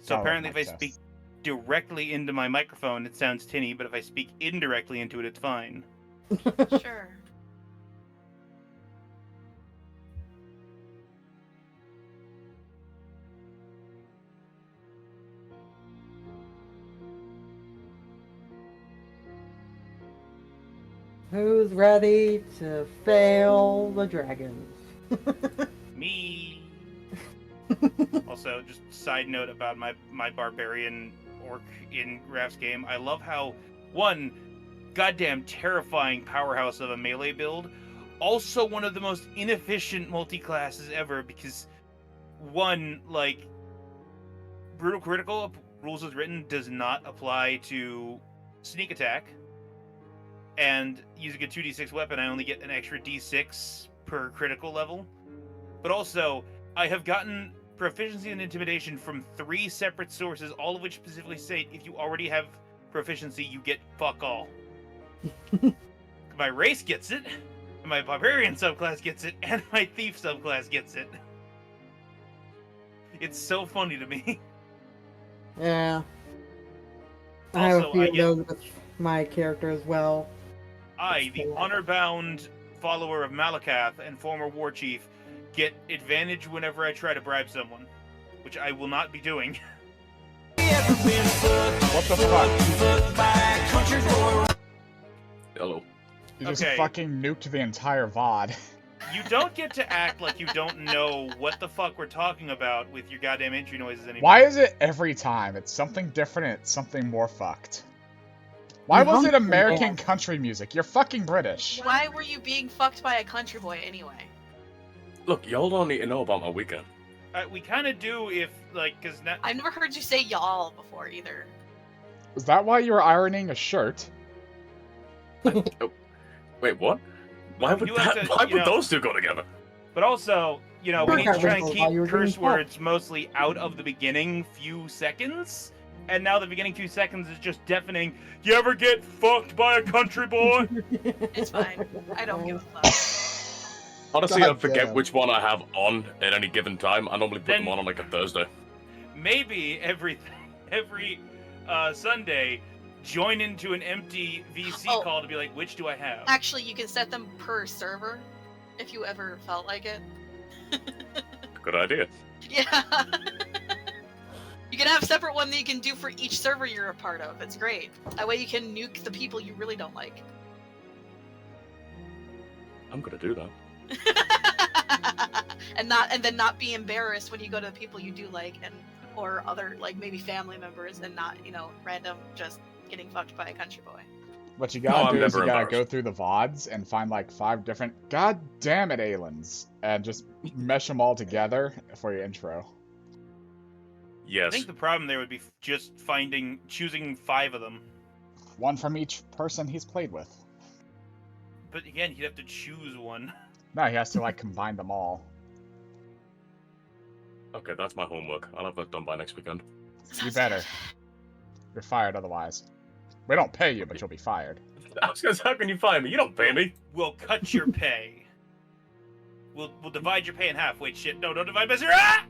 So apparently if I speak directly into my microphone, it sounds tinny, but if I speak indirectly into it, it's fine. Sure. Who's ready to fail the dragons? Me. Also, just side note about my barbarian orc in Raph's game. I love how, one, goddamn terrifying powerhouse of a melee build, also one of the most inefficient multi-classes ever, because one, like, brutal critical, rules as written, does not apply to sneak attack, and using a 2d6 weapon, I only get an extra d6 per critical level. But also, I have gotten proficiency and intimidation from 3 separate sources, all of which specifically say if you already have proficiency, you get fuck all. My race gets it, my barbarian subclass gets it, and my thief subclass gets it. It's so funny to me. Yeah. I have a Also, few of those with my character as well. I, the honor-bound follower of Malakath and former war chief, get advantage whenever I try to bribe someone, which I will not be doing. What the fuck? Hello. You just Okay. fucking nuked the entire VOD. You don't get to act like you don't know what the fuck we're talking about with your goddamn entry noises anymore. Why is it every time? It's something different and it's something more fucked. Why was it American country music? You're fucking British. Why were you being fucked by a country boy anyway? Look, y'all don't need to know about my weekend. We kind of do if, like, because now... I've never heard you say y'all before either. Is that why you were ironing a shirt? Wait, what? Why would those two go together? But also, you know, we need to try and keep You're curse doing words mostly out of the beginning few seconds. And now the beginning few seconds is just deafening. You ever get fucked by a country boy? It's fine. I don't give a fuck. Honestly, God I forget damn. which one I have on at any given time. I normally put them on like a Thursday. Maybe every Sunday, join into an empty VC call to be like, which do I have? Actually, you can set them per server, if you ever felt like it. Good idea. Yeah. You can have a separate one that you can do for each server you're a part of. It's great. That way you can nuke the people you really don't like. I'm gonna do that. and then not be embarrassed when you go to the people you do like or other, like, maybe family members, and not, you know, random just getting fucked by a country boy. What you gotta do is you gotta embarrassed. go through the VODs and find like 5 different god damn it Aelins and just mesh them all together for your intro. I Yes. think the problem there would be just choosing 5 of them. One from each person he's played with. But again, you'd have to choose one. No, he has to like combine them all. Okay, that's my homework. I'll have that done by next weekend. You better. You're fired otherwise. We don't pay you, but you'll be fired. I was gonna say, how can you fire me? You don't pay me. We'll cut your pay. We'll divide your pay in half. Wait, shit. No, don't divide by 0. Ah!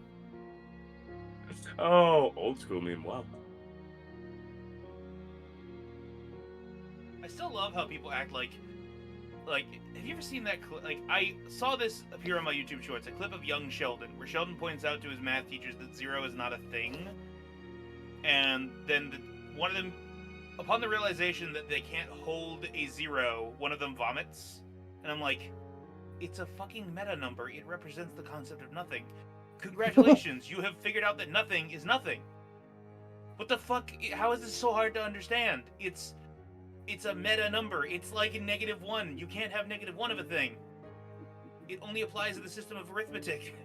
Oh, old school meme. Wow. I still love how people act like, have you ever seen that clip? Like, I saw this appear on my YouTube Shorts, a clip of young Sheldon, where Sheldon points out to his math teachers that 0 is not a thing. And then one of them, upon the realization that they can't hold a 0, one of them vomits. And I'm like, it's a fucking meta number. It represents the concept of nothing. Congratulations, you have figured out that nothing is nothing. What the fuck? How is this so hard to understand? It's a meta number. It's like a -1. You can't have -1 of a thing. It only applies to the system of arithmetic.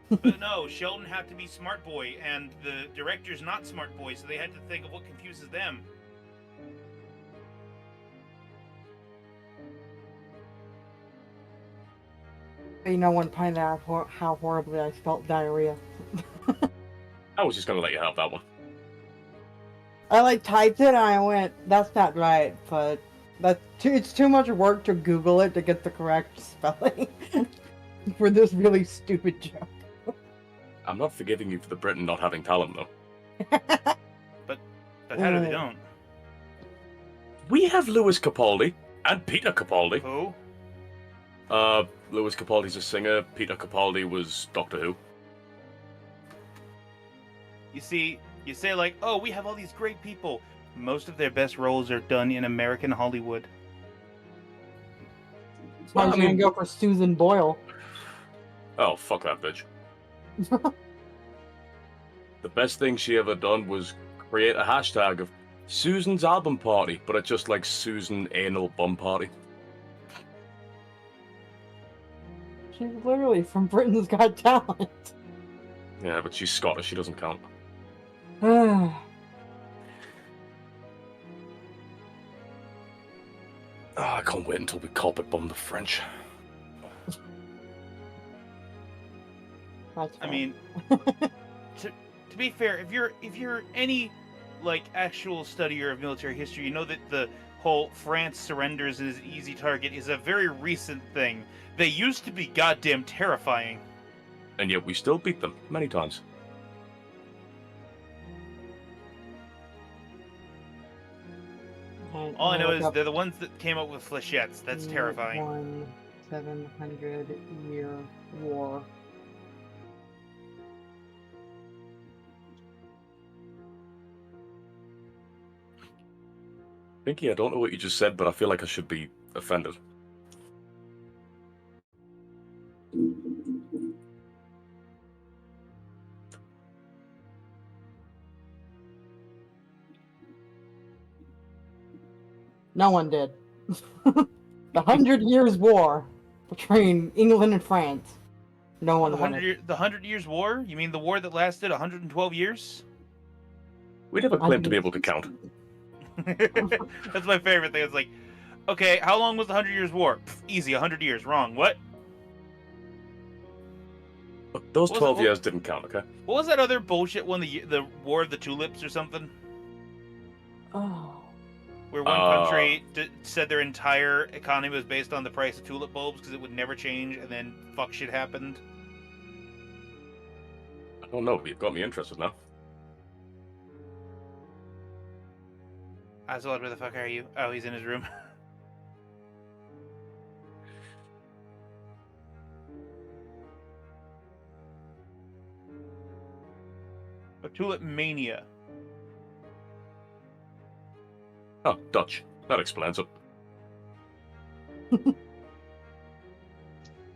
But no, Sheldon had to be smart boy, and the director's not smart boy, so they had to think of what confuses them. No one pointed out how horribly I spelt diarrhea. I was just gonna let you have that one. I like typed it and I went, that's not right, but it's too much work to Google it to get the correct spelling for this really stupid joke. I'm not forgiving you for the Britain not having talent, though. But how do they don't? We have Lewis Capaldi and Peter Capaldi. Who? Lewis Capaldi's a singer. Peter Capaldi was Doctor Who. You see, you say like, oh, we have all these great people. Most of their best roles are done in American Hollywood. So I was gonna go for Susan Boyle. Oh, fuck that bitch. The best thing she ever done was create a hashtag of Susan's album party, but it's just like Susan anal bum party. She's literally from Britain's Got Talent. Yeah, but she's Scottish, she doesn't count. I can't wait until we carpet bomb the French. I mean, to be fair, if you're any like actual studier of military history, you know that the whole France surrenders as easy target is a very recent thing. They used to be goddamn terrifying. And yet we still beat them many times. All I know is they're the ones that came up with flechettes. That's terrifying. 700-year war. Pinky, I don't know what you just said, but I feel like I should be offended. No one did. The 100 Years' War between England and France. No one won it. The 100 Years' War? You mean the war that lasted 112 years? We never claimed to be able to count. That's my favorite thing. It's like, okay, how long was the 100 Years' War? Pff, easy, 100 years. Wrong. What? Look, those 12 years didn't count, okay? What was that other bullshit one? The War of the Tulips or something? Oh. Where one country said their entire economy was based on the price of tulip bulbs because it would never change, and then fuck shit happened. I don't know, but you've got me interested now. Oswald, where the fuck are you? Oh, he's in his room. A tulip mania. Oh, Dutch. That explains it.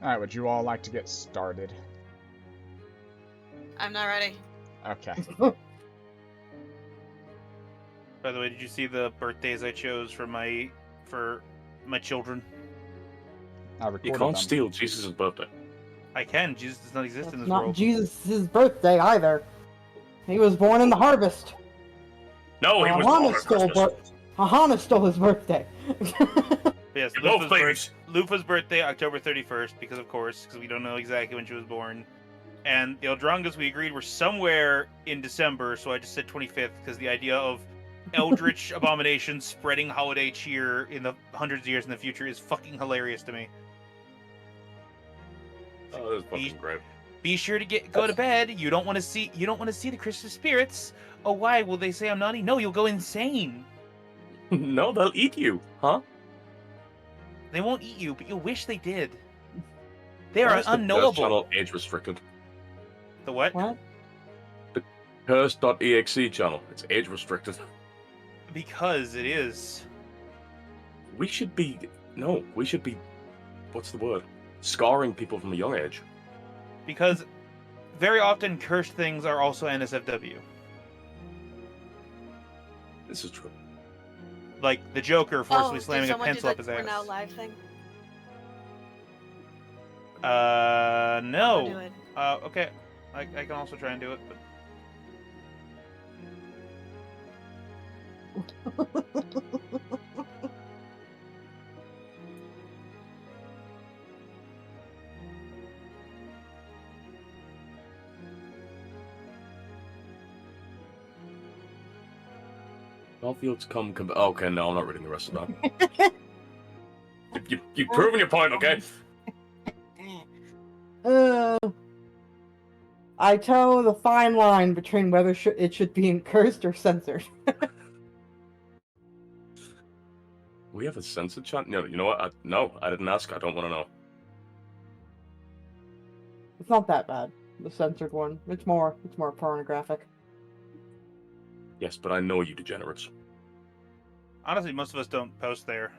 Alright, would you all like to get started? I'm not ready. Okay. By the way, did you see the birthdays I chose for my children? I recorded You can't them. steal Jesus' birthday. I can. Jesus does not exist in It's this not world. Jesus' birthday either. He was born in the harvest. No, he was Aahana stole his birthday. Yes, You're both Lufa's birthday, October 31st, because we don't know exactly when she was born. And the Eldrongas, we agreed, were somewhere in December, so I just said 25th, because the idea of eldritch abominations spreading holiday cheer in the hundreds of years in the future is fucking hilarious to me. Oh, that's fucking great. Be sure to go to bed. You don't want to see the Christmas spirits. Oh, why? Will they say I'm naughty? No, you'll go insane. No, they'll eat you, huh? They won't eat you, but you'll wish they did. They are unknowable. The channel age restricted. The what? What? The Curse.exe channel. It's age restricted. Because it is. We should be... What's the word? Scarring people from a young age. Because very often cursed things are also NSFW. This is true. Like the Joker forcibly slamming a pencil up his ass. We're now live thing. No. Do it. Okay. I can also try and do it, but... Garfield's come... okay, no, I'm not reading the rest of that. You've proven your point, okay? I toe the fine line between whether it should be cursed or censored. We have a censored chat? No, you know what? No, I didn't ask. I don't want to know. It's not that bad. The censored one. It's more pornographic. Yes, but I know you degenerates. Honestly, most of us don't post there.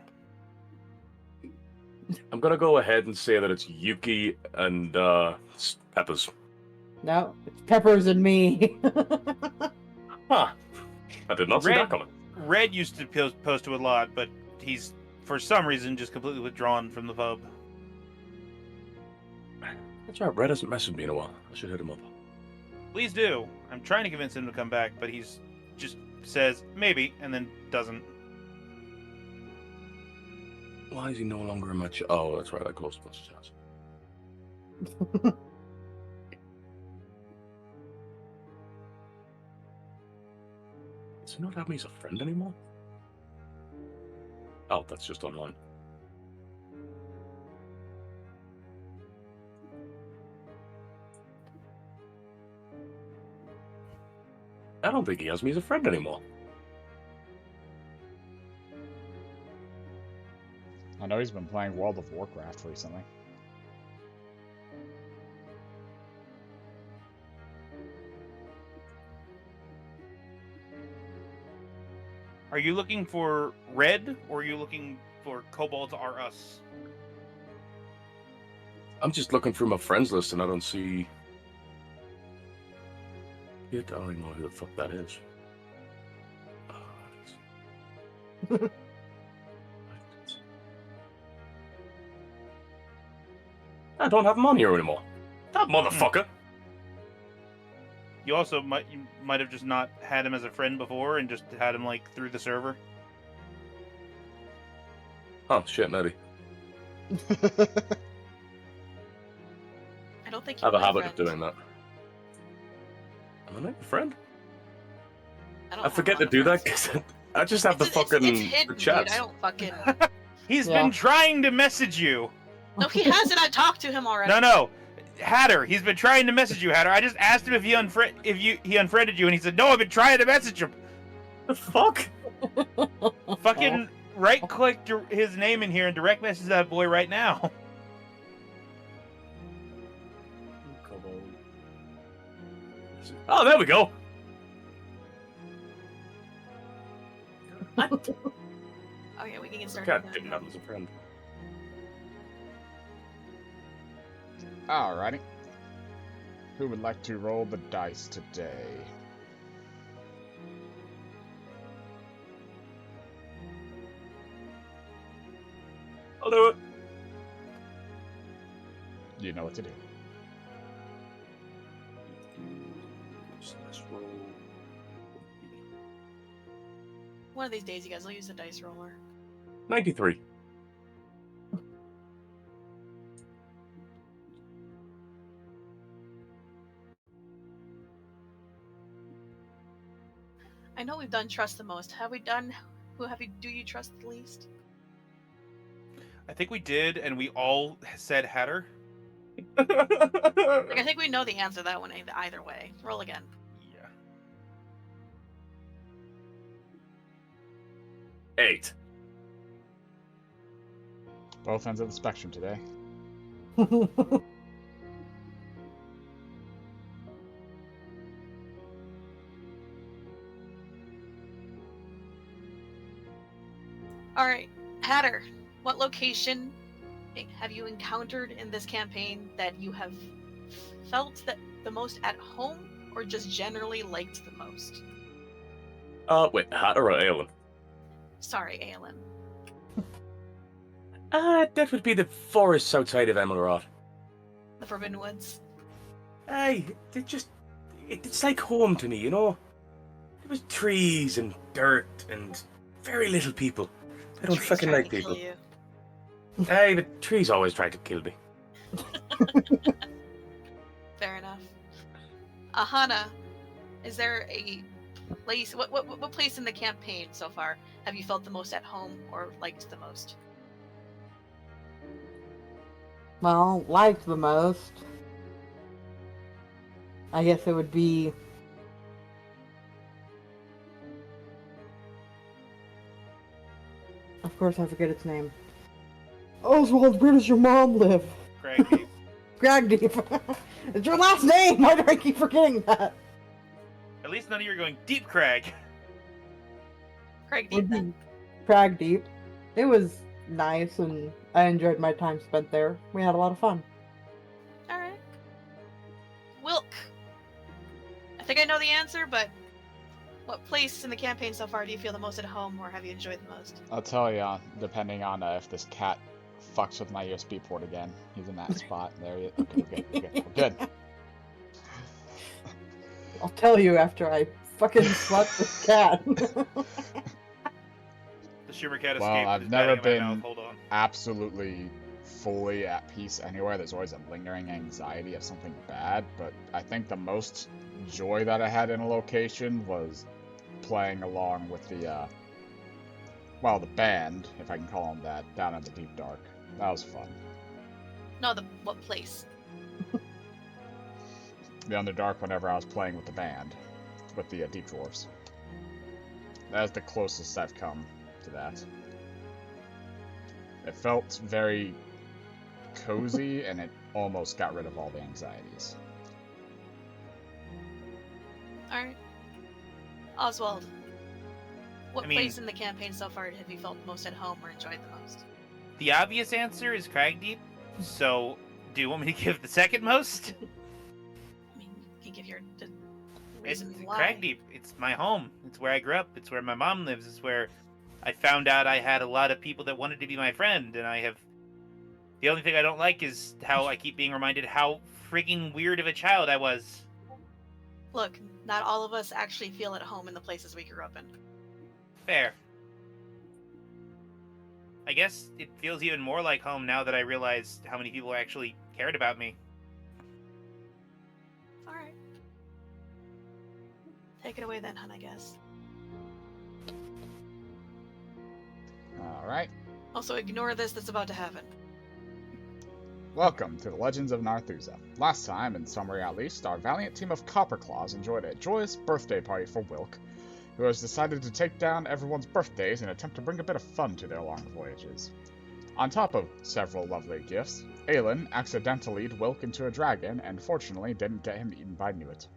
I'm gonna go ahead and say that it's Yuki and Peppers. No, it's Peppers and me. Huh. I did not see that coming. Red used to post to a lot, but he's, for some reason, just completely withdrawn from the pub. That's right, Red hasn't messaged me in a while. I should hit him up. Please do. I'm trying to convince him to come back, but he's just says maybe and then doesn't. Why is he no longer in my chat? Oh, that's right, I closed a bunch of chats. Does he not have me as a friend anymore? Oh, that's just online. I don't think he has me as a friend anymore. I know he's been playing World of Warcraft recently. Are you looking for Red, or are you looking for Kobolds are us? I'm just looking through my friends list and I don't see... I don't even know who the fuck that is. I don't have him on here anymore. That motherfucker! You also might have just not had him as a friend before and just had him like through the server. Oh shit, maybe. I don't think I have a my habit friend. of doing that. Am I not your friend? don't I have forget a to lot do of that friends. because I just have the fucking It's hidden, the dude. chats. I don't fucking. He's Yeah. been trying to message you. No, he hasn't. I talked to him already. No. Hatter, he's been trying to message you, Hatter. I just asked him if he unfriended you, and he said, no, I've been trying to message him. The fuck? Fucking right-click his name in here and direct message that boy right now. Oh, there we go. Oh yeah, we can get started. God, now. didn't have him as a friend. Alrighty. Who would like to roll the dice today? I'll do it. You know what to do. Let's roll. One of these days, you guys will use the dice roller. 93. I know we've done trust the most. Have we done? Do you trust the least? I think we did, and we all said Hatter. Like, I think we know the answer to that one either way. Roll again. Yeah. 8. Both ends of the spectrum today. Alright, Hatter, what location have you encountered in this campaign that you have felt that the most at home, or just generally liked the most? Wait, Hatter or Aelin? Sorry, Aelin. That would be the forests outside of Emerald. The Forbidden Woods. Aye, it's like home to me, you know? There was trees and dirt and very little people. I don't Trees fucking trying like to kill people. you. Aye, the trees always try to kill me. Fair enough. Aahana, is there a place? What place in the campaign so far have you felt the most at home or liked the most? Well, liked the most. I guess it would be... Of course I forget its name. Oswald, where does your mom live? Kraigdeep. Kraigdeep. It's your last name! Why do I keep forgetting that? At least none of you are going Deep Crag. Kraigdeep then. Kraigdeep. It was nice, and I enjoyed my time spent there. We had a lot of fun. Alright. Wilk. I think I know the answer, but what place in the campaign so far do you feel the most at home, or have you enjoyed the most? I'll tell you, depending on if this cat fucks with my USB port again. He's in that spot. There he is. Okay, we're good. We're good. I'll tell you after I fucking slept with cat. The Shimmer Cat escaped. Well, I've It's never batting in my been mouth. Hold on. absolutely fully at peace anywhere. There's always a lingering anxiety of something bad, but I think the most joy that I had in a location was playing along with the, well, the band, if I can call them that, down in the Deep Dark. That was fun. No, what place? The Underdark whenever I was playing with the band, with the Deep Dwarves. That's the closest I've come to that. It felt very cozy, and it almost got rid of all the anxieties. Alright. Oswald. What I mean- place in the campaign so far have you felt most at home or enjoyed the most? The obvious answer is Kraigdeep. So, do you want me to give the second most? I mean, you can give your It's reasons why. Kraigdeep. It's my home. It's where I grew up. It's where my mom lives. It's where I found out I had a lot of people that wanted to be my friend, and I have. The only thing I don't like is how I keep being reminded how freaking weird of a child I was. Look, not all of us actually feel at home in the places we grew up in. Fair. I guess it feels even more like home now that I realize how many people actually cared about me. Alright. Take it away then, hun, I guess. Alright. Also, ignore this that's about to happen. Welcome to the Legends of Narthuza. Last time, in summary at least, our valiant team of Copperclaws enjoyed a joyous birthday party for Wilk, who has decided to take down everyone's birthdays and attempt to bring a bit of fun to their long voyages. On top of several lovely gifts, Aelin accidentally Wilk into a dragon and fortunately didn't get him eaten by Newt.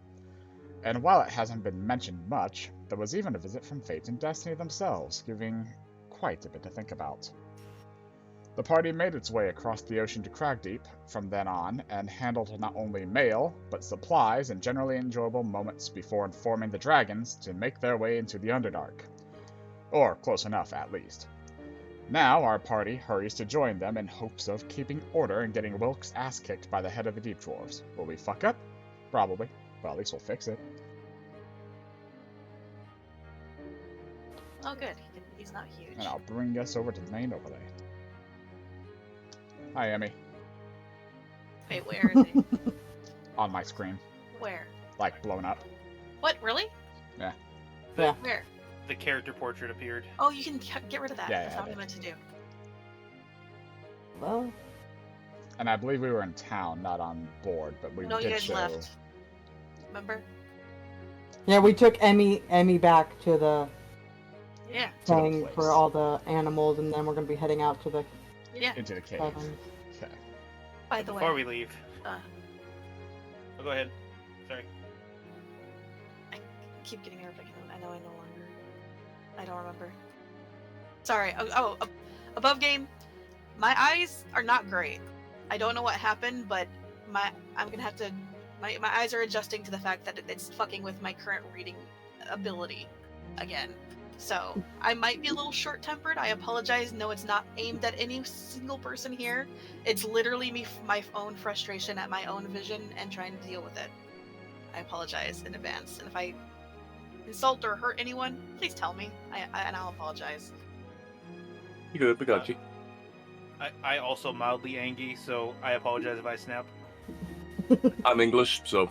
And while it hasn't been mentioned much, there was even a visit from Fate and Destiny themselves, giving quite a bit to think about. The party made its way across the ocean to Kraigdeep from then on, and handled not only mail, but supplies and generally enjoyable moments before informing the dragons to make their way into the Underdark. Or close enough, at least. Now our party hurries to join them in hopes of keeping order and getting Wilk's ass kicked by the head of the Deep Dwarves. Will we fuck up? Probably. But at least we'll fix it. Oh, good. He's not huge. And I'll bring us over to the main overlay. Hi, Emmy. Wait, where is he? On my screen. Where? Like, blown up. What, really? Yeah. Where? The character portrait appeared. Oh, you can get rid of that. Yeah, That's yeah, not what yeah. I meant to do. Well, And I believe we were in town, not on board, but we No, you did guys show... left. Remember? yeah, we took Emmy back to the Yeah. To the thing place. for all the animals, and then we're gonna be heading out to the Yeah. Into the cave. cabin. Okay. By the Before way, we leave. uh, Oh, go ahead. Sorry. I keep getting nervous. I know I no longer. I don't remember. Sorry. Above game. My eyes are not great. I don't know what happened, but I'm gonna have to. My eyes are adjusting to the fact that it's fucking with my current reading ability again. So I might be a little short-tempered. I apologize. No, it's not aimed at any single person here. It's literally me, my own frustration at my own vision and trying to deal with it. I apologize in advance. And if I insult or hurt anyone, please tell me. And I'll apologize. You good? We got you. I also mildly angry, so I apologize if I snap. I'm English, so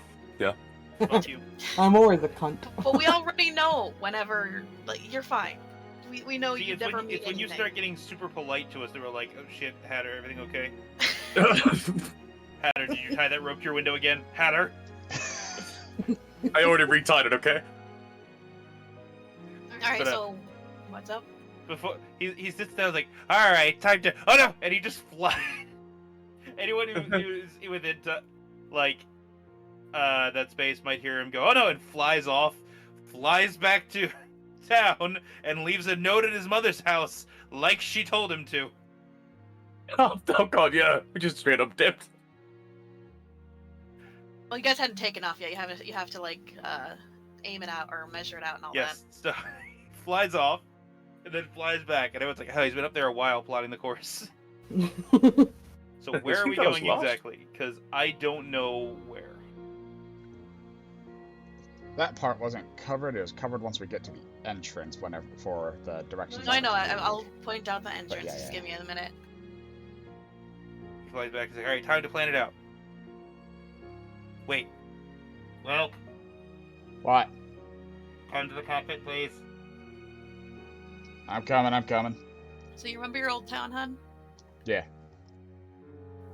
Fuck you. I'm always a cunt. But we already know whenever, like, you're fine. We know See, you it's never when, meet it's when you anything. start getting super polite to us that we're like, oh shit, Hatter, everything okay? Hatter, did you tie that rope to your window again? Hatter? I already retied it, okay? All right, But, so what's up? Before he sits down, like, all right, time to. Oh no! And he just flies. Anyone who's within that space might hear him go, oh no, and flies off, flies back to town, and leaves a note at his mother's house, like she told him to. Oh god, yeah. We just straight up dipped. Well, you guys hadn't taken off yet. You have to like aim it out or measure it out and all Yes, so he flies off, and then flies back, and everyone's like, oh, he's been up there a while plotting the course. So where are we Got us going lost. exactly? Because I don't know where. That part wasn't covered. It was covered once we get to the entrance, whenever for the directions. that. No, I know. I'll point out the entrance. yeah, Just yeah. give me a minute. He flies back, he's like, alright, time to plan it out. Wait. Well, What? come to the cockpit, please. I'm coming. So you remember your old town, hun? Yeah.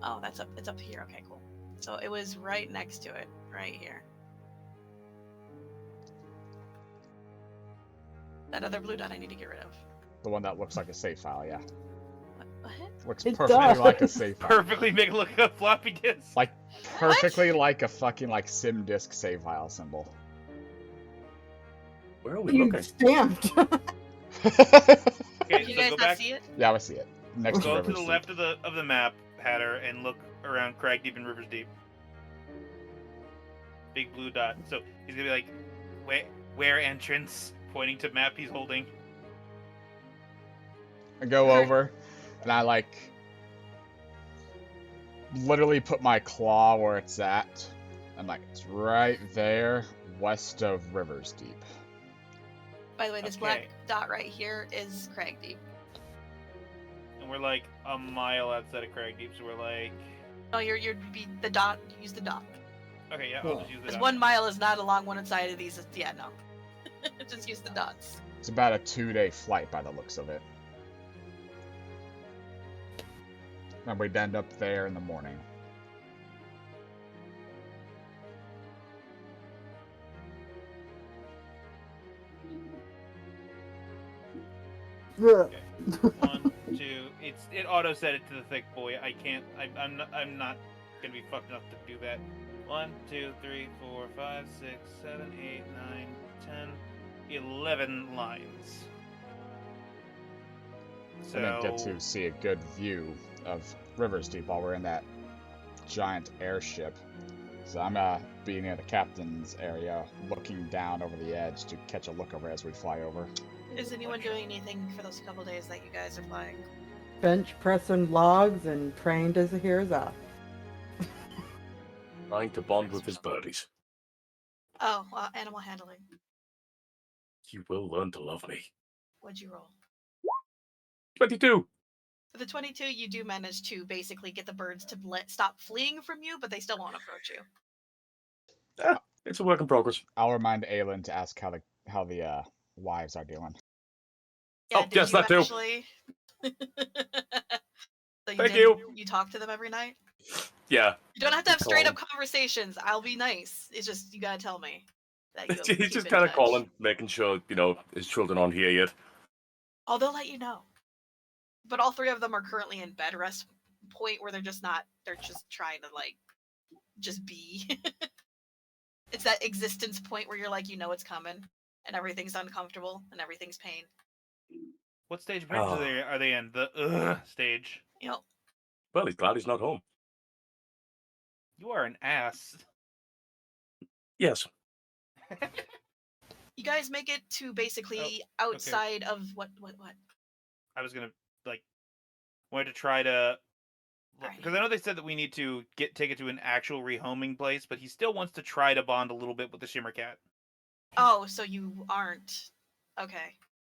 Oh, that's up. It's up here. Okay, cool. So it was right next to it, right here. That other blue dot I need to get rid of. The one that looks like a save file, yeah. What? Looks It perfectly does. like a save file. Perfectly make it look like a floppy disk. Like, perfectly like a fucking, like, sim disk save file symbol. Where are we You looking? stamped. Okay, You so guys go not back. see it? Yeah, I see it. Next to Go to Rivers the Deep. left of the map, Hatter, and look around Kraigdeep and Rivers Deep. Big blue dot. So he's gonna be like, where entrance? Pointing to map he's holding. I go Okay. over, and I, like, literally put my claw where it's at. I'm like, it's right there, west of Rivers Deep. By the way, this Okay. black dot right here is Kraigdeep. And we're like a mile outside of Kraigdeep, so we're like, Oh, you'd be the dot. Use the dot. okay, yeah, I'll just use the Because dot. 1 mile is not along one side of these. Yeah, no. Just use the dots. It's about a 2-day flight by the looks of it. And we'd end up there in the morning. Ugh. 1, 2. It auto set it to the thick boy. I can't. I'm not gonna be fucked enough to do that. 1, 2, 3, 4, 5, 6, 7, 8, 9, 10, 11 lines. So I didn't get to see a good view of Rivers Deep while we're in that giant airship. So I'm being near the captain's area, looking down over the edge to catch a look over as we fly over. Is anyone doing anything for those couple days that you guys are flying? Bench pressing logs and trained as a here's off. Trying to bond with his buddies. Oh, animal handling. You will learn to love me. What'd you roll? 22! For the 22, you do manage to basically get the birds to stop fleeing from you, but they still won't approach you. It's a work in progress. I'll remind Aelin to ask how the wives are doing. Yeah, Oh, did yes, you that too. actually? So Thank you. You talk to them every night? Yeah. You don't have to have straight up Call. conversations. I'll be nice. It's just you gotta tell me that you He's keep just in kind of touch. calling, making sure, his children aren't here yet. Oh, they'll let you know. But all 3 of them are currently in bed rest point where they're just trying to just be. It's that existence point where you're like, it's coming and everything's uncomfortable and everything's pain. what stage of pregnancy are they in? The stage. Well, he's glad he's not home. You are an ass. Yes. You guys make it to basically outside of what? I was gonna wanted to try to, Alright. because I know they said that we need to take it to an actual rehoming place, but he still wants to try to bond a little bit with the Shimmer Cat. Oh, so you aren't. Okay.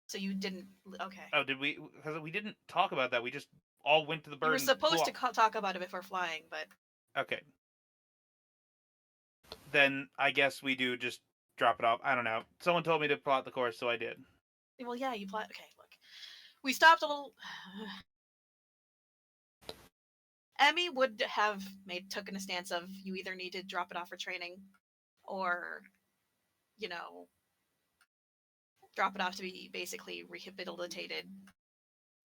So you didn't. Okay. Oh, did we? Because we didn't talk about that. We just all went to the bird. You were and supposed to flew off. talk about it before flying, but Okay. Then I guess we do just drop it off. I don't know. Someone told me to plot the course, so I did. well, yeah, you plot. Okay, look, we stopped a little. Emmy would have taken a stance of you either need to drop it off for training, or, you know, drop it off to be basically rehabilitated.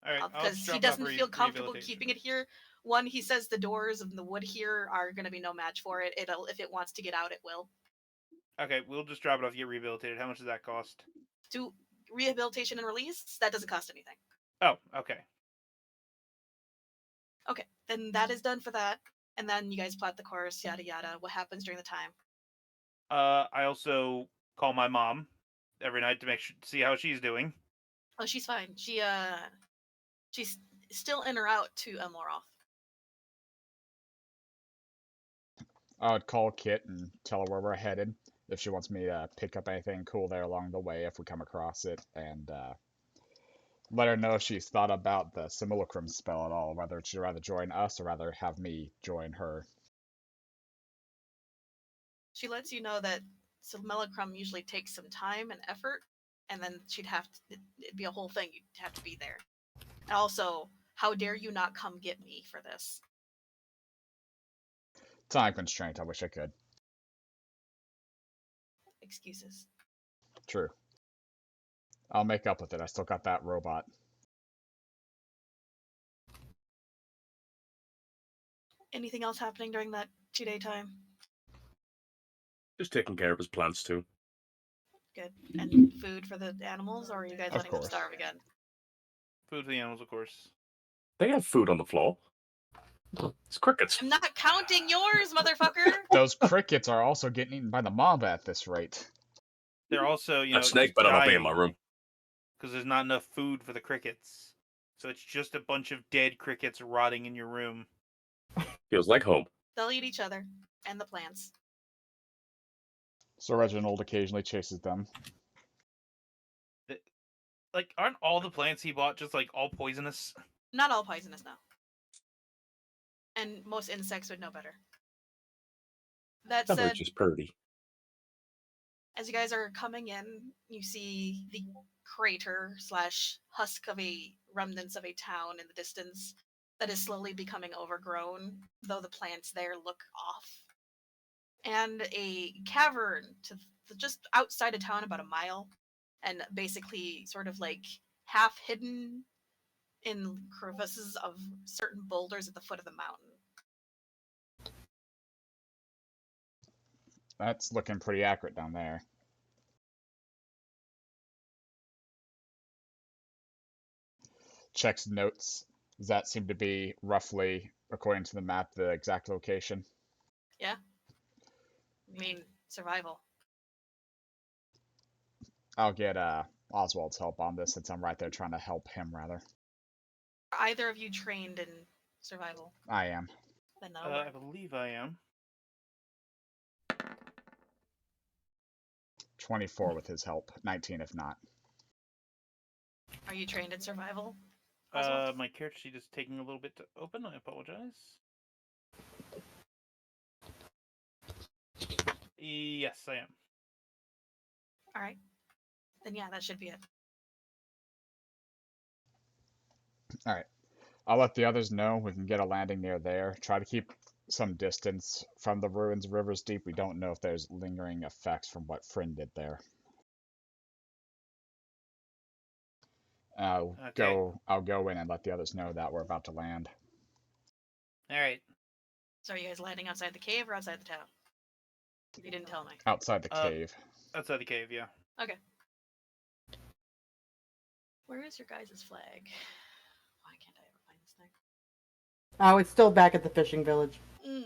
All right, I'll Because just he drop it off doesn't feel comfortable rehabilitation. keeping it here. One, he says the doors and the wood here are going to be no match for it. If it wants to get out, it will. Okay, we'll just drop it off, get rehabilitated. How much does that cost? To rehabilitation and release, that doesn't cost anything. Oh, okay. Okay, then that is done for that. And then you guys plot the course, yada yada. What happens during the time? I also call my mom every night to see how she's doing. Oh, she's fine. She's still in or out to Elmoroth. I would call Kit and tell her where we're headed. If she wants me to pick up anything cool there along the way if we come across it, and let her know if she's thought about the simulacrum spell at all, whether she'd rather join us or rather have me join her. She lets you know that simulacrum usually takes some time and effort, and then it'd be a whole thing. You'd have to be there. And also, how dare you not come get me for this? Time constraint, I wish I could. Excuses. True. I'll make up with it. I still got that robot. Anything else happening during that 2-day time? Just taking care of his plants too. Good. And food for the animals, or are you guys Of letting them course. starve again? Food for the animals, of course. They have food on the floor. It's crickets. I'm not counting yours, motherfucker! Those crickets are also getting eaten by the mob at this rate. They're also, That snake better not be in my room. because there's not enough food for the crickets. So it's just a bunch of dead crickets rotting in your room. Feels like home. They'll eat each other and the plants. So Reginald occasionally chases them. Like, aren't all the plants he bought just, like, all poisonous? Not all poisonous, no. And most insects would know better. That That said, bitch is purty. as you guys are coming in, you see the crater / husk of a remnants of a town in the distance that is slowly becoming overgrown, though the plants there look off. And a cavern just outside of town, about a mile, and basically sort of like half hidden in crevices of certain boulders at the foot of the mountain. That's looking pretty accurate down there. Checks notes. Does that seem to be roughly, according to the map, the exact location? Yeah? I mean, survival. I'll get Oswald's help on this since I'm right there trying to help him, rather. Are either of you trained in survival? I am. Then no. I believe I am. 24 with his help. 19 if not. Are you trained in survival? Oswald? My character sheet is taking a little bit to open. I apologize. Yes, I am. All right. Then yeah, that should be it. Alright. I'll let the others know we can get a landing near there. Try to keep some distance from the ruins of Rivers Deep. We don't know if there's lingering effects from what Friend did there. I'll go in and let the others know that we're about to land. All right. So are you guys landing outside the cave or outside the town? You didn't tell me. Outside the cave. Outside the cave, yeah. Okay. Where is your guys' flag? Why can't I ever find this thing? Oh, it's still back at the fishing village. We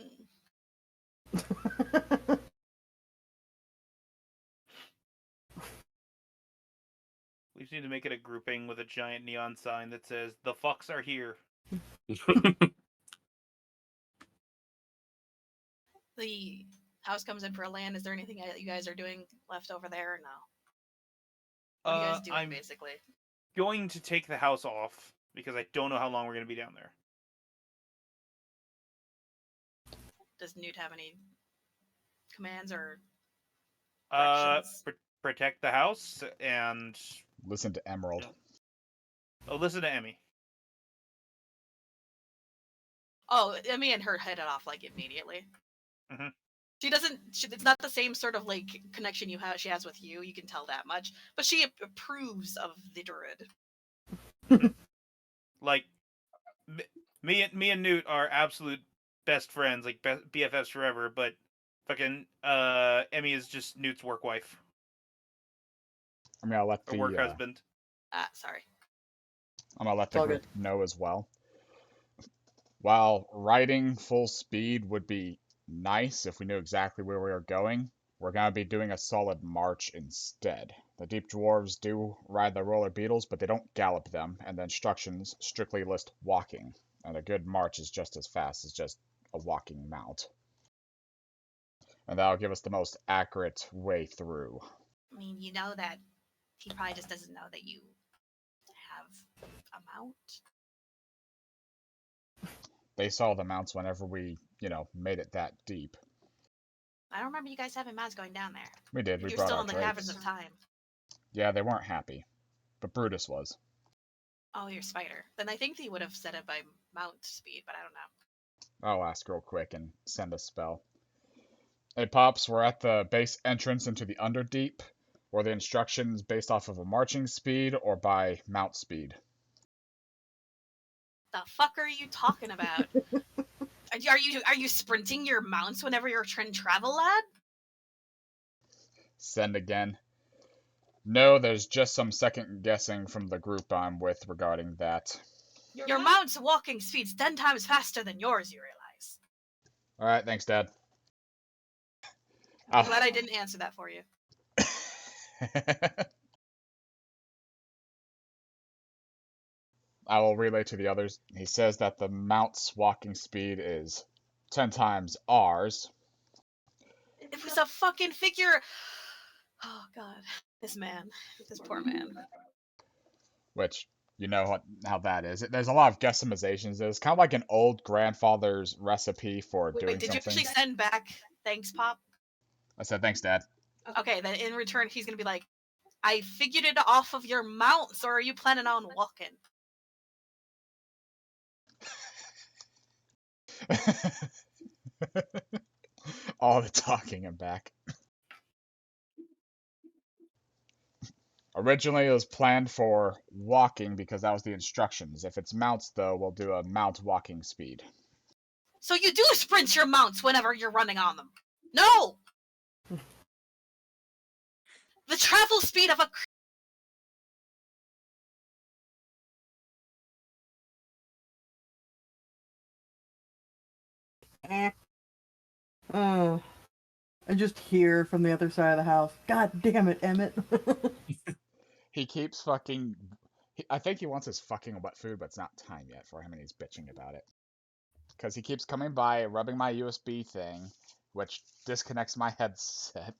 just need to make it a grouping with a giant neon sign that says, "The fucks are here." The house comes in for a land. Is there anything that you guys are doing left over there or no? What are you guys doing, I'm basically? going to take the house off because I don't know how long we're going to be down there. Does Newt have any commands or directions? Protect the house and listen to Emerald. Oh, listen to Emmy. Oh, Emmy and her headed off like immediately. Mm-hmm. It's not the same sort of like connection she has with you. You can tell that much, but she approves of the druid. Like, me and Newt are absolute best friends, like BFFs forever. But fucking Emmy is just Newt's work wife I'm gonna let or work husband. Sorry. I'm gonna let It's the all group good. know as well. While riding full speed would be nice if we knew exactly where we were going, we're gonna be doing a solid march instead. The deep dwarves do ride the roller beetles, but they don't gallop them, and the instructions strictly list walking. And a good march is just as fast as just a walking mount. And that'll give us the most accurate way through. I mean, you know that he probably just doesn't know that you have a mount. They saw the mounts whenever we, made it that deep. I don't remember you guys having mounts going down there. We did. We You're brought still our in the drakes. Caverns of Time. Yeah, they weren't happy. But Brutus was. Oh, you're Spider. Then I think they would have set it by mount speed, but I don't know. I'll ask real quick and send a spell. Hey, Pops, we're at the base entrance into the Underdeep. Were the instructions based off of a marching speed or by mount speed? The fuck are you talking about? Are you sprinting your mounts whenever you're trying to travel, lad? Send again. No, there's just some second guessing from the group I'm with regarding that. Your mount's walking speed's 10 times faster than yours, you realize. Alright, thanks, Dad. I'm glad I didn't answer that for you. I will relay to the others. He says that the mount's walking speed is 10 times ours. It was a fucking figure. Oh, God. This poor man. Which, you know how that is. There's a lot of guesstimations. It's kind of like an old grandfather's recipe for doing Did something. you actually send back thanks, Pop? I said, thanks, Dad. Okay, then in return, he's going to be like, I figured it off of your mounts, or are you planning on walking? All the talking and back. Originally, it was planned for walking because that was the instructions. If it's mounts, though, we'll do a mount walking speed. So you do sprint your mounts whenever you're running on them? No! The travel speed of a... I just hear from the other side of the house. God damn it, Emmett. He keeps fucking... I think he wants his fucking wet food, but it's not time yet for him, and he's bitching about it. Because he keeps coming by, rubbing my USB thing, which disconnects my headset.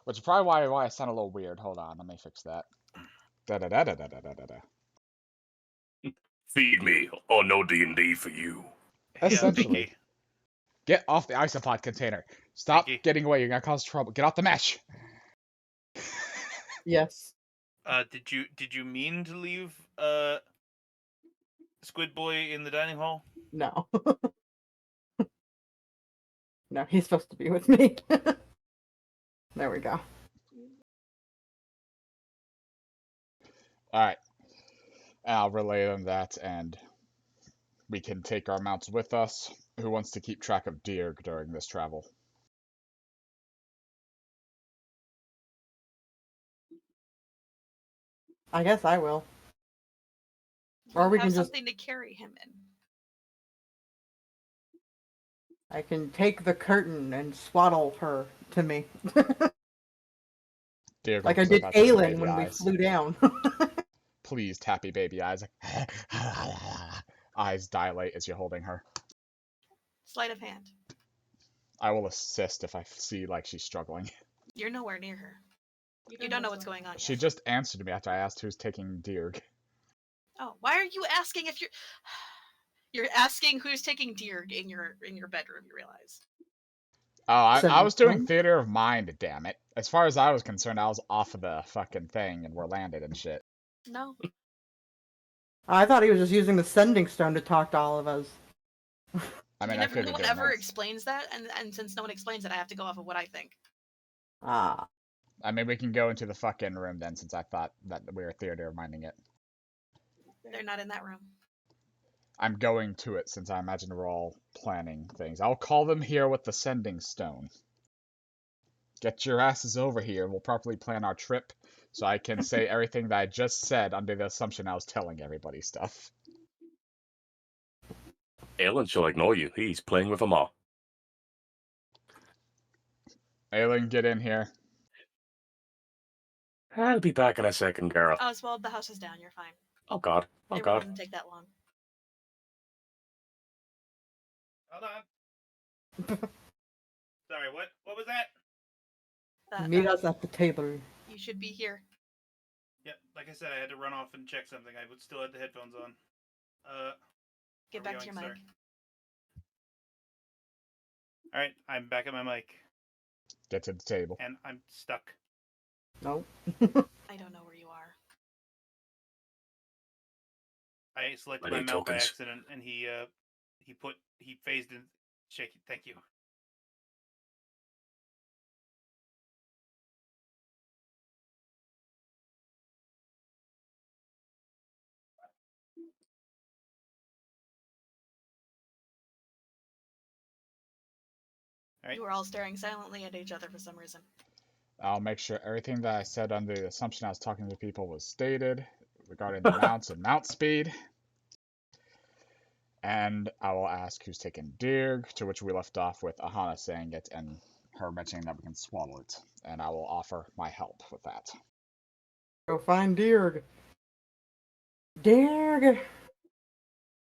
Which is probably why I sound a little weird. Hold on, let me fix that. Da-da-da-da-da-da-da-da. Feed me, or no D&D for you. Essentially. Yeah, Get off the isopod container. Stop Mickey. getting away. You're gonna cause trouble. Get off the mesh. Yes. Did you mean to leave Squid Boy in the dining hall? No. No, he's supposed to be with me. There we go. Alright. I'll relay them that, and we can take our mounts with us. Who wants to keep track of deer during this travel? I guess I will. Or we have can just- something to carry him in. I can take the curtain and swaddle her to me. Deer Like I goes did about those Aelin baby when we eyes. flew down. Please, happy baby eyes. Eyes dilate as you're holding her. Sleight of hand. I will assist if I see like she's struggling. You're nowhere near her. You don't know what's going on She yet. just answered me after I asked who's taking deer. Oh, why are you asking if you're... You're asking who's taking deer in your bedroom, you realize. Oh, I Sending was doing stone? theater of mind, damn it. As far as I was concerned, I was off of the fucking thing and we're landed and shit. No. I thought he was just using the sending stone to talk to all of us. I mean, no I could be one doing ever this. explains that, and since no one explains it, I have to go off of what I think. Ah. I mean, we can go into the fucking room then, since I thought that we were theater minding it. They're not in that room. I'm going to it, since I imagine we're all planning things. I'll call them here with the sending stone. Get your asses over here. We'll properly plan our trip, so I can say everything that I just said under the assumption I was telling everybody stuff. Aelin shall ignore you. He's playing with them all. Aelin, get in here. I'll be back in a second, girl. Oswald, the house is down. You're fine. Oh God. Oh It really God. doesn't take that long. Hold on. Sorry, what was that? Meet us at the table. You should be here. Yep, like I said, I had to run off and check something. I would still had the headphones on. Get where back are to we your going, mic. sir? All right, I'm back at my mic, Get to the table. and I'm stuck. No. I don't know where you are. I selected I my need mount by tokens. accident, and he phased in. Shaky. Thank you. Right. You were all staring silently at each other for some reason. I'll make sure everything that I said under the assumption I was talking to people was stated regarding the mounts and mount speed. And I will ask who's taking Dirg, to which we left off with Aahana saying it and her mentioning that we can swallow it. And I will offer my help with that. Go find Dirg. Dirg!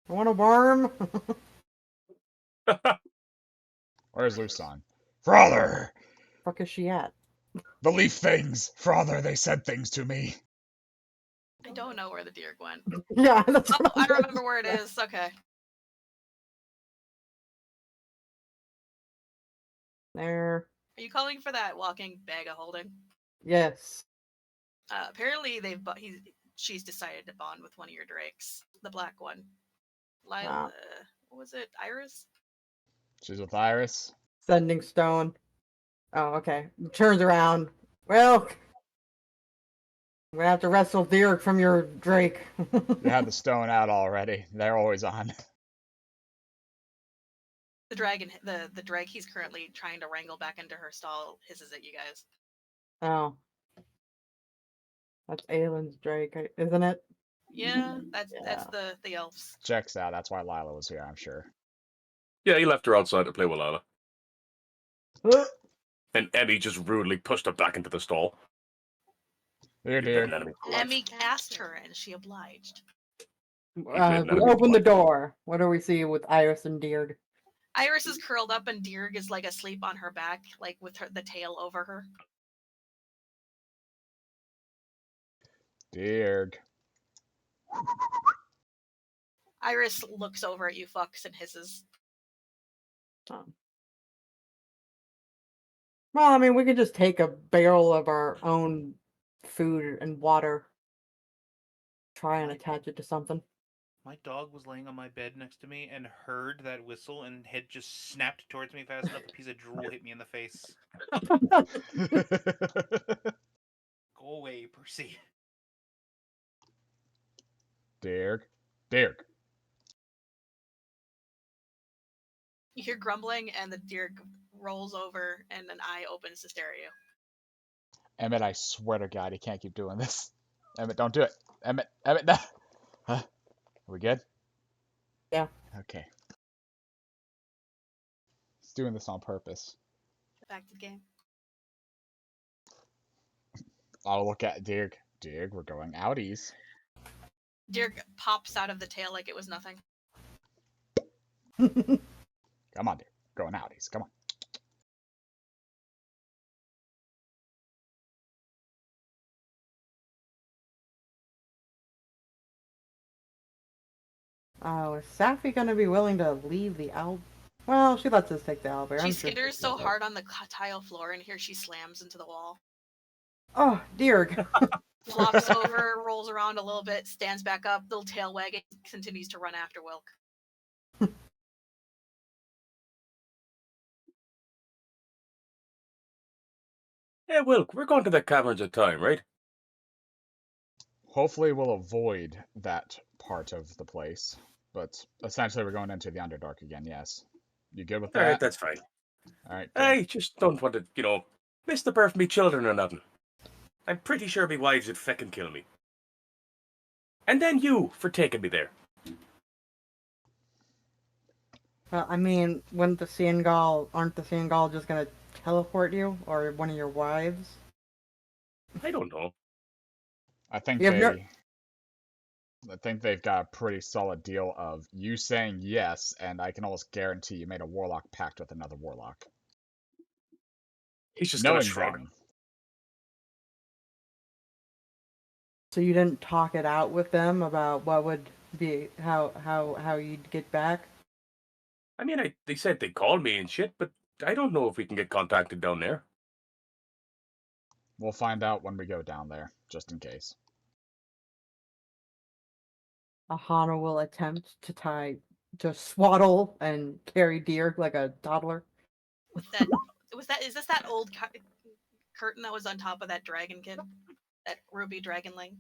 I want a worm. Where's Luson? Father! Fuck is she at? The leaf things! Father, they said things to me. I don't know where the deer went. Yeah, that's Oh, what I I'm remember where it is. Okay. There. Are you calling for that walking bag of holding? Yes. Apparently, she's decided to bond with one of your drakes, the black one. Lila, what was it? Iris? She's with Iris. Sending stone. Oh, okay. Turns around. Well, I'm gonna have to wrestle Dirk from your Drake. You had the stone out already. They're always on. The dragon, the drake he's currently trying to wrangle back into her stall hisses at you guys. Oh. That's Aelin's Drake, isn't it? Yeah, that's the elves. Checks out. That's why Lila was here, I'm sure. Yeah, he left her outside to play with Lila. Huh? And Emmy just rudely pushed her back into the stall. Here, You've been dear. an enemy for life. Emmy cast her, and she obliged. We never open the replied. door. What do we see with Iris and Dirk? Iris is curled up, and Dirg is like asleep on her back, like with the tail over her. Dirk. Iris looks over at you fucks and hisses. Well, I mean, we could just take a barrel of our own food and water. Try and attach it to something. My dog was laying on my bed next to me and heard that whistle and had just snapped towards me fast enough. A piece of drool hit me in the face. Go away, Percy. Dirk. Dirk. You hear grumbling, and the deer rolls over, and an eye opens to stare at you. Emmett, I swear to God, he can't keep doing this. Emmett, don't do it. Emmett, no. Huh? Are we good? Yeah. Okay. He's doing this on purpose. Back to the game. I'll look at Dirk. Dirk, we're going outies. Dirk pops out of the tail like it was nothing. Come on, Dirk. Going outies. Come on. Oh, is Safi gonna be willing to leave the Al? Well, she lets us take the owlbear. She I'm sure skitters she'll so do it. hard on the tile floor, and here she slams into the wall. Oh, Dirk. Flops over, rolls around a little bit, stands back up, little tail wagging, continues to run after Wilk. Hey, Wilk, we're going to the caverns at time, right? Hopefully we'll avoid that part of the place. But essentially we're going into the Underdark again, yes. You good with Alright, that? that's fine. Alright, good. I just don't want to, miss the birth of me children or nothing. I'm pretty sure me wives would feckin' kill me. And then you, for taking me there. I mean, aren't the Seangall just gonna teleport you, or one of your wives? I don't know. I think You have I think they've got a pretty solid deal of you saying yes, and I can almost guarantee you made a warlock pact with another warlock. He's just gonna Knowing shrug. them, So you didn't talk it out with them about what would be how you'd get back? I mean, they said they called me and shit, but I don't know if we can get contacted down there. we'll find out when we go down there, just in case. Aahana will attempt to just swaddle and carry deer like a toddler. With that, is this that old curtain that was on top of that dragon kid, that ruby dragonling?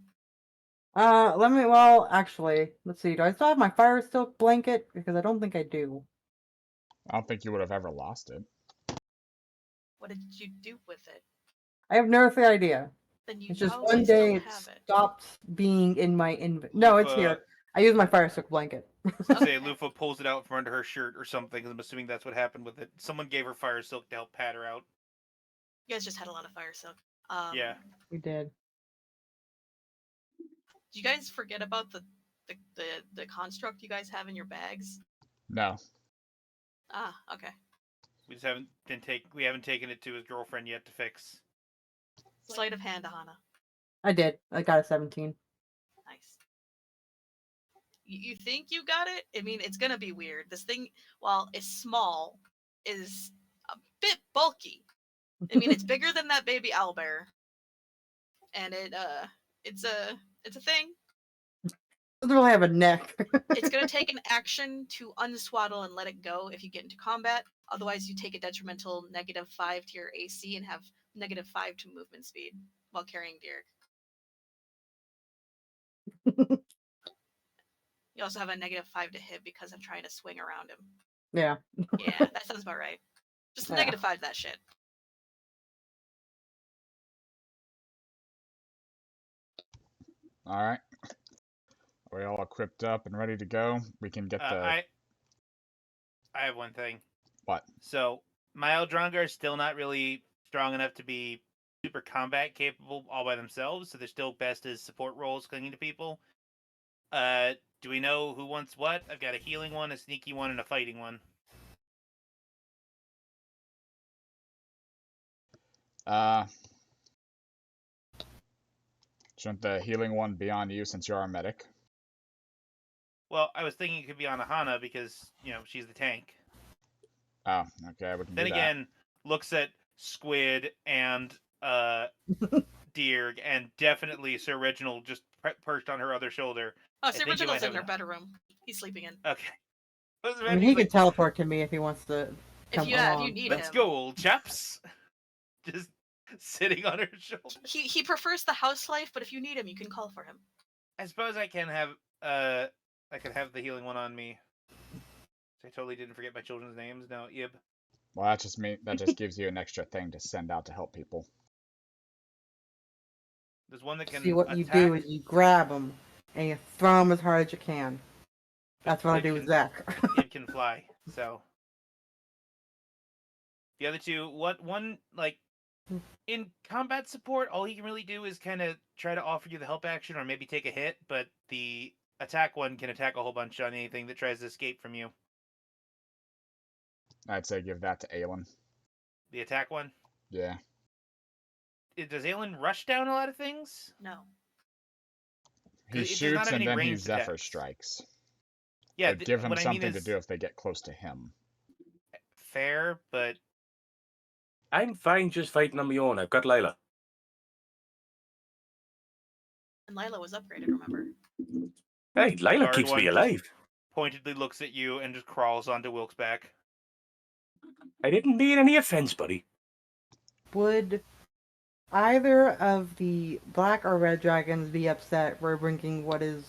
Actually, let's see. Do I still have my fire silk blanket? Because I don't think I do. I don't think you would have ever lost it. What did you do with it? I have no earthly idea. Then you It's just probably one still day it have it. stopped being in my No, it's here. I use my fire silk blanket. Say Lufa pulls it out from under her shirt or something. 'Cause I'm assuming that's what happened with it. Someone gave her fire silk to help pat her out. You guys just had a lot of fire silk. Yeah. We did. Did you guys forget about the construct you guys have in your bags? No. Ah, okay. We just haven't we haven't taken it to his girlfriend yet to fix. Sleight of hand, Aahana. I did. I got a 17. Nice. You think you got it? I mean, it's gonna be weird. This thing, while it's small, is a bit bulky. I mean, it's bigger than that baby owlbear, and it's a thing. Doesn't really have a neck. It's gonna take an action to unswaddle and let it go if you get into combat. Otherwise, you take a detrimental -5 to your AC and have -5 to movement speed while carrying Dirk. You also have a -5 to hit because I'm trying to swing around him. Yeah. Yeah, that sounds about right. Just Yeah. -5 that shit. Alright. Are we all equipped up and ready to go? We can get the... I have one thing. What? So, my Eldronga are still not really strong enough to be super combat capable all by themselves, so they're still best as support roles clinging to people. Do we know who wants what? I've got a healing one, a sneaky one, and a fighting one. Shouldn't the healing one be on you since you're our medic? Well, I was thinking it could be on Aahana because, she's the tank. Oh, okay, we can Then do again, looks at Squid and Deerg, and definitely Sir Reginald just perched on her other shoulder. Oh, Sir Reginald's in her bedroom. He's sleeping in. Okay. I mean, he can teleport to me if he wants to come If you along. need Let's him. go, old chaps. Just sitting on her shoulder. He prefers the house life, but if you need him, you can call for him. I suppose I can have I could have the healing one on me. I totally didn't forget my children's names. No, Ib. Well, that just gives you an extra thing to send out to help people. There's one that can See, what attack. you do is you grab them and you throw them as hard as you can. That's what I do with Zach. It can fly, so. The other two, one, like, in combat support, all he can really do is kind of try to offer you the help action or maybe take a hit, but the attack one can attack a whole bunch on anything that tries to escape from you. I'd say give that to Aelin. The attack one? Yeah. Does Aelin rush down a lot of things? No. He shoots and then he Zephyr strikes. Yeah, but give him something to do if they get close to him. Fair, but... I'm fine just fighting on my own. I've got Lila. And Lila was upgraded, remember? Hey, Lila keeps me alive. Pointedly looks at you and just crawls onto Wilk's back. I didn't mean any offense, buddy. Would either of the black or red dragons be upset we're bringing what is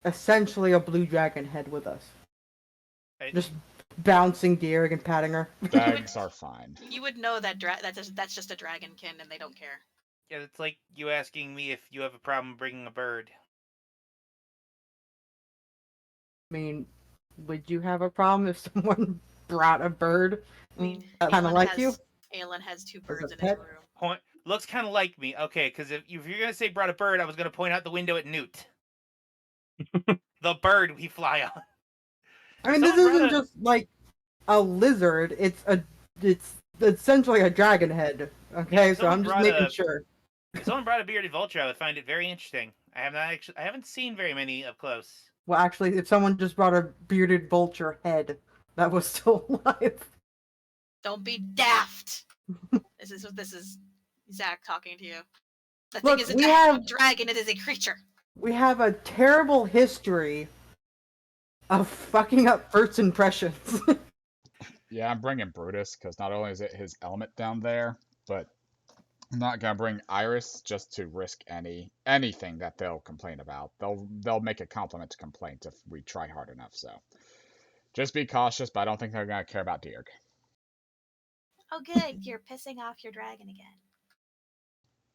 essentially a blue dragon head with us? Just bouncing Deering and patting her. Dags are fine. You would know that that's just a dragonkin, and they don't care. Yeah, it's like you asking me if you have a problem bringing a bird. I mean, would you have a problem if someone brought a bird? I mean, Kind of like you? Aelin has 2 As a birds in his pet? room. Looks kind of like me. Okay, because if you're gonna say brought a bird, I was gonna point out the window at Newt. The bird we fly on. I mean, this isn't just like a lizard. It's essentially a dragon head. Okay, Yeah, so I'm just making sure. If someone brought a bearded vulture, I would find it very interesting. I haven't seen very many up close. Well, actually, if someone just brought a bearded vulture head that was still alive. Don't be daft. This is Zach talking to you. The Look, thing isn't a dragon; it is a creature. We have a terrible history of fucking up first impressions. Yeah, I'm bringing Brutus, because not only is it his element down there, but I'm not gonna bring Iris just to risk anything that they'll complain about. They'll make a compliment to complaint if we try hard enough, so. Just be cautious, but I don't think they're gonna care about Deerg. Oh good, you're pissing off your dragon again.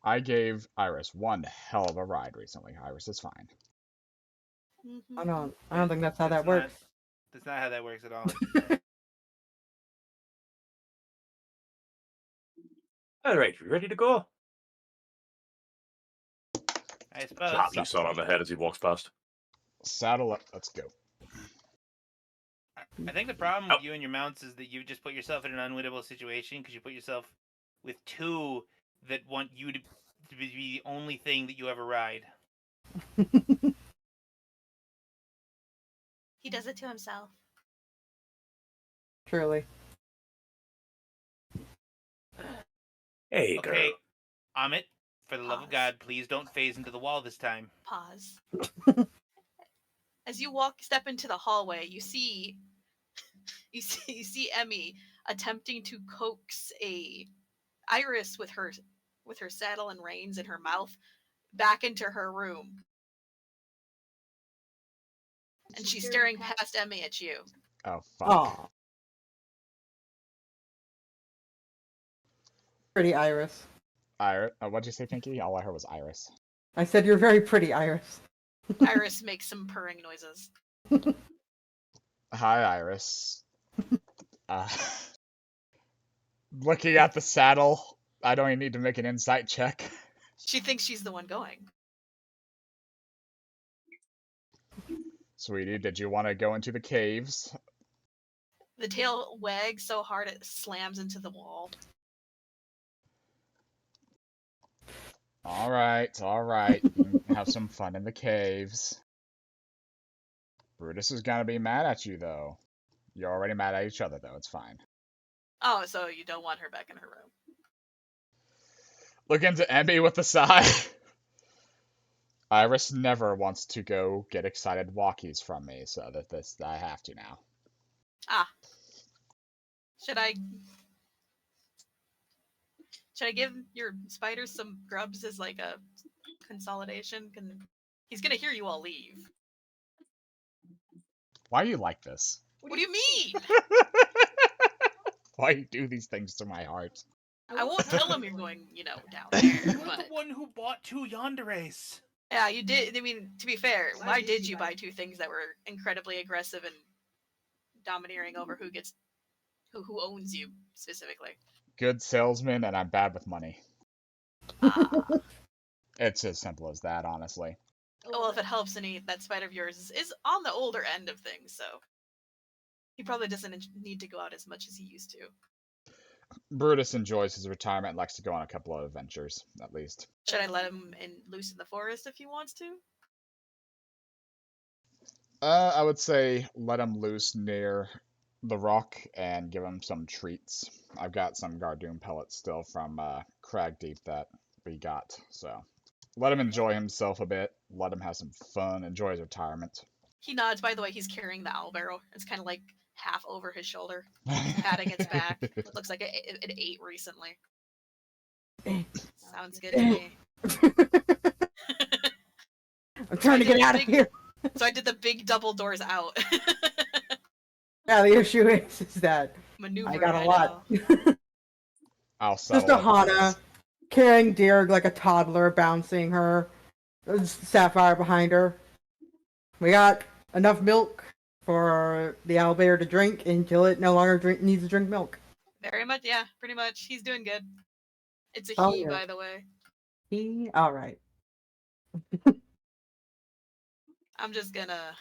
I gave Iris one hell of a ride recently. Iris is fine. I don't think that's how that works. That's not how that works at all. Alright, we ready to go? I suppose. Slap you son on the head as he walks past. Saddle up, let's go. I think the problem with you and your mounts is that you just put yourself in an unwinnable situation because you put yourself with 2 that want you to be the only thing that you ever ride. He does it to himself. Truly. Hey, Okay, girl. Amit, for the love of God, please don't phase into the wall this time. Pause. As you step into the hallway, you see Emmy attempting to coax a Iris with her saddle and reins in her mouth back into her room. And she's staring past Emmy at you. Oh, fuck. Aw. Pretty Iris. Iris, what'd you say, Pinky? All I heard was Iris. I said you're very pretty, Iris. Iris makes some purring noises. Hi, Iris. Looking at the saddle, I don't even need to make an insight check. She thinks she's the one going. Sweetie, did you want to go into the caves? The tail wags so hard it slams into the wall. Alright. You can have some fun in the caves. Brutus is gonna be mad at you, though. You're already mad at each other, though. It's fine. Oh, so you don't want her back in her room. Look into Emmy with a sigh. Iris never wants to go get excited walkies from me, so I have to now. Ah. Should I give your spider some grubs as like a consolidation? He's gonna hear you all leave. Why are you like this? What do you mean? Why you do these things to my heart? I won't tell him you're going, down there. You're But the one who bought 2 yanderes. yeah, you did. I mean, to be fair, why did you buy 2 things that were incredibly aggressive and domineering over who owns you specifically? Good salesman, and I'm bad with money. Ah. It's as simple as that, honestly. Well, if it helps any, that spider of yours is on the older end of things, so he probably doesn't need to go out as much as he used to. Brutus enjoys his retirement and likes to go on a couple of adventures, at least. Should I let him loose in the forest if he wants to? I would say let him loose near the rock and give him some treats. I've got some Gardoon pellets still from Kraigdeep that we got, so let him enjoy himself a bit. Let him have some fun. Enjoy his retirement. He nods. By the way, he's carrying the owl barrel. It's kind of like half over his shoulder. He's patting its back. It looks like it ate recently. Sounds good to me. I'm trying to get out of here. So I did the big double doors out. Yeah, the issue is that Maneuver, I got a lot. I'll Just settle it. Aahana carrying Derek like a toddler, bouncing her. Sapphire behind her. We got enough milk for the owlbear to drink until it no longer needs to drink milk. Very much, yeah, pretty much. He's doing good. It's a Oh, he, yeah. by the way. He, all right. I'm just gonna.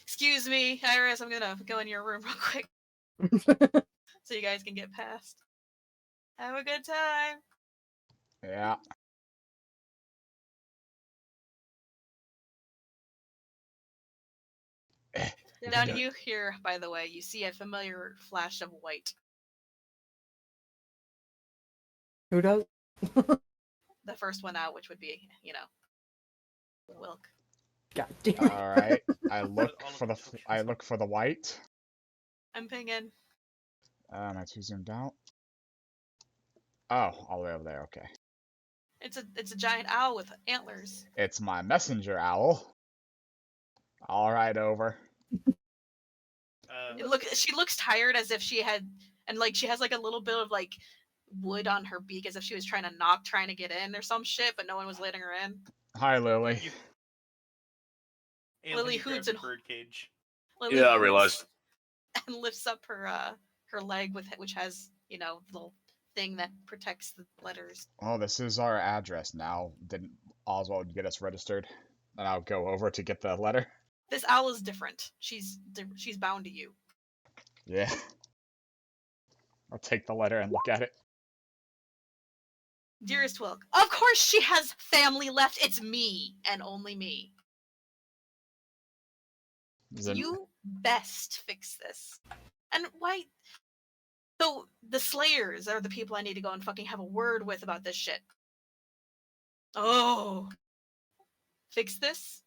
Excuse me, Iris. I'm gonna go in your room real quick so you guys can get past. Have a good time. Yeah. Down you here, by the way, you see a familiar flash of white. Who does? The first one out, which would be, Wilk. God damn it. All right. I look for the white. I'm pinging. Am I too zoomed out? Oh, all the way over there. Okay. It's a giant owl with antlers. It's my messenger owl. All right, over. She looks tired, as if she had, and she has a little bit of wood on her beak, as if she was trying to get in or some shit, but no one was letting her in. Hi, Lily. Lily Aelin hoots grabs and a birdcage. Lily Yeah, I hoots realized. and lifts up her leg which has the little thing that protects the letters. Oh, this is our address now. Didn't Oswald get us registered? And I'll go over to get the letter. This owl is different. She's bound to you. Yeah. I'll take the letter and look at it. Dearest Wilk, of course she has family left. It's me and only me. You best fix this. And why? So the Slayers are the people I need to go and fucking have a word with about this shit. Oh. Fix this.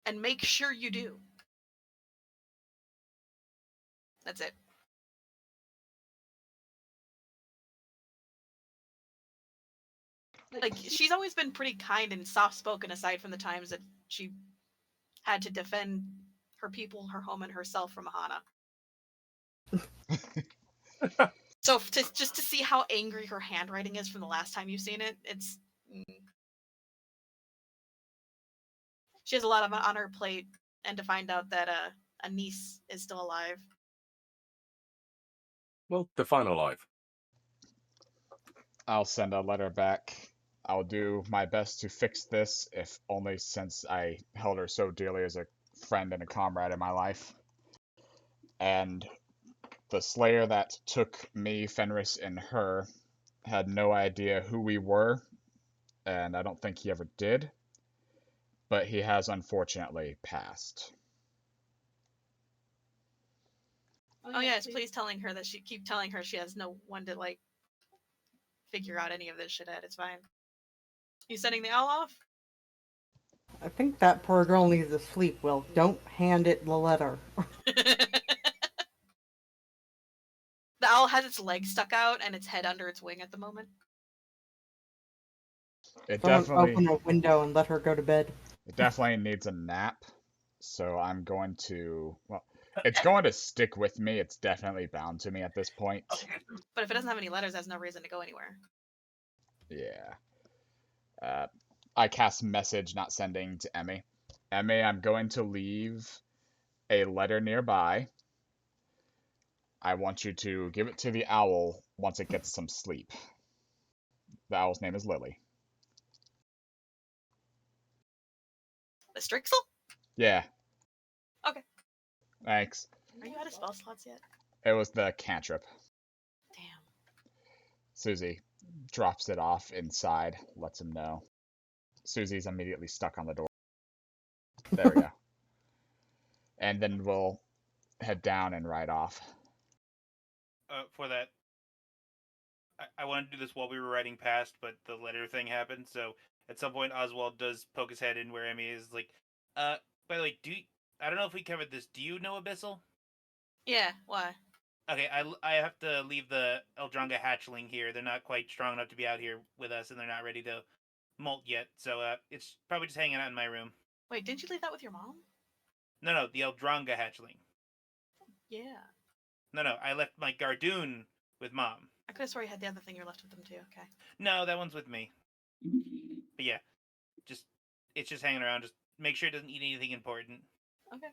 And make sure you do. That's it. She's always been pretty kind and soft-spoken, aside from the times that she had to defend her people, her home, and herself from Aahana. So just to see how angry her handwriting is from the last time you've seen it, it's... She has a lot on her plate, and to find out that a niece is still alive. Well, define alive. I'll send a letter back. I'll do my best to fix this, if only since I held her so dearly as a friend and a comrade in my life. And the Slayer that took me, Fenris, and her had no idea who we were, and I don't think he ever did, but he has unfortunately passed. Oh yes, please telling her that keep telling her she has no one to figure out any of this shit at. It's fine. You sending the owl off? I think that poor girl needs to sleep, Will. Don't hand it the letter. The owl has its leg stuck out and its head under its wing at the moment. Someone open a window and let her go to bed. It definitely needs a nap, so I'm going to... Well, it's going to stick with me. It's definitely bound to me at this point. But if it doesn't have any letters, it has no reason to go anywhere. Yeah. I cast message not sending to Emmy. Emmy, I'm going to leave a letter nearby. I want you to give it to the owl once it gets some sleep. The owl's name is Lily. The Strixel? Yeah. Okay. Thanks. Are you out of spell slots yet? It was the cantrip. Damn. Susie drops it off inside, lets him know. Susie's immediately stuck on the door. There we go. And then we'll head down and ride off. For that, I wanted to do this while we were riding past, but the letter thing happened, so at some point Oswald does poke his head in where Emmy is like, by the way, I don't know if we covered this, do you know Abyssal? Yeah, why? Okay, I have to leave the Eldronga hatchling here. They're not quite strong enough to be out here with us, and they're not ready to molt yet. So it's probably just hanging out in my room. Wait, didn't you leave that with your mom? No, the Eldronga hatchling. Yeah. No, I left my Gardoon with Mom. I could have sworn you had the other thing you left with them too. Okay. No, that one's with me. But yeah, it's just hanging around. Just make sure it doesn't eat anything important. Okay.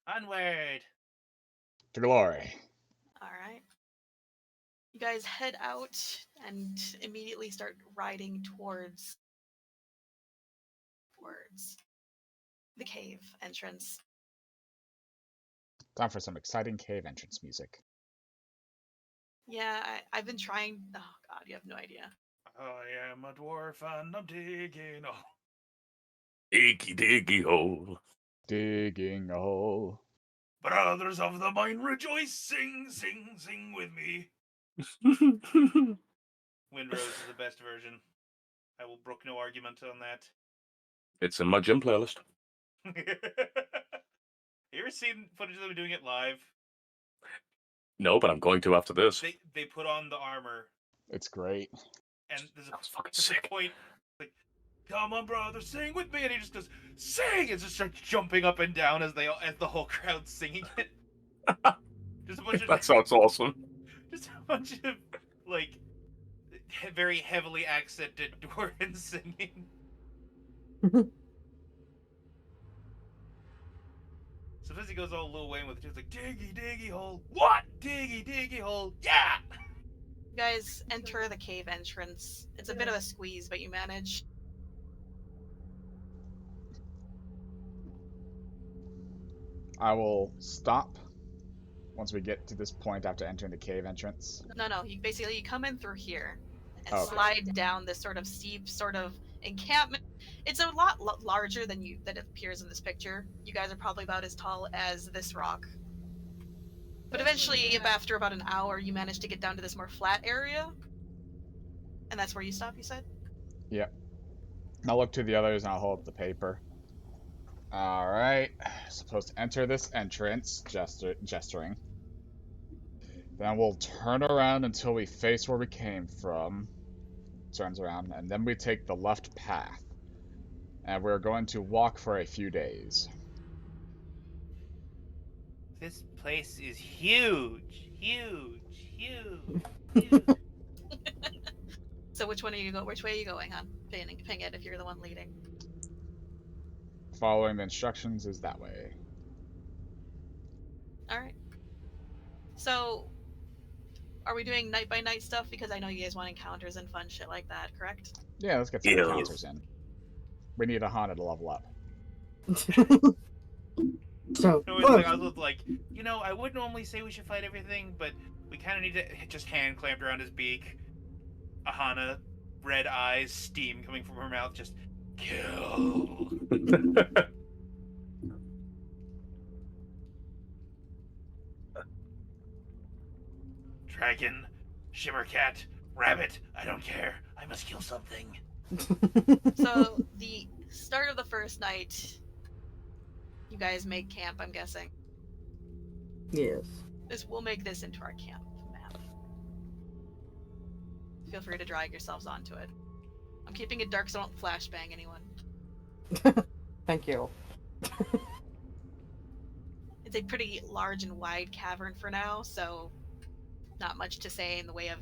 Onward! To glory. All right. You guys head out and immediately start riding towards the cave entrance. Time for some exciting cave entrance music. Yeah, I've been trying. Oh God, you have no idea. I am a dwarf and I'm digging a hole. Diggy diggy hole. Digging a hole. Brothers of the mine, rejoice, sing, sing, sing with me. Windrose is the best version. I will brook no argument on that. It's in my gym playlist. You ever seen footage of them doing it live? No, but I'm going to after this. They put on the armor, It's great. and there's That was fucking a sick. point like, "Come on, brother, sing with me," and he just goes, "Sing!" and just starts jumping up and down as the whole crowd's singing it. Just a bunch of That sounds awesome. just a bunch of like very heavily accented dwarven singing. Sometimes he goes all Lil Wayne with it. He's like, "Diggy diggy hole, what? Diggy diggy hole, yeah." You guys enter the cave entrance. It's a bit of a squeeze, but you manage. I will stop once we get to this point after entering the cave entrance. No. You basically come in through here and Okay. slide down this sort of steep sort of encampment. It's a lot larger than it appears in this picture. You guys are probably about as tall as this rock. But eventually, after about an hour, you manage to get down to this more flat area. And that's where you stop, you said? Yep. I'll look to the others and I'll hold up the paper. Alright. Supposed to enter this entrance, gesturing. Then we'll turn around until we face where we came from. Turns around, and then we take the left path. And we're going to walk for a few days. This place is huge. So which way are you going, hon? Ping it if you're the one leading. Following the instructions is that way. Alright. So, are we doing night by night stuff? Because I know you guys want encounters and fun shit like that, correct? Yeah, let's get some Yeah. encounters in. We need Aahana to level up. So, No, it's like, I was like, I would normally say we should fight everything, but we kind of need to just hand clamped around his beak. Aahana, red eyes, steam coming from her mouth, just kill. Dragon, shimmercat, rabbit, I don't care. I must kill something. So, the start of the first night, you guys make camp, I'm guessing. yes. We'll make this into our camp map. Feel free to drag yourselves onto it. I'm keeping it dark so I don't flashbang anyone. Thank you. It's a pretty large and wide cavern for now, so not much to say in the way of,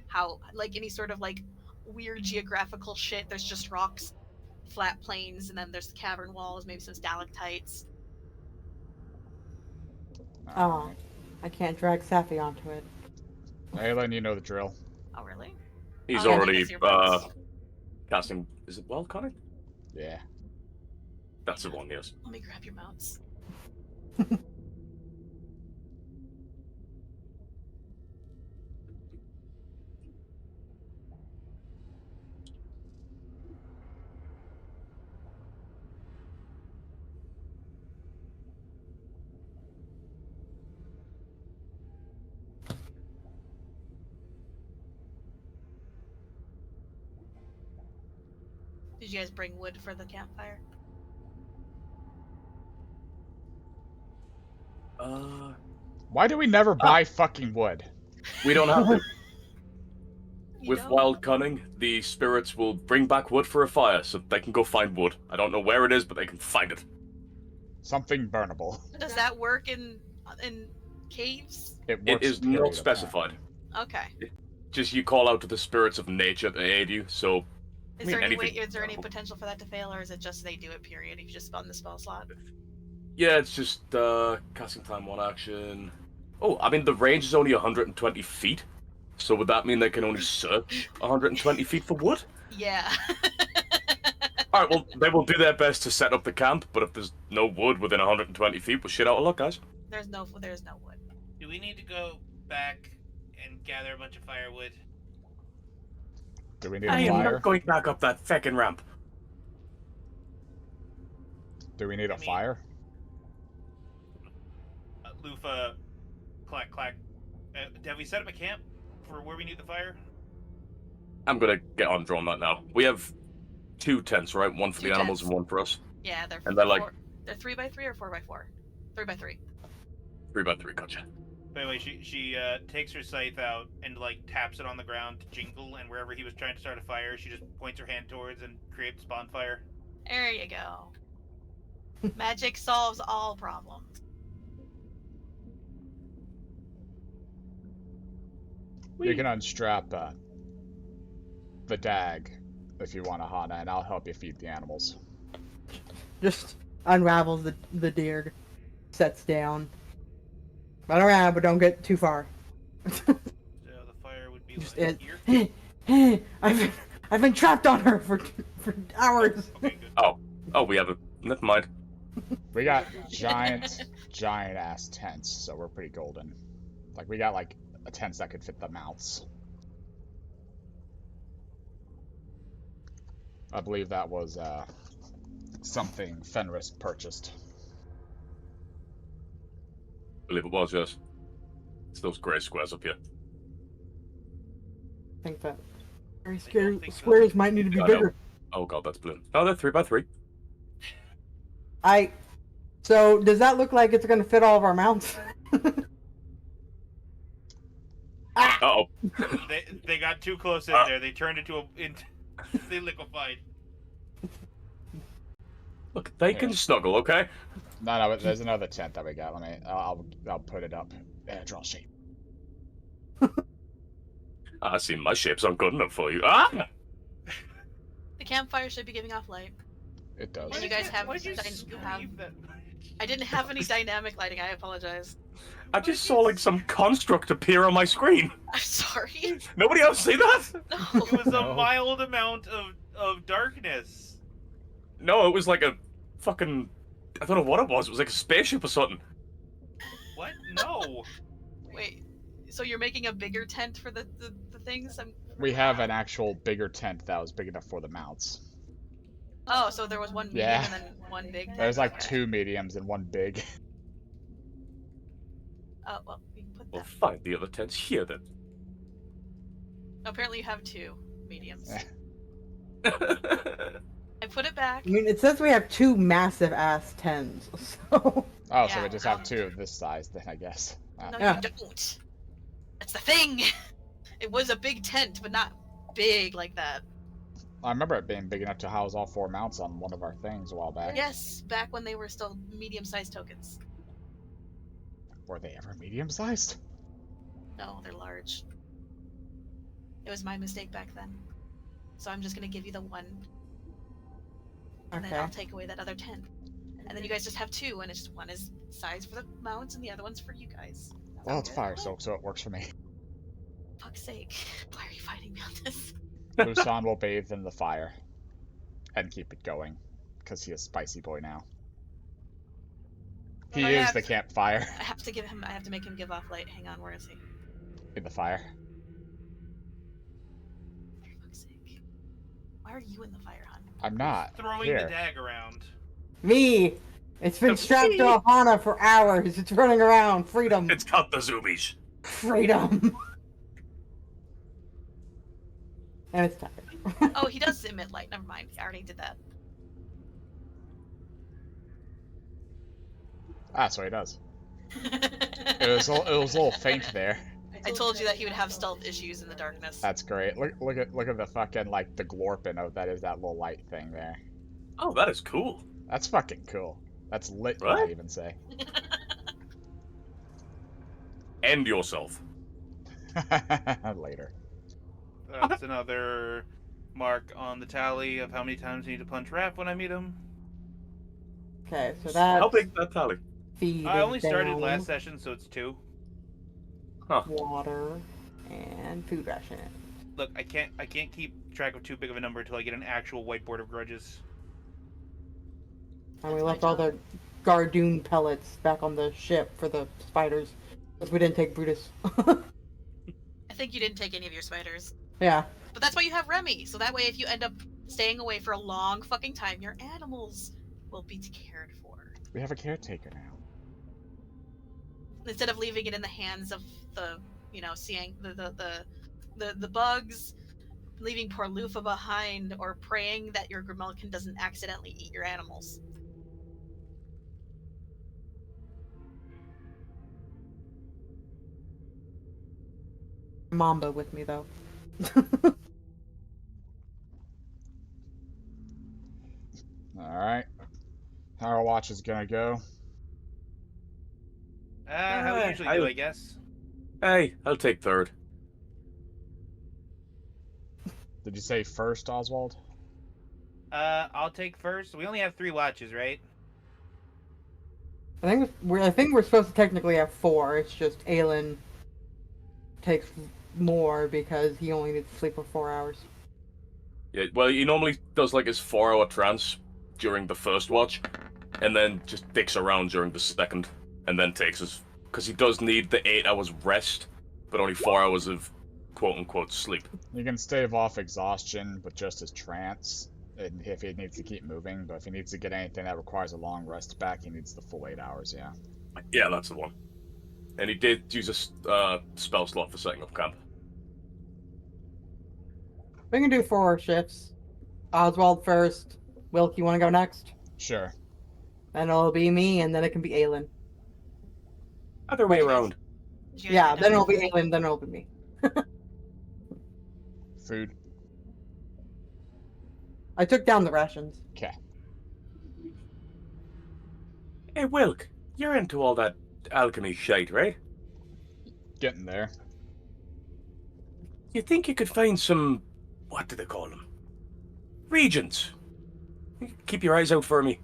how, like, any sort of, like, weird geographical shit. There's just rocks, flat plains, and then there's the cavern walls, maybe some stalactites. Oh, I can't drag Safi onto it. Aelin, you know the drill. Oh, really? He's Oh, yeah, already because your buttons. casting. Is it Wild Cunning? Yeah. That's the one, yes. Let me grab your mounts. Did you guys bring wood for the campfire? Why do we never buy fucking wood? We don't have to. You With don't? wild cunning, the spirits will bring back wood for a fire, so they can go find wood. I don't know where it is, but they can find it. Something burnable. Does that work in caves? It It works. is period, not specified. Okay. Just you call out to the spirits of nature to aid you, so... Is there any way? Is there any potential for that to fail, or is it just they do it? Period. If you just spell in the spell slot. Yeah, it's just, casting time, 1 action... Oh, I mean, the range is only 120 feet, so would that mean they can only search 120 feet for wood? Yeah. Alright, well, they will do their best to set up the camp, but if there's no wood within 120 feet, we're shit out of luck, guys. There's no wood. Do we need to go back and gather a bunch of firewood? Do we need I a am fire? not going back up that feckin' ramp. Do we need a mean- fire? Lufa, clack, clack. Have we set up a camp for where we need the fire? I'm gonna get on drone that now. We have 2 tents, right? One for Two the animals tents. and one for us. Yeah, they're. And they're like- They're 3x3 or 4x4. 3x3. 3x3, gotcha. By the way, she takes her scythe out and like taps it on the ground to jingle, and wherever he was trying to start a fire, she just points her hand towards and creates bonfire. There you go. Magic solves all problems. You can unstrap the dag if you want, Aahana, and I'll help you feed the animals. Just unravels the deer, sets down. Run around, but don't get too far. So the fire would be Just like here. I've been trapped on her for hours. Okay, good. Oh, we have a... Never mind. We got giant ass tents, so we're pretty golden. Like, we got like tents that could fit the mounts. I believe that was something Fenris purchased. I believe it was, yes. It's those grey squares up here. I think that very don't scary think so. squares might need to be I know. bigger. Oh god, that's blue. Oh, they're 3x3. So does that look like it's gonna fit all of our mounts? Uh-oh. They got too close in there. They turned they liquefied. Look, they can snuggle, okay? No, there's another tent that we got. Let me. I'll put it up. Draw shape. I see my shapes aren't good enough for you. Ah! The campfire should be giving off light. It does. And you guys have. Why did you you have scream that? I didn't have any dynamic lighting. I apologize. I just saw like some construct appear on my screen. I'm sorry. Nobody else see that? No. It was a No. mild amount of darkness. No, it was like a fucking... I don't know what it was. It was like a spaceship or something. What? No. Wait. So you're making a bigger tent for the things? We have an actual bigger tent that was big enough for the mounts. Oh, so there was one medium Yeah. and then one big. There's tent? like Okay. 2 mediums and 1 big. Oh well, we can put We'll that. find the other tents here then. Apparently, you have 2 mediums. Eh. I put it back. I mean, it says we have 2 massive ass tens. So Oh, so Yeah, we just have 2 of this size then, I guess. No, Yeah. you don't. That's the thing. It was a big tent, but not big like that. I remember it being big enough to house all 4 mounts on one of our things a while back. Yes, back when they were still medium-sized tokens. Were they ever medium-sized? No, they're large. It was my mistake back then. So I'm just gonna give you the 1. And then Okay. I'll take away that other 10. And then you guys just have 2, and it's just 1 is size for the mounts, and the other one's for you guys. Well, it's fire soak, so it works for me. Fuck's sake. Why are you fighting me on this? Busan will bathe in the fire and keep it going, because he is spicy boy now. He Oh, is yeah. the campfire I have to make him give off light. Hang on, where is he? in the fire. For fuck's sake. Why are you in the fire, hon? I'm not. Throwing Here. the dag around. me, it's been strapped to Aahana for hours. It's running around. Freedom, It's got the zoomies. freedom. And it's tired. Oh, he does emit light. Never mind. I already did that. That's what he does. It was a little faint there. I told you that he would have stealth issues in the darkness. That's great. Look at the fucking like the glorpin of that is that little light thing there. Oh, that is cool. That's fucking cool. That's lit, Right? I even say. End yourself. Later. That's another mark on the tally of how many times I need to punch Raph when I meet him. Okay, so that's How big that tally? feed I only started down, last session, so it's 2. water, and food ration. Look, I can't keep track of too big of a number until I get an actual whiteboard of grudges. And we That's my left all the Gardoon pellets back on the ship for the spiders. Because we didn't take Brutus. I think you didn't take any of your spiders. Yeah. But that's why you have Remy. So that way, if you end up staying away for a long fucking time, your animals will be cared for. We have a caretaker now. Instead of leaving it in the hands of the, seeing the bugs, leaving poor Lufa behind, or praying that your Grimelkin doesn't accidentally eat your animals. Mamba with me, though. Alright. How our watch is gonna go. How we usually do, I guess. Hey, I'll take third. Did you say first, Oswald? I'll take first. We only have 3 watches, right? I think we're supposed to technically have 4. It's just Aelin takes more because he only needs to sleep for 4 hours. Yeah, well, he normally does like his 4-hour trance during the first watch, and then just dicks around during the second, and then takes his... Because he does need the 8 hours rest, but only 4 hours of quote-unquote sleep. You can stave off exhaustion with just his trance, if he needs to keep moving, but if he needs to get anything that requires a long rest back, he needs the full 8 hours, yeah. Yeah, that's the one. And he did use a spell slot for setting up camp. We can do 4 shifts. Oswald first. Wilk, you want to go next? Sure. Then it'll be me, and then it can be Aelin. Other way around. Yeah, then it'll be Aelin, then it'll be me. Food. I took down the rations. Okay. Hey, Wilk, you're into all that alchemy shite, right? Getting there. You think you could find some... What do they call them? Regents. Keep your eyes out for me.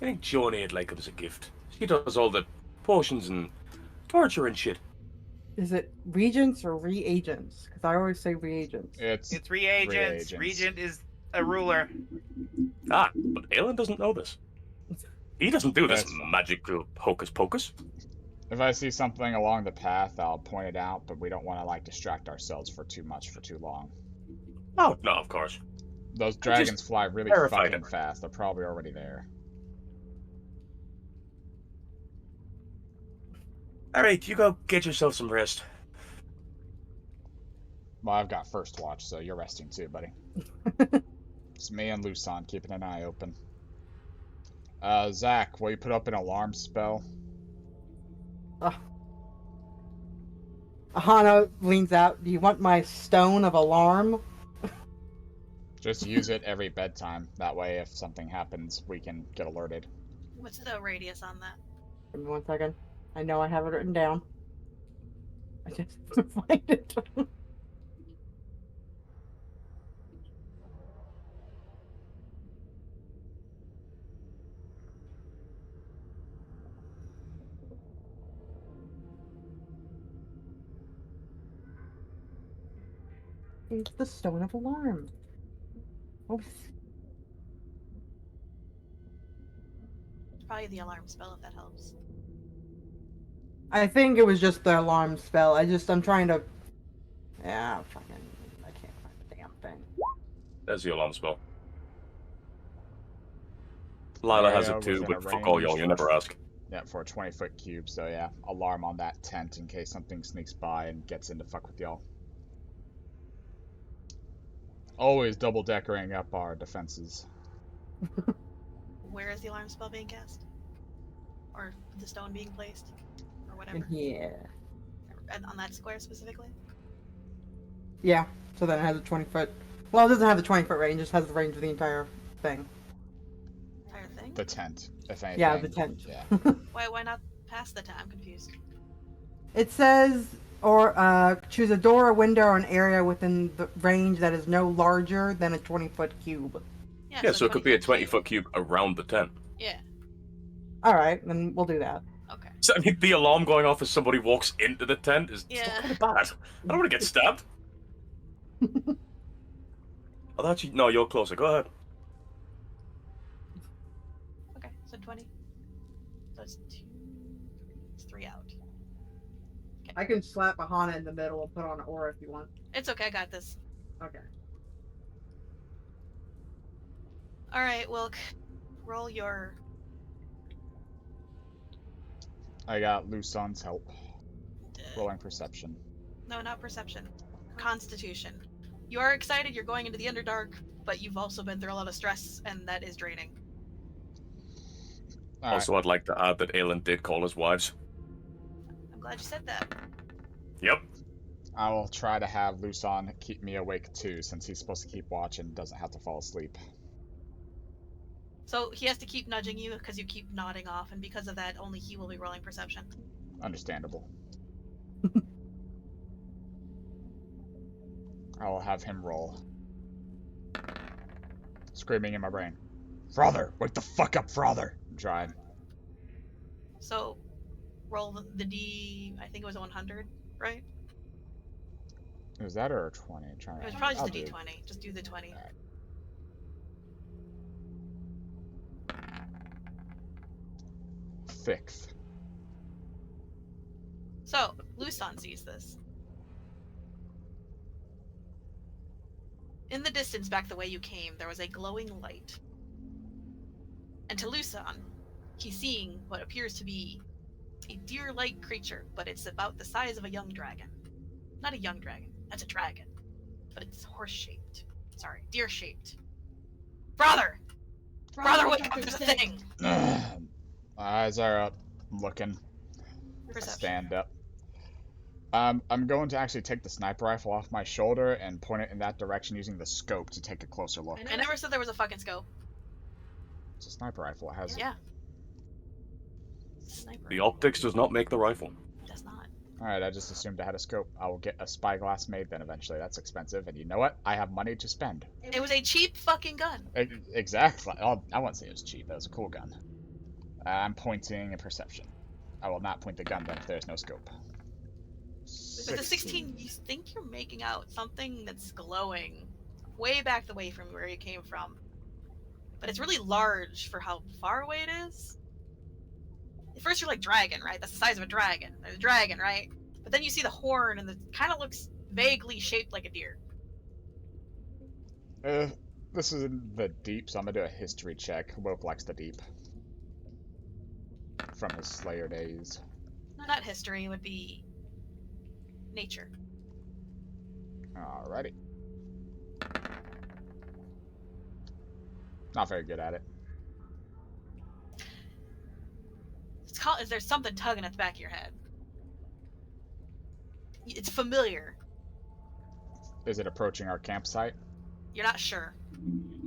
I think Jonia'd like him as a gift. She does all the potions and torture and shit. Is it regents or reagents? Because I always say reagents. It's reagents. Regent is a ruler. Ah, but Aelin doesn't know this. He doesn't do this That's fine. magical hocus pocus. If I see something along the path, I'll point it out, but we don't want to, like, distract ourselves for too much for too long. Oh, no, of course. Those dragons fly really terrified fucking him. fast. They're probably already there. Alright, you go get yourself some rest. Well, I've got first watch, so you're resting too, buddy. It's me and Luson keeping an eye open. Zach, will you put up an alarm spell? Aahana leans out. Do you want my stone of alarm? Just use it every bedtime. That way, if something happens, we can get alerted. What's the radius on that? Give me 1 second. I know I have it written down. I just have to find it. It's the stone of alarm. Oh, Probably the alarm spell if that helps. I think it was just the alarm spell. I'm trying to... Yeah, fucking... I can't find the damn thing. There's the alarm spell. Lila has it too, but fuck all y'all, you never ask. Yeah, for a 20-foot cube, so yeah. Alarm on that tent in case something sneaks by and gets in to fuck with y'all. Always double-deckering up our defenses. Where is the alarm spell being cast? Or the stone being placed? Or whatever? Yeah. And on that square specifically? Yeah. So then it has a 20-foot. Well, it doesn't have the 20-foot range. It just has the range of the entire thing. Entire thing? The tent, if anything. Yeah, the tent. Yeah. Why not past the tent? I'm confused. It says, choose a door, a window, or an area within the range that is no larger than a 20-foot cube. Yeah, so it could be a 20 20-foot cube around the tent. Yeah. All right, then we'll do that. Okay. So, I mean, the alarm going off as somebody walks into the tent is Yeah. kind of bad. I don't want to get stabbed. Oh, actually, no, you're closer. Go ahead. Okay, so 20. So it's 2. It's 3 out. I can slap Aahana in the middle and put on an aura if you want. It's okay, I got this. Okay. Alright, Wilk. Roll your. I got Lusan's help. Rolling perception. No, not perception. Constitution. You are excited, you're going into the Underdark, but you've also been through a lot of stress, and that is draining. All right. Also, I'd like to add that Aelin did call us wives. I'm glad you said that. Yep. I will try to have Lusan keep me awake too, since he's supposed to keep watch and doesn't have to fall asleep. So he has to keep nudging you because you keep nodding off, and because of that, only he will be rolling perception. Understandable. I will have him roll. Screaming in my brain. Frother! Wake the fuck up, Frother! I'm trying. So, roll the D. I think it was a 100, right? Is that or a 20? I'm trying It to... was probably just I'll a do- D20. Just do the 20. Alright. Sixth. So, Lusan sees this. In the distance, back the way you came, there was a glowing light. And to Lusan, he's seeing what appears to be a deer-like creature, but it's about the size of a young dragon. Not a young dragon, that's a dragon. But it's horse-shaped. Sorry, deer-shaped. Brother! Brother, wake up, there's a thing! Eyes are up. I'm looking. Perception. Stand up. I'm going to actually take the sniper rifle off my shoulder and point it in that direction using the scope to take a closer look. I never said there was a fucking scope. It's a sniper rifle. It has... Yeah. Sniper. The optics does not make the rifle. Does not. Alright, I just assumed I had a scope. I will get a spyglass made then eventually. That's expensive. And you know what? I have money to spend. It was a cheap fucking gun. Exactly. I wouldn't say it was cheap. It was a cool gun. I'm pointing a perception. I will not point the gun then if there's no scope. With the 16, you think you're making out something that's glowing way back the way from where you came from. But it's really large for how far away it is. At first you're like, dragon, right? That's the size of a dragon. There's a dragon, right? But then you see the horn and it kind of looks vaguely shaped like a deer. This is in the deep, so I'm gonna do a history check. Wilk likes the deep. From his Slayer days. Not history, it would be nature. Alrighty. Not very good at it. There's something tugging at the back of your head. It's familiar. Is it approaching our campsite? You're not sure.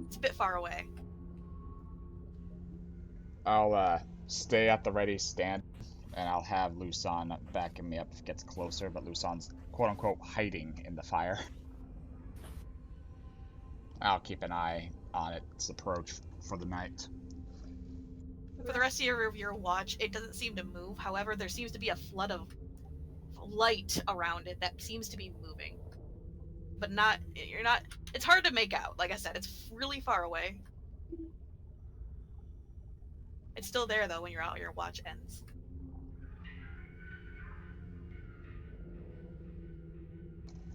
It's a bit far away. I'll stay at the ready stand, and I'll have Lusan backing me up if it gets closer, but Lusan's quote-unquote hiding in the fire. I'll keep an eye on its approach for the night. For the rest of your watch, it doesn't seem to move. However, there seems to be a flood of light around it that seems to be moving. But it's hard to make out. Like I said, it's really far away. It's still there, though, when your watch ends.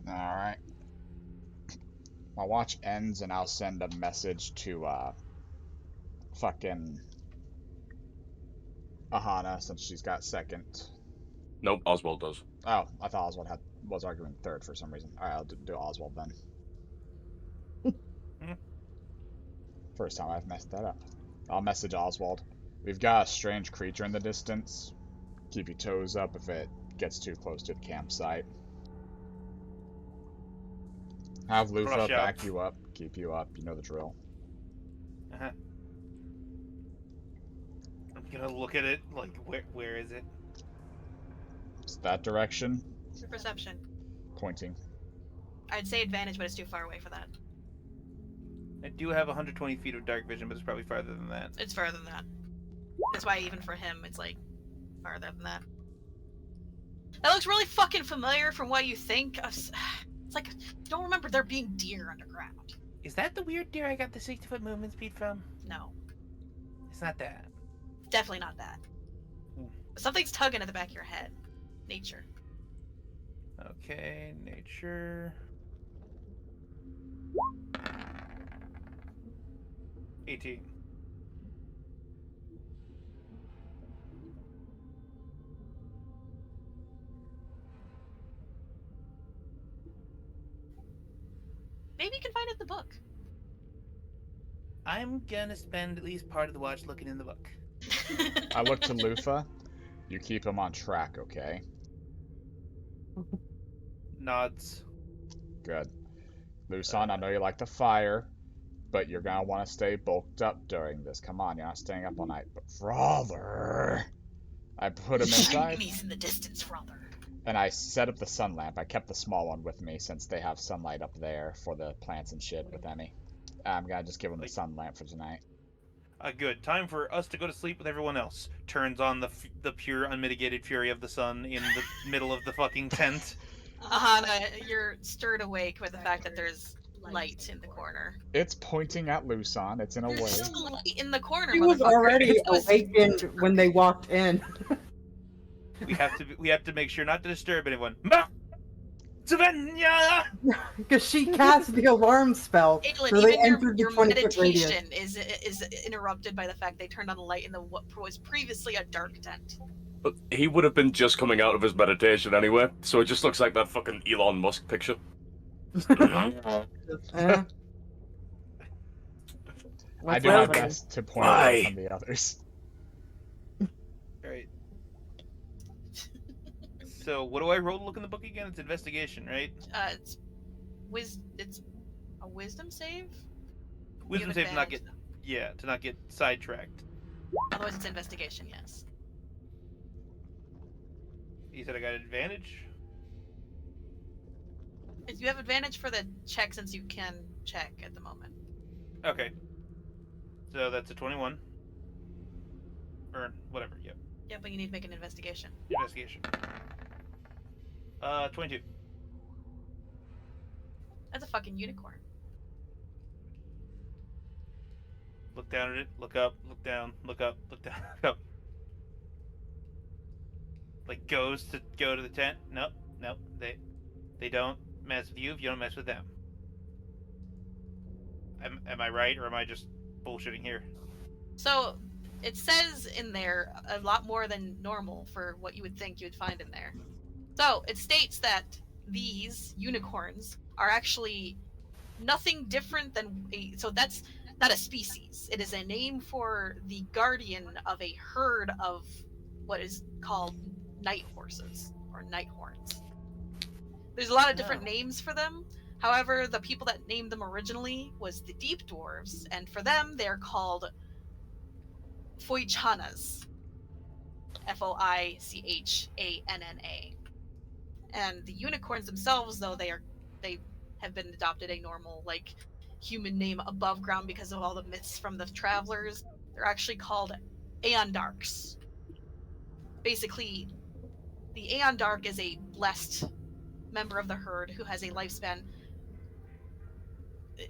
Alright. My watch ends, and I'll send a message to, fucking Aahana, since she's got second. Nope, Oswald does. Oh, I thought Oswald was arguing third for some reason. Alright, I'll do Oswald then. First time I've messed that up. I'll message Oswald. We've got a strange creature in the distance. Keep your toes up if it gets too close to the campsite. Have Lufa back you up, keep you up, you know the drill. Uh-huh. I'm gonna look at it, like, where is it? It's that direction. Perception. Pointing. I'd say advantage, but it's too far away for that. I do have 120 feet of dark vision, but it's probably farther than that. It's farther than that. That's why even for him, it's like farther than that. That looks really fucking familiar from what you think. It's like, you don't remember there being deer underground. Is that the weird deer I got the 60-foot movement speed from? No. It's not that. Definitely not that. Something's tugging at the back of your head. Nature. Okay, nature. 18. Maybe you can find it in the book. I'm gonna spend at least part of the watch looking in the book. I look to Lufa. You keep him on track, okay? Nods. Good. Luson, I know you like the fire, but you're gonna want to stay bulked up during this. Come on, you're not staying up all night. But brother, I put him inside. He's in the distance, brother. And I set up the sun lamp. I kept the small one with me since they have sunlight up there for the plants and shit with Emmy. I'm gonna just give him the sun lamp for tonight. Good. Time for us to go to sleep with everyone else. Turns on the pure, unmitigated fury of the sun in the middle of the fucking tent. Aahana, you're stirred awake with the fact that there's light in the corner. It's pointing at Luson. It's in a way. There's still light in the corner. He was already awakened when they walked in. We have to make sure not to disturb anyone. Savannah! Because she cast the alarm spell. Aelin, so they even entered your the 20-foot radius. meditation is interrupted by the fact they turned on the light in what was previously a dark tent. But he would have been just coming out of his meditation anyway, so it just looks like that fucking Elon Musk picture. I do my best to point away from the others. Alright. So, what do I roll to look in the book again? It's investigation, right? It's a wisdom save? Wisdom save to not get sidetracked. Otherwise it's investigation, yes. You said I got advantage? You have advantage for the check since you can check at the moment. Okay. So that's a 21. Or whatever, yep. Yeah, but you need to make an investigation. Investigation. 22. That's a fucking unicorn. Look down at it, look up, look down, look up, look down, look up. Like goes to go to the tent. Nope. They don't mess with you if you don't mess with them. Am I right, or am I just bullshitting here? So it says in there a lot more than normal for what you would think you would find in there. So it states that these unicorns are actually nothing different than so that's not a species. It is a name for the guardian of a herd of what is called night horses or night horns. There's a lot of different names for them. However, the people that named them originally was the deep dwarves, and for them they're called Foichanas. Foichaanna. And the unicorns themselves, though they have been adopted a normal human name above ground because of all the myths from the travelers, they're actually called Aeondarks. Basically, the Aeondark is a blessed member of the herd who has a lifespan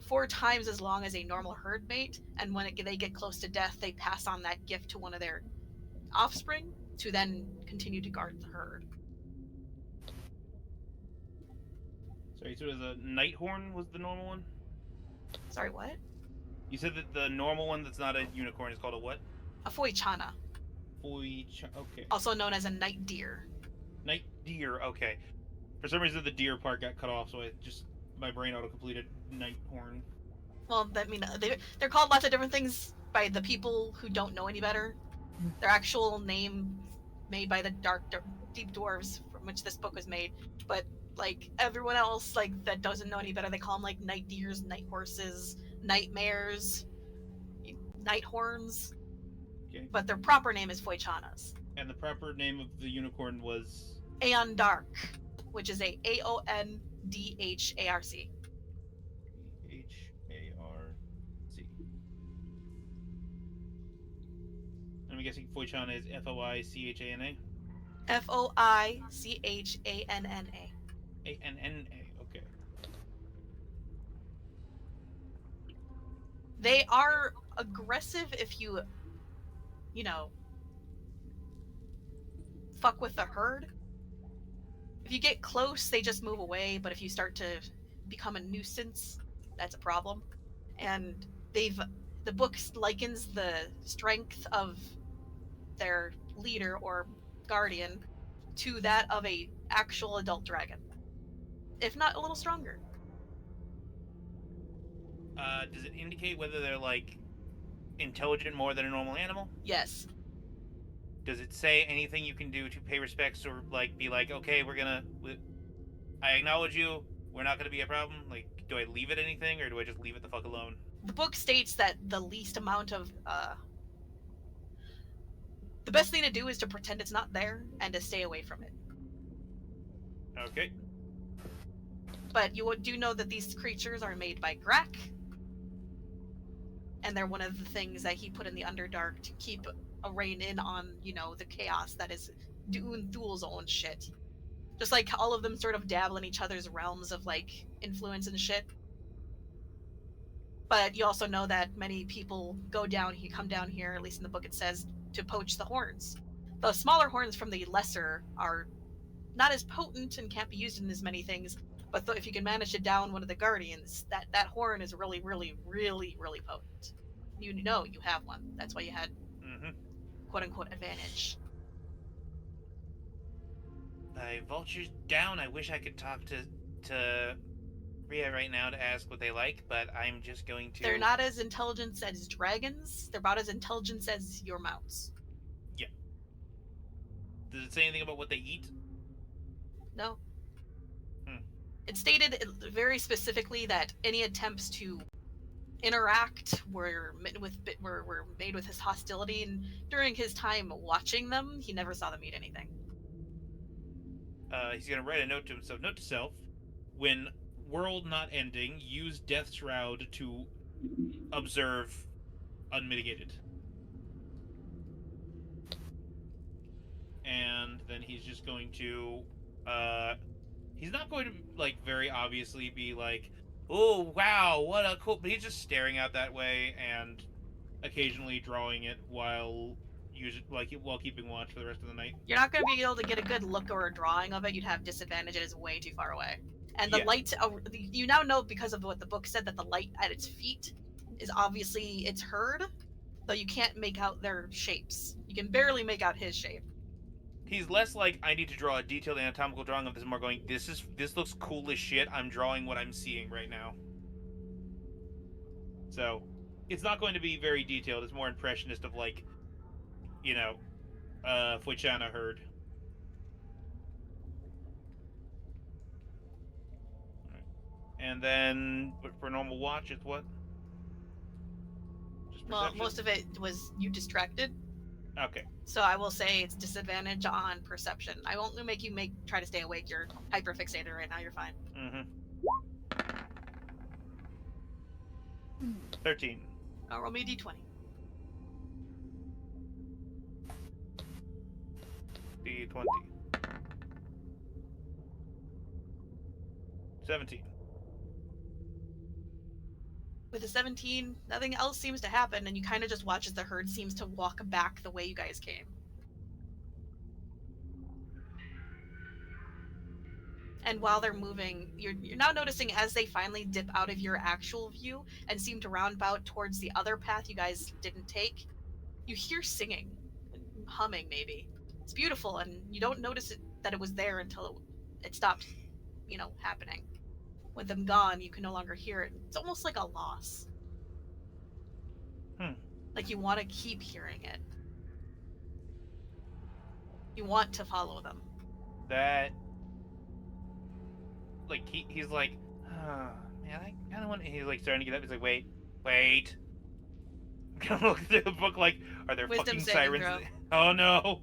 4 times as long as a normal herd mate, and when they get close to death, they pass on that gift to one of their offspring to then continue to guard the herd. Sorry, so the Nighthorn was the normal one? Sorry, what? You said that the normal one that's not a unicorn is called a what? A Foichana. Okay. Also known as a night deer. Night deer, okay. For some reason the deer part got cut off, so my brain auto-completed Nighthorn. Well, I mean, they're called lots of different things by the people who don't know any better. Their actual name made by the deep dwarves from which this book was made, but like everyone else, like that doesn't know any better, they call them like night deers, night horses, nightmares, night horns. Okay. But their proper name is Foichanas. And the proper name of the unicorn was Aeon Dark, which is Aondharc. Harc. And I'm guessing Foichana is Foichana. Foicanna. Anna. Okay. They are aggressive if you fuck with the herd. If you get close, they just move away, but if you start to become a nuisance, that's a problem. And the book likens the strength of their leader or guardian to that of a actual adult dragon, if not a little stronger. Does it indicate whether they're like intelligent more than a normal animal? Yes. Does it say anything you can do to pay respects or like be like, okay, I acknowledge you, we're not gonna be a problem? Like, do I leave it anything or do I just leave it the fuck alone? The book states that the least amount of the best thing to do is to pretend it's not there and to stay away from it. Okay. But you do know that these creatures are made by Grak, and they're one of the things that he put in the Underdark to keep a rein in on, the chaos that is Dune Thul's own shit. Just like all of them sort of dabble in each other's realms of, like, influence and shit. But you also know that many people come down here, at least in the book it says, to poach the horns. The smaller horns from the lesser are not as potent and can't be used in as many things, but if you can manage to down one of the guardians, that horn is really, really, really, really potent. You know you have one. That's why you had quote-unquote advantage. Vulture's down. I wish I could talk to Rhea right now to ask what they like, but I'm just going to... They're not as intelligent as dragons. They're about as intelligent as your mounts. Yeah. Does it say anything about what they eat? No. It stated very specifically that any attempts to interact were made with his hostility, and during his time watching them, he never saw them eat anything. He's gonna write a note to himself. Note to self: when world not ending, use Death Shroud to observe unmitigated. And then he's just going to he's not going to like very obviously be like, oh wow, what a cool, but he's just staring out that way and occasionally drawing it while keeping watch for the rest of the night. You're not going to be able to get a good look or a drawing of it. You'd have disadvantage. It is way too far away. And the light, you now know because of what the book said that the light at its feet is obviously its herd, though you can't make out their shapes. You can barely make out his shape. He's less like, I need to draw a detailed anatomical drawing of this, more going, this looks cool as shit, I'm drawing what I'm seeing right now. So, it's not going to be very detailed, it's more impressionist of like, Foichana herd. Right. And then, for normal watch, it's what? Just well, most of it was you distracted. Okay. So I will say it's disadvantage on perception. I won't make you try to stay awake. You're hyperfixated right now. You're fine. 13. Roll me a d20. D20. 17. With a 17, nothing else seems to happen, and you kind of just watch as the herd seems to walk back the way you guys came. And while they're moving, you're now noticing as they finally dip out of your actual view and seem to roundabout towards the other path you guys didn't take, you hear singing, humming maybe. It's beautiful, and you don't notice that it was there until it stopped, happening. With them gone, you can no longer hear it. It's almost like a loss. Like you want to keep hearing it. You want to follow them. That, like, he's like, oh, man, I kind of want. He's like starting to get up. He's like, wait. I'm gonna look through the book. Like, are there Wisdom fucking saving sirens? throw. Oh no.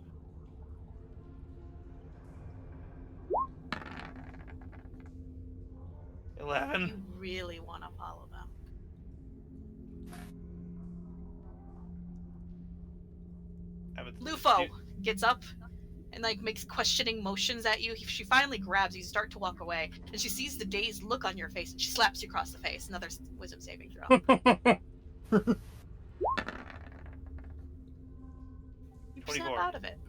11. You really want to follow them. Lufo gets up and like makes questioning motions at you. She finally grabs you, start to walk away, and she sees the dazed look on your face, and she slaps you across the face. Another wisdom saving throw. You snap 24. out of it.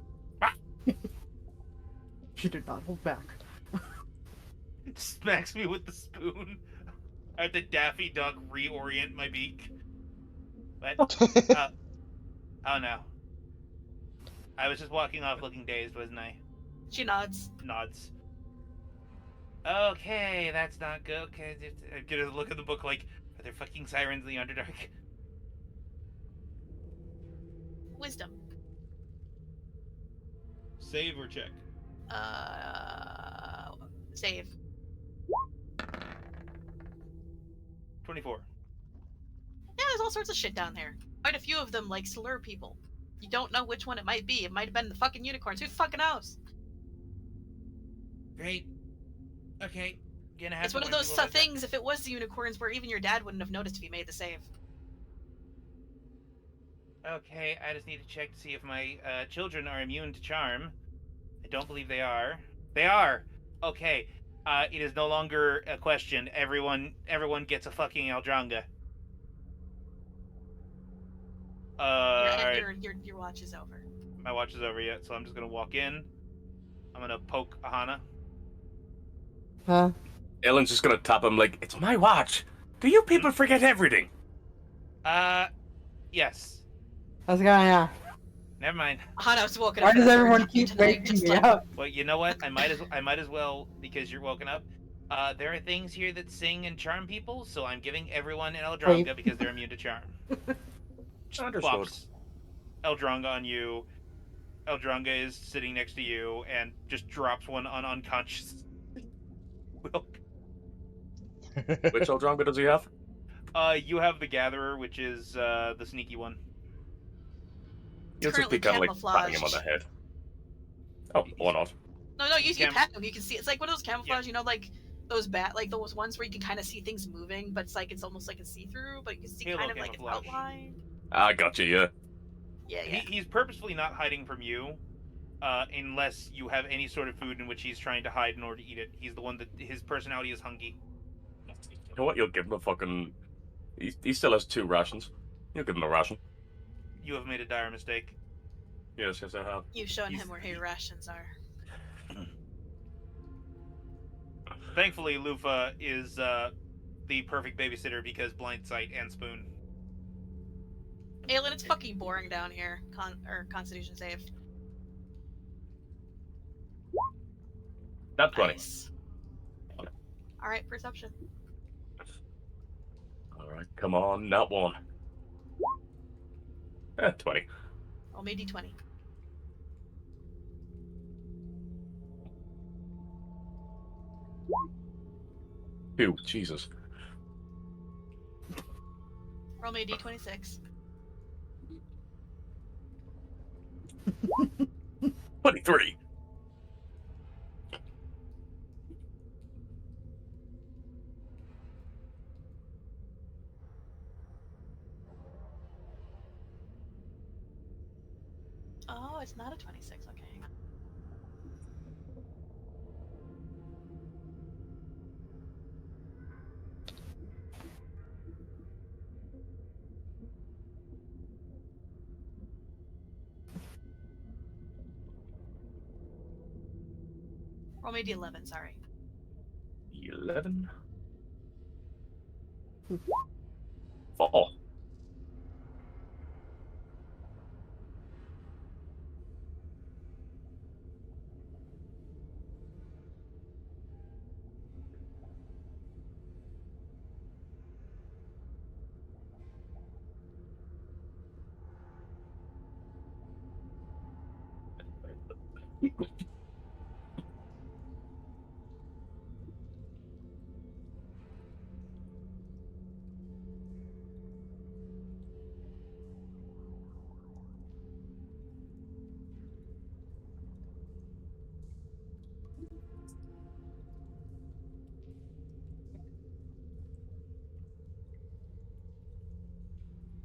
She did not hold back. Smacks me with the spoon. I have to Daffy Duck reorient my beak. But, oh no. I was just walking off looking dazed, wasn't I? She nods. Nods. Okay, that's not good. Okay, I'm gonna look at the book like, are there fucking sirens in the Underdark? Wisdom. Save or check? Save. 24. Yeah, there's all sorts of shit down there. Quite a few of them like slur people. You don't know which one it might be. It might have been the fucking unicorns. Who fucking knows? Great. Okay. Gonna have It's to one of warn those people about things, if it was the unicorns, where even your dad wouldn't have noticed if he made the save. that. Okay, I just need to check to see if my children are immune to charm. I don't believe they are. They are! Okay. It is no longer a question. Everyone gets a fucking Eldronga. Alright. Your watch is over. My watch is over yet, so I'm just gonna walk in. I'm gonna poke Aahana. Huh? Aelin's just gonna tap him like, it's my watch. Do you people forget everything? Yes. I was gonna ask. Never mind. Hana's woken Why up. does for the third everyone time keep tonight, waking just me like, up? Well, you know what? I might as well, because you're woken up. There are things here that sing and charm people, so I'm giving everyone an Eldronga Wait. because they're immune to charm. Understood. Plops Eldronga on you. Eldronga is sitting next to you and just drops one on unconscious Wilk. Which Eldronga does he have? You have the Gatherer, which is the sneaky one. You'll just be kind of like patting him on the head. Oh, or not. No, you pat him. You can see it's like one of those camouflage, you know, like those those ones where you can kind of see things moving, but it's almost like a see-through, but you can see Halo kind of like its camouflage. outline. I got you, yeah. Yeah. He's purposefully not hiding from you, unless you have any sort of food in which he's trying to hide in order to eat it. He's the one that his personality is hungry. You know what? You'll give him a fucking. He still has 2 rations. You'll give him a ration. You have made a dire mistake. Yes, I have. You've shown him where his rations are. Thankfully, Lufa is the perfect babysitter because blind sight and spoon. Aelin, it's fucking boring down here. Constitution save. That's 20. Nice. Alright, perception. Alright, come on, not 1. 20. Roll me d20. Ew, Jesus. Roll me d26. 23. Oh, it's not a 26. Okay, hang on. Roll me d11, sorry. 11. 4.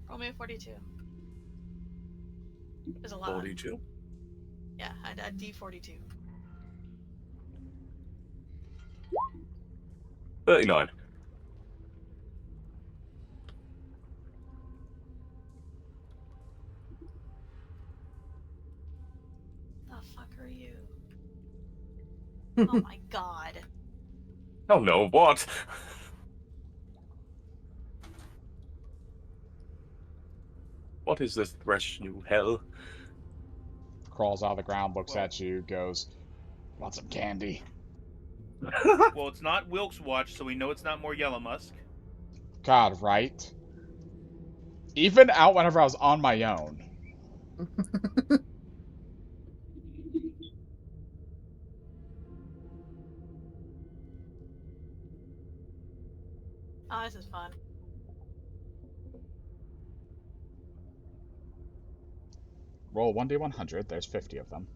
Roll me a 42. There's a lot. 42. Yeah, a D42. 39. The fuck are you? Oh my god. Oh no, what? What is this fresh new hell? Crawls out of the ground, looks Well- at you, goes, "Want some candy?" Well, it's not Wilk's watch, so we know it's not more Yellow Musk. God, right? Even out whenever I was on my own. Oh, this is fun. Roll 1d100, there's 50 of them.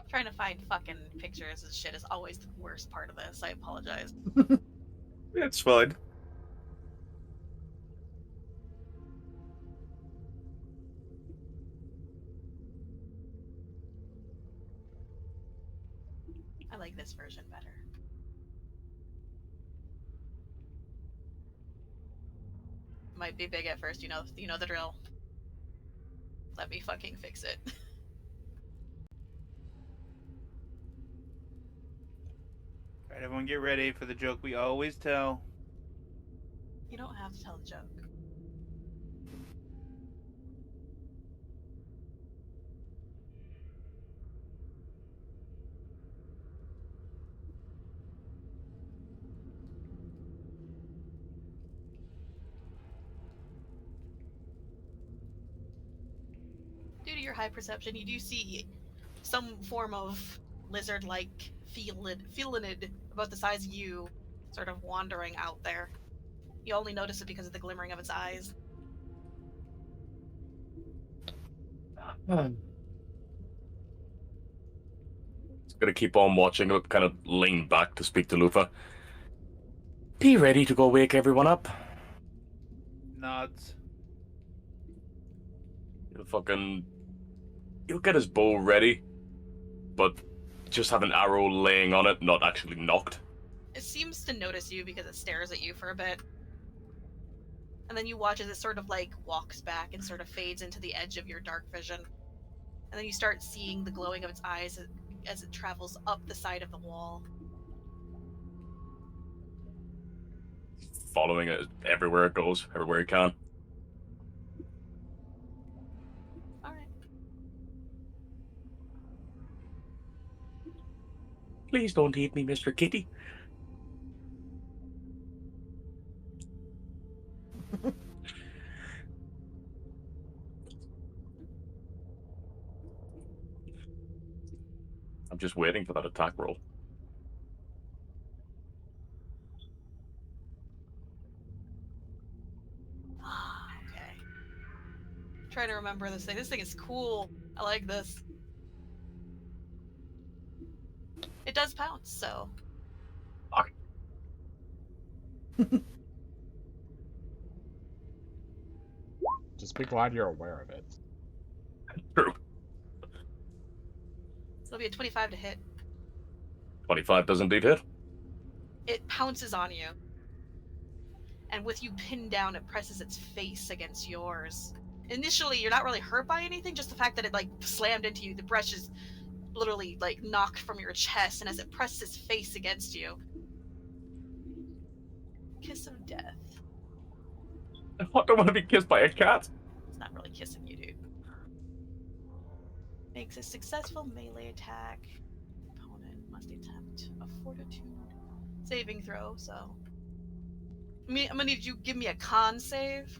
Trying to find fucking pictures and shit is always the worst part of this. I apologize. It's fine. I like this version better. Might be big at first, you know the drill. Let me fucking fix it. Alright, everyone get ready for the joke we always tell. You don't have to tell the joke. Due to your high perception, you do see some form of lizard-like felinid about the size of you sort of wandering out there. You only notice it because of the glimmering of its eyes. It's gonna keep on watching, but kind of lean back to speak to Lufa. Be ready to go wake everyone up. Nods. He'll get his bow ready, but just have an arrow laying on it, not actually knocked. It seems to notice you because it stares at you for a bit. And then you watch as it sort of like walks back and sort of fades into the edge of your dark vision. And then you start seeing the glowing of its eyes as it travels up the side of the wall. Following it everywhere it goes, everywhere it can. Alright. Please don't eat me, Mr. Kitty. I'm just waiting for that attack roll. Okay. Trying to remember this thing. This thing is cool. I like this. It does pounce, so. Just be glad you're aware of it. True. So it'll be a 25 to hit. 25 does indeed hit. It pounces on you. and with you pinned down, it presses its face against yours. Initially, you're not really hurt by anything, just the fact that it like slammed into you. The brush is literally like knocked from your chest, and as it presses its face against you, kiss of death. I don't want to be kissed by a cat. It's not really kissing you, dude. Makes a successful melee attack. Opponent must attempt a fortitude saving throw, so... I'm gonna need you to give me a con save.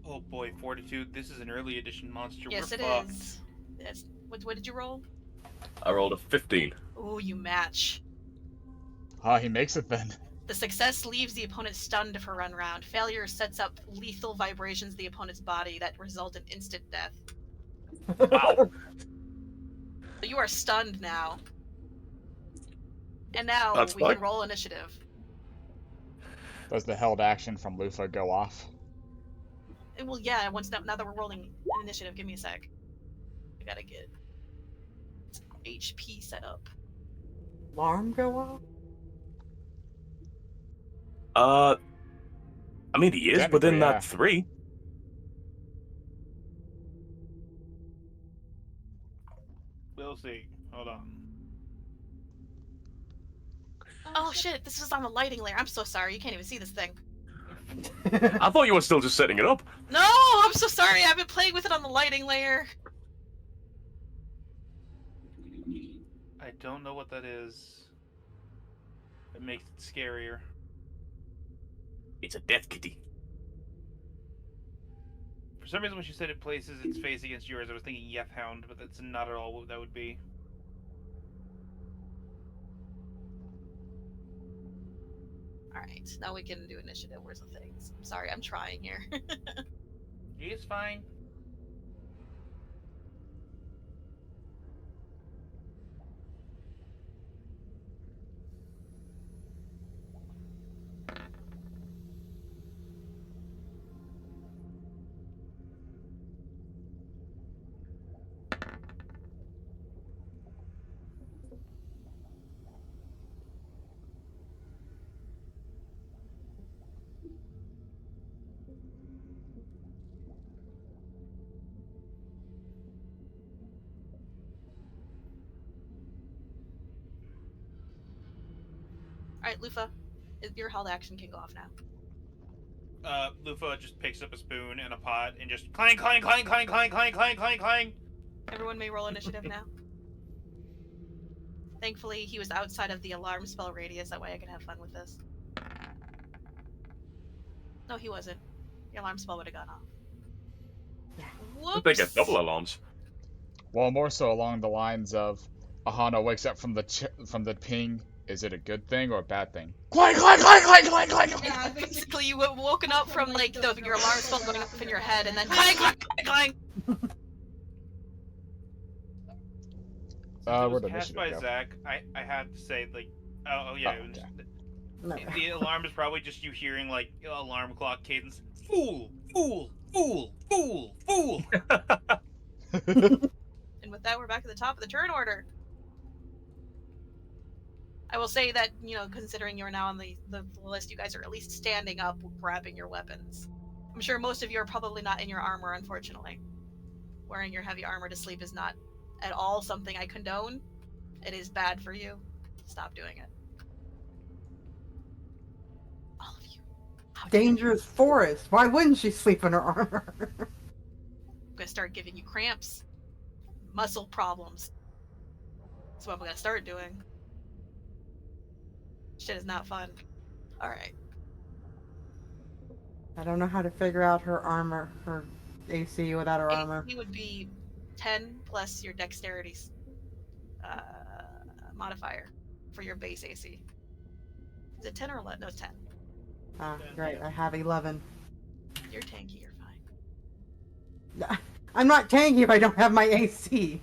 Oh boy, Fortitude. This is an early edition monster. Yes, We're it fucked. is. Yes. What did you roll? I rolled a 15. Oh, you match. He makes it then. The success leaves the opponent stunned for one round. Failure sets up lethal vibrations in the opponent's body that result in instant death. Wow. You are stunned now. And now That's we fine. can roll initiative. Does the held action from Lufa go off? Well, yeah, now that we're rolling initiative, give me a sec. I gotta get HP set up. Alarm go off? I mean, he is within Technically, yeah. that 3. We'll see. Hold on. Oh shit, this was on the lighting layer. I'm so sorry, you can't even see this thing. I thought you were still just setting it up. No, I'm so sorry, I've been playing with it on the lighting layer. I don't know what that is. It makes it scarier. It's a death kitty. For some reason, when she said it places its face against yours, I was thinking Yeth Hound, but that's not at all what that would be. Alright, now we can do initiative. Where's the things? I'm sorry, I'm trying here. It's fine. Alright, Lufa, your held action can go off now. Lufa just picks up a spoon and a pot and just clang, clang, clang, clang, clang, clang, clang, clang, clang. Everyone may roll initiative now. Thankfully, he was outside of the alarm spell radius, that way I could have fun with this. No, he wasn't. The alarm spell would have gone off. Whoops! They get double alarms. Well, more so along the lines of Aahana wakes up from the ping. Is it a good thing or a bad thing? Clang, clang, clang, clang, clang, clang, clang. Yeah, basically you were woken up from like your alarm spell going off in your head, and then clang, clang, clang, clang. It was where'd cast initiative by go? Zach. I had to say like, oh yeah. Oh, It was, okay. No. the alarm is probably just you hearing like alarm clock cadence. Fool, fool, fool, fool, fool. And with that, we're back at the top of the turn order. I will say that, considering you're now on the list, you guys are at least standing up, grabbing your weapons. I'm sure most of you are probably not in your armor, unfortunately. Wearing your heavy armor to sleep is not at all something I condone. It is bad for you. Stop doing it. All of you. Dangerous forest. Why wouldn't she sleep in her armor? I'm gonna start giving you cramps. Muscle problems. That's what I'm gonna start doing. Shit is not fun. Alright. I don't know how to figure out her armor, her AC without her armor. AC would be 10 plus your dexterity modifier for your base AC. Is it 10 or 11? No, it's 10. Ah, great. I have 11. You're tanky, you're fine. I'm not tanky if I don't have my AC.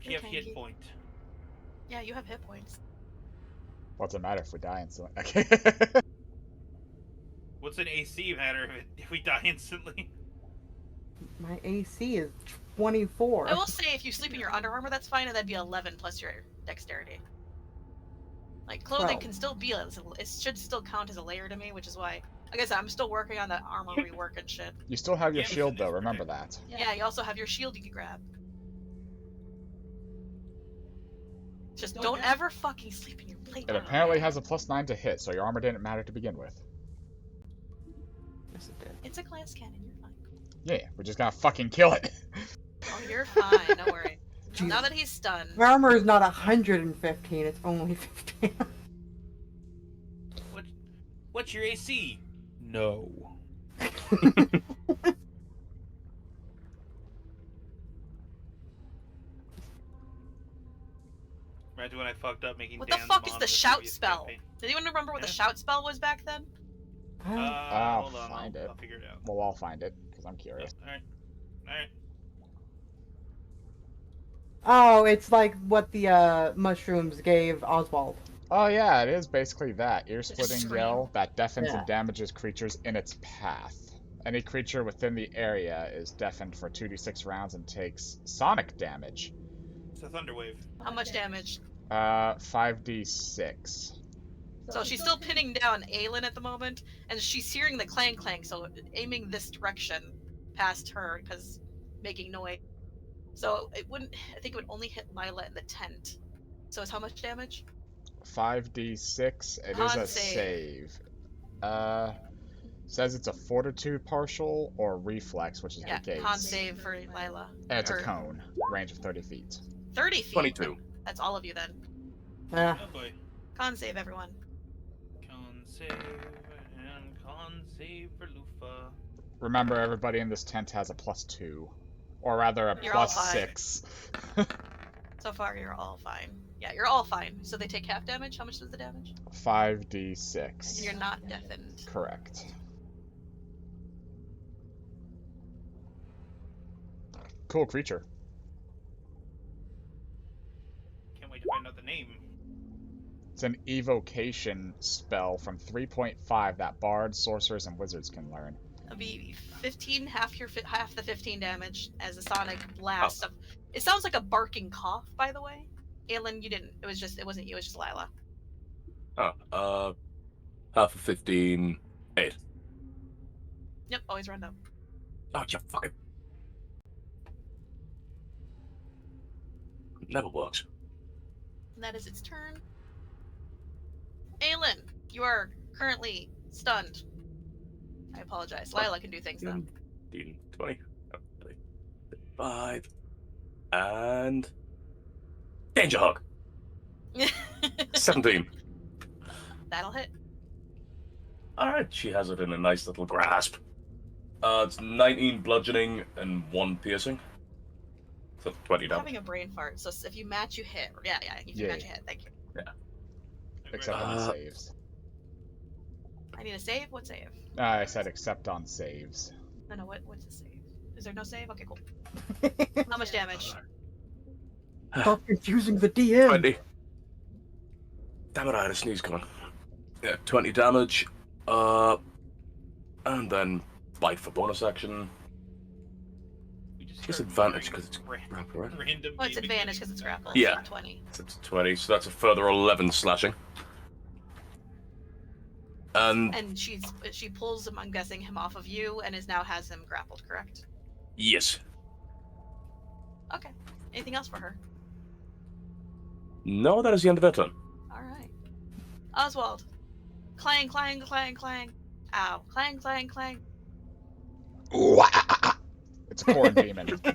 You have hit point. Yeah, you have hit points. What's it matter if we die instantly? Okay. What's an AC matter if we die instantly? My AC is 24. I will say if you sleep in your Under Armour, that's fine, and that'd be 11 plus your dexterity. Like, clothing Well. can still be, it should still count as a layer to me, which is why, like I said, I'm still working on that armor rework and shit. You still have your Yeah, shield, it's though. Remember that. Yeah, you also have your shield you can grab. Just don't ever fucking sleep in your plate. It apparently has a +9 to hit, so your armor didn't matter to begin with. Yes, it did. It's a glass cannon, you're fine. Yeah, we're just gonna fucking kill it. Oh, you're fine, don't worry. Jesus. Now that he's stunned. My armor is not 115, it's only 15. What's your AC? No. Imagine when I fucked up making. What the Dan's fuck is mom the in shout previous spell? campaign. Does anyone remember what the Yeah. shout spell was back then? I'll Hold on, find it. I'll figure it out. Well, I'll find it, because I'm curious. Alright. Alright. Oh, it's like what the mushrooms gave Oswald. Oh yeah, it is basically that. Ear-splitting Scream. yell that deafens Yeah. and damages creatures in its path. Any creature within the area is deafened for 2d6 rounds and takes sonic damage. It's a thunderwave. How much damage? 5d6. So she's still pinning down Aelin at the moment, and she's hearing the clang clang, so aiming this direction past her, because making noise. So it wouldn't, I think it would only hit Lila in the tent. So it's how much damage? 5d6. It is Con a save. save. Says it's a fortitude partial or reflex, which is Yeah, the gaze. con save for Lila. And it's a Or cone, range of 30 feet. 30 feet. 22. That's all of you then. Yeah. Oh boy. Con save, everyone. Con save and con save for Lufa. Remember, everybody in this tent has a +2. Or rather, a You're all fine. +6. So far, you're all fine. Yeah, you're all fine. So they take half damage? How much is the damage? 5d6. And you're not deafened. Correct. Cool creature. Can't wait to find out the name. It's an evocation spell from 3.5 that bards, sorcerers, and wizards can learn. It'll be 15, half the 15 damage as a sonic blast of. It sounds like a barking cough, by the way. Aelin, you didn't. It wasn't you. It was just Lila. Half of 15, 8. Yep, always round up. Oh, you fucking. Never works. And that is its turn. Aelin, you are currently stunned. I apologize. Lila can do things though. 15, 20, 5, and danger hug. 17. That'll hit. Alright, she has it in a nice little grasp. It's 19 bludgeoning and 1 piercing. So 20 I'm damage. having a brain fart, so if you match, you hit. Yeah. If you Yeah. match, you hit. Thank you. Except on saves. I need a save. What save? I said except on saves. No. What's the save? Is there no save? Okay, cool. How much damage? Stop confusing the DM. 20. Damn it, I had a sneeze coming. Yeah, 20 damage. And then bite for bonus action. Disadvantage because it's grapple, right? Random. Well, it's gaming advantage unit. because it's grapple. Yeah. So 20. So it's 20, so that's a further 11 slashing. And And she pulls him, I'm guessing, him off of you, and has him grappled, correct? yes. Okay. Anything else for her? No, that is the end of her turn. Alright. Oswald. Clang, clang, clang, clang. Ow. Clang, clang, clang. It's a corn demon. 3, 4,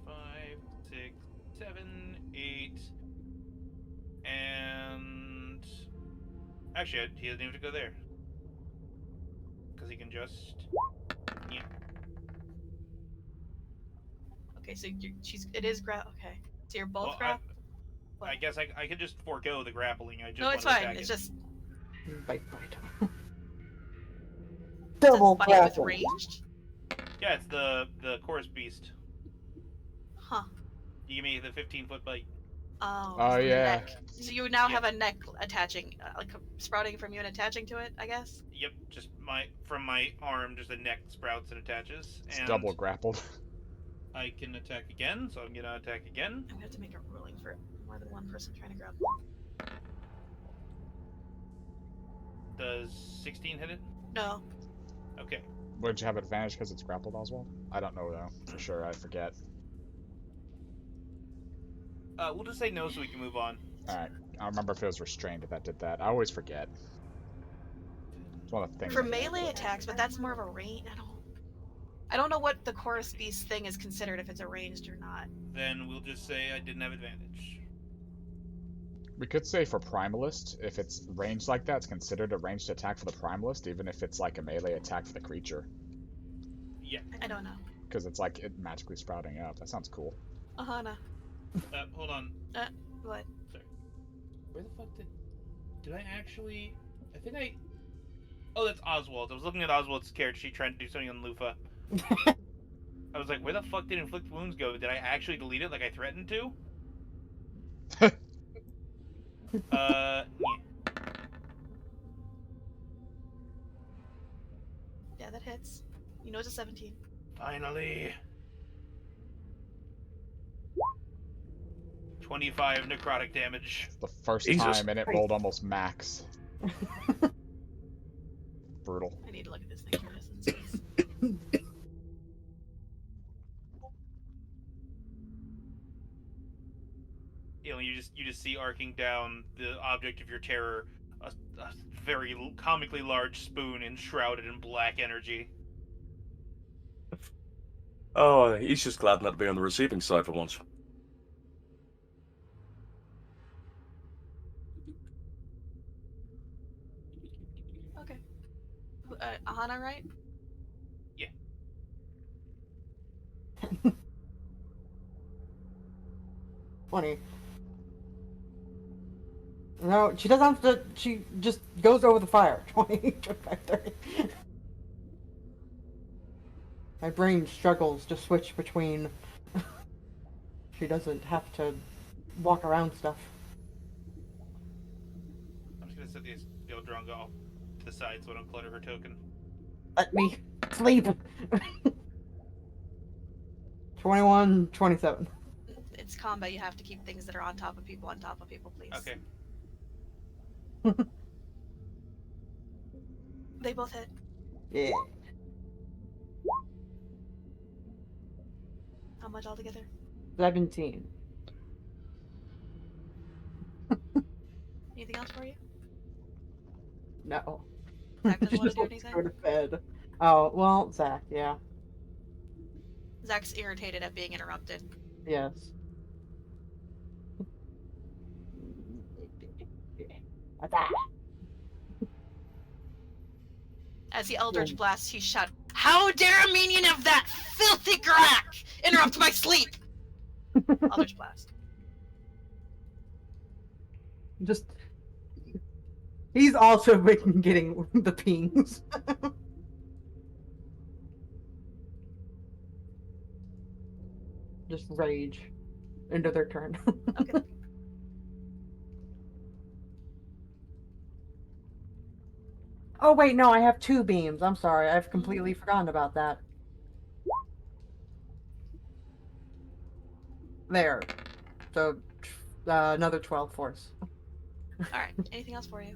5, 6, 7, 8, and actually, he doesn't even have to go there because he can just. Yeah. Okay, so it is okay. So you're both Well, grappled? I guess I could just forego the grappling. I just No, it's want to fine. attack It's it. just Bite. it says Double bite with grapple. ranged. Yeah, it's the chorus beast. Huh. You give me the 15-foot bite. Oh, Oh, from the yeah. neck. So you now Yeah. have a neck attaching, like sprouting from you and attaching to it, I guess. Yep, just from my arm, just a neck sprouts and attaches. It's And double grappled. I can attack again, so I'm gonna attack again. I'm gonna have to make a ruling for more than person trying to grab. Does 16 hit it? No. Okay. Would you have advantage because it's grappled, Oswald? I don't know, though. For sure, I forget. We'll just say no so we can move on. Alright. I don't remember if it was restrained if that did that. I always forget. It's one of the things. For melee attacks, but that's more of a range. I don't know what the chorus beast thing is considered, if it's a ranged or not. Then we'll just say I didn't have advantage. We could say for Primalist, if it's ranged like that, it's considered a ranged attack for the Primalist, even if it's like a melee attack for the creature. Yeah. I don't know. Because it's like it magically sprouting up. That sounds cool. Aahana. Hold on. What? Sorry. Where the fuck did I actually... I think I... Oh, that's Oswald. I was looking at Oswald's character sheet trying to do something on Lufa. I was like, where the fuck did inflict wounds go? Did I actually delete it like I threatened to? Yeah. Yeah, that hits. You know it's a 17. Finally. 25 necrotic damage. The first Jesus time, and it rolled almost max. Brutal. I need to look at this thing for instance. Aelin, you just see arcing down the object of your terror, a very comically large spoon enshrouded in black energy. Oh, he's just glad not to be on the receiving side for once. Okay. Aahana, right? Yeah. Funny. No, she doesn't have to. She just goes over the fire. 20, 25, 30. My brain struggles to switch between. She doesn't have to walk around stuff. I'm just gonna set these Gildrunga off to the side so I don't clutter her token. Let me sleep. 21, 27. It's combat. You have to keep things that are on top of people, please. Okay. They both hit. Yeah. How much altogether? 17. Anything else for you? No. Zach doesn't She want just to do wants to anything? go to bed. Oh, well, Zach, yeah. Zach's irritated at being interrupted. Yes. Attack. As the Eldritch blasts, he shouts, "How dare a minion of that filthy crack interrupt my sleep!" Eldritch blast. Just. He's also been getting the pings. Just rage into their turn. Okay. Oh wait, no, I have 2 beams. I'm sorry, I've completely forgotten about that. There. So, another 12 force. Alright, anything else for you?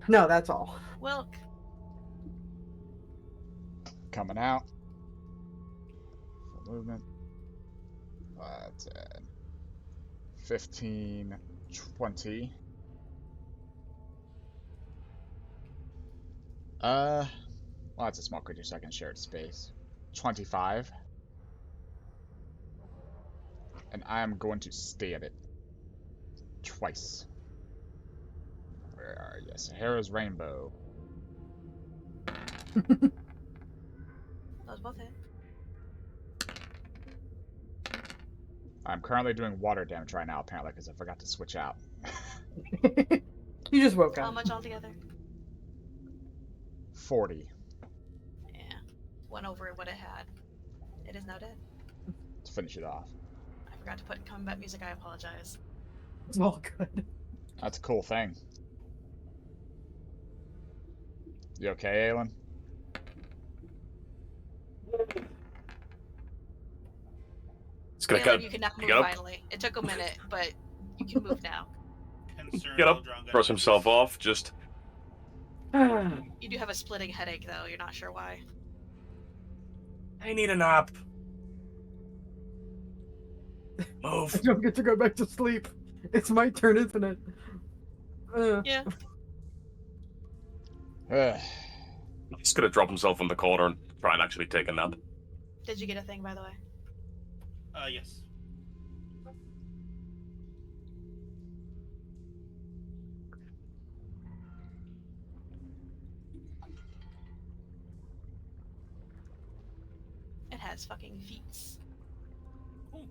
No, that's all. Wilk. Coming out. Full movement. 10, 15, 20. Well, that's a small creature, so I can share its space. 25. And I am going to stab it. Twice. Where are you? Sahara's Rainbow. Those both hit. I'm currently doing water damage right now, apparently, because I forgot to switch out. You just woke How up. much altogether? 40. Yeah. Went over what it had. It is now dead. To finish it off. I forgot to put combat music, I apologize. It's all good. That's a cool thing. You okay, Aelin? It's gonna Aelin, cut. you can now move get up. finally. It took a minute, but You can move now. Concerned Get up, Eldron got brush himself this. off, just... You do have a splitting headache, though. You're not sure why. I need a nap. I Move. don't get to go back to sleep. It's my turn, isn't it? Yeah. He's gonna drop himself in the corner and try and actually take a nap. Did you get a thing, by the way? Yes. It has fucking feats. Ooh.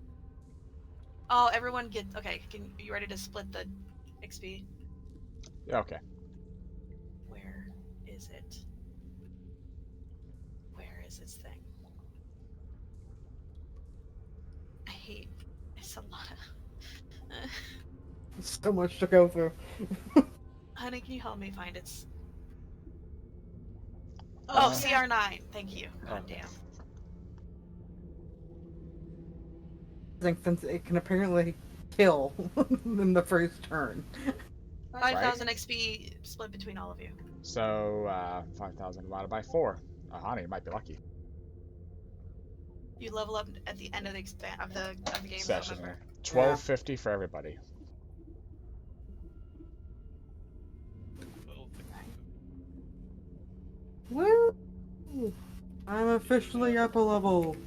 Oh, everyone get... Okay, you ready to split the XP? Yeah, okay. Where is it? Where is this thing? I hate... It's a lot of... So much to go through. Honey, can you help me find its... Oh, CR9. Thank you. God damn. Since it can apparently kill in the first turn. 5,000 XP split between all of you. So, 5,000 divided by 4. Aahana, you might be lucky. You level up at the end of the game. Session. Remember. 1250 for everybody. Woo! I'm officially up a level.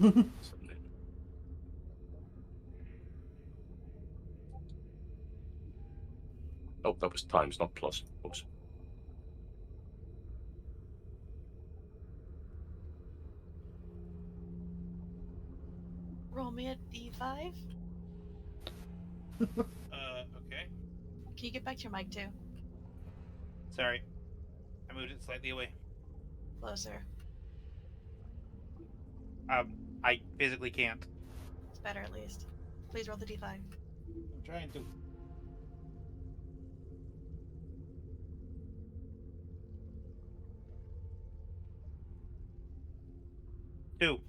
Good. Oh, that was times, not plus. Oops. Roll me a D5. Okay. Can you get back to your mic too? Sorry. I moved it slightly away. Closer. I physically can't. It's better at least. Please roll the D5. I'm trying to. Two.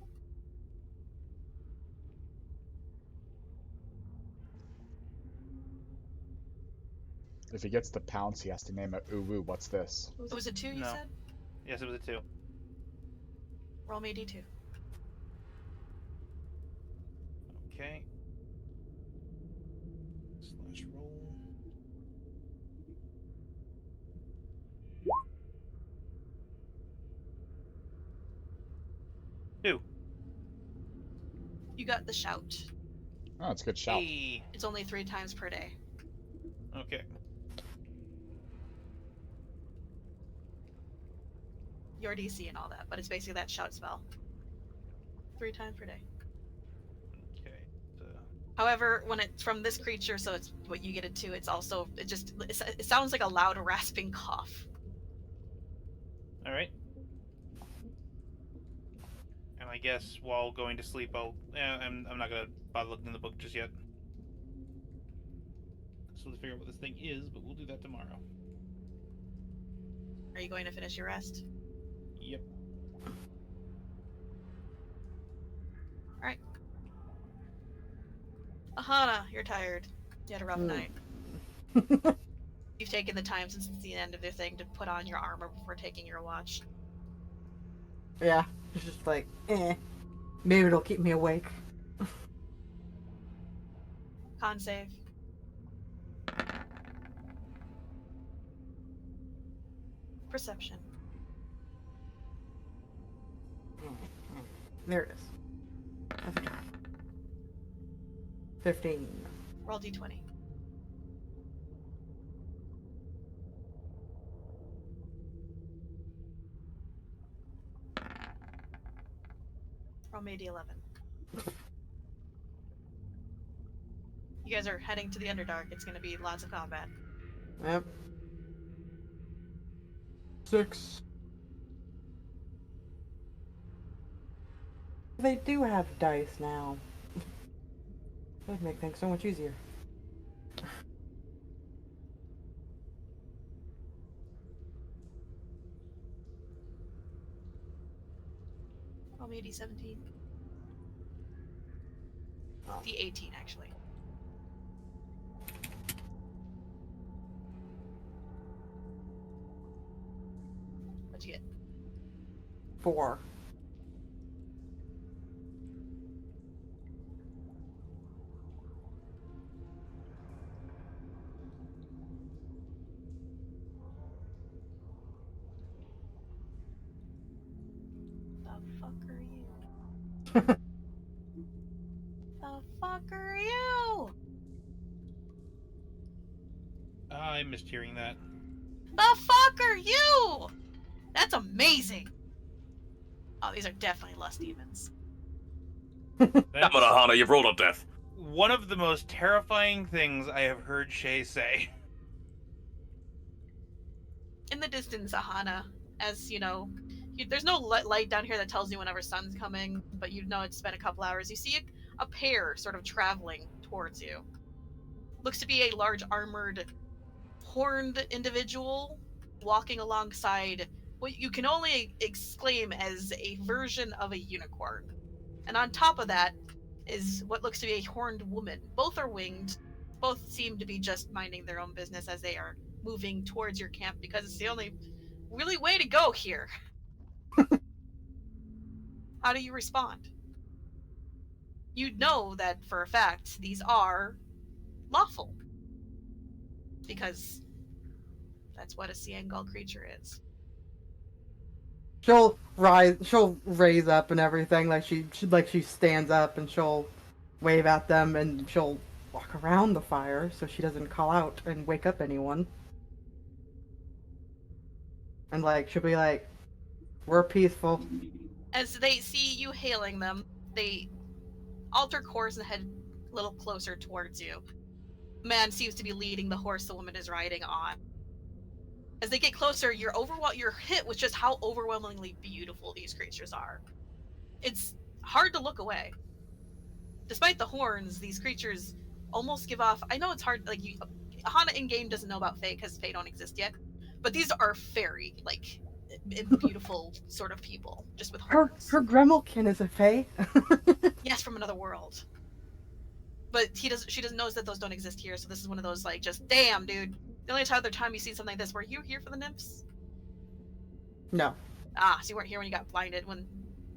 If he gets the pounce, he has to name it Uwu. What's this? It was a 2, you No. said? Yes, it was a 2. Roll me a D2. Okay. Slash roll. Two. You got the shout. Oh, it's a good shout. Hey. It's only 3 times per day. Okay. Your DC and all that, but it's basically that shout spell. 3 times per day. Okay. However, when it's from this creature, so it's what you get it to. It's also it sounds like a loud rasping cough. All right. And I guess while going to sleep, I'm not gonna bother looking in the book just yet. So let's figure out what this thing is, but we'll do that tomorrow. Are you going to finish your rest? Yep. Alright. Aahana, you're tired. You had a rough night. You've taken the time since the end of your thing to put on your armor before taking your watch. Yeah, it's just like, maybe it'll keep me awake. Con save. Perception. There it is. 15. Roll d20. Roll me a d11. You guys are heading to the Underdark. It's going to be lots of combat. Yep. 6. They do have dice now. That would make things so much easier. Roll me a d17. The 18, actually. What'd you get? 4. The fuck are you? The fuck are you? I missed hearing that. The fuck are you? That's amazing. Oh, these are definitely lust demons. Damn it, That's Aahana, you've rolled a death. one of the most terrifying things I have heard Shay say. In the distance, Aahana, as you know, there's no light down here that tells you whenever sun's coming, but you know it's been a couple hours. You see a pair sort of traveling towards you. Looks to be a large armored, horned individual walking alongside what you can only exclaim as a version of a unicorn. And on top of that is what looks to be a horned woman. Both are winged. Both seem to be just minding their own business as they are moving towards your camp because it's the only really way to go here. How do you respond? You know that for a fact these are lawful. Because that's what a Seangal creature is. She'll raise up and everything, like she stands up and she'll wave at them and she'll walk around the fire so she doesn't call out and wake up anyone. And like she'll be like, "We're peaceful." As they see you hailing them, they alter course and head a little closer towards you. Man seems to be leading the horse the woman is riding on. As they get closer, you're hit with just how overwhelmingly beautiful these creatures are. It's hard to look away. Despite the horns, these creatures almost give off. I know it's hard. Like Aahana in game doesn't know about Fae because Fae don't exist yet, but these are fairy, like beautiful sort of people, just with horns. Her Gremlkin is a fae. Yes, from another world. But she doesn't knows that those don't exist here, so this is one of those like just damn dude. The only other time you see something like this, were you here for the nymphs? No. Ah, so you weren't here when you got blinded, when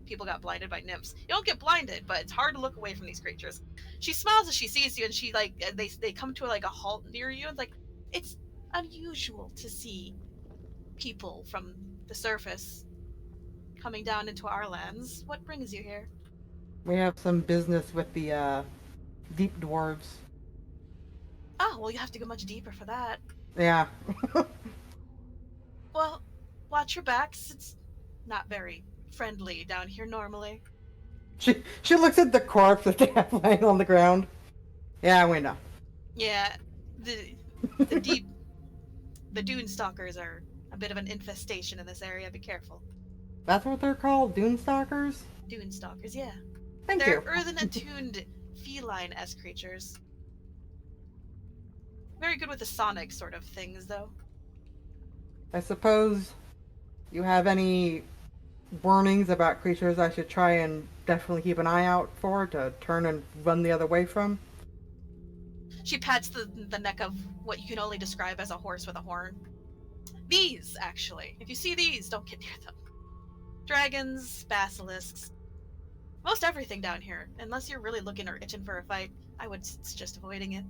people got blinded by nymphs. You don't get blinded, but it's hard to look away from these creatures. She smiles as she sees you, and she like they come to like a halt near you, and like it's unusual to see people from the surface coming down into our lands. What brings you here? We have some business with the deep dwarves. Oh, well, you have to go much deeper for that. Yeah. Well, watch your backs. It's not very friendly down here normally. She looks at the corpse that they have laying on the ground. Yeah, we know. Yeah, the dune stalkers are a bit of an infestation in this area. Be careful. That's what they're called, dune stalkers. Dune stalkers, yeah. Thank They're you. earthen attuned feline-esque creatures. Very good with the sonic sort of things, though. I suppose you have any warnings about creatures I should try and definitely keep an eye out for to turn and run the other way from? She pats the neck of what you can only describe as a horse with a horn. These, actually. If you see these, don't get near them. Dragons, basilisks, most everything down here. Unless you're really looking or itching for a fight, I would suggest avoiding it.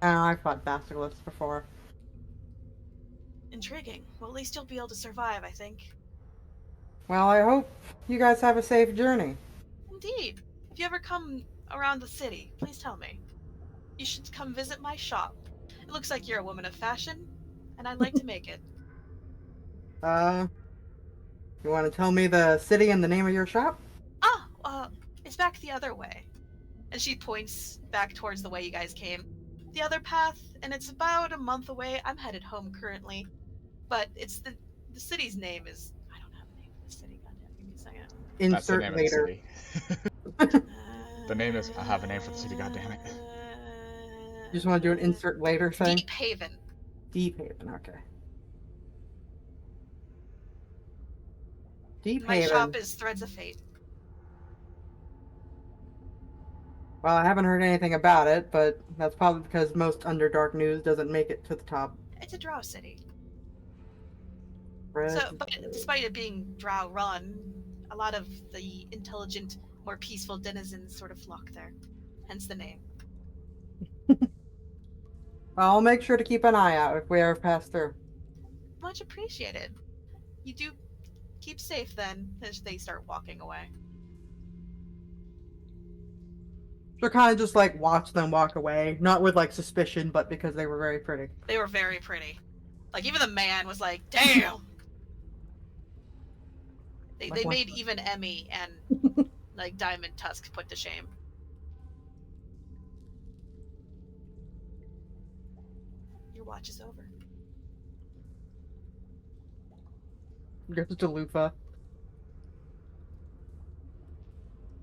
I fought basilisks before. Intriguing. Well, at least you'll be able to survive, I think. Well, I hope you guys have a safe journey. Indeed. If you ever come around the city, please tell me. You should come visit my shop. It looks like you're a woman of fashion, and I'd like to make it. You want to tell me the city and the name of your shop? It's back the other way. And she points back towards the way you guys came. The other path, and it's about a month away. I'm headed home currently. But it's the city's name is... I don't have a name for the city, goddamn. Give me a second. That's the Insert name later. of the city. The name is, I have a name for the city, goddammit. You just want to do an insert later thing? Deep Haven. Deep Haven, okay. Deep My Haven. shop is Threads of Fate. Well, I haven't heard anything about it, but that's probably because most Underdark news doesn't make it to the top. It's a drow city. Red. So, but despite it being drow run, a lot of the intelligent, more peaceful denizens sort of flock there. Hence the name. I'll make sure to keep an eye out if we ever pass through. Much appreciated. You do keep safe then, as they start walking away. So kind of just like watch them walk away, not with like suspicion, but because they were very pretty. They were very pretty. Like even the man was like, "Damn." They made even Emmy and like Diamond Tusk put to shame. Your watch is over. Goes to Lufa.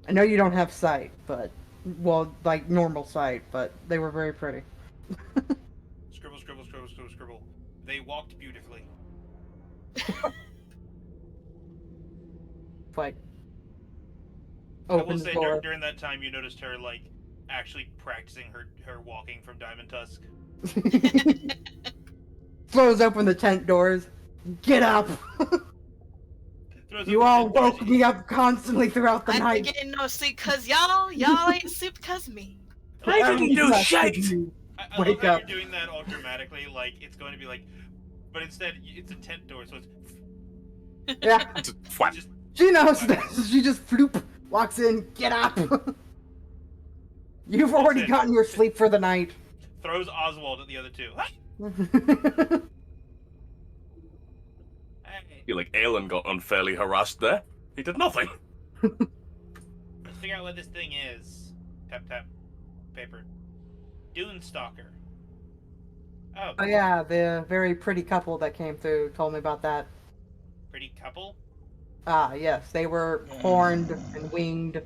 I know you don't have sight, but well, like normal sight, but they were very pretty. Scribble, scribble, scribble, scribble, scribble. They walked beautifully. Like I will opens say door. during that time you noticed her like actually practicing her walking from Diamond Tusk. Throws open the tent doors. Get up! Throws You up the all tent doors. woke me up constantly throughout the I night. ain't getting no sleep cause y'all ain't sleep cause me. I didn't do Every shit! you I love wake how up. you're doing that all dramatically, like it's going to be like, but instead it's a tent door, so it's Yeah, Just whap. just she knows this. She just floop, walks in. Get up! You've already Listen. gotten your sleep for the night. throws Oswald at the other two. Hey, Feel like Aelin got unfairly harassed there. He did nothing. let's figure out what this thing is. Tap tap. Paper. Dune Stalker. Oh, Oh yeah, the very pretty couple that came through told me about that. pretty couple. Ah, yes, they were horned and winged.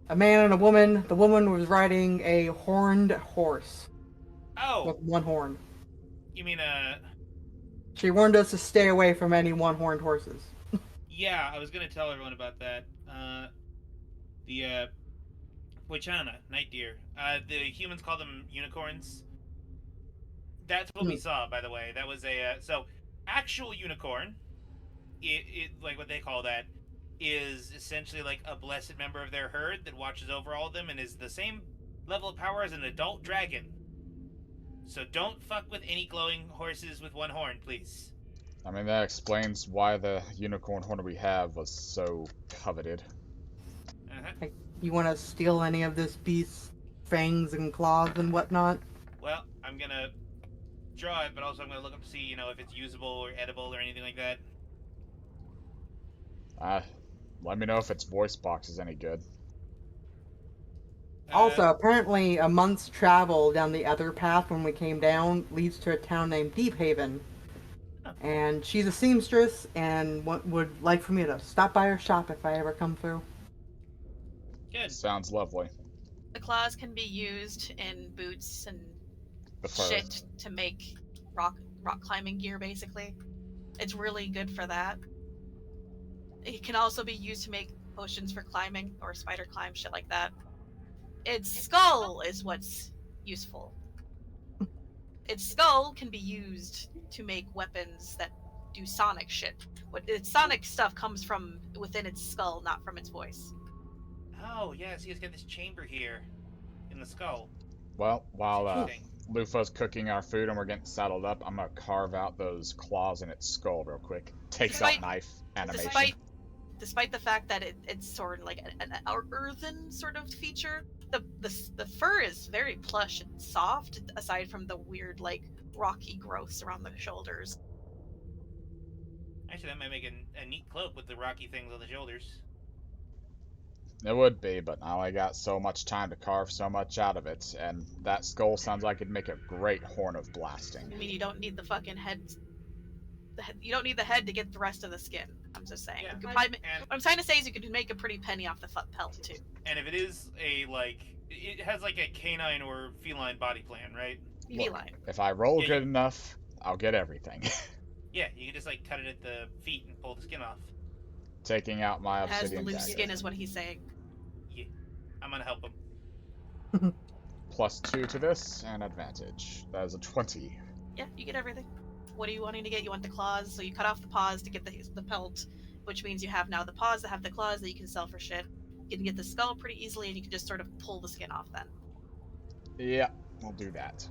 A man and a woman. The woman was riding a horned horse Oh, with one horn. you mean She warned us to stay away from any one-horned horses. yeah, I was gonna tell everyone about that. The Aahana, night deer. The humans call them unicorns. That's what we saw, by the way. That was a so actual unicorn. It like what they call that is essentially like a blessed member of their herd that watches over all of them and is the same level of power as an adult dragon. So don't fuck with any glowing horses with one horn, please. I mean, that explains why the unicorn horn we have was so coveted. Uh-huh. You want to steal any of this beast's fangs and claws and whatnot? Well, I'm gonna draw it, but also I'm gonna look up to see, you know, if it's usable or edible or anything like that. Let me know if its voice box is any good. Also, apparently a month's travel down the other path when we came down leads to a town named Deep Haven. Oh. And she's a seamstress and would like for me to stop by her shop if I ever come through. Good. Sounds lovely. The claws can be used in boots and The fur. shit to make rock climbing gear basically. It's really good for that. It can also be used to make potions for climbing or spider climb, shit like that. Its skull is what's useful. Its skull can be used to make weapons that do sonic shit. What its sonic stuff comes from within its skull, not from its voice. Oh, yeah, see, it's got this chamber here in the skull. Well, while Interesting. Lufa's cooking our food and we're getting saddled up, I'm gonna carve out those claws in its skull real quick. Takes out Despite- knife animation. Despite the fact that it's sort of like an earthen sort of feature, the fur is very plush and soft, aside from the weird like rocky growths around the shoulders. Actually, that might make a neat cloak with the rocky things on the shoulders. It would be, but I only got so much time to carve so much out of it, and that skull sounds like it'd make a great horn of blasting. I mean, you don't need the fucking head. You don't need the head to get the rest of the skin. I'm just saying. Yeah, You could probably and what I'm trying to say is you could make a pretty penny off the pelt too. if it is a like, it has like a canine or feline body plan, right? Feline. If I roll Yeah, good enough, I'll get everything. Yeah, you can just like cut it at the feet and pull the skin off. Taking out my It has the obsidian loose dagger. skin, is what he's saying. Yeah. I'm gonna help him. +2 to this, and advantage. That is a 20. Yeah, you get everything. What are you wanting to get? You want the claws, so you cut off the paws to get the pelt, which means you have now the paws that have the claws that you can sell for shit. You can get the skull pretty easily, and you can just sort of pull the skin off then. Yeah, I'll do that.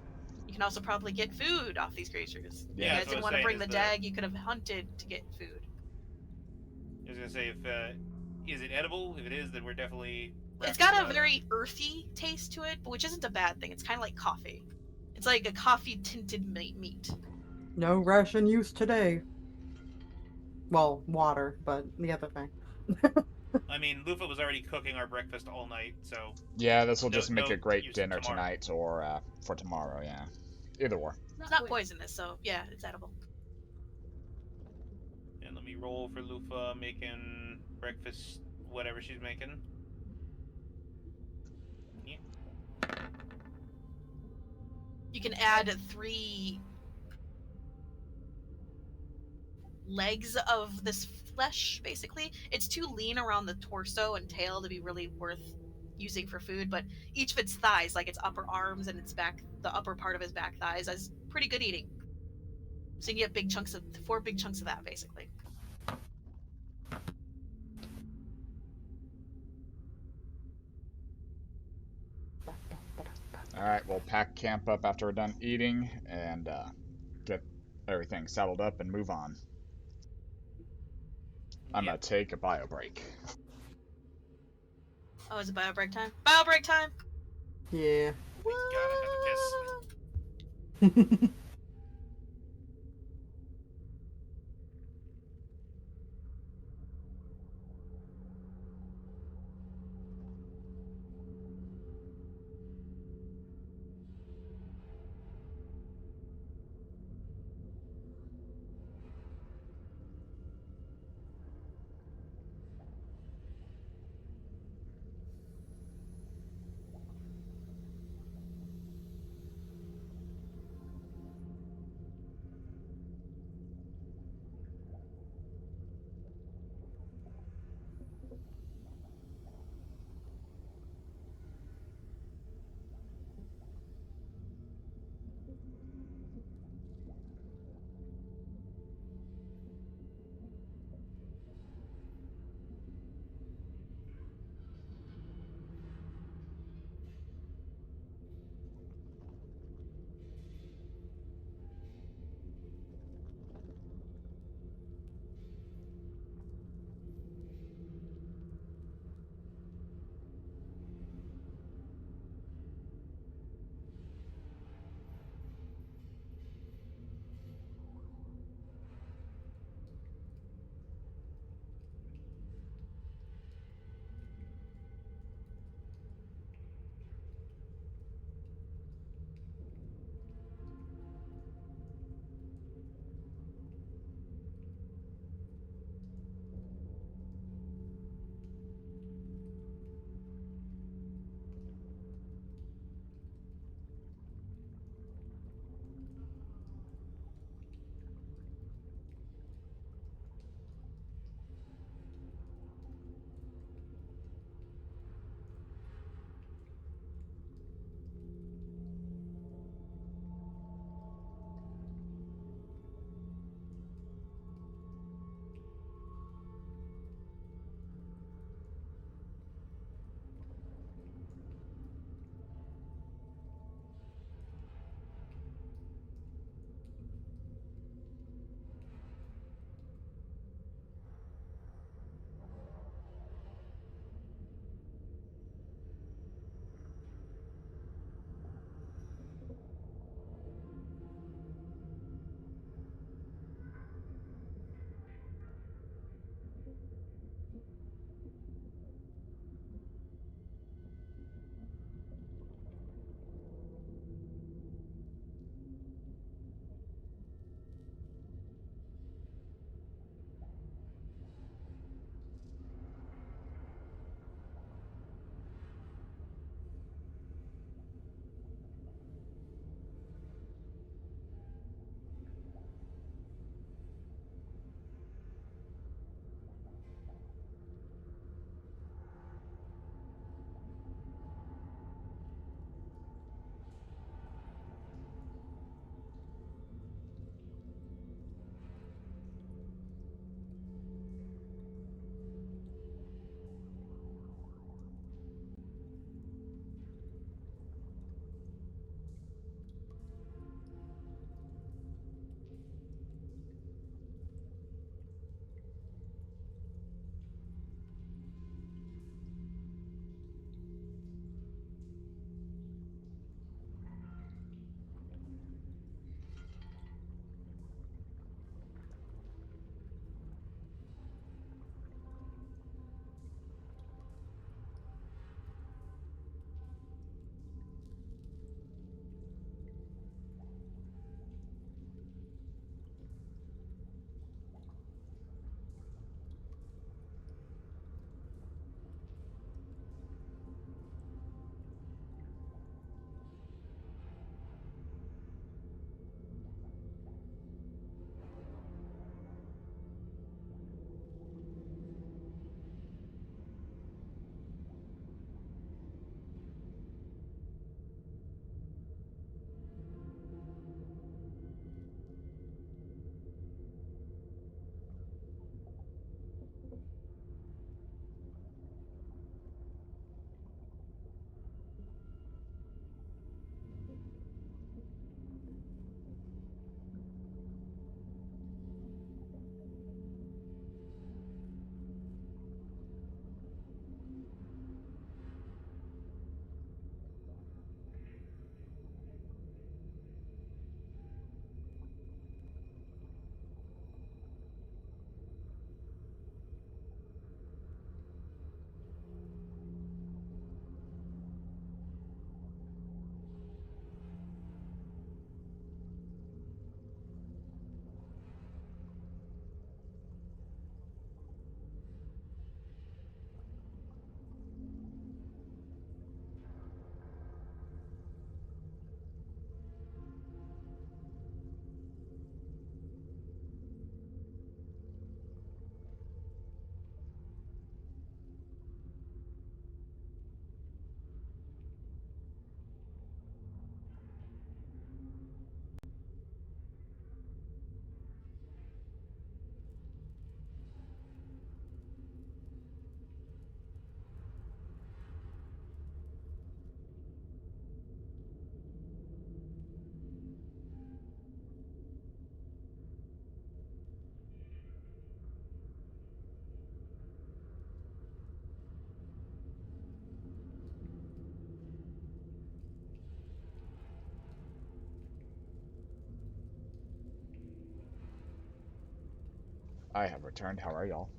You can also probably get food off these creatures. Yeah, If you that's guys what didn't I was want to saying, bring is the dag, you could have hunted to get food. I was gonna say, if is it edible? If it is, then we're definitely. It's got a very earthy taste to it, but which isn't a bad thing. It's kind of like coffee. It's like a coffee tinted meat. No ration use today. Well, water, but the other thing. I mean, Lufa was already cooking our breakfast all night, so. Yeah, this will just make no a great use dinner tomorrow. tonight or for tomorrow, yeah. Either or. It's not poisonous, so yeah, it's edible. And let me roll for Lufa making breakfast, whatever she's making. Yeah. You can add 3 legs of this flesh, basically. It's too lean around the torso and tail to be really worth using for food, but each of its thighs, like its upper arms and its back, the upper part of his back thighs, is pretty good eating. So you get big chunks of 4 big chunks of that, basically. Alright, we'll pack camp up after we're done eating and get everything saddled up and move on. I'm gonna take a bio break. Oh, is it bio break time? Bio break time! Yeah. I gotta have a piss. I have returned. How are y'all?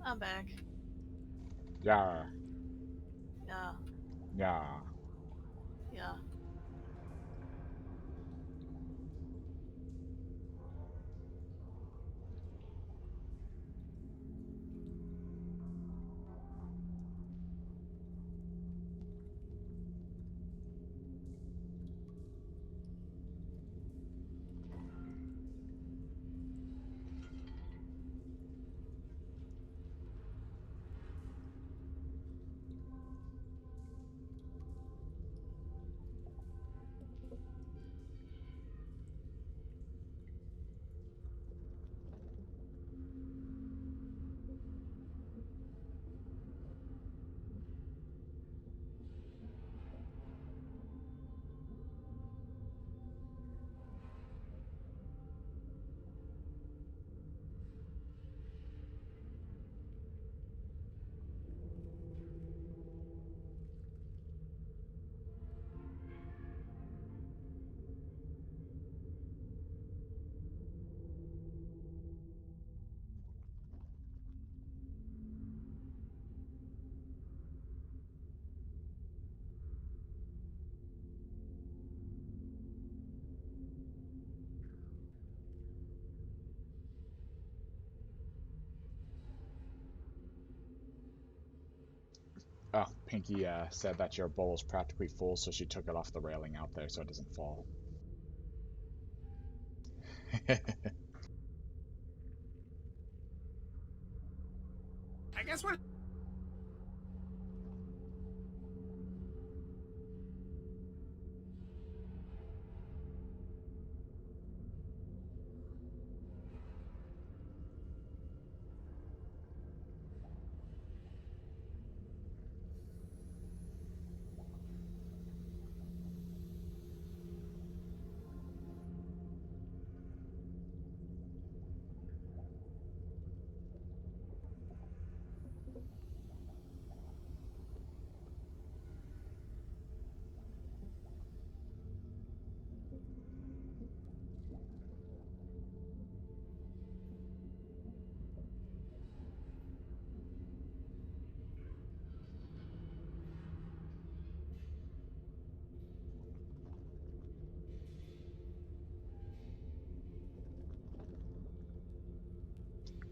I'm back. Yeah. Yeah. Yeah. Yeah. Oh, Pinky said that your bowl is practically full, so she took it off the railing out there so it doesn't fall. I guess we're.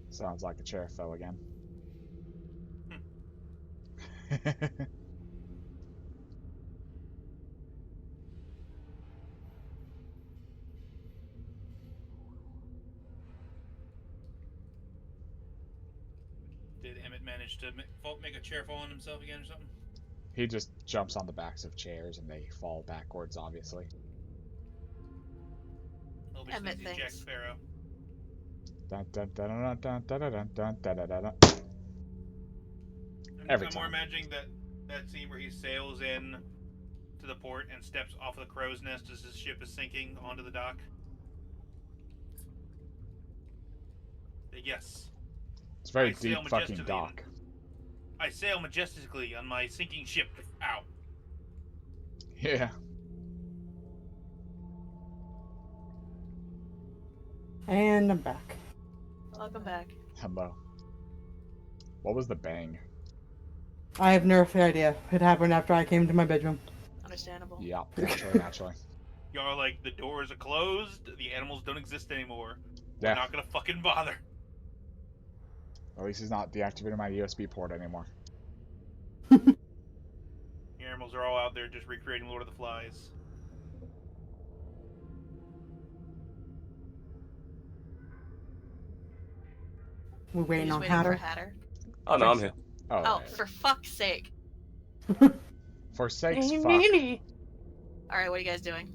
Sounds like a chair fell again. make a chair fall on himself again or something? He just jumps on the backs of chairs and they fall backwards, obviously. Emmett He's Jack thinks. Sparrow. Dun, dun, dun, dun, dun, dun, dun, dun, dun, dun, dun, dun. Every I'm time. more imagining that scene where he sails in to the port and steps off of the crow's nest as his ship is sinking onto the dock. Yes. It's a very deep fucking dock. I sail majestically on my sinking ship. Ow. Yeah. And I'm back. Welcome back. Hello. What was the bang? I have no idea. It happened after I came to my bedroom. Understandable. Yeah, naturally. Y'all are like, the doors are closed, the animals don't exist anymore. Yeah. We're not gonna fucking bother. At least he's not deactivating my USB port anymore. The animals are all out there just recreating Lord of the Flies. We're waiting Who's on waiting Hatter. for Hatter? Oh no, I'm here. Oh, yeah. for fuck's sake. For sake's fuck. Alright, what are you guys doing?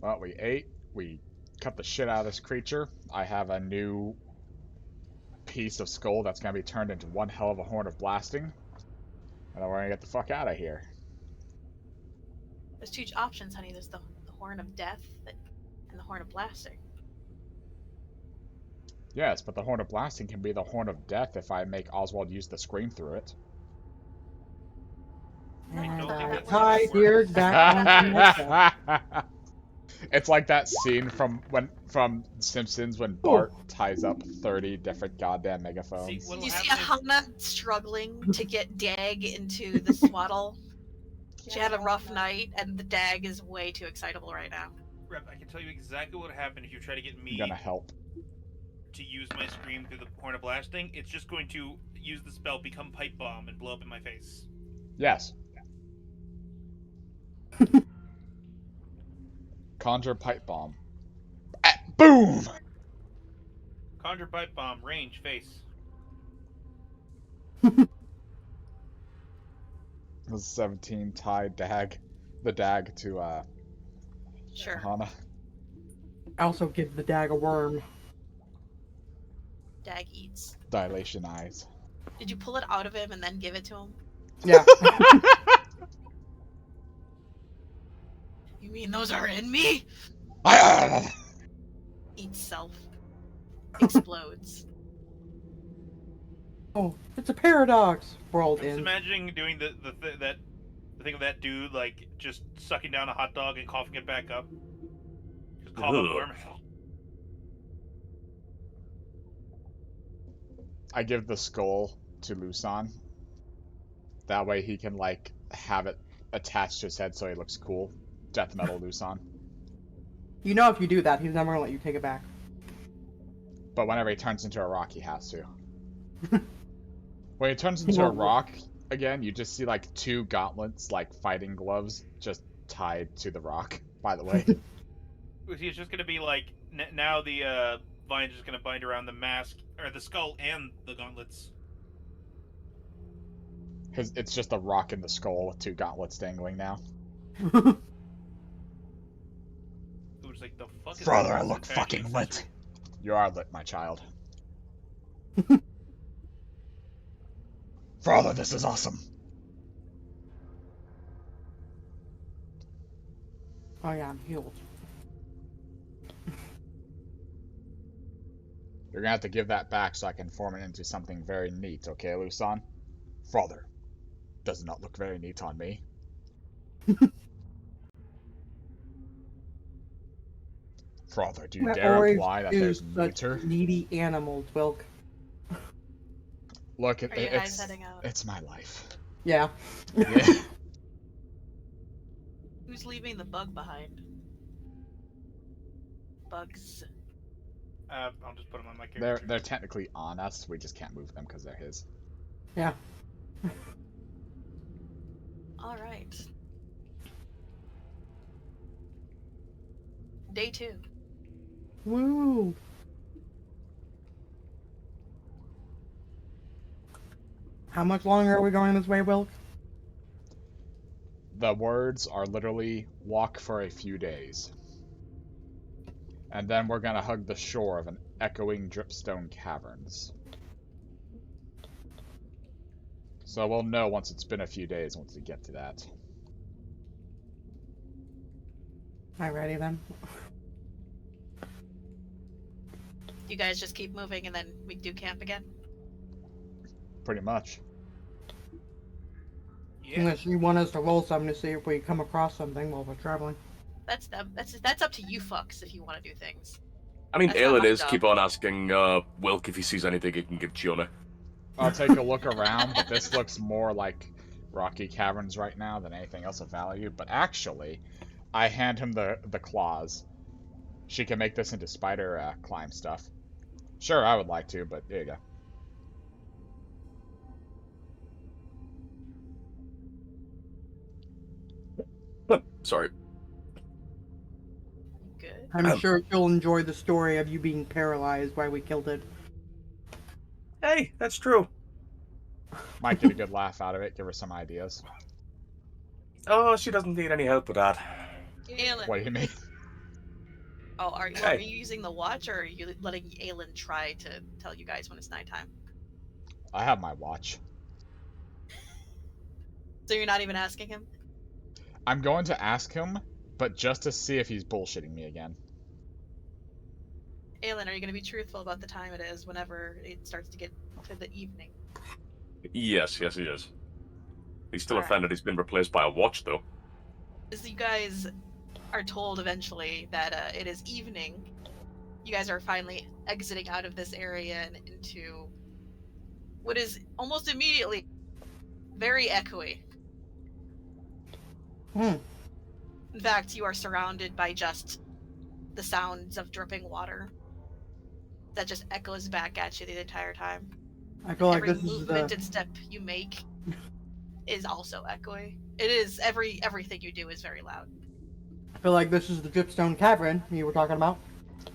Well, we ate. We cut the shit out of this creature. I have a new piece of skull that's gonna be turned into one hell of a horn of blasting. And then we're gonna get the fuck out of here. There's two options, honey. There's the Horn of Death and the Horn of Blasting. Yes, but the horn of blasting can be the horn of death if I make Oswald use the scream through it. And don't think I that's tie how it Deer works. back on myself. It's like that scene from Simpsons when Bart ties up 30 different goddamn megaphones. See, You see Aahana struggling to get Dag into the swaddle? She had a rough night, and the Dag is way too excitable right now. Rep, I can tell you exactly what would happen if you try to get I'm me gonna help. to use my scream through the Horn of Blasting. It's just going to use the spell, become Pipe Bomb, and blow up in my face. Yes. Conjure pipe bomb. Boom! Conjure Pipe Bomb, range, face. This is 17 tie dag. The dag to Sure. Aahana. Also give the dag a worm. Dag eats. Dilation eyes. Did you pull it out of him and then give it to him? Yeah. You mean those are in me? Eats self. Explodes. Oh, it's a paradox. World I'm just in. imagining doing the thing of that dude, like, just sucking down a hot dog and coughing it back up. Just cough up Ugh. worm. I give the skull to Lusan. That way he can, like, have it attached to his head so he looks cool. Death metal Lusan. You know if you do that, he's never gonna let you take it back. But whenever he turns into a rock, he has to. When he turns into a rock again, you just see, like, two gauntlets, like, fighting gloves, just tied to the rock, by the way. It's just gonna be like, now the vine's just gonna bind around the mask, or the skull and the gauntlets. It's just a rock in the skull with two gauntlets dangling now. Who's like, the fuck is Brother, that I look fashion fucking accessory? lit. You are lit, my child. Father, this is awesome. Oh yeah, I'm healed. You're gonna have to give that back so I can form it into something very neat, okay, Lusan? Father, does it not look very neat on me? Father, do you We're dare always imply that do there's such neuter? needy animals, Wilk. Look, Are you guys heading out? it's my life. Yeah. Yeah. Who's leaving the bug behind? Bugs. I'll just put them on my character. They're technically on us. We just can't move them because they're his. Yeah. Alright. Day 2. Woo. How much longer are we going this way, Wilk? The words are literally walk for a few days. And then we're gonna hug the shore of an echoing dripstone caverns. So we'll know once it's been a few days once we get to that. Alright, ready then? You guys just keep moving and then we do camp again? Pretty much. Yeah. Unless you want us to roll something to see if we come across something while we're traveling. That's up to you fucks if you want to do things. I mean, That's not Aelin my is job. keep on asking Wilk if he sees anything he can give Giona. I'll take a look around, but this looks more like rocky caverns right now than anything else of value. But actually, I hand him the claws. She can make this into spider climb stuff. Sure, I would like to, but there you go. Sorry. Good. I'm sure you'll enjoy the story of you being paralyzed while we killed it. Hey, that's true. Might get a good laugh out of it, give her some ideas. Oh, she doesn't need any help with that. Aelin. What do you mean? Oh, are Hey. you using the watch or are you letting Aelin try to tell you guys when it's nighttime? I have my watch. So you're not even asking him? I'm going to ask him, but just to see if he's bullshitting me again. Aelin, are you going to be truthful about the time it is whenever it starts to get to the evening? Yes, he is. He's still Alright. offended he's been replaced by a watch, though. As you guys are told eventually that it is evening, you guys are finally exiting out of this area and into what is almost immediately very echoey. Hmm. In fact, you are surrounded by just the sounds of dripping water that just echoes back at you the entire time. I feel like Every this is movement the... and step you make is also echoey. It is everything you do is very loud. I feel like this is the dripstone cavern you were talking about.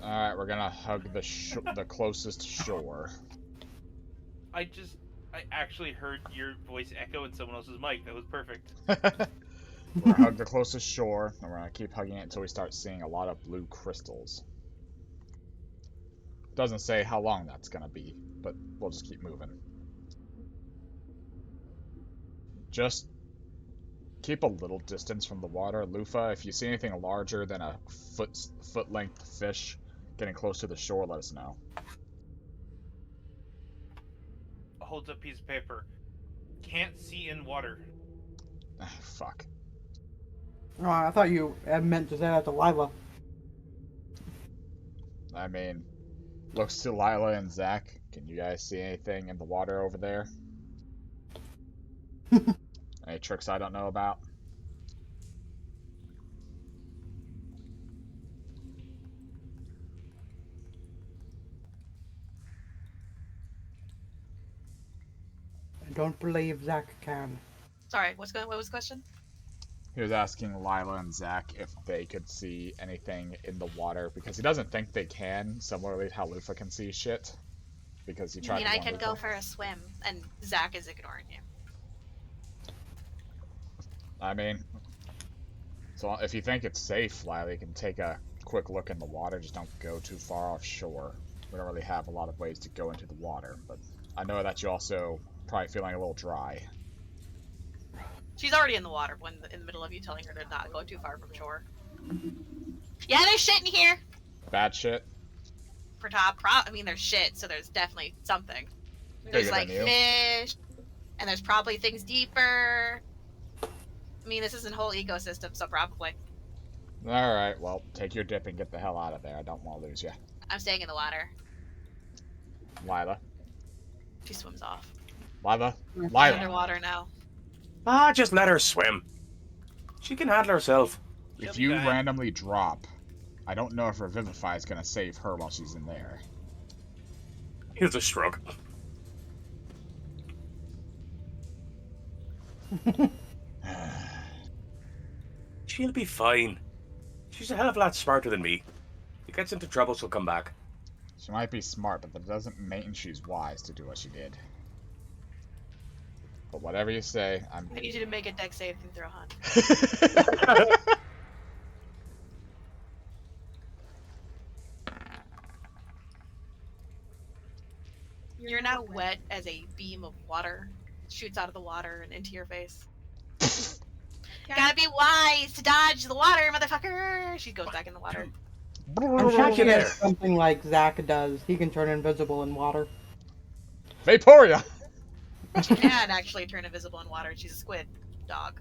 Alright, we're gonna hug the closest shore. I actually heard your voice echo in someone else's mic. That was perfect. We're gonna hug the closest shore, and we're gonna keep hugging it until we start seeing a lot of blue crystals. Doesn't say how long that's gonna be, but we'll just keep moving. Just keep a little distance from the water. Lufa, if you see anything larger than a foot-length fish getting close to the shore, let us know. Holds up a piece of paper. Can't see in water. Fuck. Oh, I thought you had meant to say that to Lila. I mean, looks to Lila and Zach. Can you guys see anything in the water over there? Any tricks I don't know about? I don't believe Zach can. Sorry, what was the question? He was asking Lila and Zach if they could see anything in the water, because he doesn't think they can, similarly to how Lufa can see shit. Because he I tried mean, to I warn can Lufa. go for a swim, and Zach is ignoring you. I mean, so if you think it's safe, Lila, you can take a quick look in the water, just don't go too far offshore. We don't really have a lot of ways to go into the water, but I know that you also probably feeling a little dry. She's already in the water when in the middle of you telling her to not go too far from shore. Yeah, there's shit in here. Bad shit? For top, I mean, there's shit, so there's definitely something. There's Bigger like than you. fish, and there's probably things deeper. I mean, this is a whole ecosystem, so probably. Alright, well, take your dip and get the hell out of there. I don't want to lose you. I'm staying in the water. Lila. She swims off. Lila. She's Lila. underwater now. Ah, just let her swim. She can handle herself. She'll If be you back. randomly drop, I don't know if Revivify is going to save her while she's in there. Here's a shrug. She'll be fine. She's a hell of a lot smarter than me. If she gets into trouble, she'll come back. She might be smart, but that doesn't mean she's wise to do what she did. But whatever you say, I need you to make a deck save through Han. You're now wet as a beam of water shoots out of the water and into your face. Gotta be wise to dodge the water, motherfucker! She goes back in the water. I'm sure she there. has something like Zach does. He can turn invisible in water. Vaporia! She can actually turn invisible in water. She's a squid dog.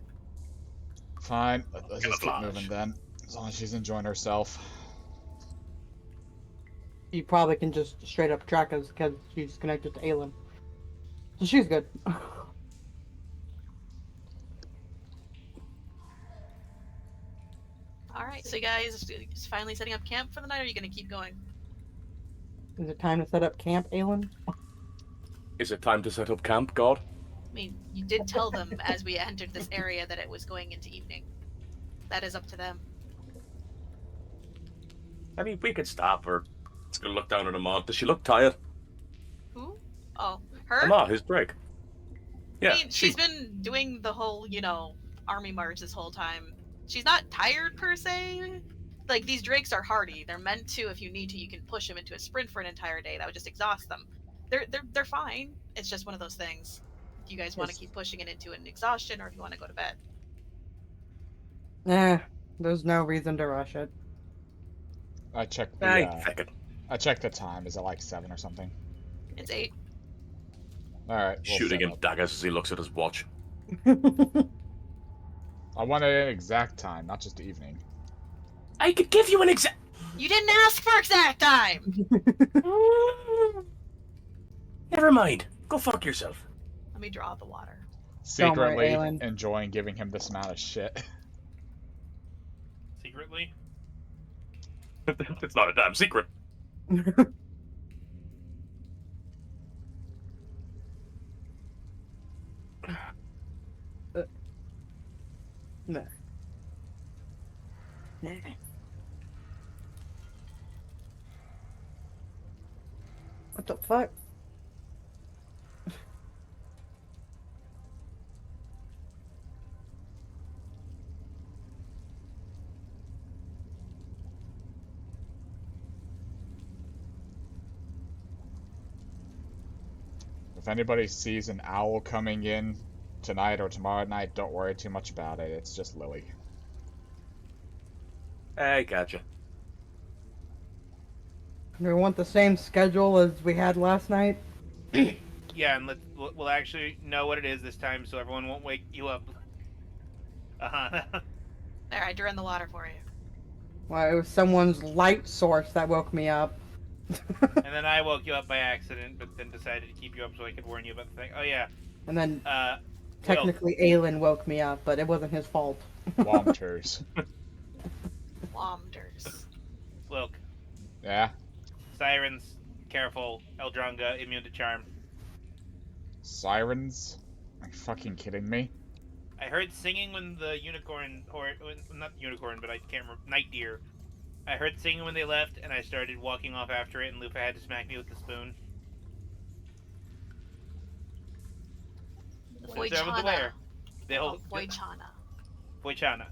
Fine, let's just keep Camouflage. moving then. As long as she's enjoying herself. She probably can just straight up track us because she's connected to Aelin. So she's good. Alright, so you guys is finally setting up camp for the night, or are you gonna keep going? Is it time to set up camp, Aelin? Is it time to set up camp, God? I mean, you did tell them as we entered this area that it was going into evening. That is up to them. I mean, we could stop her. Let's go look down at Ahmad. Does she look tired? Who? Oh, her? Ahmad, his break. Yeah, I mean, she's been doing the whole, army march this whole time. She's not tired per se. Like, these drakes are hardy. They're meant to, if you need to, you can push them into a sprint for an entire day. That would just exhaust them. They're fine. It's just one of those things. If you guys want to keep pushing it into an exhaustion, or if you want to go to bed. There's no reason to rush it. I checked Fuck it. I checked the time. Is it like 7 or something? It's 8. Alright. Shooting him daggers as he looks at his watch. I wanted an exact time, not just evening. I could give you an exact. You didn't ask for exact time! Never mind. Go fuck yourself. Let me draw the water. Don't worry, Secretly Aelin. enjoying giving him this amount of shit. Secretly? It's not a damn secret. No. What the fuck? If anybody sees an owl coming in tonight or tomorrow night, don't worry too much about it. It's just Lily. I gotcha. Do we want the same schedule as we had last night? Yeah, and we'll actually know what it is this time, so everyone won't wake you up. Aahana. There, I drew in the water for you. Well, it was someone's light source that woke me up. And then I woke you up by accident, but then decided to keep you up so I could warn you about the thing. Oh yeah. And then Wilk. technically Aelin woke me up, but it wasn't his fault. Wompters. Womders. Wilk. Yeah? Sirens. Careful. Eldronga. Immune to charm. Sirens? Are you fucking kidding me? I heard singing when the unicorn, or not unicorn, but I can't remember, night deer. I heard singing when they left, and I started walking off after it, and Lufa had to smack me with the spoon. Just so everyone's aware. They'll Voichana. Voichana.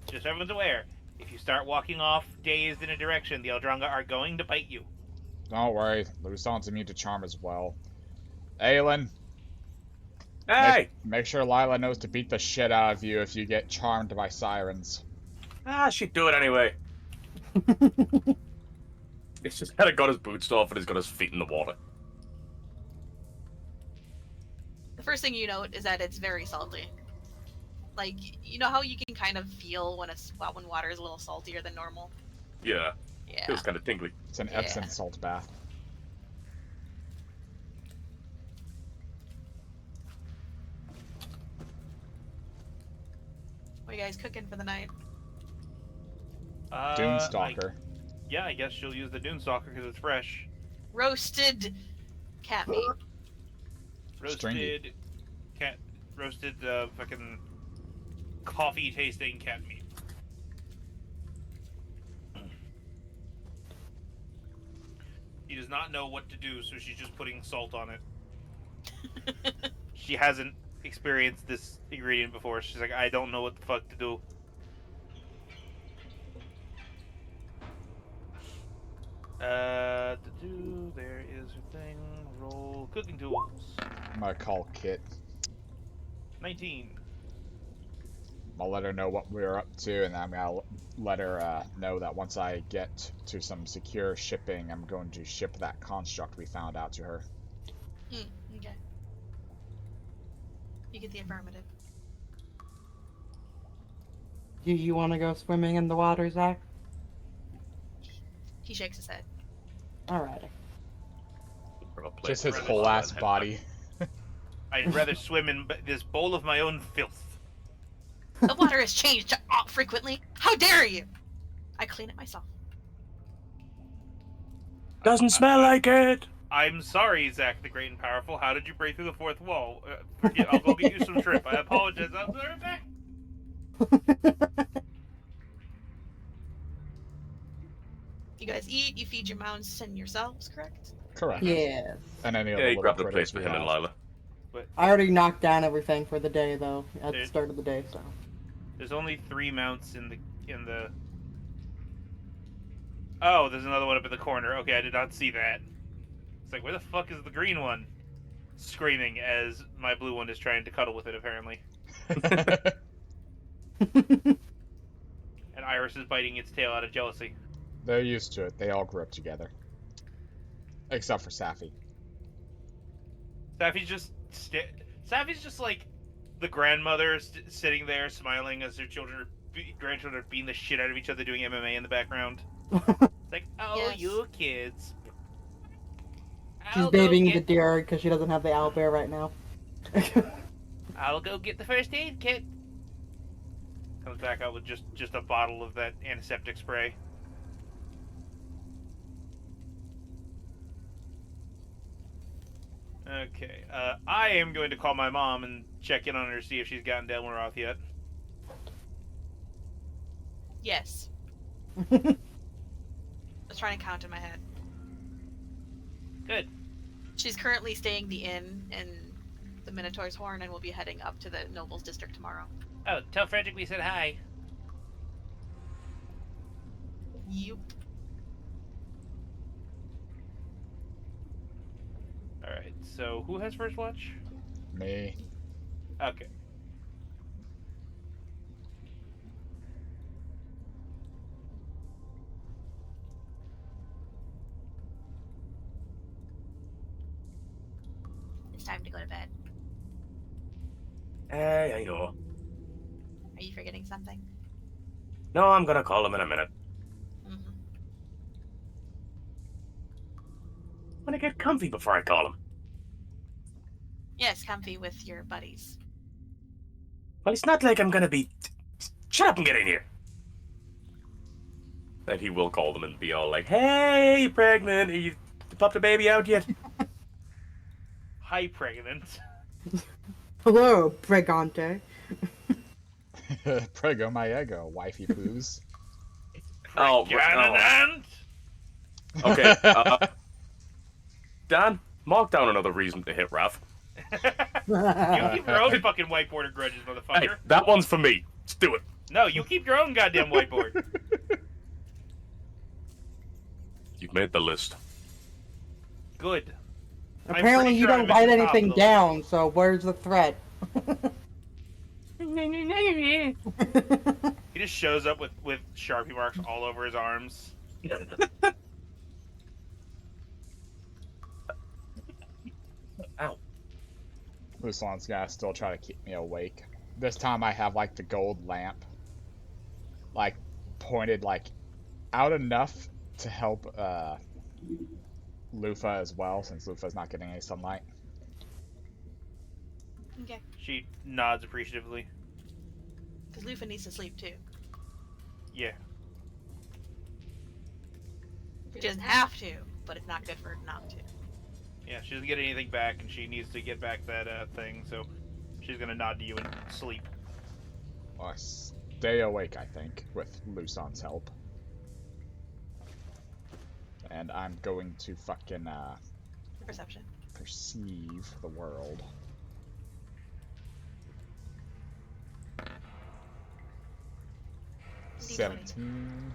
Just so everyone's aware. If you start walking off dazed in a direction, the Eldronga are going to bite you. Don't worry. Lusan's immune to charm as well. Aelin, Hey! make sure Lila knows to beat the shit out of you if you get charmed by sirens. She'd do it anyway. He's just kind of got his boots off and he's got his feet in the water. The first thing you note is that it's very salty. Like, you know how you can kind of feel when when water is a little saltier than normal? Yeah. Yeah. Feels kind of tingly. It's an Epsom salt bath. What are you guys cooking for the night? Doomstalker. Yeah, I guess she'll use the Doomstalker because it's fresh. Roasted cat meat. Roasted fucking coffee-tasting cat meat. She does not know what to do, so she's just putting salt on it. She hasn't experienced this ingredient before. She's like, I don't know what the fuck to do. There is her thing. Roll cooking tools. I'm gonna call Kit. 19. I'll let her know what we're up to, and I'm gonna let her know that once I get to some secure shipping, I'm going to ship that construct we found out to her. Okay. You get the affirmative. Do you want to go swimming in the water, Zach? He shakes his head. Alright. Just his whole ass body. I'd rather swim in this bowl of my own filth. The water has changed frequently. How dare you? I clean it myself. Doesn't smell like it. I'm sorry, Zach the Great and Powerful. How did you break through the fourth wall? Forget, I'll go get you some shrimp. I apologize. I'll be right back. You guys eat, you feed your mounts and yourselves, correct? Correct. Yes. And any other Yeah, he little grabbed a critters place for we him and have. Lila. I already knocked down everything for the day, though, at the Dude. start of the day, so. There's only 3 mounts in the. Oh, there's another one up in the corner. Okay, I did not see that. It's like, where the fuck is the green one? Screaming as my blue one is trying to cuddle with it, apparently. And Iris is biting its tail out of jealousy. They're used to it. They all grew up together. Except for Safi. Safi's just Safi's just like the grandmother sitting there smiling as her grandchildren are beating the shit out of each other doing MMA in the background. It's like, oh, Yes. you kids. She's babying the deer because she doesn't have the owlbear right now. I'll go get the first aid kit. Comes back out with just a bottle of that antiseptic spray. Okay, I am going to call my mom and check in on her, see if she's gotten Delmaroth yet. Yes. I was trying to count in my head. Good. She's currently staying the inn in the Minotaur's Horn and will be heading up to the Nobles District tomorrow. Oh, tell Frederick we said hi. Yup. Alright, so who has first watch? Me. Okay. It's time to go to bed. Hey, I know. Are you forgetting something? No, I'm gonna call him in a minute. Mm-hmm. I'm gonna get comfy before I call him. Yes, comfy with your buddies. Well, it's not like I'm gonna be... Shut up and get in here! Then he will call them and be all like, Hey, you pregnant? Are you popped a baby out yet? Hi, pregnant. Hello, Pregante. Prego my ego, wifey poos. oh, Pregnant! okay. Dan, mark down another reason to hit Raph. You keep your own fucking whiteboard of grudges, motherfucker. Hey, that one's for me. Let's do it. No, you keep your own goddamn whiteboard. You've made the list. Good. I'm Apparently pretty you sure I'm don't at write the top anything of the down, so where's the threat? He just shows up with Sharpie marks all over his arms. Ow. Ruslan's gonna still try to keep me awake. This time I have like the gold lamp, like pointed like out enough to help Lufa as well, since Lufa's not getting any sunlight. Okay. She nods appreciatively. Because Lufa needs to sleep too. Yeah. She doesn't have to, but it's not good for her not to. Yeah, she doesn't get anything back, and she needs to get back that thing, so she's gonna nod to you and sleep. Well, I stay awake, I think, with Lusan's help. And I'm going to fucking Perception. perceive the world. 17.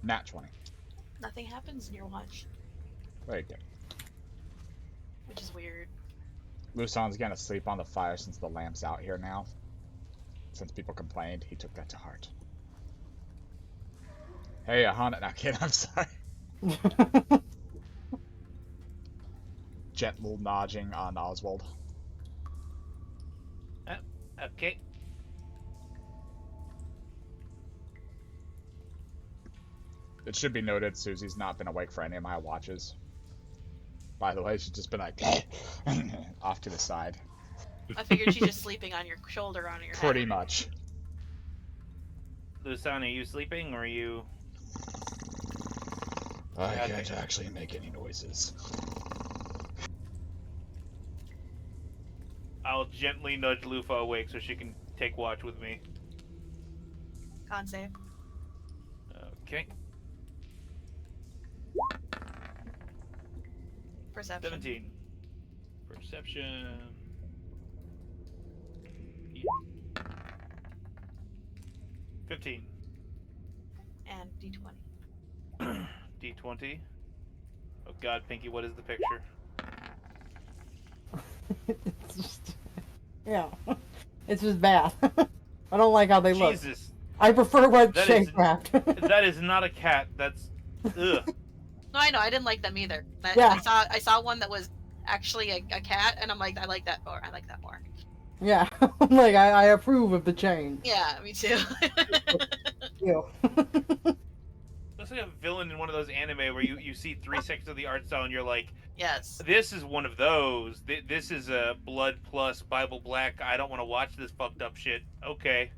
Nat 20. Nothing happens in your watch, Very good. which is weird. Lusan's gonna sleep on the fire since the lamp's out here now. Since people complained, he took that to heart. Hey, Aahana. No, kid, I'm sorry. Gentle nudging on Oswald. Okay. It should be noted, Susie's not been awake for any of my watches. By the way, she's just been like, off to the side. I figured she's just sleeping on your shoulder, on your head. Pretty much. Lusan, are you sleeping or are you... I can't actually make any noises. I'll gently nudge Lufa awake so she can take watch with me. Con save. Okay. Perception. 17. Perception. Yeah. 15. And D20. D20. Oh god, Pinky, what is the picture? It's just, yeah, it's just bad. I don't like how they look. Jesus. I prefer what That Shay is- grabbed. That is not a cat. That's... Ugh. No, I know. I didn't like them either. Yeah. I saw one that was actually a cat, and I'm like, I like that more. I like that more. Yeah, like I approve of the change. Yeah, me too. Ew. Looks like a villain in one of those anime where you see 3 seconds of the art style and you're like, Yes. this is one of those. This is a Blood plus Bible Black. I don't want to watch this fucked up shit. Okay.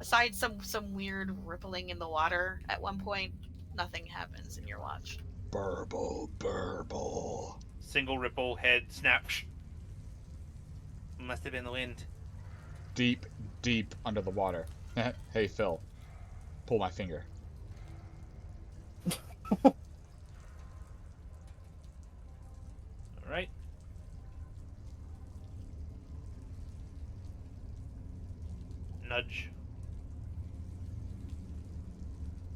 Aside some weird rippling in the water at one point, nothing happens in your watch. Burble, burble. Single ripple, head, snap. Must have been the wind. Deep, deep under the water. Hey, Phil. Pull my finger. Alright. Nudge.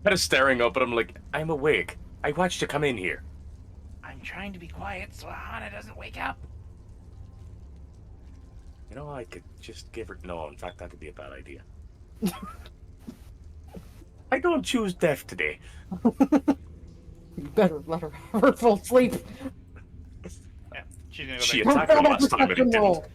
Kind of staring up at him like, I'm awake. I watched you come in here. I'm trying to be quiet so Aahana doesn't wake up. You know, I could just give her... No, in fact, that would be a bad idea. I don't choose death today. You better let her have her full sleep. Yeah, she's gonna go She back. attacked him last time and it didn't. Roll.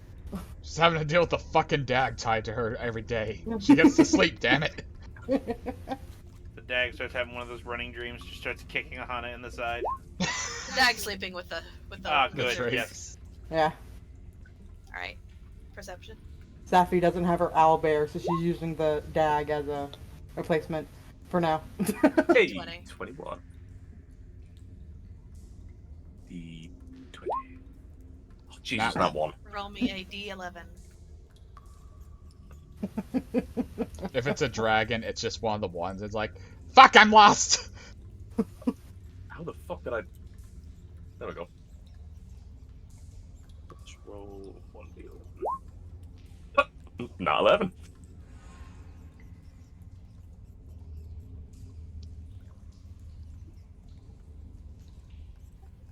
She's having to deal with the fucking dag tied to her every day. She gets to sleep, damn it. The dag starts having one of those running dreams, just starts kicking Aahana in the side. Dag sleeping with the Ah, with good, the- right. yes. Yeah. Alright. Perception. Safi doesn't have her owlbear, so she's using the dag as a replacement for now. Hey, 20. 21. The 20. Oh, Jesus, That that one. Roll me a D11. If it's a dragon, it's just one of the ones. It's like, fuck, I'm lost! How the fuck did I... There we go. Let's roll 1d11. Not 11.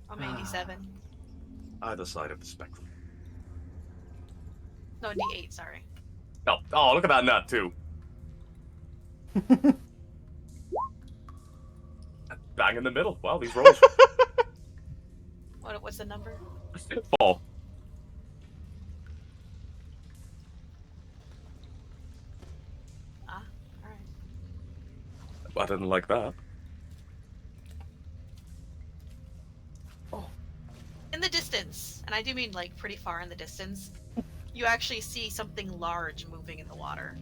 I'm 87. Either side of the spectrum. No, D8, sorry. Oh, look at that nut, too. Bang in the middle. Wow, these rolls. What's the number? Fall. Ah, alright. I didn't like that. In the distance, and I do mean like pretty far in the distance, you actually see something large moving in the water.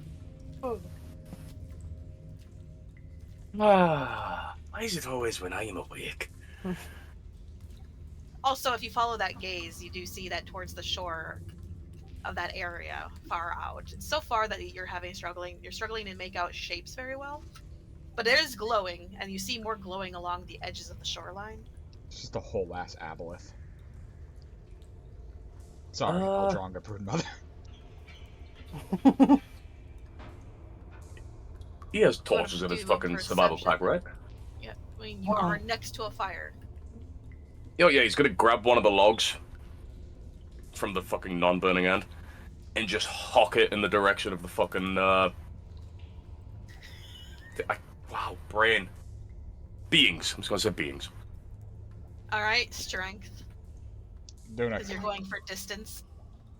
Why is it always when I am awake? Also, if you follow that gaze, you do see that towards the shore of that area, far out. It's so far that you're struggling to make out shapes very well. But it is glowing, and you see more glowing along the edges of the shoreline. It's just a whole ass aboleth. Sorry, I'll draw on the brood mother. He has What torches in his do fucking survival perception? pack, right? Yeah, I mean, you are next to a fire. Oh yeah, he's gonna grab one of the logs from the fucking non-burning end and just hock it in the direction of the fucking, wow, brain. Beings. I'm just gonna say beings. Alright, strength. Doing a, Because you're going for distance.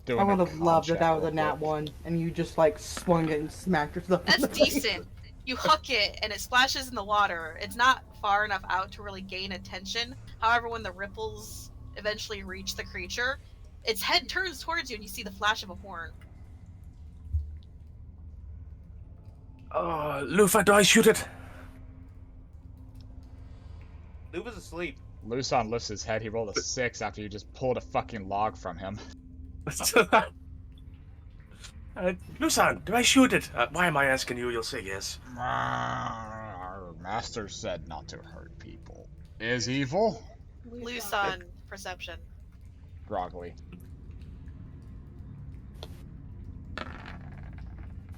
doing I would a have con loved if check that was real a nat quick. one and you just like swung it and smacked yourself. in That's the face. decent. You hook it and it splashes in the water. It's not far enough out to really gain attention. However, when the ripples eventually reach the creature, its head turns towards you and you see the flash of a horn. Lufa, do I shoot it? Luva's asleep. Lusan lifts his head. He rolled a 6 after you just pulled a fucking log from him. Lusan, do I shoot it? Why am I asking you? You'll say yes. Our master said not to hurt people. Is evil? Lusan, perception. Groggily.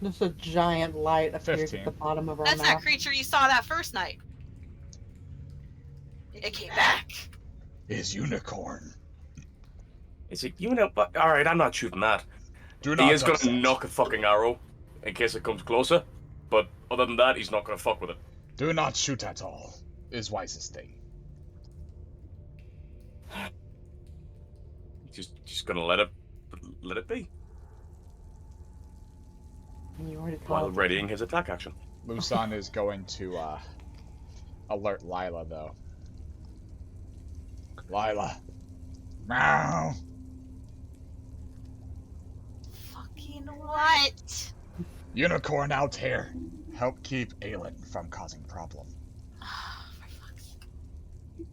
Just a giant light appears 15. at the bottom of our That's map. that creature you saw that first night. It came back. Is unicorn. Is it Alright, I'm not shooting that. Do not He is gonna upset. knock a fucking arrow in case it comes closer, but other than that, he's not gonna fuck with it. Do not shoot at all. Is wisest thing. Just gonna let it be You already while called it. readying his attack action. Lusan is going to alert Lila though. Lila. Meow. Fucking what? Unicorn out here. Help keep Aelin from causing problem. For fuck's sake.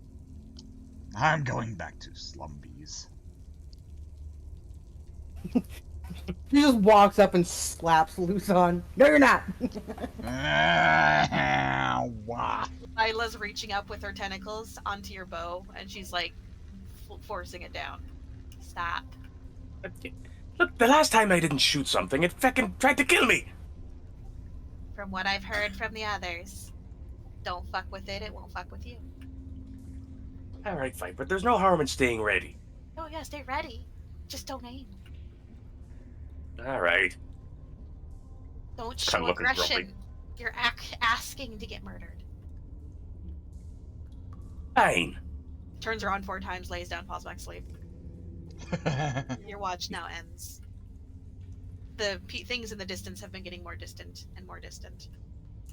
I'm going back to Slumbies. He just walks up and slaps Lusan. No, you're not. Wah. Lila's reaching up with her tentacles onto your bow, and she's like forcing it down. Stop. Look, the last time I didn't shoot something, it fucking tried to kill me. From what I've heard from the others, don't fuck with it, it won't fuck with you. Alright, fine, but there's no harm in staying ready. Oh yeah, stay ready. Just don't aim. Alright. Don't Kinda show looking grumpy. aggression. You're asking to get murdered. Fine. Turns around 4 times, lays down, falls back asleep. Your watch now ends. The things in the distance have been getting more distant and more distant.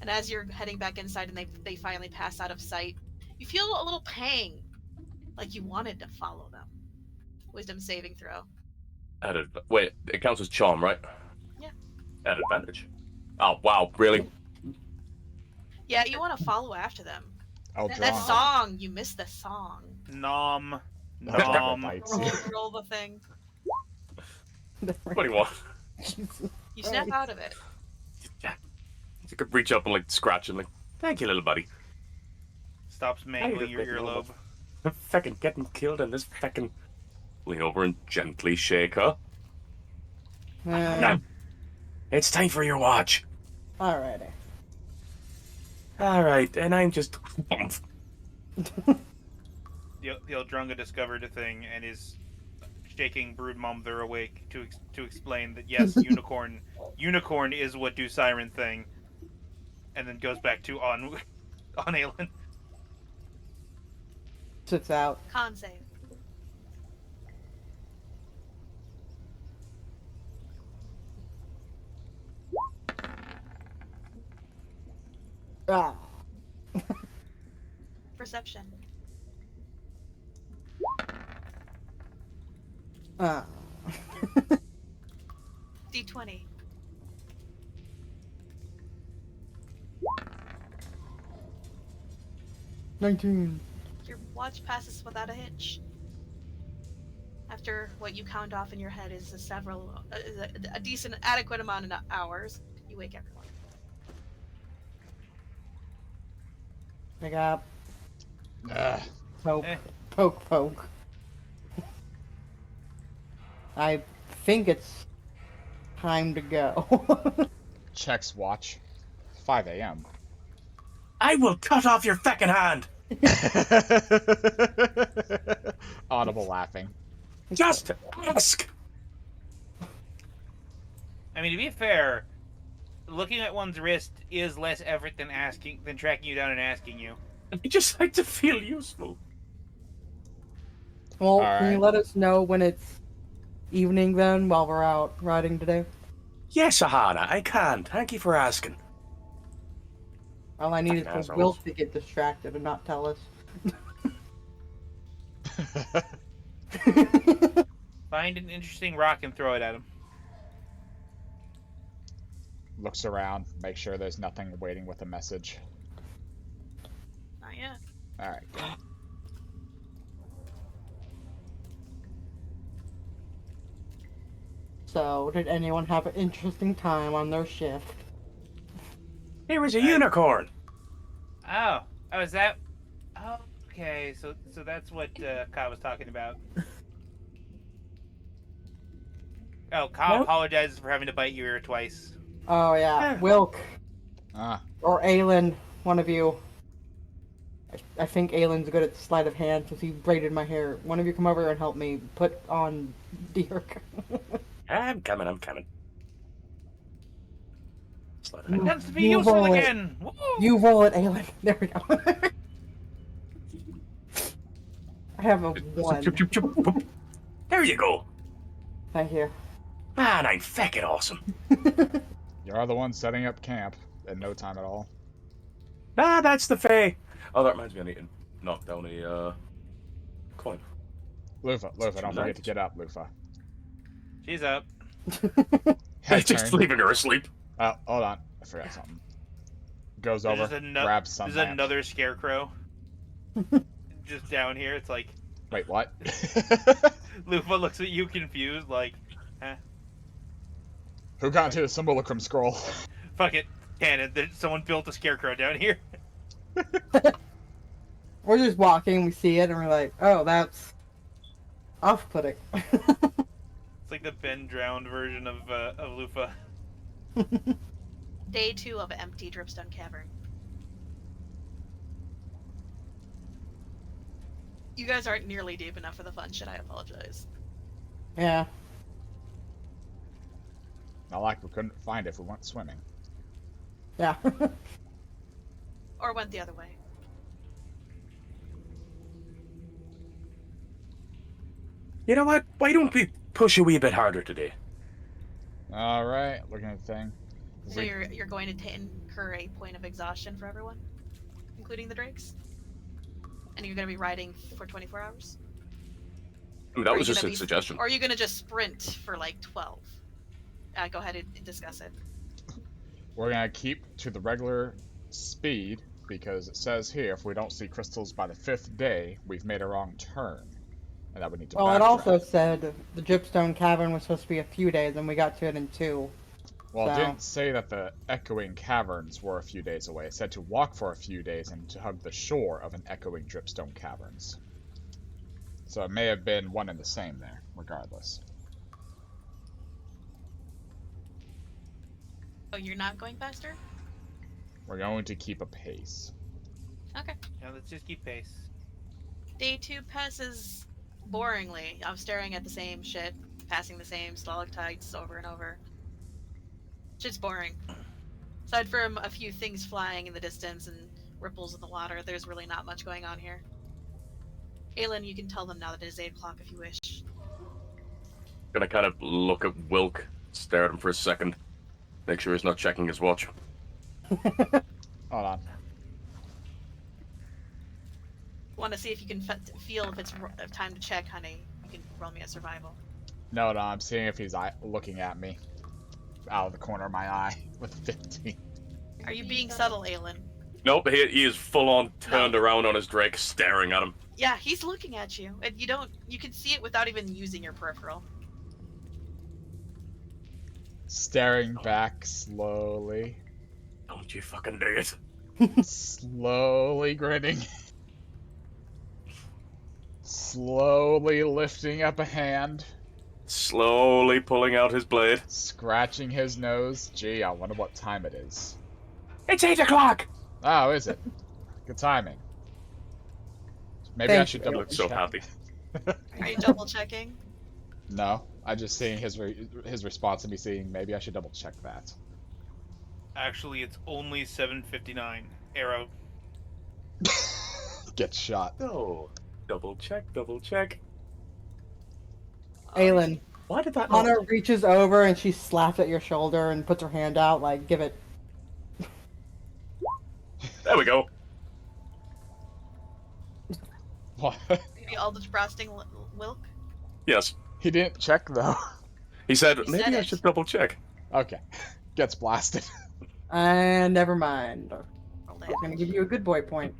And as you're heading back inside and they finally pass out of sight, you feel a little pang, like you wanted to follow them. Wisdom saving throw. Wait, it counts as charm, right? Yeah. At advantage. Oh wow, really? Yeah, you want to follow after them. That Eldron. song, you missed the song. Nom. Eldron Nom. bites Roll, you. roll the thing. What do you want? You snap out of it. Yeah. You could reach up and like scratch him, like, thank you, little buddy. Stops mangling your earlobe. I'm fucking getting killed in this fucking. Lean over and gently shake her. Now, it's time for your watch. Alrighty. Alright, and I'm just... The Eldrunga discovered a thing and is shaking Broodmom awake to explain that yes, unicorn is what do siren thing, and then goes back to on Aelin. Sits out. Con save. Ah. Perception. Ah. D20. $19. Your watch passes without a hitch. After what you count off in your head is a decent, adequate amount of hours, you wake everyone. Pick up. Ugh. Poke. Eh. Poke. I think it's Time to go. Checks watch. 5 a.m. I will cut off your feckin' hand! Audible laughing. Just ask! I mean, to be fair, looking at one's wrist is less effort than tracking you down and asking you. I just like to feel useful. Well, All can you right. let us know when it's evening then, while we're out riding today? Yes, Aahana, I can. Thank you for asking. All I need is Fucking for assholes. Wilk to get distracted and not tell us. Find an interesting rock and throw it at him. Looks around, make sure there's nothing waiting with a message. Not yet. Alright. So, did anyone have an interesting time on their shift? Here is a unicorn. Oh, is that? Oh, okay. So that's what Ka was talking about. Oh, Ka What? apologizes for having to bite your ear twice. Oh yeah, Yeah. Wilk Ah, or Aelin, one of you. I think Aelin's good at sleight of hand because he braided my hair. One of you come over and help me put on Dirk. I'm coming. Slide it You- in. That's to be you useful roll it. again. Woo! You roll it, Aelin. There we go. I have a one. Chup, chup, chup, whoop. There you go. Thank you. Man, I'm feckin' awesome. you're the one setting up camp in no time at all. Ah, that's the Fae. Oh, that reminds me, I need to knock down a coin. Lufa, don't forget to get up, Lufa. She's up. Head Just turn. leaving her asleep. Oh, hold on. I forgot something. Goes There's over, just grabs some There's lamp. another scarecrow. Just down here. It's like Wait, what? Lufa looks at you confused, like, huh? Who got into the Simulacrum scroll? Fuck it, canon. Someone built a scarecrow down here. We're just walking, we see it, and we're like, oh, that's off-putting. It's like the Ben drowned version of Lufa. Day 2 of empty dripstone cavern. You guys aren't nearly deep enough for the fun shit. I apologize. Yeah. Not like we couldn't find it if we went swimming. Yeah. Or went the other way. You know what? Why don't we push a wee bit harder today? Alright, looking at the thing. Is So it- you're going to incur a point of exhaustion for everyone, including the drakes, and you're going to be riding for 24 hours. I mean, that Or was you just gonna a be- suggestion. Or are you going to just sprint for like 12? Go ahead and discuss it. We're gonna keep to the regular speed because it says here if we don't see crystals by the 5th day, we've made a wrong turn. And that we need to Well, it backtrack. also said the Dripstone Cavern was supposed to be a few days, and we got to it in 2. Well, it so- didn't say that the echoing caverns were a few days away. It said to walk for a few days and to hug the shore of an echoing dripstone caverns. So it may have been one and the same there, regardless. Oh, you're not going faster? We're going to keep a pace. Okay. Now let's just keep pace. Day 2 passes boringly. I'm staring at the same shit, passing the same stalactites over and over. Shit's boring. Aside from a few things flying in the distance and ripples in the water, there's really not much going on here. Aelin, you can tell them now that it is 8 o'clock if you wish. Gonna kind of look at Wilk, stare at him for a second, make sure he's not checking his watch. Hold on. Want to see if you can feel if it's time to check, honey. You can roll me a survival. No, I'm seeing if he's looking at me out of the corner of my eye with 15. Are you being subtle, Aelin? Nope, he is full on turned around on his drake, staring at him. Yeah, he's looking at you, and you can see it without even using your peripheral. Staring back slowly. Don't you fucking do it. Slowly grinning. Slowly lifting up a hand. Slowly pulling out his blade. Scratching his nose. Gee, I wonder what time it is. It's 8 o'clock! Oh, is it? Good timing. Maybe I Thank should you. double Look so check. happy. Are you double checking? No, I just seeing his response and me seeing maybe I should double check that. Actually, it's only 7:59. Arrow. Get shot. No. Double check, double check. Aelin, Why did that not... Aahana reaches over and she slaps at your shoulder and puts her hand out like, give it. There we go. What? Maybe all defrosting Wilk? Yes. He didn't check though. He said, He maybe said I it. should double check. Okay. Gets blasted. And never mind. Rolled I'm it. gonna give you a good boy point.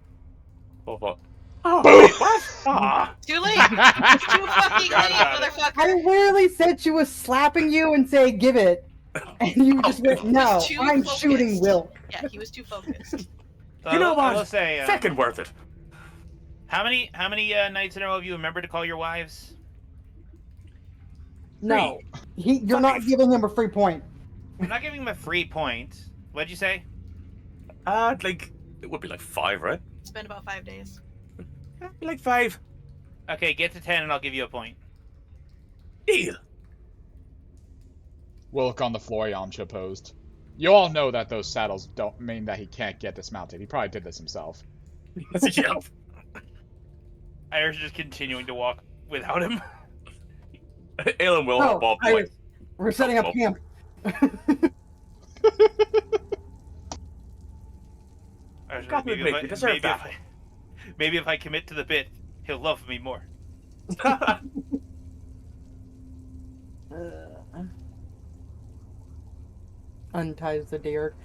Oh, what? Oh, Boom! wait, what? Ah. Too late! Too fucking Forgot late, about it. motherfucker! I literally said she was slapping you and say, give it. And you just went, no, Too I'm focused. shooting Wilk. Yeah, he was too focused. You know I will what? say, Fucking worth it. how many nights in a row have you remembered to call your wives? No. You're not giving him a free point. I'm not giving him a free point. What'd you say? Like, it would be like 5, right? It's been about 5 days. Like 5. Okay, get to 10 and I'll give you a point. Deal. Wilk on the floor, Yamcha posed. You all know that those saddles don't mean that he can't get dismounted. He probably did this himself. Yep. Irish is just continuing to walk without him. Aelin will Oh, hop up Iris, like, we're setting up Oh. camp. Irish, Got to maybe admit, if I- you deserve maybe that. if I- Maybe if I commit to the bit, he'll love me more. Unties the deer.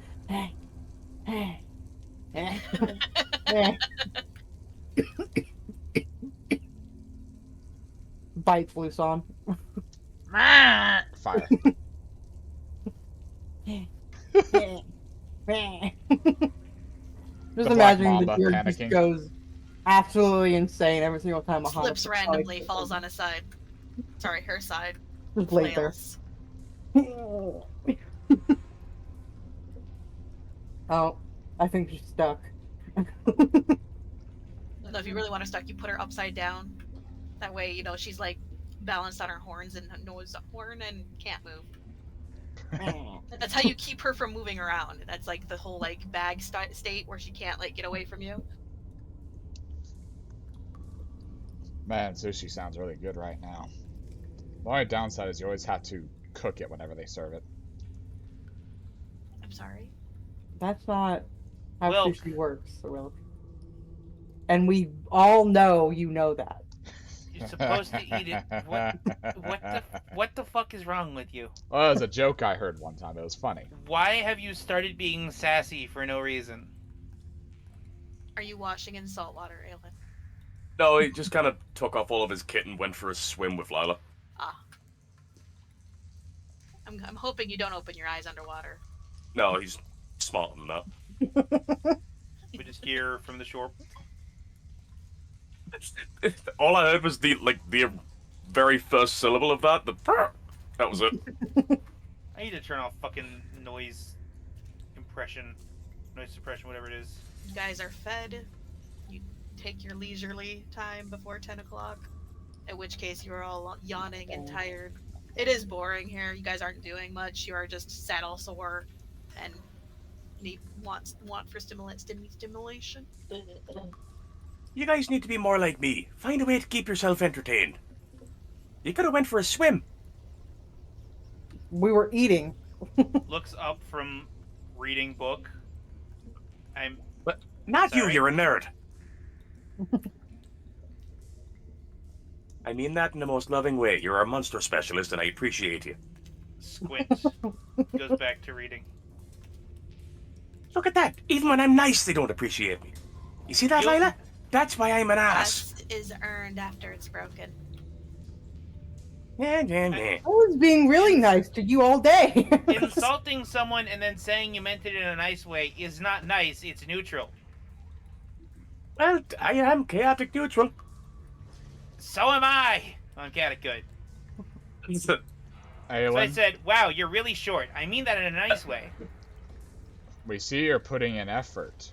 Bites loose on. Fire. Just The Black imagining the Mamba deer panicking. just goes absolutely insane every single time Aahana Slips randomly, falls on his side. Sorry, her side. Just laid there. Flails. Oh, I think she's stuck. No, if you really want her stuck, you put her upside down. That way, you know, she's like balanced on her horns and nose horn and can't move. That's how you keep her from moving around. That's like the whole like bag state where she can't like get away from you. Man, sushi sounds really good right now. The only downside is you always have to cook it whenever they serve it. I'm sorry. That's not how Wilk. sushi works, Wilk. And we all know you know that. You're supposed to eat it. What the fuck is wrong with you? Well, it was a joke I heard one time. It was funny. Why have you started being sassy for no reason? Are you washing in salt water, Aelin? no, he just kind of took off all of his kit and went for a swim with Lila. Ah. I'm hoping you don't open your eyes underwater. No, he's smarter than that. We just hear from the shore. All I heard was the very first syllable of that. That was it. I need to turn off fucking noise suppression, whatever it is. You guys are fed. You take your leisurely time before 10 o'clock. In which case you are all yawning and tired. It is boring here. You guys aren't doing much. You are just saddle sore and need want for stimulation. You guys need to be more like me. Find a way to keep yourself entertained. You could have went for a swim. We were eating. Looks up from reading book. But not you, Sorry. you're a nerd. I mean that in the most loving way. You're our monster specialist and I appreciate you. Squints. Goes back to reading. Look at that. Even when I'm nice, they don't appreciate me. You see that, You- Lila? That's why I'm an ass. Trust is earned after it's broken. Yeah. I was being really nice to you all day. Insulting someone and then saying you meant it in a nice way is not nice, it's neutral. Well, I am chaotic neutral. So am I! I'm chaotic good. So I Aelin, said, wow, you're really short. I mean that in a nice way. we see you're putting in effort.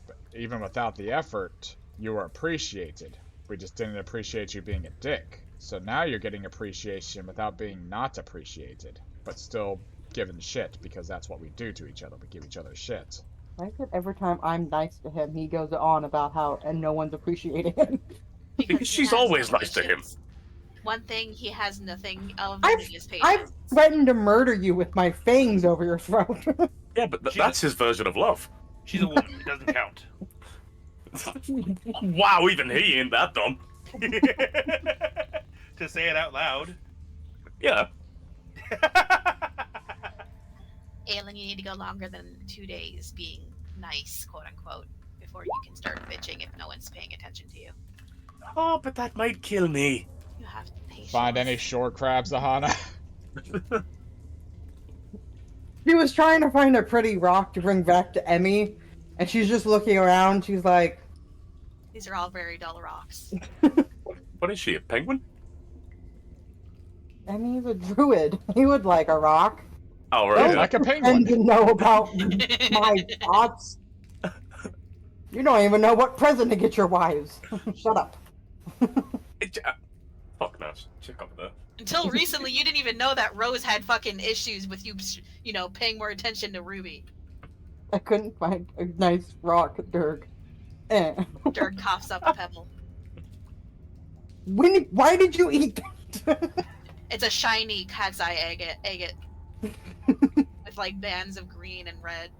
But even without the effort, you were appreciated. We just didn't appreciate you being a dick. So now you're getting appreciation without being not appreciated. But still given shit, because that's what we do to each other. We give each other shit. Why is it every time I'm nice to him, he goes on about how and no one's appreciating him? Because he she's has always no nice to him. patience. One thing he has nothing of I've is I've patience. threatened to murder you with my fangs over your throat. Yeah, but that's his version of love. She's a woman. It doesn't count. Wow, even he ain't that dumb. To say it out loud. Yeah. Aelin, you need to go longer than 2 days being nice, quote unquote, before you can start bitching if no one's paying attention to you. Oh, but that might kill me. You have patience. Find any shore crabs, Aahana? She was trying to find a pretty rock to bring back to Emmy, and she's just looking around. She's like, These are all very dull rocks. What is she, a penguin? Emmy's a druid. He would like a rock. Oh, Don't right. Like a pretend penguin. to know about my thoughts. You don't even know what present to get your wives. Shut up. Fuck no. Check up there. Until recently, you didn't even know that Rose had fucking issues with you, paying more attention to Ruby. I couldn't find a nice rock, Dirk. Dirk coughs up a pebble. Why did you eat that? It's a shiny cat's eye agate. With like bands of green and red.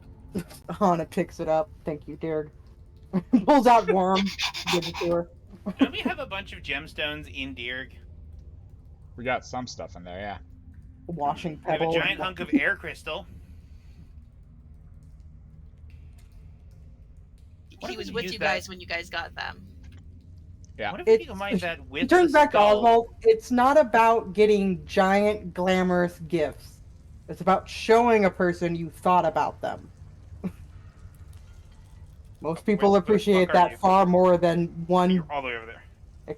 Aahana picks it up. Thank you, Dirk. Pulls out worm. Gives it to her. Don't we have a bunch of gemstones in Dirg? We got some stuff in there, yeah. Washing We have a pebble. giant hunk of air crystal. What He if was we with use you that- guys when you guys got them. Yeah. What if we combine that with It turns the back to skull? Oswald. It's not about getting giant, glamorous gifts. It's about showing a person you thought about them. Most people Where the appreciate fuck are that you? far more than one You're all the way over there.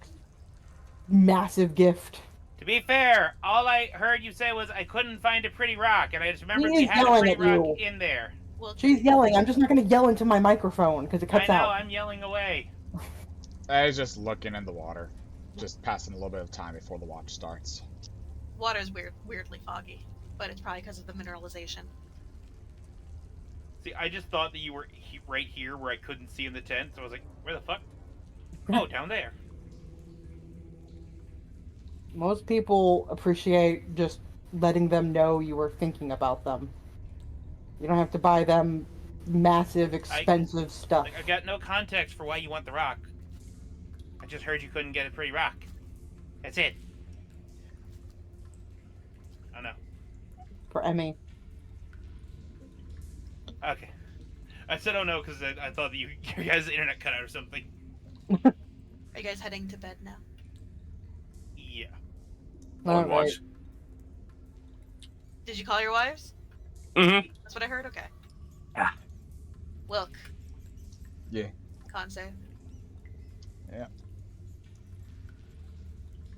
massive gift. To be fair, all I heard you say was I couldn't find a pretty rock, and I just remembered He we is had a yelling pretty at rock you. in there. Well, She's yelling. I'm just not going to yell into my microphone because it I cuts know, out. I'm yelling away. I was just looking in the water. Just passing a little bit of time before the watch starts. water's weirdly foggy, but it's probably because of the mineralization. See, I just thought that you were right here where I couldn't see in the tent, so I was like, where the fuck? Oh, down there. Most people appreciate just letting them know you were thinking about them. You don't have to buy them massive, expensive stuff. Like, I got no context for why you want the rock. I just heard you couldn't get a pretty rock. That's it. Oh no. For Emmy. Okay. I said oh no because I thought that your guys' internet cut out or something. Are you guys heading to bed now? Yeah. Alright. Watch. Did you call your wives? Mm-hmm. That's what I heard? Okay. Ah. Wilk. Yeah. Con save.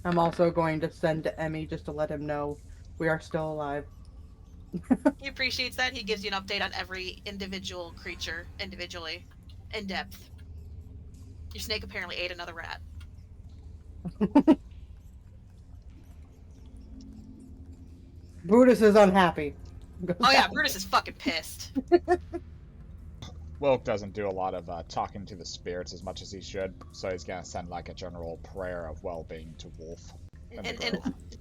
I'm also going to send to Emmy just to let him know we are still alive. He appreciates that. He gives you an update on every individual creature individually, in depth. Your snake apparently ate another rat. Brutus is unhappy. Oh yeah, Brutus is fucking pissed. Wilk doesn't do a lot of talking to the spirits as much as he should, so he's gonna send like a general prayer of well-being to Wolf.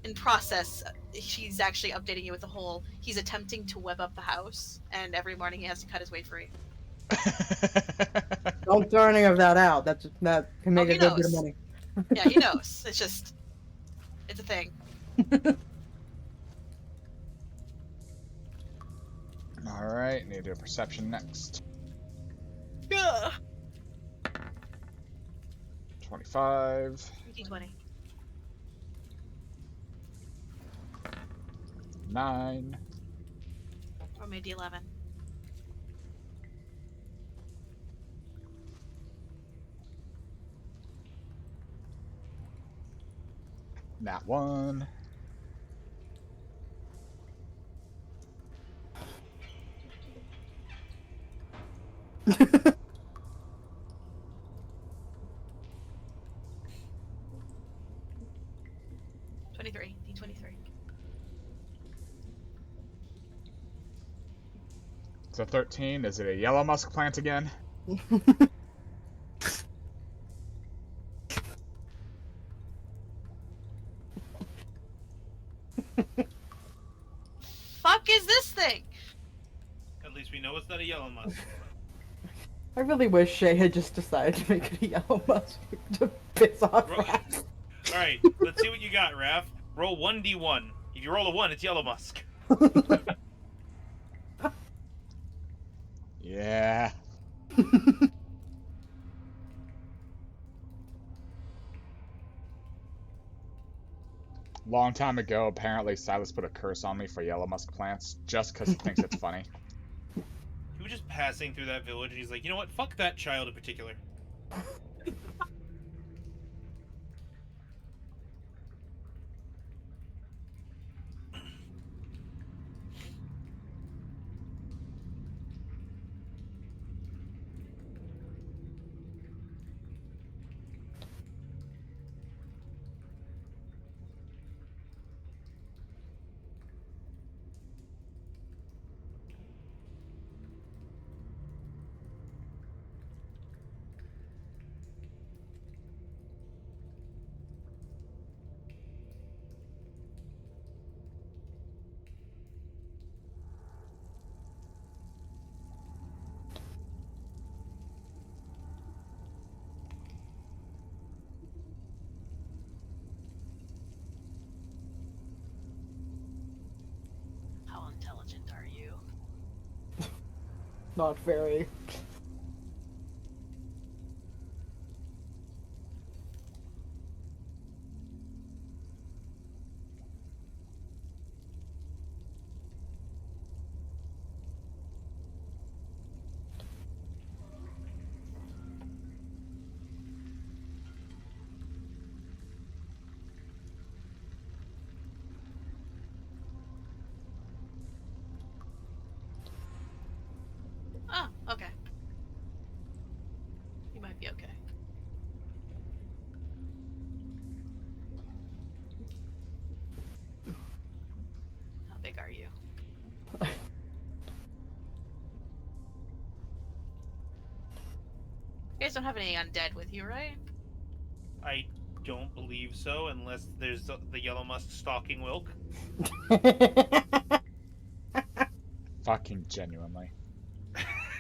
In process, he's actually updating you with the whole. He's attempting to web up the house, and every morning he has to cut his way free. Don't throw any of that out. That can make he a good bit of knows. money. Yeah, he knows. It's a thing. Alright, need to do a perception next. Yeah. 25. D20. 9. Or maybe 11. Nat 1. D23. It's a 13. Is it a yellow musk plant again? Fuck is this thing? At least we know it's not a yellow musk. I really wish Shay had just decided to make it a yellow musk to piss off Roll- Raph. Alright, let's see what you got, Raph. Roll 1d1. If you roll a 1, it's yellow musk. Yeah. Long time ago, apparently Silas put a curse on me for yellow musk plants just because he thinks it's funny. He was just passing through that village and he's like, you know what? Fuck that child in particular. How intelligent are you? Not very. Oh, okay. You might be okay. How big are you? You guys don't have any undead with you, right? I don't believe so, unless there's the yellow musk stalking Wilk. Fucking genuinely.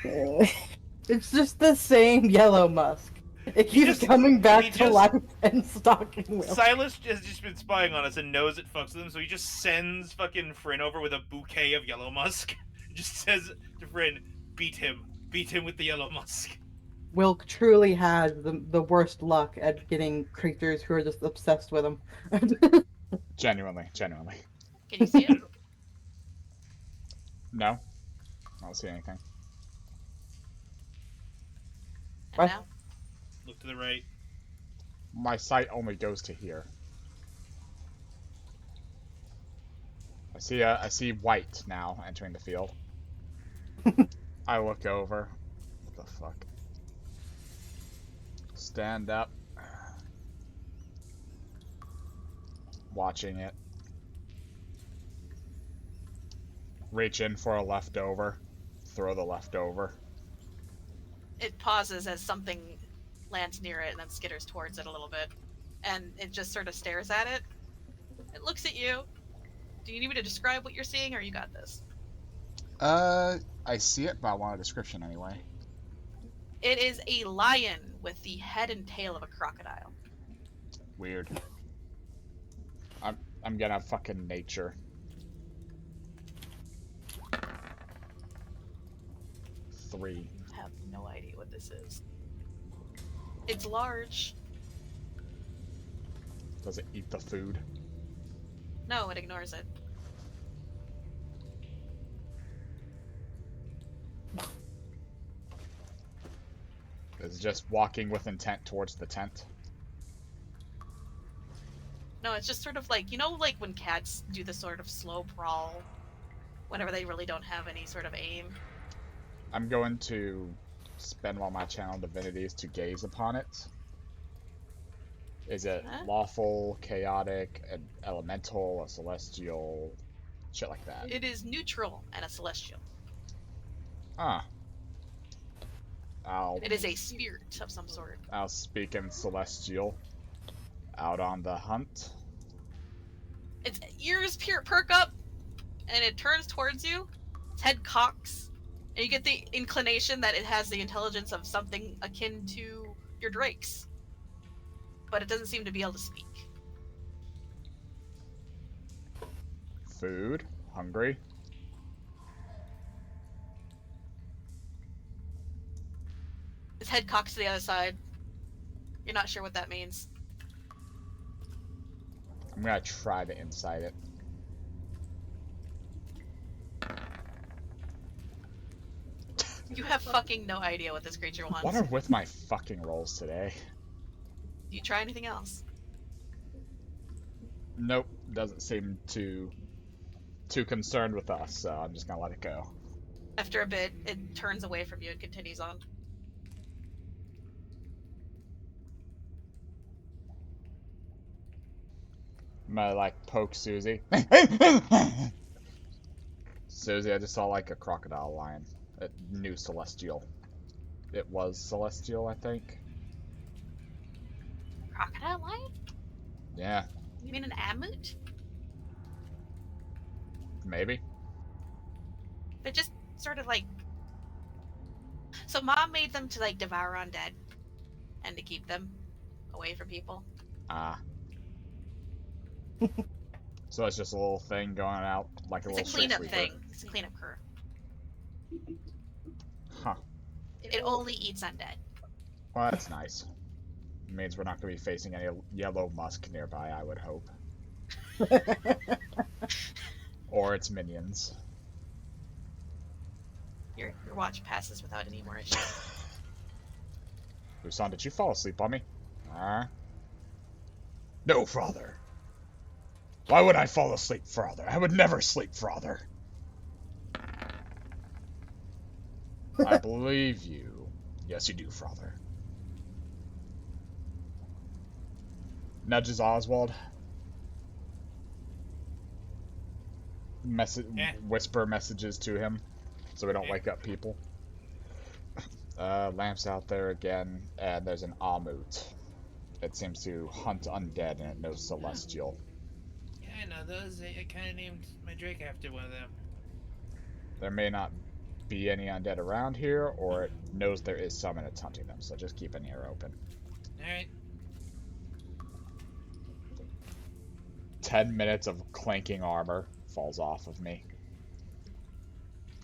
It's just the same yellow musk. It keeps coming he back to just- life and stalking Will. Silas has just been spying on us and knows it fucks with him, so he just sends fucking Fryn over with a bouquet of yellow musk. Just says to Fryn, beat him with the yellow musk. Wilk truly has the worst luck at getting creatures who are just obsessed with him. Genuinely. Can you see it? No. I don't see anything. And What? now? Look to the right. My sight only goes to here. I see white now entering the field. I look over. What the fuck? Stand up. Watching it. Reach in for a leftover. Throw the leftover. It pauses as something lands near it and then skitters towards it a little bit. And it just sort of stares at it. It looks at you. Do you need me to describe what you're seeing, or you got this? I see it, but I want a description anyway. It is a lion with the head and tail of a crocodile. Weird. I'm gonna fucking nature. 3. I have no idea what this is. It's large. Does it eat the food? No, it ignores it. Is it just walking with intent towards the tent? No, it's just sort of like, you know, like when cats do the sort of slow crawl whenever they really don't have any sort of aim. I'm going to spend one of my channel divinities to gaze upon it. Is it Huh? lawful, chaotic, an elemental, a celestial, shit like that? It is neutral and a celestial. Ah. It is a spirit of some sort. I'll speak in celestial. Out on the hunt. Its ears perk up, and it turns towards you. Its head cocks, and you get the inclination that it has the intelligence of something akin to your drakes. But it doesn't seem to be able to speak. Food. Hungry. Its head cocks to the other side. You're not sure what that means. I'm gonna try to insight it. You have fucking no idea what this creature wants. What are with my fucking rolls today? Do you try anything else? Nope, doesn't seem too concerned with us, so I'm just gonna let it go. After a bit, it turns away from you and continues on. I'm gonna like poke Susie. Susie, I just saw like a crocodile lion. A new celestial. It was celestial, I think. Crocodile lion? Yeah, You mean an amut? maybe. They're just sort of like... So Mom made them to like devour undead. And to keep them away from people. Ah. So it's just a little thing going out, like a It's little a cleanup street sweeper. thing. It's a cleanup crew. Huh. It only eats undead. Well, that's nice. It means we're not going to be facing any yellow musk nearby, I would hope. Or its minions. Your watch passes without any more issues. Busan, did you fall asleep on me? No, father. Why would I fall asleep, father? I would never sleep, father. I believe you. Yes, you do, father. Nudges Oswald. Whisper messages to him, so we don't wake up people. Lamp's out there again, and there's an Amut. It seems to hunt undead, and it knows celestial. Yeah, I know those. I kind of named my drake after one of them. There may not be any undead around here, or it knows there is some and it's hunting them, so just keep an ear open. Alright. 10 minutes of clanking armor falls off of me.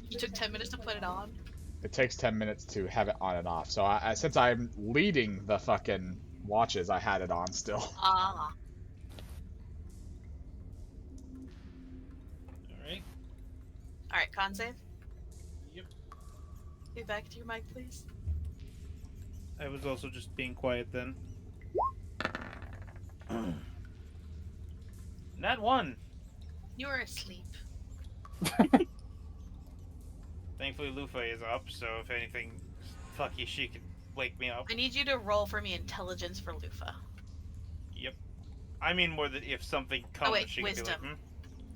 You took 10 minutes to put it on. It takes 10 minutes to have it on and off, so since I'm leading the fucking watches, I had it on still. Ah. Alright. Alright, con save. Yep. Get back to your mic, please. I was also just being quiet then. Not one. You are asleep. Thankfully, Lufa is up, so if anything fucky, she could wake me up. I need you to roll for me intelligence for Lufa. Yep. I mean more that if something comes, wait, she wisdom. can be like,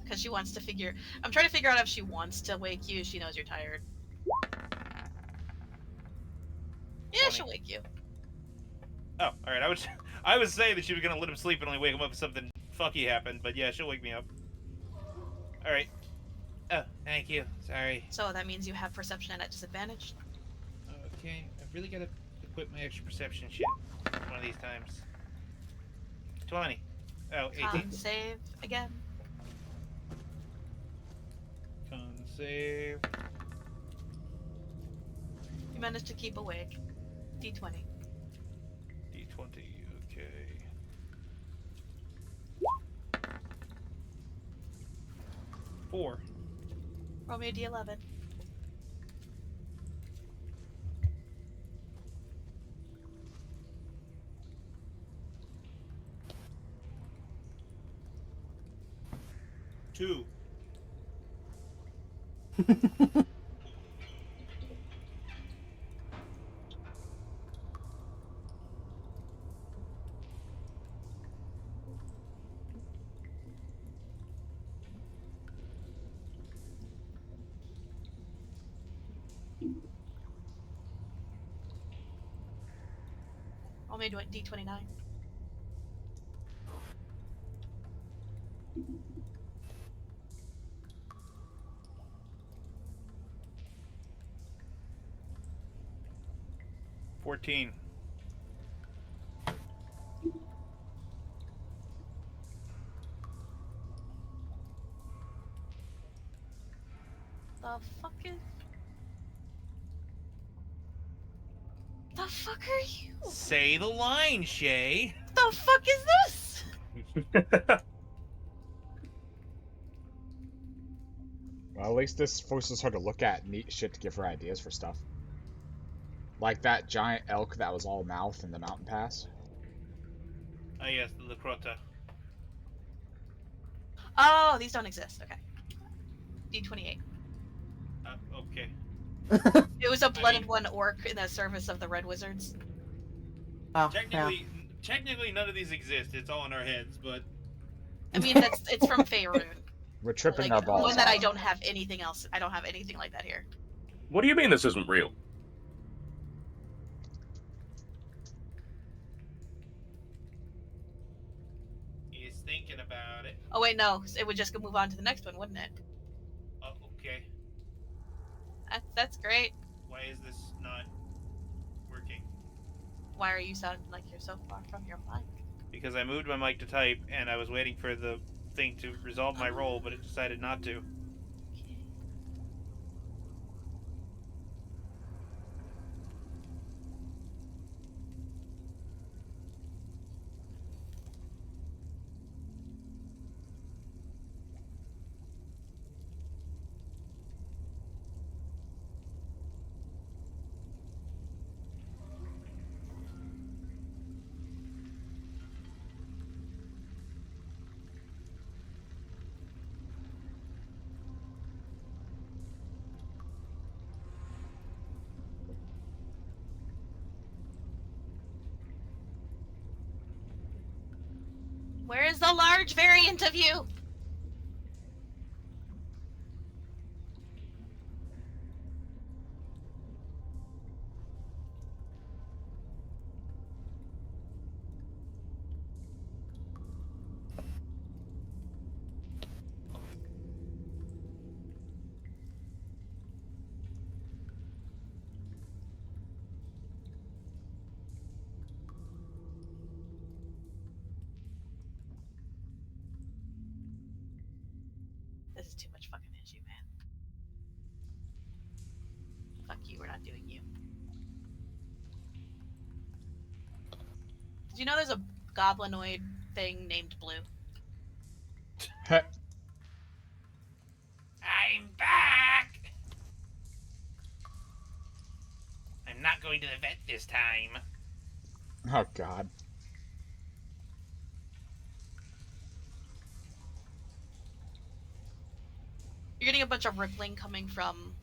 Because she wants to figure... I'm trying to figure out if she wants to wake you. She knows you're tired. Yeah, 20. she'll wake you. Oh, alright. I was saying that she was gonna let him sleep and only wake him up if something fucky happened, but yeah, she'll wake me up. Alright. Oh, thank you. Sorry. So that means you have perception at disadvantage. Okay, I've really gotta equip my extra perception shit one of these times. 20. Oh, 18. Save again. Con save. You managed to keep awake. D20. D20, okay. Four. Roll me a D11. Two. Want me to do it D29? $14. The fuck is... The fuck are you? Say the line, Shay. The fuck is this? Well, at least this forces her to look at neat shit to give her ideas for stuff. Like that giant elk that was all mouth in the mountain pass. Ah, yes, the Crota. Oh, these don't exist. Okay. D28. Okay. It was a blooded one orc in the service of the Red Wizards. Oh, Technically, none of these exist. It's all in our heads, but I mean, it's from Faerun. We're tripping Like, our balls one that I off. don't have anything else. I don't have anything like that here. What do you mean this isn't real? he's thinking about it. Oh wait, no. It would just move on to the next one, wouldn't it? Oh, okay. That's great. Why is this not working? Why are you sounding like you're so far from your mic? Because I moved my mic to type, and I was waiting for the thing to resolve my roll, but it decided not to. Okay. Where is the large variant of you? This is too much fucking issue, man. Fuck you, we're not doing you. Did you know there's a goblinoid thing named Blue? I'm back! I'm not going to the vet this time. Oh god. You're getting a bunch of rippling coming from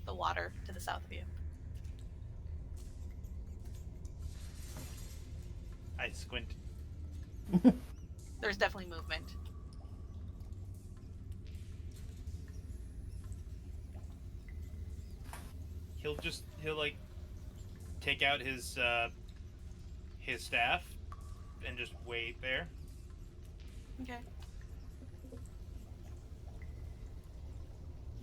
the water to the south of you. I squint. There's definitely movement. He'll like take out his staff and just wait there. Okay.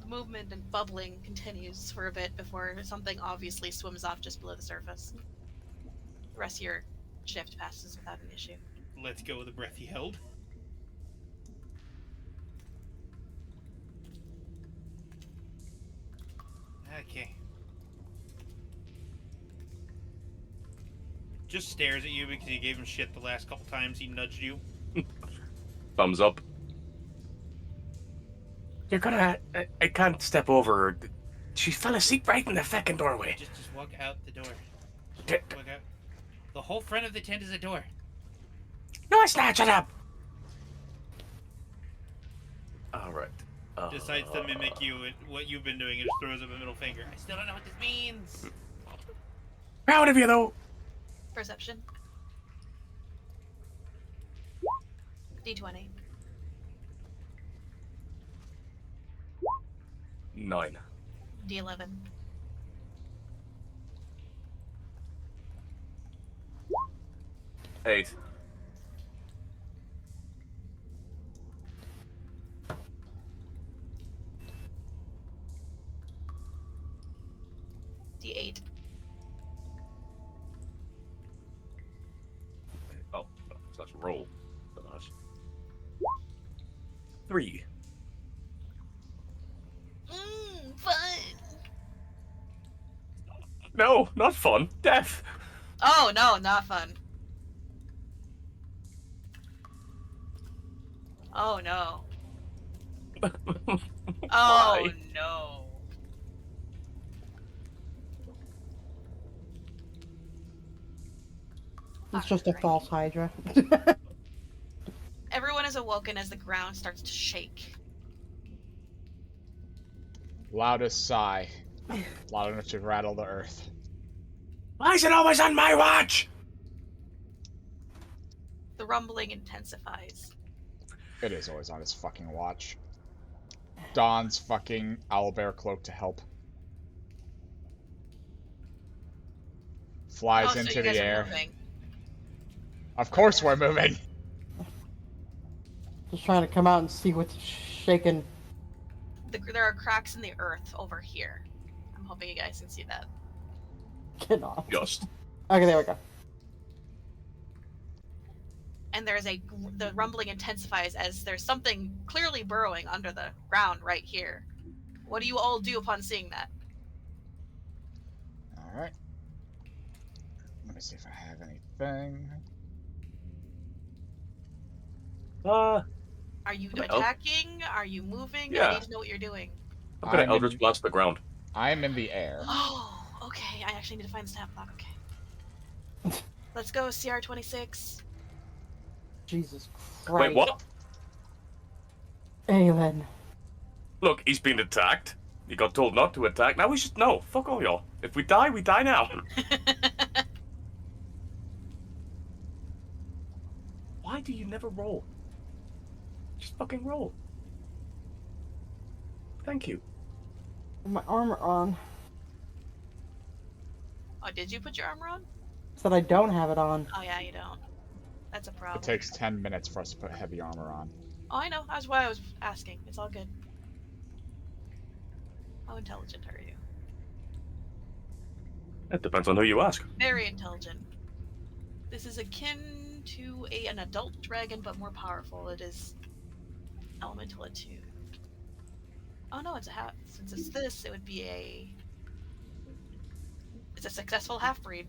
The movement and bubbling continues for a bit before something obviously swims off just below the surface. The rest of your shift passes without an issue. Let's go with the breath he held. Okay. Just stares at you because you gave him shit the last couple times he nudged you. Thumbs up. You're gonna... I can't step over her. She fell asleep right in the fucking doorway. Just walk out the door. D- Walk out. The whole front of the tent is a door. No, it's not. Shut up. Alright. Decides to mimic you and what you've been doing and just throws up a middle finger. I still don't know what this means. Proud of you, though. Perception. D20. 9. D11. 8. D8. Oh, so let's roll. Nice. 3. Fun. No, not fun. Death. Oh no, not fun. Oh no. Oh Why? no. It's just a Alright. false Hydra. Everyone is awoken as the ground starts to shake. Loudest sigh. Loud enough to rattle the earth. Why is it always on my watch? The rumbling intensifies. It is always on his fucking watch. Dons fucking owlbear cloak to help. Flies so into you guys the are air. moving. Of course we're moving. Just trying to come out and see what's shaking. There are cracks in the earth over here. I'm hoping you guys can see that. Get off. Just. Okay, there we go. And the rumbling intensifies as there's something clearly burrowing under the ground right here. What do you all do upon seeing that? Alright. Let me see if I have anything. Are you Well. attacking? Are you moving? Yeah. I need to know what you're doing. I'm gonna I'm Eldritch in- Blast the ground. I am in the air. Oh, okay. I actually need to find the stat block. Okay. Let's go, CR26. Jesus Christ. Wait, what? Aelin. Look, he's been attacked. He got told not to attack. Now we should know. Fuck all y'all. If we die now. Why do you never roll? Just fucking roll. Thank you. My armor on. Oh, did you put your armor on? Said I don't have it on. Oh yeah, you don't. That's a problem. It takes 10 minutes for us to put heavy armor on. Oh, I know. That's why I was asking. It's all good. How intelligent are you? It depends on who you ask. Very intelligent. This is akin to an adult dragon, but more powerful. It is elemental at 2. Oh no, it's a half. Since it's this, it would be it's a successful half-breed.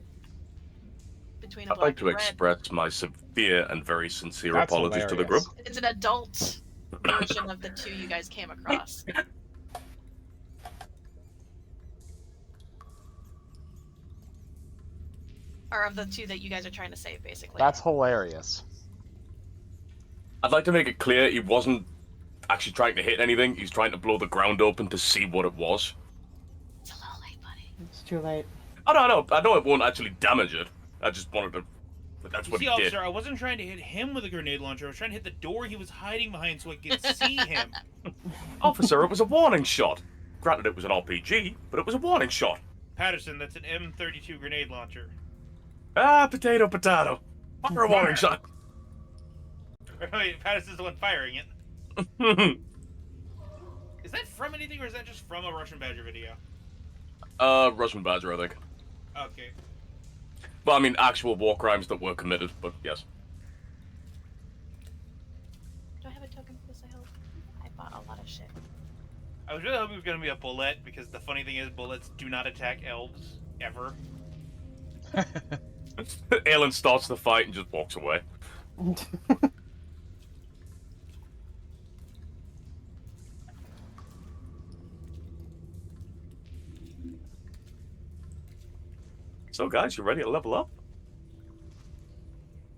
Between a I'd black like to and red. express my severe and very sincere That's apologies to the group. hilarious. It's an adult version of the 2 you guys came across. Or of the 2 that you guys are trying to save, basically. That's hilarious. I'd like to make it clear he wasn't actually trying to hit anything. He's trying to blow the ground open to see what it was. It's a little late, buddy. It's too late. Oh, no, I know it won't actually damage it. I just wanted to... But that's what See, he did. officer, I wasn't trying to hit him with a grenade launcher. I was trying to hit the door he was hiding behind so I could see him. Officer, it was a warning shot. Granted, it was an RPG, but it was a warning shot. Patterson, that's an M32 grenade launcher. Ah, potato, potato. Fire a warning shot. Wait, Patterson's the one firing it. Is that from anything, or is that just from a Russian Badger video? Russian Badger, I think. Okay. Well, I mean, actual war crimes that were committed, but yes. Do I have a token for this, I hope? I bought a lot of shit. I was really hoping it was going to be a bullet, because the funny thing is, bullets do not attack elves, ever. Aelin starts the fight and just walks away. So, guys, you ready to level up?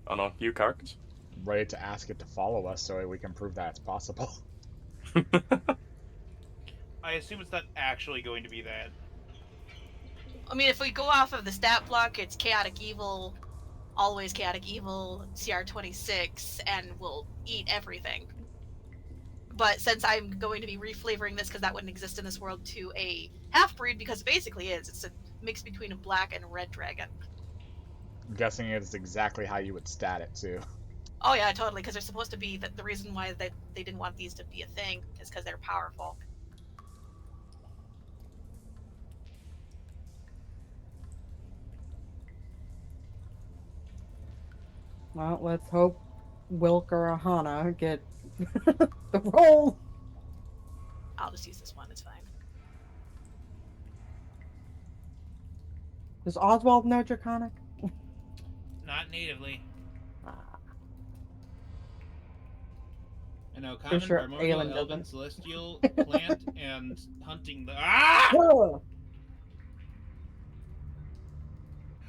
Oh no, you characters? Ready to ask it to follow us so we can prove that it's possible. I assume it's not actually going to be that. I mean, if we go off of the stat block, it's Chaotic Evil, always Chaotic Evil, CR26, and we'll eat everything. But since I'm going to be reflavoring this, because that wouldn't exist in this world, to a half-breed, because it basically is. It's a mix between a black and a red dragon. I'm guessing it's exactly how you would stat it, too. Oh yeah, totally, because they're supposed to be, the reason why they didn't want these to be a thing is because they're powerful. Well, let's hope Wilk or Aahana get the roll. I'll just use this one, it's fine. Does Oswald know Draconic? Not natively. I know For common, sure primordial, Aelin elven, doesn't. celestial, plant, and hunting the. Ah! Ugh.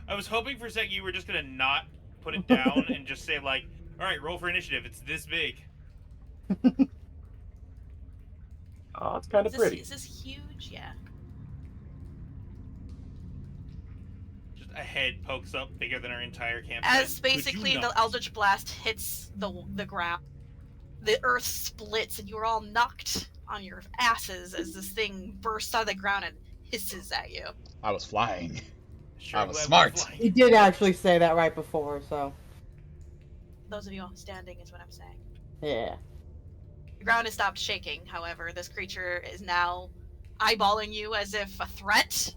I was hoping for a second you were just gonna not put it down and just say like, "All right, roll for initiative. It's this big." Oh, it's kind of pretty. Is this huge? Yeah. Just a head pokes up bigger than our entire campsite. As basically the Eldritch Blast hits the ground, the earth splits and you're all knocked on your asses as this thing bursts out of the ground and hisses at you. I was flying. Sure, I was glad smart. we're flying. He did actually say that right before, so Those of you all standing is what I'm saying. yeah. The ground has stopped shaking, however, this creature is now eyeballing you as if a threat.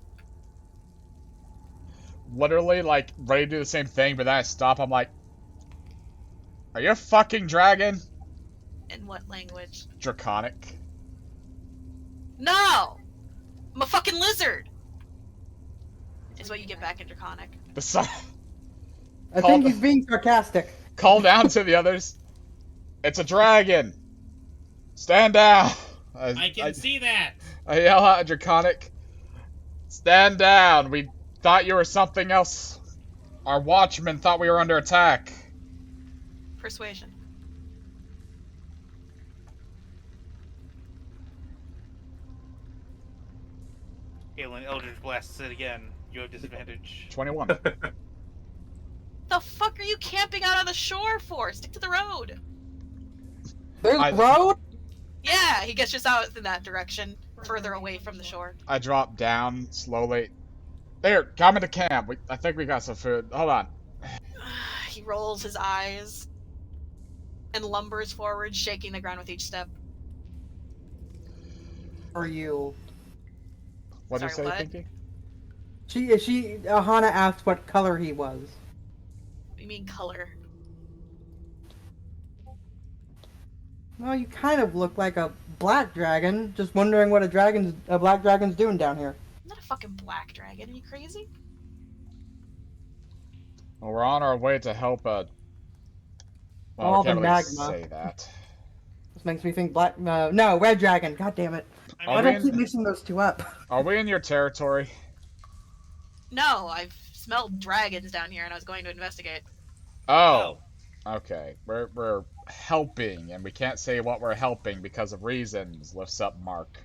Literally, like, ready to do the same thing, but then I stop. I'm like, are you a fucking dragon? In what language? Draconic. No! I'm a fucking lizard! Is what you get back in Draconic. Besides, I think he's being sarcastic. call down to the others. It's a dragon. Stand down. I can see that. I yell out Draconic. Stand down. We thought you were something else. Our watchmen thought we were under attack. Persuasion. Aelin Eldritch blasts it again. You have disadvantage. 21. The fuck are you camping out on the shore for? Stick to the road. There's I- a road? Yeah, he gets just out in that direction, further away from the shore. I drop down slowly. There, come into camp. I think we got some food. Hold on. He rolls his eyes and lumbers forward, shaking the ground with each step. Are you? What'd you Sorry, say, what? Pinky? Aahana asked what color he was. What do you mean color? Well, you kind of look like a black dragon. Just wondering what a black dragon's doing down here. I'm not a fucking black dragon. Are you crazy? Well, we're on our way to help well, All we can't the really magma. say that. This makes me think black. No, red dragon. God damn it! I Why mean, do I keep mixing those two up? Are we in your territory? No, I've smelled dragons down here and I was going to investigate. Oh. Okay. We're helping, and we can't say what we're helping because of reasons. Lifts up Mark.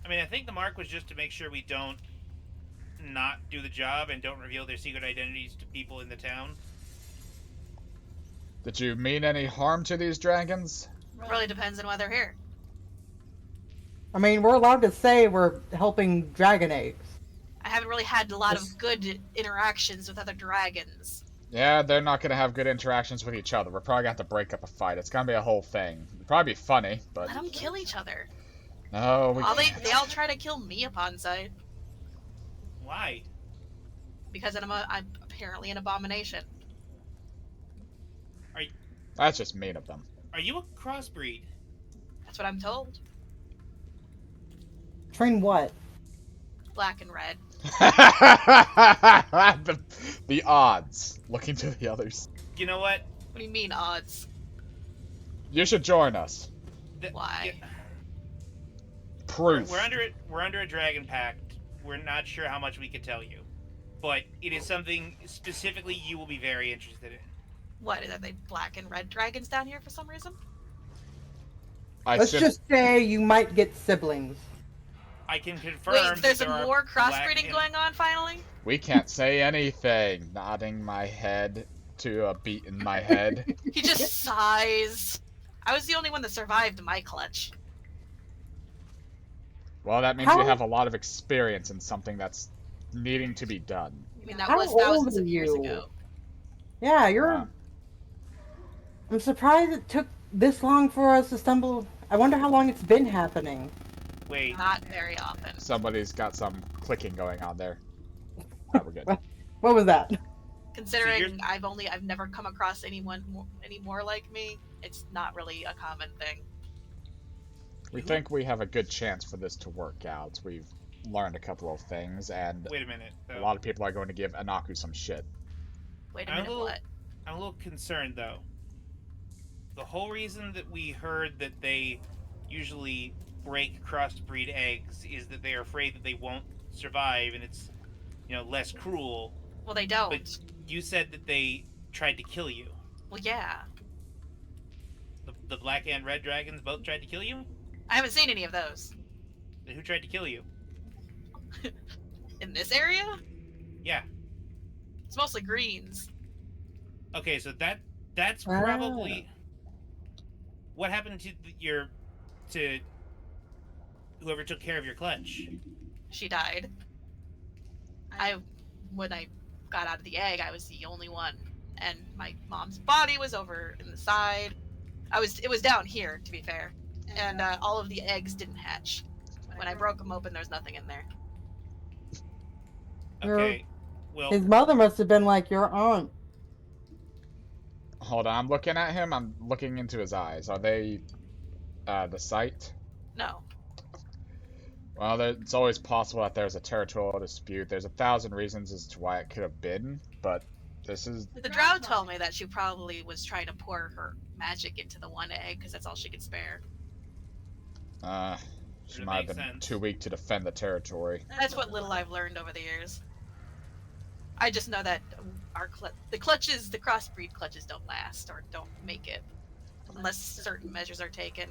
I mean, I think the mark was just to make sure we don't not do the job and don't reveal their secret identities to people in the town. Did you mean any harm to these dragons? Really depends on why they're here. I mean, we're allowed to say we're helping dragon eggs. I haven't really had a lot of good interactions with other dragons. Yeah, they're not gonna have good interactions with each other. We're probably gonna have to break up a fight. It's gonna be a whole thing. It'll probably be funny, but Let them kill each other. no, we They can't. all try to kill me upon sight Why? because I'm apparently an abomination. That's just mean of them. Are you a crossbreed? That's what I'm told. Train what? Black and red. the odds. Looking to the others. You know what? What do you mean odds? You should join us. Why? Proof. We're under a dragon pact. We're not sure how much we can tell you, but it is something specifically you will be very interested in. What, are they black and red dragons down here for some reason? Let's just say you might get siblings. I can confirm. Wait, there's that there are more black crossbreeding and- going on finally? We can't say anything. Nodding my head to a beat in my head. He just sighs. I was the only one that survived my clutch. Well, that means you have a lot of experience in something that's needing to be done. I mean, that How was old thousands are of years you? ago. Yeah, you're. Wow. I'm surprised it took this long for us to stumble. I wonder how long it's been happening. Wait, Not very often. Somebody's got some clicking going on there. Alright, we're good. What was that? Considering I've never come across any more like me, it's not really a common thing. We think we have a good chance for this to work out. We've learned a couple of things, and wait a minute. a lot of people are going to give Anaku some shit. Wait a minute, what? I'm a little concerned though. The whole reason that we heard that they usually break crossbreed eggs is that they are afraid that they won't survive, and it's, less cruel. Well, they don't. But you said that they tried to kill you. Well, yeah. The black and red dragons both tried to kill you? I haven't seen any of those. Then who tried to kill you? In this area? Yeah. It's mostly greens. Okay, so that's probably what happened to whoever took care of your clutch. She died. When I got out of the egg, I was the only one, and my mom's body was over in the side. It was down here, to be fair, and all of the eggs didn't hatch. When I broke them open, there's nothing in there. Okay, well, His mother must have been like your aunt. Hold on, I'm looking at him. I'm looking into his eyes. Are they the sight? No. Well, it's always possible that there's a territorial dispute. There's 1,000 reasons as to why it could have been, but this is... The drow told me that she probably was trying to pour her magic into the one egg, because that's all she could spare. She might have been too weak to defend the territory. That's what little I've learned over the years. I just know that the crossbreed clutches don't last, or don't make it, unless certain measures are taken.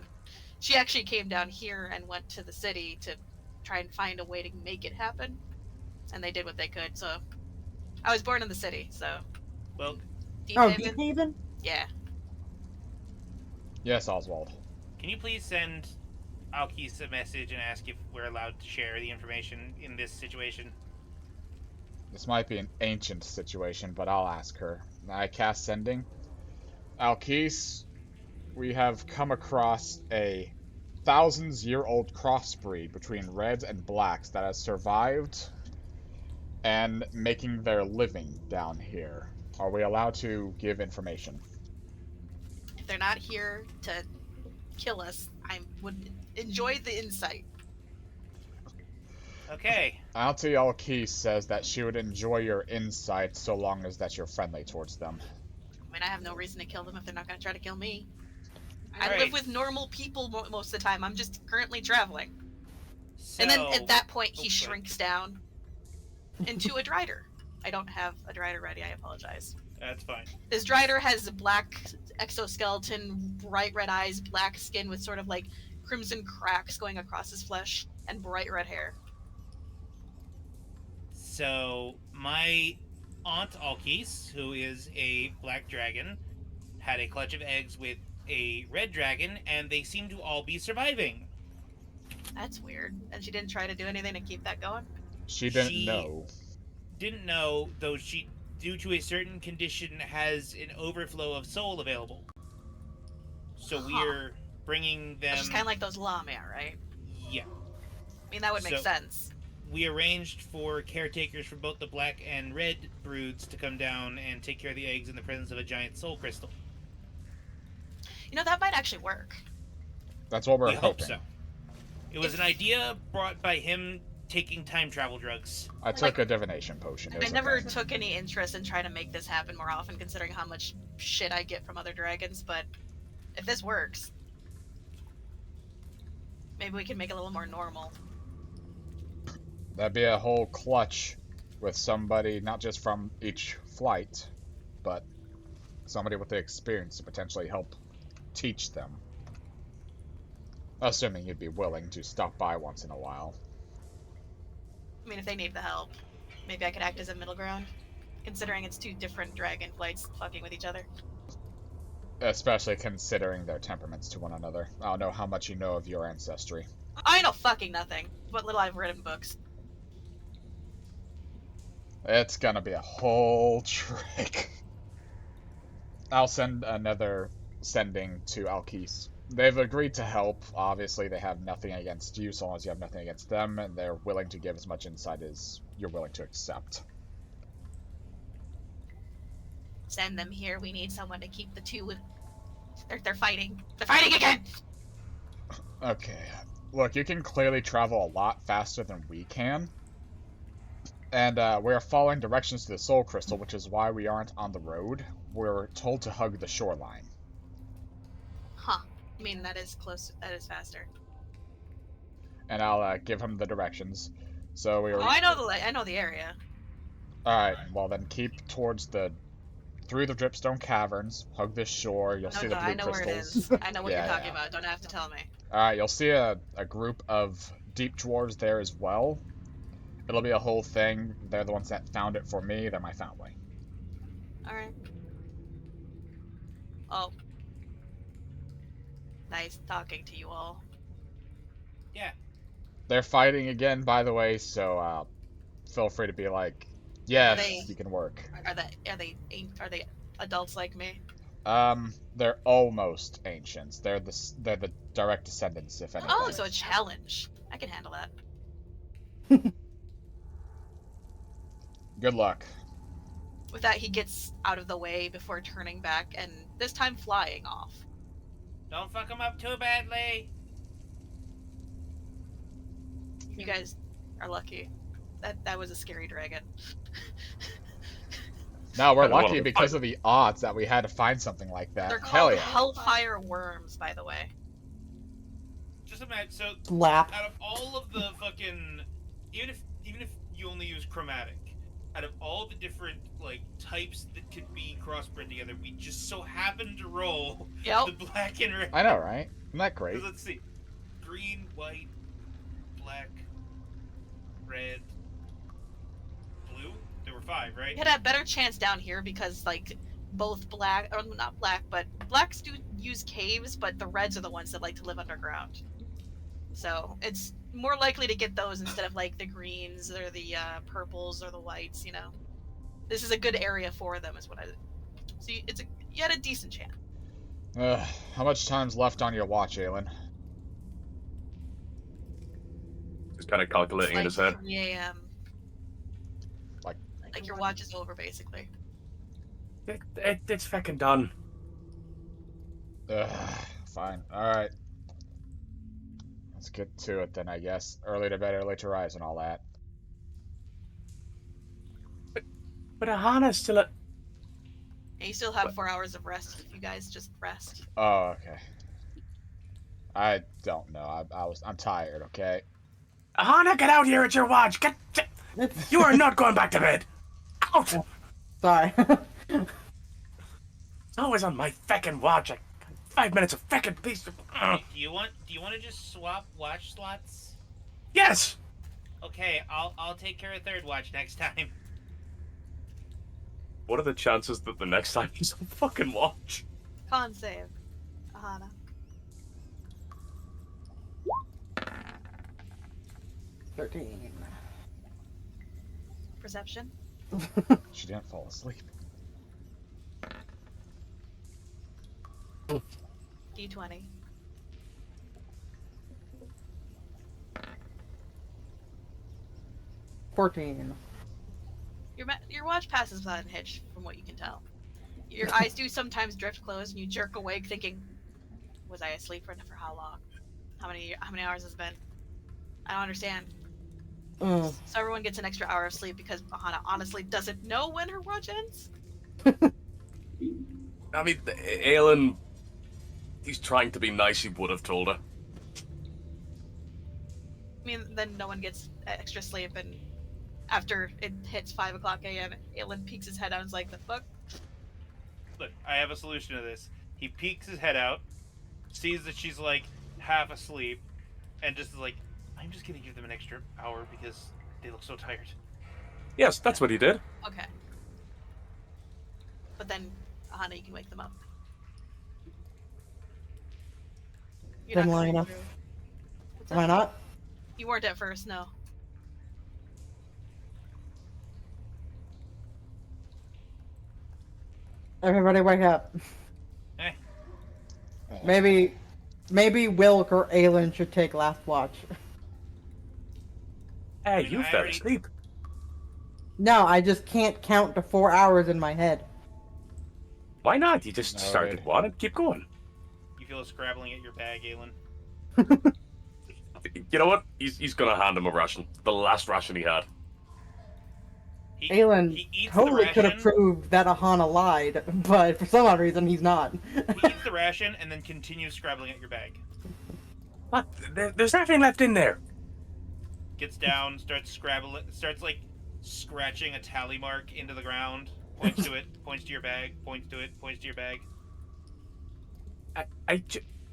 She actually came down here and went to the city to try and find a way to make it happen, and they did what they could. So I was born in the city, so well, Deep Deep Haven? Yeah. Yes, Oswald. Can you please send Alkis a message and ask if we're allowed to share the information in this situation? This might be an ancient situation, but I'll ask her. I cast sending. Alkis, we have come across a 1,000-year-old crossbreed between reds and blacks that has survived and making their living down here. Are we allowed to give information? If they're not here to kill us, I would enjoy the insight. Okay. Auntie Alkis says that she would enjoy your insight so long as that you're friendly towards them. I mean, I have no reason to kill them if they're not going to try to kill me. All I right. live with normal people most of the time. I'm just currently traveling. So, And then at that point, he Okay. shrinks down into a Drider. I don't have a Drider ready. I apologize. That's fine. This Drider has a black exoskeleton, bright red eyes, black skin with sort of like crimson cracks going across his flesh, and bright red hair. So, my aunt Alkis, who is a black dragon, had a clutch of eggs with a red dragon, and they seem to all be surviving. That's weird. And she didn't try to do anything to keep that going? She didn't know. Didn't know, though she, due to a certain condition, has an overflow of soul available. So we're bringing them... Which is kind of like those Lamia, right? Yeah. I mean, that would make So- sense. We arranged for caretakers for both the black and red broods to come down and take care of the eggs in the presence of a giant soul crystal. You know, that might actually work. That's what we're We hope hoping. so. It was an idea brought by him taking time travel drugs. I took a divination potion. It I was never okay. took any interest in trying to make this happen more often, considering how much shit I get from other dragons, but if this works, maybe we can make it a little more normal. That'd be a whole clutch with somebody, not just from each flight, but somebody with the experience to potentially help teach them. Assuming you'd be willing to stop by once in a while. I mean, if they need the help, maybe I could act as a middle ground, considering it's two different dragon flights fucking with each other. Especially considering their temperaments to one another. I don't know how much you know of your ancestry. I know fucking nothing. What little I've read in books. It's gonna be a whole trick. I'll send another sending to Alkis. They've agreed to help. Obviously, they have nothing against you, so long as you have nothing against them, and they're willing to give as much insight as you're willing to accept. Send them here. We need someone to keep the two with... They're fighting. They're fighting again! Okay. Look, you can clearly travel a lot faster than we can. And we are following directions to the Soul Crystal, which is why we aren't on the road. We're told to hug the shoreline. Huh. I mean, that is close. That is faster. And I'll give him the directions. So we were... Oh, I know the area. Alright, well then keep towards through the Dripstone Caverns, hug this shore, you'll see the blue I know crystals. where it is. I know what Yeah, you're talking yeah. about. Don't have to tell me. Alright, you'll see a group of deep dwarves there as well. It'll be a whole thing. They're the ones that found it for me. They're my family. Alright. Oh. Nice talking to you all. Yeah. They're fighting again, by the way, so feel free to be like, yes, you can work. Are they adults like me? They're almost ancients. They're the direct descendants, if anything. Oh, so a challenge. I can handle that. Good luck. With that, he gets out of the way before turning back, and this time flying off. Don't fuck him up too badly. You guys are lucky. That was a scary dragon. No, we're I don't lucky wanna because fight. of the odds that we had to find something like that. They're Hell called yeah. hellfire worms, by the way. Just imagine. So Slap. out of all of the fucking, even if you only use chromatic, out of all the different like types that could be crossbred together, we just so happen to roll Yep. the black and red. I know, right? Isn't that great? 'Cause let's see, green, white, black, red, blue. There were 5, right? You had a better chance down here because, like, both black, or not black, but blacks do use caves, but the reds are the ones that like to live underground. So it's more likely to get those instead of, like, the greens or the purples or the whites, you know? This is a good area for them, is what I... So you had a decent chance. How much time's left on your watch, Aelin? He's kind of calculating in his head. 3 a.m. Like Like, your watch is over, basically. It's fucking done. Fine. Alright. Let's get to it then, I guess. Early to bed, early to rise and all that. But Aahana's still at... And you still have 4 hours of rest if you guys just rest. Oh, okay. I don't know. I'm tired, okay? Aahana, get out here at your watch! Get... You are not going back to bed! Out! Sorry. It's always on my feckin' watch. 5 minutes of feckin' piece of... Do you want to just swap watch slots? Yes! Okay, I'll take care of third watch next time. What are the chances that the next time he's on fucking watch? Con save. Aahana. Perception. She didn't fall asleep. D20. Your watch passes without a hitch, from what you can tell. Your eyes do sometimes drift closed, and you jerk awake, thinking, "Was I asleep for how long? How many hours has it been? I don't understand." So everyone gets an extra hour of sleep because Aahana honestly doesn't know when her watch ends. I mean, Aelin, he's trying to be nice, he would have told her. I mean, then no one gets extra sleep, and after it hits 5 o'clock a.m., Aelin peeks his head out and is like, "The fuck?" Look, I have a solution to this. He peeks his head out, sees that she's like half asleep, and just is like, "I'm just gonna give them an extra hour because they look so tired." Yes, that's what he did. Okay. But then, Aahana, you can wake them up. You're Been not long going enough. through. What's Why up? not? You weren't at first, no. Everybody wake up. Eh. Maybe Wilk or Aelin should take last watch. Hey, I mean, you I fell already- asleep. No, I just can't count to 4 hours in my head. Why not? You just Noted. started one and keep going. You feel a scrabbling at your bag, Aelin. You know what? He's gonna hand him a ration. The last ration he had. Aelin he eats totally the could have ration. proved that Aahana lied, but for some odd reason he's not. He eats the ration and then continues scrabbling at your bag. What? There's nothing left in there. Gets down, starts like scratching a tally mark into the ground. Points to it, points to your bag, points to it, points to your bag.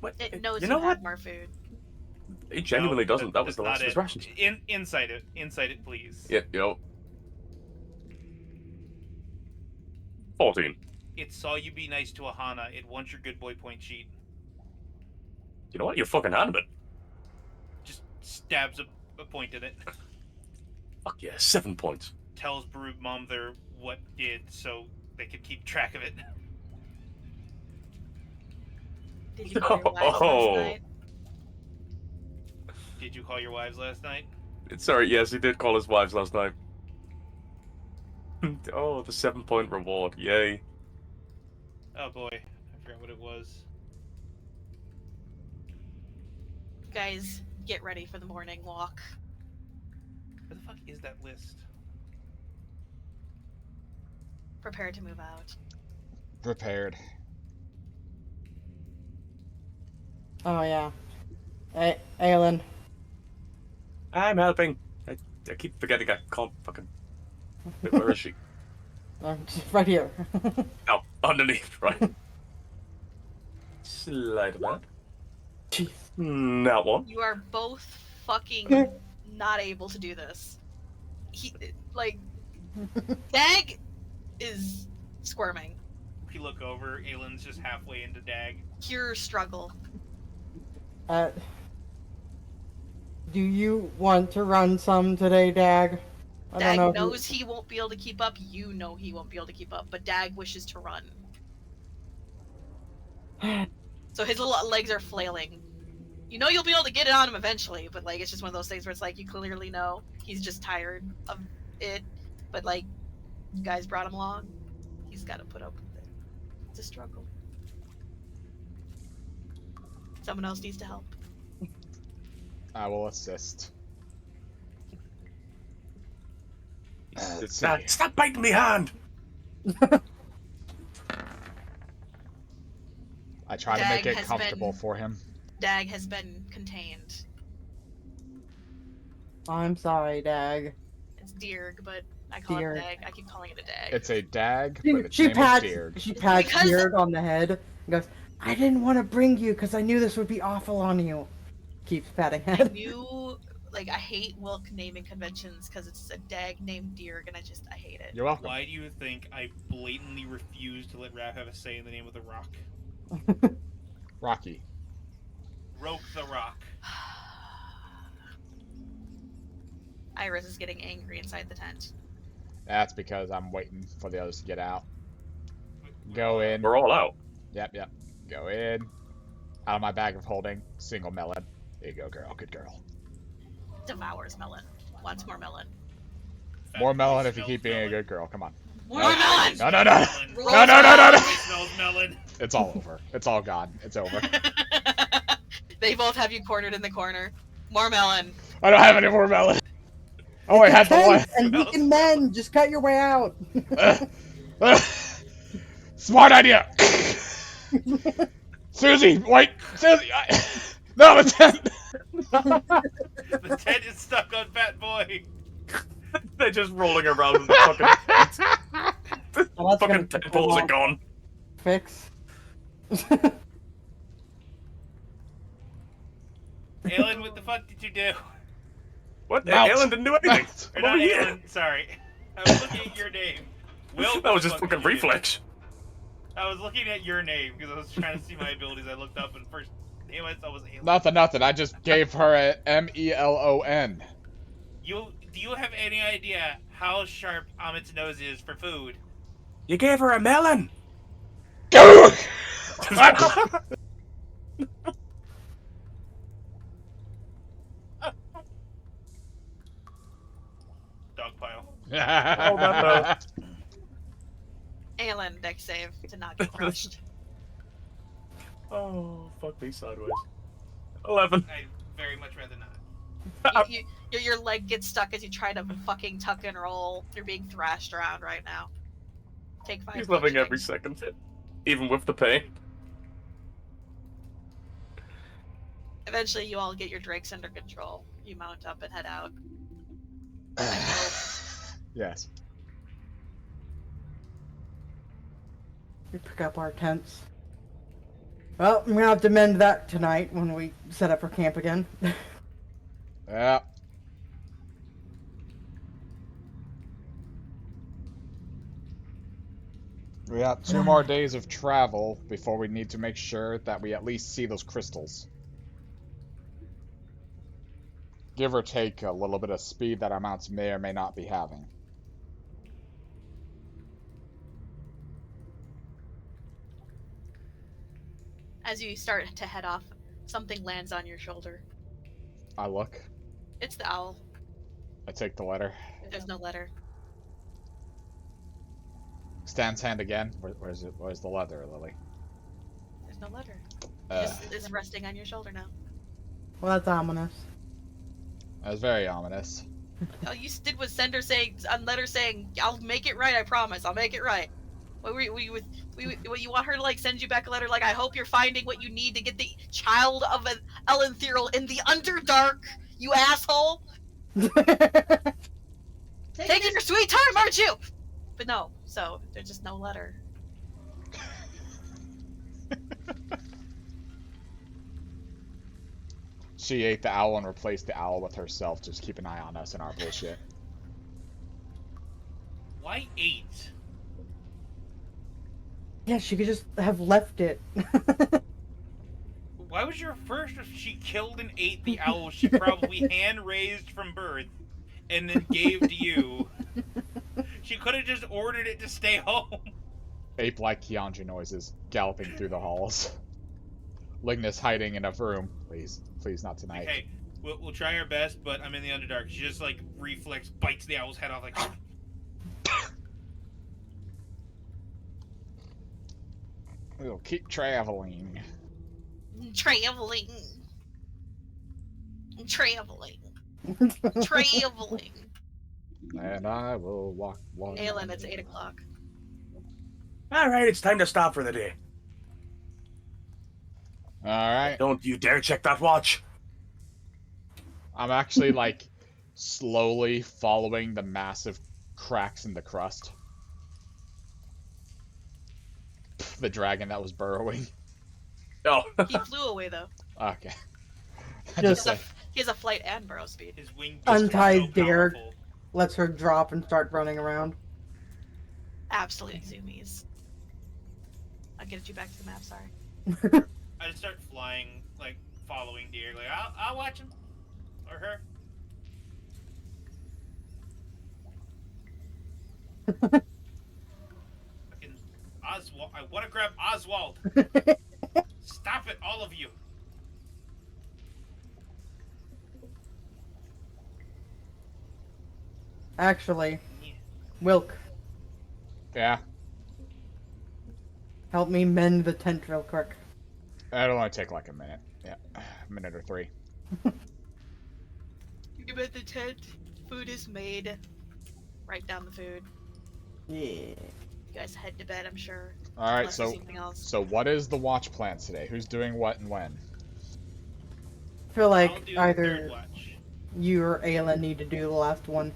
What? It knows you know you what? have more food. He genuinely No, doesn't. That was that's the last not of his it. rations. Inside it, please. Yeah, 14. It saw you be nice to Aahana. It wants your good boy point sheet. You know what? You're fucking hand of it. Just stabs a point in it. Fuck yeah, 7 points. Tells Brood Mom there what did so they could keep track of it. Did you call your wives Oh. last night? Did you call your wives last night? Sorry, yes, he did call his wives last night. Oh, the 7-point reward. Yay. Oh boy, I forgot what it was. Guys, get ready for the morning walk. Where the fuck is that list? Prepare to move out. Prepared. Oh yeah. Aelin. I'm helping. I keep forgetting I can't fucking... Wait, where is she? Just right here. Oh, underneath, right. Slide of that. Jeez. That one. You are both fucking not able to do this. Dag is squirming. If you look over, Aelin's just halfway into Dag. Pure struggle. Do you want to run some today, Dag? I Dag don't know. knows he won't be able to keep up. You know he won't be able to keep up, but Dag wishes to run. So his little legs are flailing. You know you'll be able to get it on him eventually, but like it's just one of those things where it's like you clearly know he's just tired of it. But like you guys brought him along, he's got to put up with it. It's a struggle. Someone else needs to help. I will assist. Let's see. Stop biting me hand! I try to make Dag it has comfortable been- for him. Dag has been contained. I'm sorry, Dag. It's Deerg, but I call Deerg. it Dag. I keep calling it a Dag. It's a dag, She, but its she name pats is Deerg. she pats Because- Deerg on the head and goes, I didn't want to bring you because I knew this would be awful on you. Keeps patting I head. knew, like, I hate Wilk naming conventions because it's a Dag named Deerg, and I hate it. You're welcome. Why do you think I blatantly refuse to let Raph have a say in the name of the rock? Rocky. Roke the rock. Iris is getting angry inside the tent. That's because I'm waiting for the others to get out. Go in. We're all out. Yep. Go in. Out of my bag of holding. Single melon. There you go, girl. Good girl. Devours melon. Wants more melon. More melon if you keep being a good girl. Come on. More No. melon! No. No. Smells melon. It's all over. It's all gone. It's over. They both have you cornered in the corner. More melon. I don't have any more melon. Oh, I had the one. Tent and weakened men, just cut your way out. Smart idea. Susie, wait. Susie. No, the tent. The tent is stuck on Fat Boy. They're just rolling around in the fucking tent. The Well, that's fucking gonna tent take a poles are while. gone. Fix. Aelin, what the fuck did you do? What? Mount. Aelin didn't do anything. Or I'm not over here. Aelin, sorry. I was looking at your name. Wilk, That was just what the fuck fucking did you do? reflex. I was looking at your name because I was trying to see my abilities. I looked up and first name I saw was Aelin. Nothing. I just gave her a MELON. Do you have any idea how sharp Amit's nose is for food? You gave her a melon! Go! Dogpile. Oh, no. Aelin, deck save to not get crushed. Oh, fuck me sideways. 11. I'd very much rather not. Your leg gets stuck as you try to fucking tuck and roll. You're being thrashed around right now. Take 5. He's loving every second, even with the pain. Eventually, you all get your drakes under control. You mount up and head out. Yes. We pick up our tents. Well, I'm gonna have to mend that tonight when we set up for camp again. Yeah. We got 2 more days of travel before we need to make sure that we at least see those crystals. Give or take a little bit of speed that our mounts may or may not be having. As you start to head off, something lands on your shoulder. I look. It's the owl. I take the letter. There's no letter. Stan's hand again. Where's it? Where's the letter, Lily? There's no letter. It's resting on your shoulder now. Well, that's ominous. That was very ominous. All you did was send her a letter saying, "I'll make it right. I promise. I'll make it right." What you want her to like send you back a letter like, "I hope you're finding what you need to get the child of an Elenthirel in the Underdark, you asshole." Taking your sweet time, aren't you? But no, so there's just no letter. She ate the owl and replaced the owl with herself. Just keep an eye on us and our bullshit. Why 8? Yeah, she could just have left it. Why was your first if she killed and ate the owl she probably hand-raised from birth and then gave to you? She could have just ordered it to stay home. Ape-like Kianja noises galloping through the halls. Lignus hiding in a room. Please, please not tonight. Hey, we'll try our best, but I'm in the Underdark. She just like reflex bites the owl's head off like. We'll keep traveling. Traveling. And I will walk. Aelin, it's 8 o'clock. Alright, it's time to stop for the day. Alright. Don't you dare check that watch! I'm actually, like, slowly following the massive cracks in the crust. The dragon that was burrowing. Oh. He flew away though. Okay. Just He has a flight and burrow speed. His wing unties so Derek, powerful. lets her drop and start running around. Absolute zoomies. I'll get you back to the map, sorry. I just start flying, like following deer. Like I'll watch him or her. Fucking Oswald! I want to grab Oswald. Stop it, all of you! Actually, Wilk, Yeah. help me mend the tent real quick. It'll only take like a minute. Yeah. A minute or 3. You at the tent. Food is made. Write down the food. Yeah. You guys head to bed, I'm sure. Alright, Unless there's so anything else. so what is the watch plan today? Who's doing what and when? I feel I'll like do the either third watch. you or Aelin need to do the last one.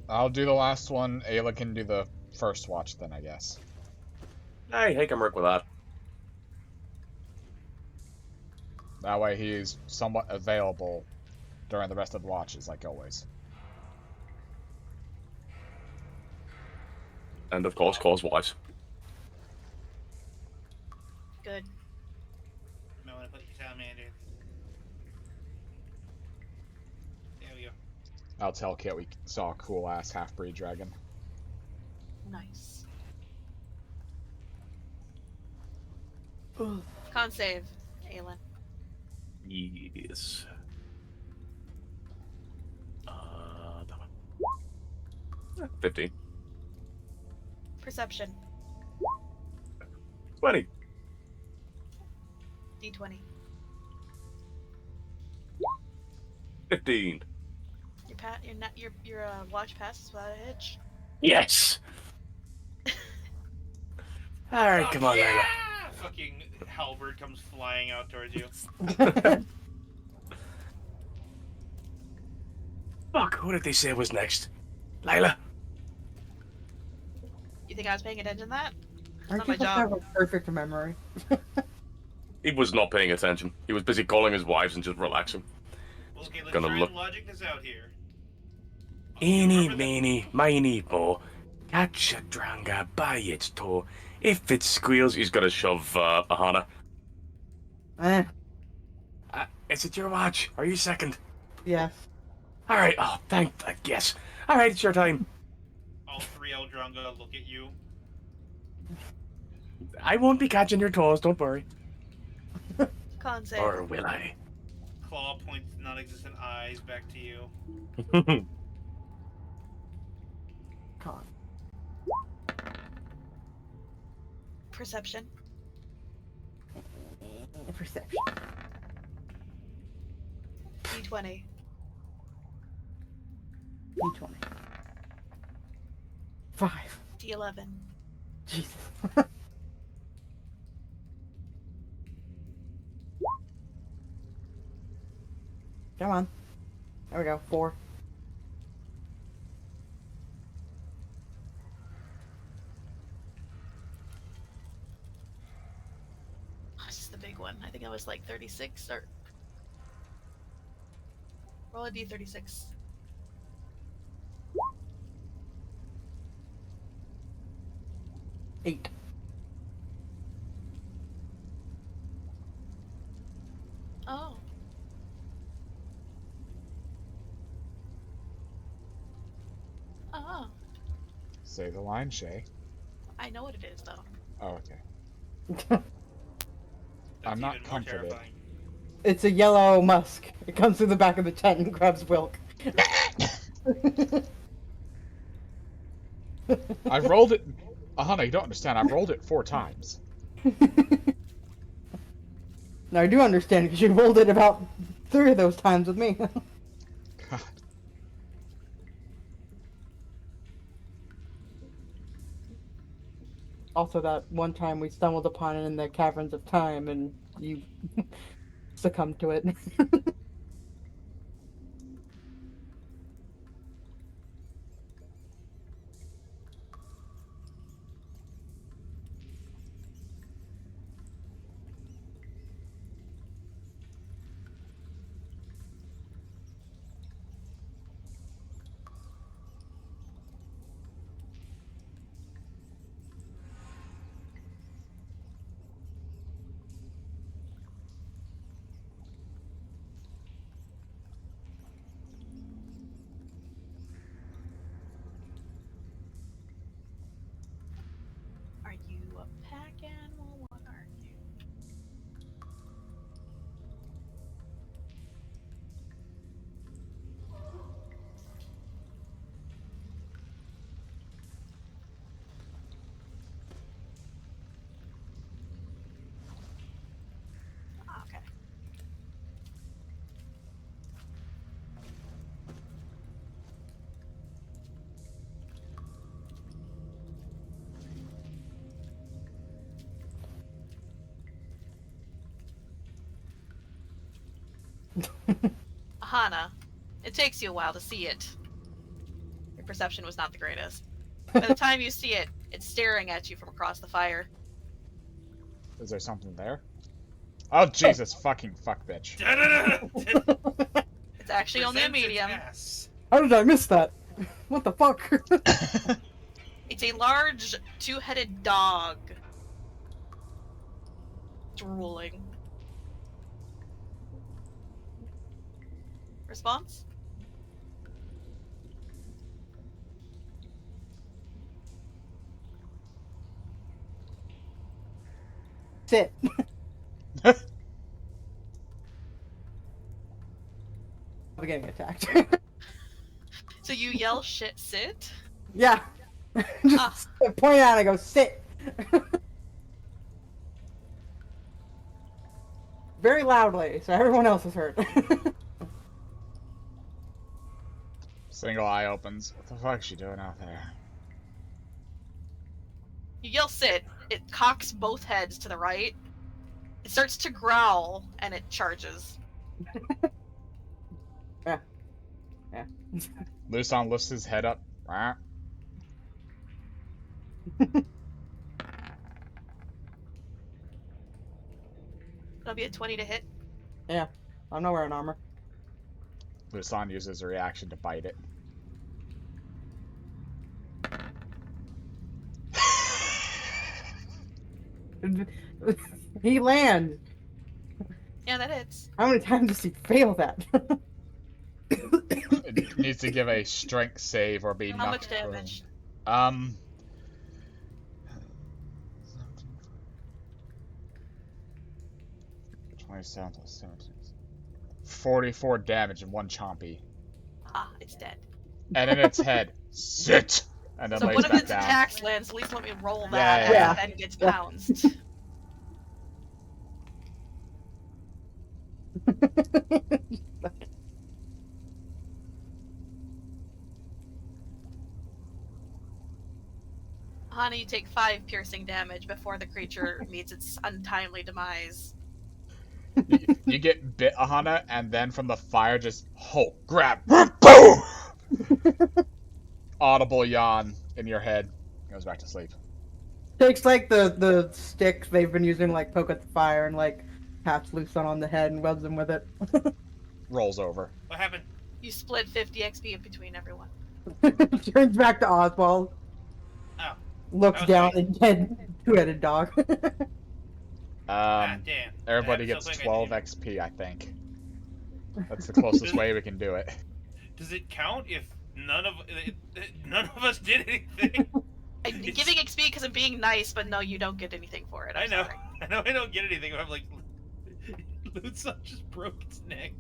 I'll do the last one. Aelin can do the first watch then, I guess. Hey, he can work with that. That way he's somewhat available during the rest of the watches, like always. And of course, cause-wise. Good. You might want to put your salamander. There we go. I'll tell Kit we saw a cool-ass half-breed dragon. Nice. Con save, Aelin. Yes. That one. 15. Perception. 20. D20. 15. Your watch passes without a hitch. Yes! Alright, come on, Layla. Fucking halberd comes flying out towards you. Fuck, who did they say was next? Layla? You think I was paying attention to that? Aren't Not my you supposed to job. have a perfect memory? He was not paying attention. He was busy calling his wives and just relaxing. Well, okay, let's Gonna try look- and logic this out here. Eeny, Remember that- meeny, miny, mo. Catch a dranga by its toe. If it squeals, He's gonna shove Aahana. Eh, is it your watch? Are you second? yes. Alright, oh, yes. Alright, it's your time. All three Eldrunga look at you. I won't be catching your toes, don't worry. Con save. Or will I? Claw points non-existent eyes back to you. Con. Perception. Perception. D20. D20. 5. D11. Jesus. Come on. There we go. 4. Oh, this is the big one. I think I was like 36 or. Roll a D36. Eight. Oh. Oh. Say the line, Shay. I know what it is though. Oh, okay. That's I'm not even more comforted. terrifying. It's a yellow musk. It comes through the back of the tent and grabs Wilk. I rolled it. Aahana, you don't understand. I rolled it 4 times. Now I do understand because you rolled it about 3 of those times with me. God. Also, that one time we stumbled upon it in the caverns of time, and you succumbed to it. Are you a pack animal? What are you? Okay. Aahana, it takes you a while to see it. Your perception was not the greatest. By the time you see it, it's staring at you from across the fire. Is there something there? Oh, Jesus fucking fuck bitch. It's actually only a Presents its medium. ass. How did I miss that? What the fuck? It's a large, two-headed dog. Drooling. Response? sit. I'm getting attacked. So you yell shit sit? Yeah. Just point out and I go, sit. Very loudly, so everyone else is heard. Single eye opens. What the fuck's she doing out there? You yell sit, it cocks both heads to the right. It starts to growl and it charges. Yeah. Yeah. Luson lifts his head up. That'll be a 20 to hit. Yeah. I'm not wearing armor. Luson uses a reaction to bite it. He lands. Yeah, that hits. How many times does he fail that? It needs to give a strength save or be How knocked much damage? prone. 27 plus 17. 44 damage in one chompy. Ah, it's dead. And in its head, sit! And then So lays one of back its down. attacks lands, at least let me roll that, Yeah. and then gets pounced. Aahana, you take 5 piercing damage before the creature meets its untimely demise. You get bit, Aahana, and then from the fire, just grab, boom! Audible yawn in your head. Goes back to sleep. Takes like the stick they've been using to like poke at the fire and like taps Luson on the head and rubs him with it. Rolls over. What happened? You split 50 XP between everyone. Turns back to Oswald. Oh. Looks Okay. down at the dead two-headed dog. Ah, damn. Everybody That happened gets so quick, 12 XP, I think. That's the closest way we can do it. Does it count if none of us did anything? I'm giving XP because I'm being nice, but no, you don't get anything for it. I'm I know. sorry. I know I don't get anything. I'm like, Lutzon just broke its neck.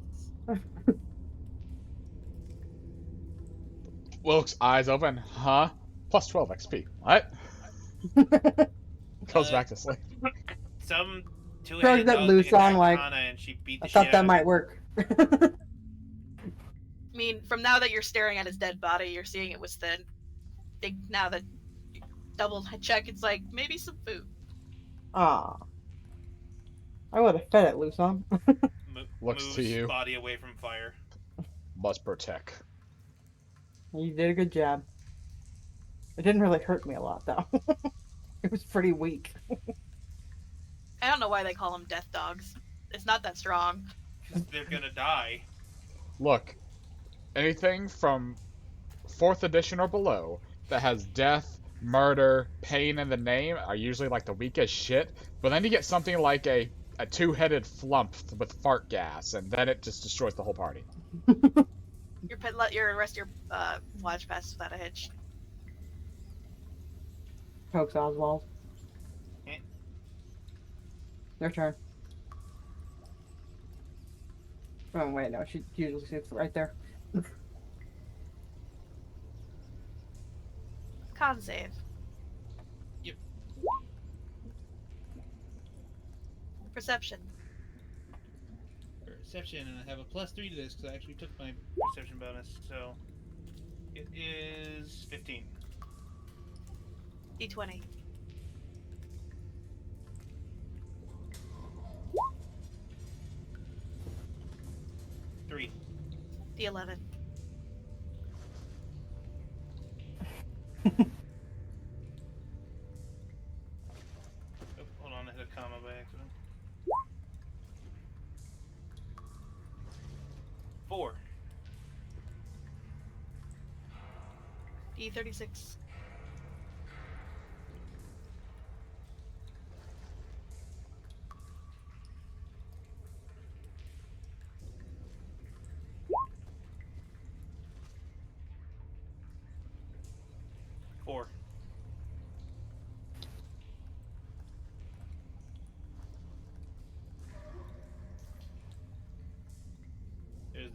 Wilk's eyes open. Huh? Plus 12 XP. What? Goes back to sleep. Some Throws two-headed that dog loose attacked on, like, Aahana and she beat the I shit thought that out might of work. I mean, from now that you're staring at his dead body, you're seeing it was thin. Think now that you double check, it's like maybe some food. Aw. I would have fed it, Luson. Looks moves to you. body away from fire. Must protect. You did a good job. It didn't really hurt me a lot, though. It was pretty weak. I don't know why they call them death dogs. It's not that strong. Because they're gonna die. Look, anything from 4th edition or below that has death, murder, pain in the name are usually like the weakest shit. But then you get something like a two-headed flump with fart gas, and then it just destroys the whole party. Let your rest of your watch pass without a hitch. Pokes Oswald. Eh. Their turn. Oh, wait, no, she usually sits right there. Con save. Yep. Perception. Perception, and I have a +3 to this because I actually took my perception bonus, so it is 15. D20. Three. D11. Oh, hold on, I hit a comma by accident. 4. D36.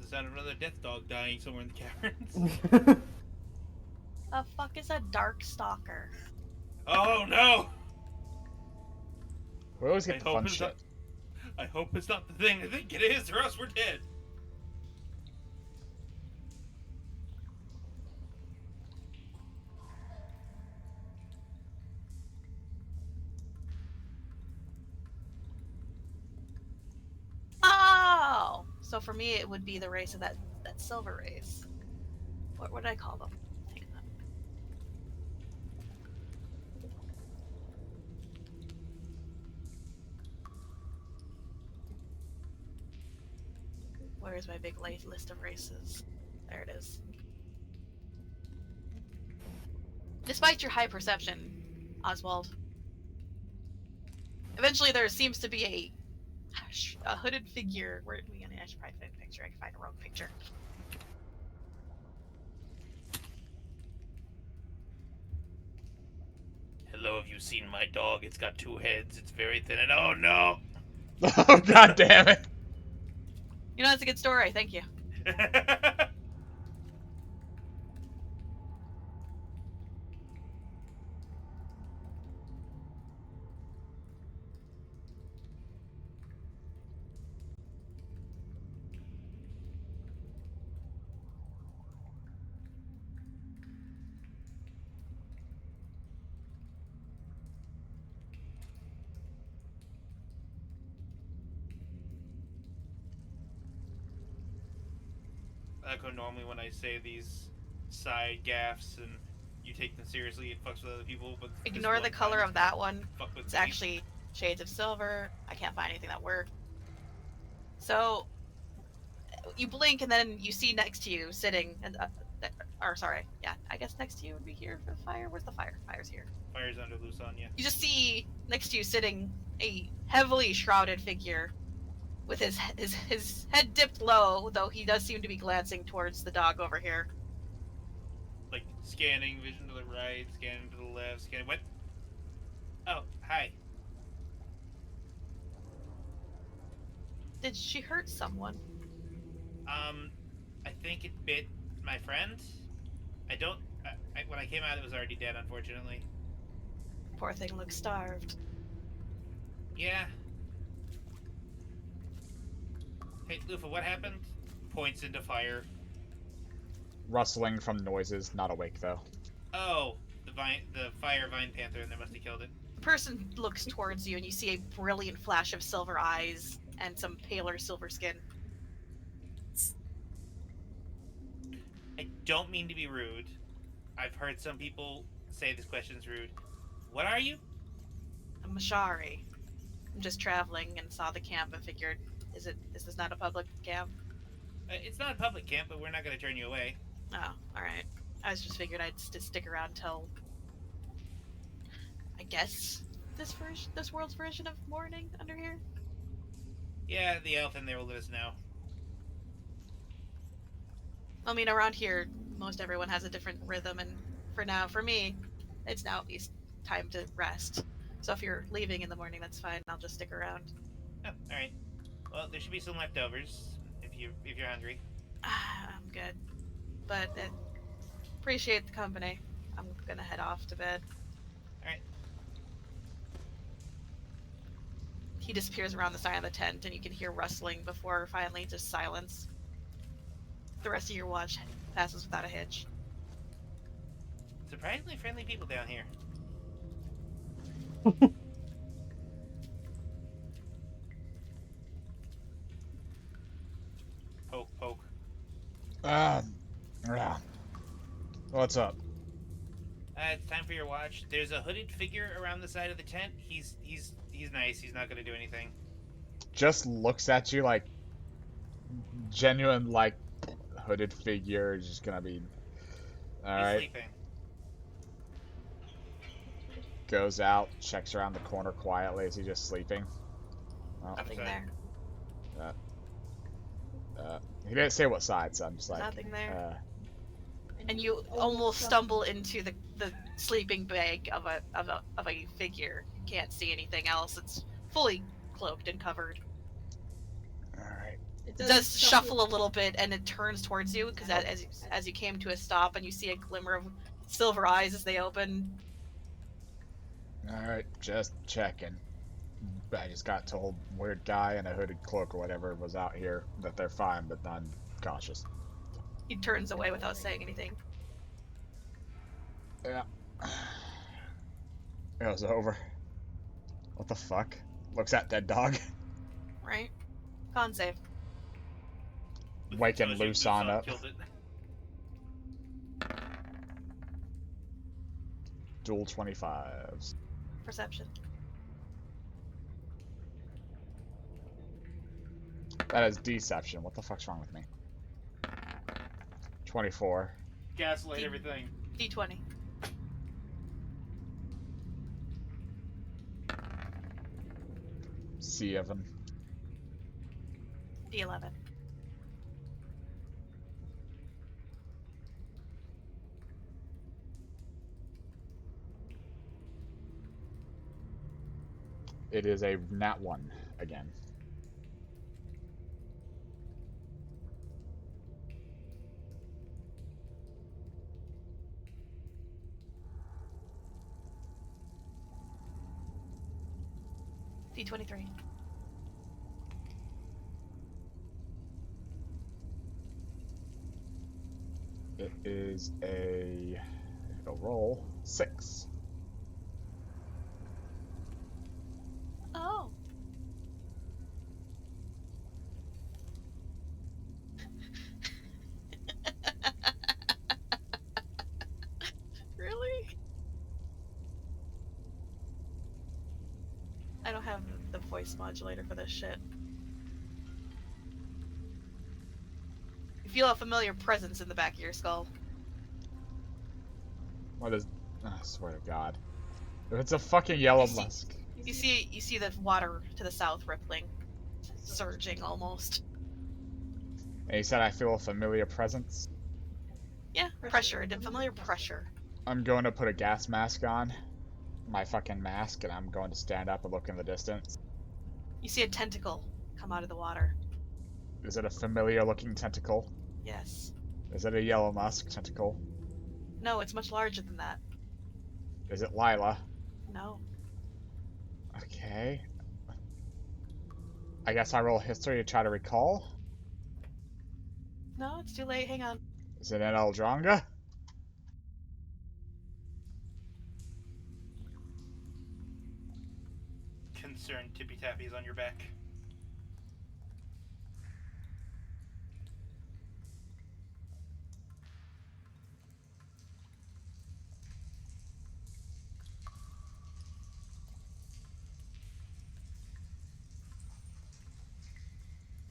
sound of another death dog dying somewhere in the caverns. The fuck is a dark stalker? Oh no! We always I get the hope fun it's shit. I hope it's not the thing I think it is, or else we're dead. Oh! So for me, it would be the race of that silver race. What would I call them? Hang on. Where's my big list of races? There it is. Despite your high perception, Oswald, eventually there seems to be a hooded figure. Where I should probably find a picture. I can find a wrong picture. Hello, have you seen my dog? It's got 2 heads. It's very thin, and oh no! Oh, god damn it. You know, that's a good story. Thank you. I go normally when I say these side gaffs and you take them seriously, it fucks with other people, but Ignore the color of that one. Fuck with It's me. actually shades of silver. I can't find anything that works. So you blink and then you see next to you sitting, and or sorry, yeah, I guess next to you would be here for the fire. Where's the fire? Fire's here. Fire's under Lusanya. You just see next to you sitting a heavily shrouded figure with his head dipped low, though he does seem to be glancing towards the dog over here. Like, scanning, vision to the right, scanning to the left, scanning... What? Oh, hi. Did she hurt someone? I think it bit my friend. I don't... when I came out, it was already dead, unfortunately. Poor thing looks starved. Yeah. Hey, Lufa, what happened? Points into fire. Rustling from noises, not awake though. Oh, the fire vine panther, and they must have killed it. The person looks towards you, and you see a brilliant flash of silver eyes and some paler silver skin. I don't mean to be rude. I've heard some people say this question's rude. What are you? I'm Mashari. I'm just traveling and saw the camp and figured, is this not a public camp? It's not a public camp, but we're not going to turn you away. Oh, alright. I just figured I'd stick around till, I guess, this world's version of morning under here? Yeah, the elf in there will let us know. I mean, around here, most everyone has a different rhythm, and for me, it's now at least time to rest. So if you're leaving in the morning, that's fine. I'll just stick around. Oh, alright. Well, there should be some leftovers, if you're hungry. I'm good. But appreciate the company. I'm gonna head off to bed. Alright. He disappears around the side of the tent, and you can hear rustling before finally just silence. The rest of your watch passes without a hitch. Surprisingly friendly people down here. Poke, poke. Yeah. What's up? It's time for your watch. There's a hooded figure around the side of the tent. He's nice. He's not gonna do anything. Just looks at you like genuine, like hooded figure. Just gonna be all He's right. sleeping. Goes out, checks around the corner quietly. Is he just sleeping? Oh, Nothing Okay. there. he didn't say what side, so I'm just like. Nothing there. And you almost stumble into the sleeping bag of a figure. You can't see anything else. It's fully cloaked and covered. All right. It does shuffle a little bit, and it turns towards you because as you came to a stop, and you see a glimmer of silver eyes as they open. Alright, just checking. I just got told weird guy in a hooded cloak or whatever was out here, that they're fine, but I'm cautious. He turns away without saying anything. Yeah. It was over. What the fuck? Looks at dead dog. Right? Con save. Waking loose on up. Killed it. Dual 25s. Perception. That is deception. What the fuck's wrong with me? 24. Gaslight everything. D20. C7. D11. It is a nat 1 again. D23. It is a... It'll roll 6. Oh. Really? I don't have the voice modulator for this shit. You feel a familiar presence in the back of your skull. What is... I swear to God. If it's a fucking yellow musk. You see the water to the south rippling, surging almost. And he said I feel a familiar presence. Yeah, pressure, a familiar pressure. I'm going to put a gas mask on. My fucking mask, and I'm going to stand up and look in the distance. You see a tentacle come out of the water. Is it a familiar looking tentacle? Yes. Is it a yellow musk tentacle? No, it's much larger than that. Is it Lila? No. Okay. I guess I roll history to try to recall. No, it's too late. Hang on. Is it an Eldronga? Concerned tippy tappies on your back.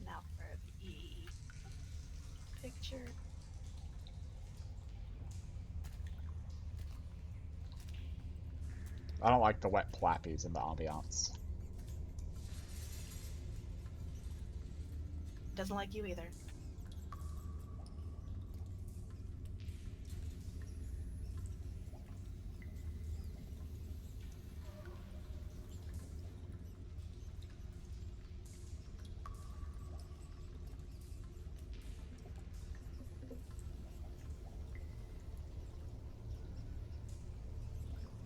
Now for the picture. I don't like the wet plappies in the ambiance. Doesn't like you either.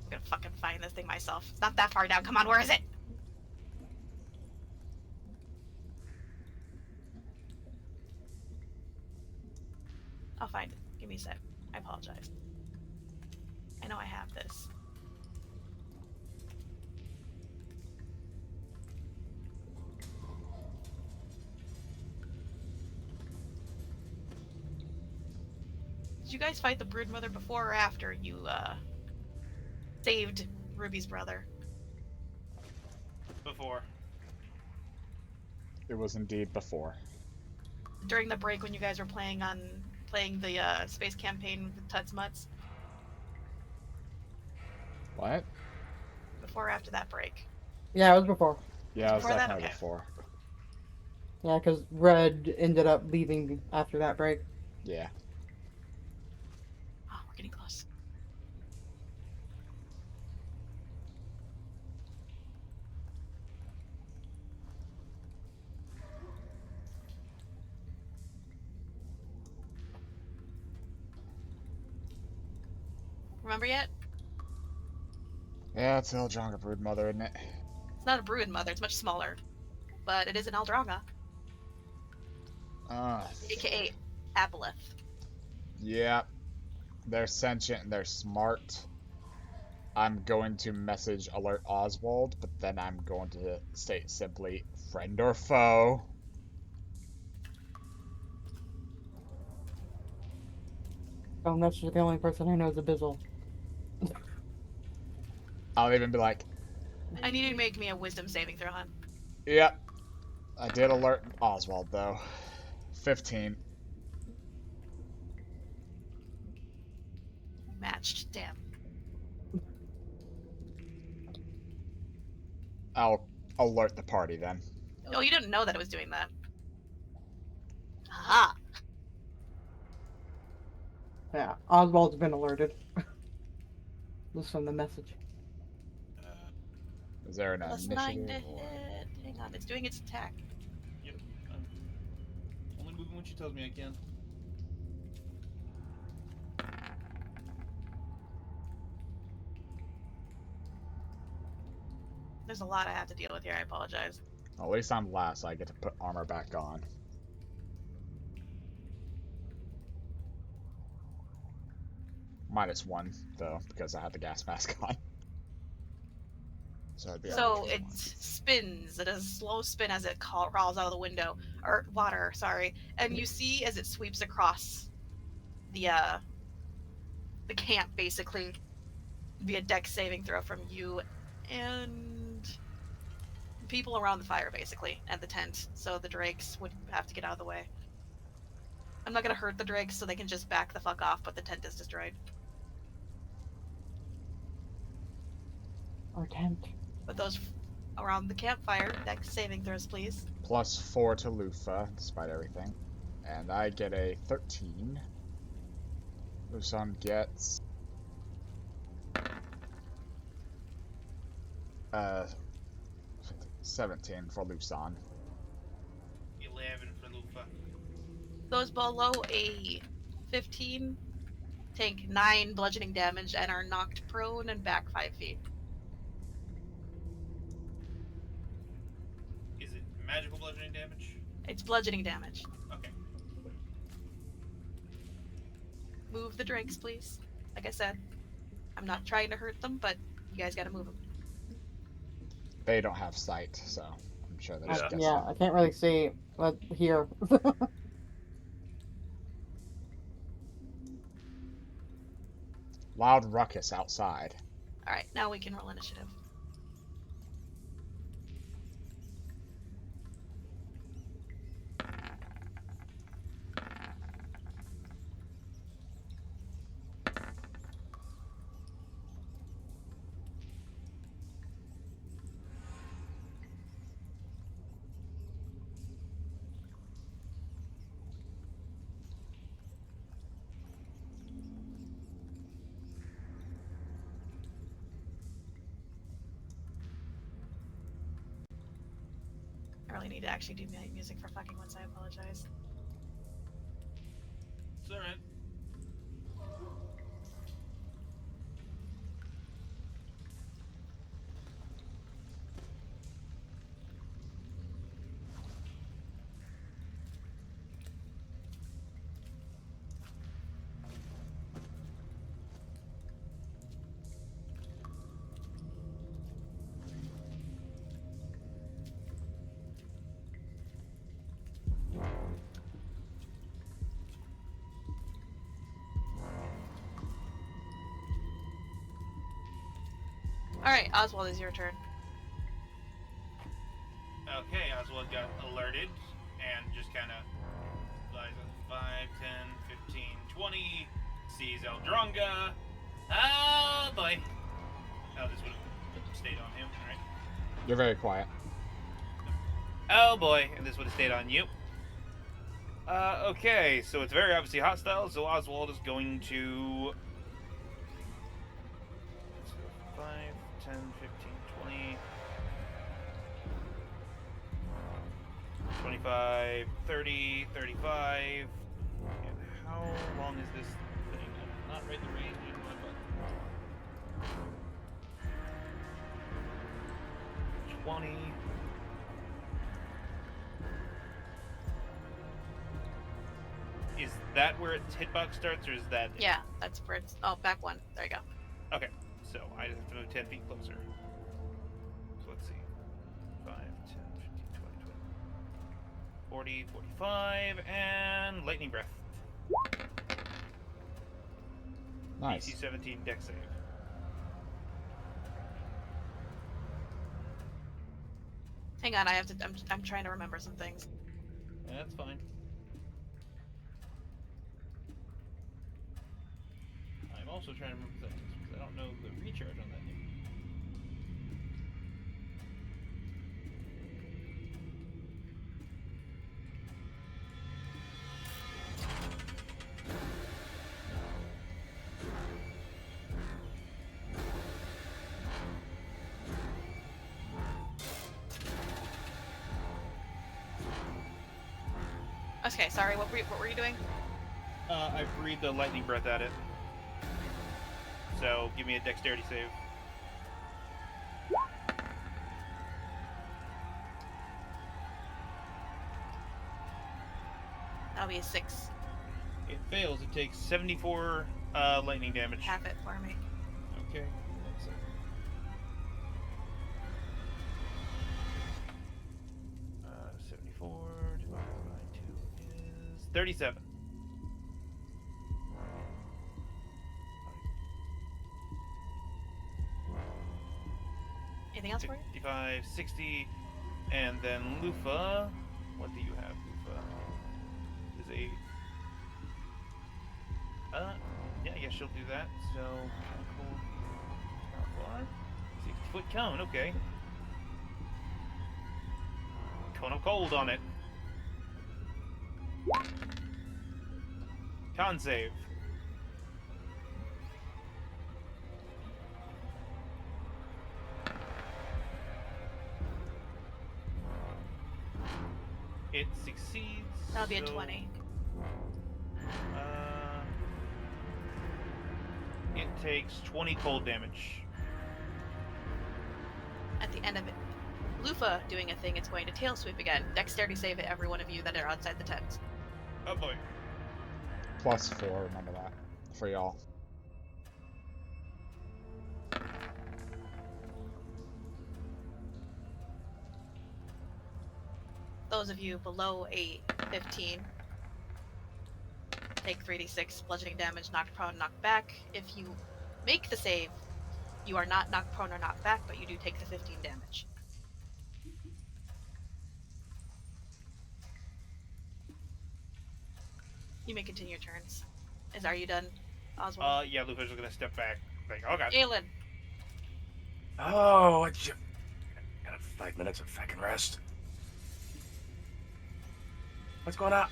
I'm gonna fucking find this thing myself. It's not that far down. Come on, where is it? I'll find it. Give me a sec. I apologize. I know I have this. Did you guys fight the Broodmother before or after you, saved Ruby's brother? Before. It was indeed before. During the break when you guys were playing the space campaign with Tuts Mutts? What? Before or after that break? Yeah, it was before. Yeah, it was Before that? definitely Okay. before. Yeah, because Red ended up leaving after that break. Yeah. Oh, we're getting close. remember yet? Yeah, it's Eldronga Broodmother, isn't it? It's not a Bruin Mother, it's much smaller. But it is an Eldronga, aka Aboleth. Yeah. They're sentient and they're smart. I'm going to message alert Oswald, but then I'm going to state simply friend or foe. Oh, that's just the only person I know is Abyssal. I'll even be like, I need you to make me a wisdom saving throw, hon. yep. I did alert Oswald, though. 15. Matched, damn. I'll alert the party then. Oh, you didn't know that it was doing that. Aha! Yeah, Oswald's been alerted. Just from the message. Is there an Plus 9 to initiative? Or... hit. Hang on, it's doing its attack. Yep. I'm only moving when she tells me I can. There's a lot I have to deal with here, I apologize. At least I'm last, so I get to put armor back on. -1, though, because I had the gas mask on. So, it'd be So it spins. It does a slow spin as it crawls out of the window, or water, sorry. And you see as it sweeps across the camp, basically, via dex saving throw from you and people around the fire, basically, and the tent. So the drakes would have to get out of the way. I'm not gonna hurt the drakes, so they can just back the fuck off. But the tent is destroyed. Our tent. But those around the campfire, dex saving throws, please. +4 to Lufa, despite everything. And I get a 13. Luson gets... 17 for Luson. 11 for Lufa. Those below a 15 take 9 bludgeoning damage and are knocked prone and back 5 feet. Is it magical bludgeoning damage? It's bludgeoning damage. Okay. Move the drakes, please. Like I said, I'm not trying to hurt them, but you guys gotta move them. They don't have sight, so I'm sure they're just guessing. Yeah, I can't really see here. Loud ruckus outside. Alright, now we can roll initiative. I really need to actually do music for fucking once, I apologize. It's alright. Alright, Oswald, is your turn. Okay, Oswald got alerted and just kind of flies up 5, 10, 15, 20, sees Eldronga. Oh boy. Oh, this would have stayed on him, right? You're very quiet. Oh boy, and this would have stayed on you. Okay, so it's very obviously hostile, so Oswald is going to... 5, 10, 15, 20... 25, 30, 35... And how long is this thing? I'm not right in the range. $20. Is that where its hitbox starts, or is that... Yeah, that's where it's... Oh, back one. There you go. Okay, so I just have to move 10 feet closer. So let's see. 5, 10, 15, 20, 40, 45, and lightning breath. Nice. DC 17 dex save. Hang on, I have to... I'm trying to remember some things. That's fine. I'm also trying to remember things, because I don't know the recharge on that thing. Okay, sorry, what were you doing? I breathed the lightning breath at it. So, give me a dexterity save. That'll be a 6. It fails. It takes 74 lightning damage. Half it for me. Okay. 74 divided by 2 is 37. Anything else for you? 55, 60, and then Lufa. What do you have, Lufa? Is yeah, I guess she'll do that. So, how far? 60-foot cone, okay. Cone of cold on it. Con save. It succeeds. That'll be a so, 20. It takes 20 cold damage. At the end of it, Lufa doing a thing, it's going to tail sweep again. Dexterity save at every one of you that are outside the tent. Oh boy. +4, remember that. For y'all. Those of you below 15 take 3d6 bludgeoning damage, knocked prone, knocked back. If you make the save, you are not knocked prone or knocked back, but you do take the 15 damage. You may continue your turns. Are you done, Oswald? Yeah, Lufa's just gonna step back. Like, oh god. Aelin. Oh, what you... Got 5 minutes of fucking rest. What's going on?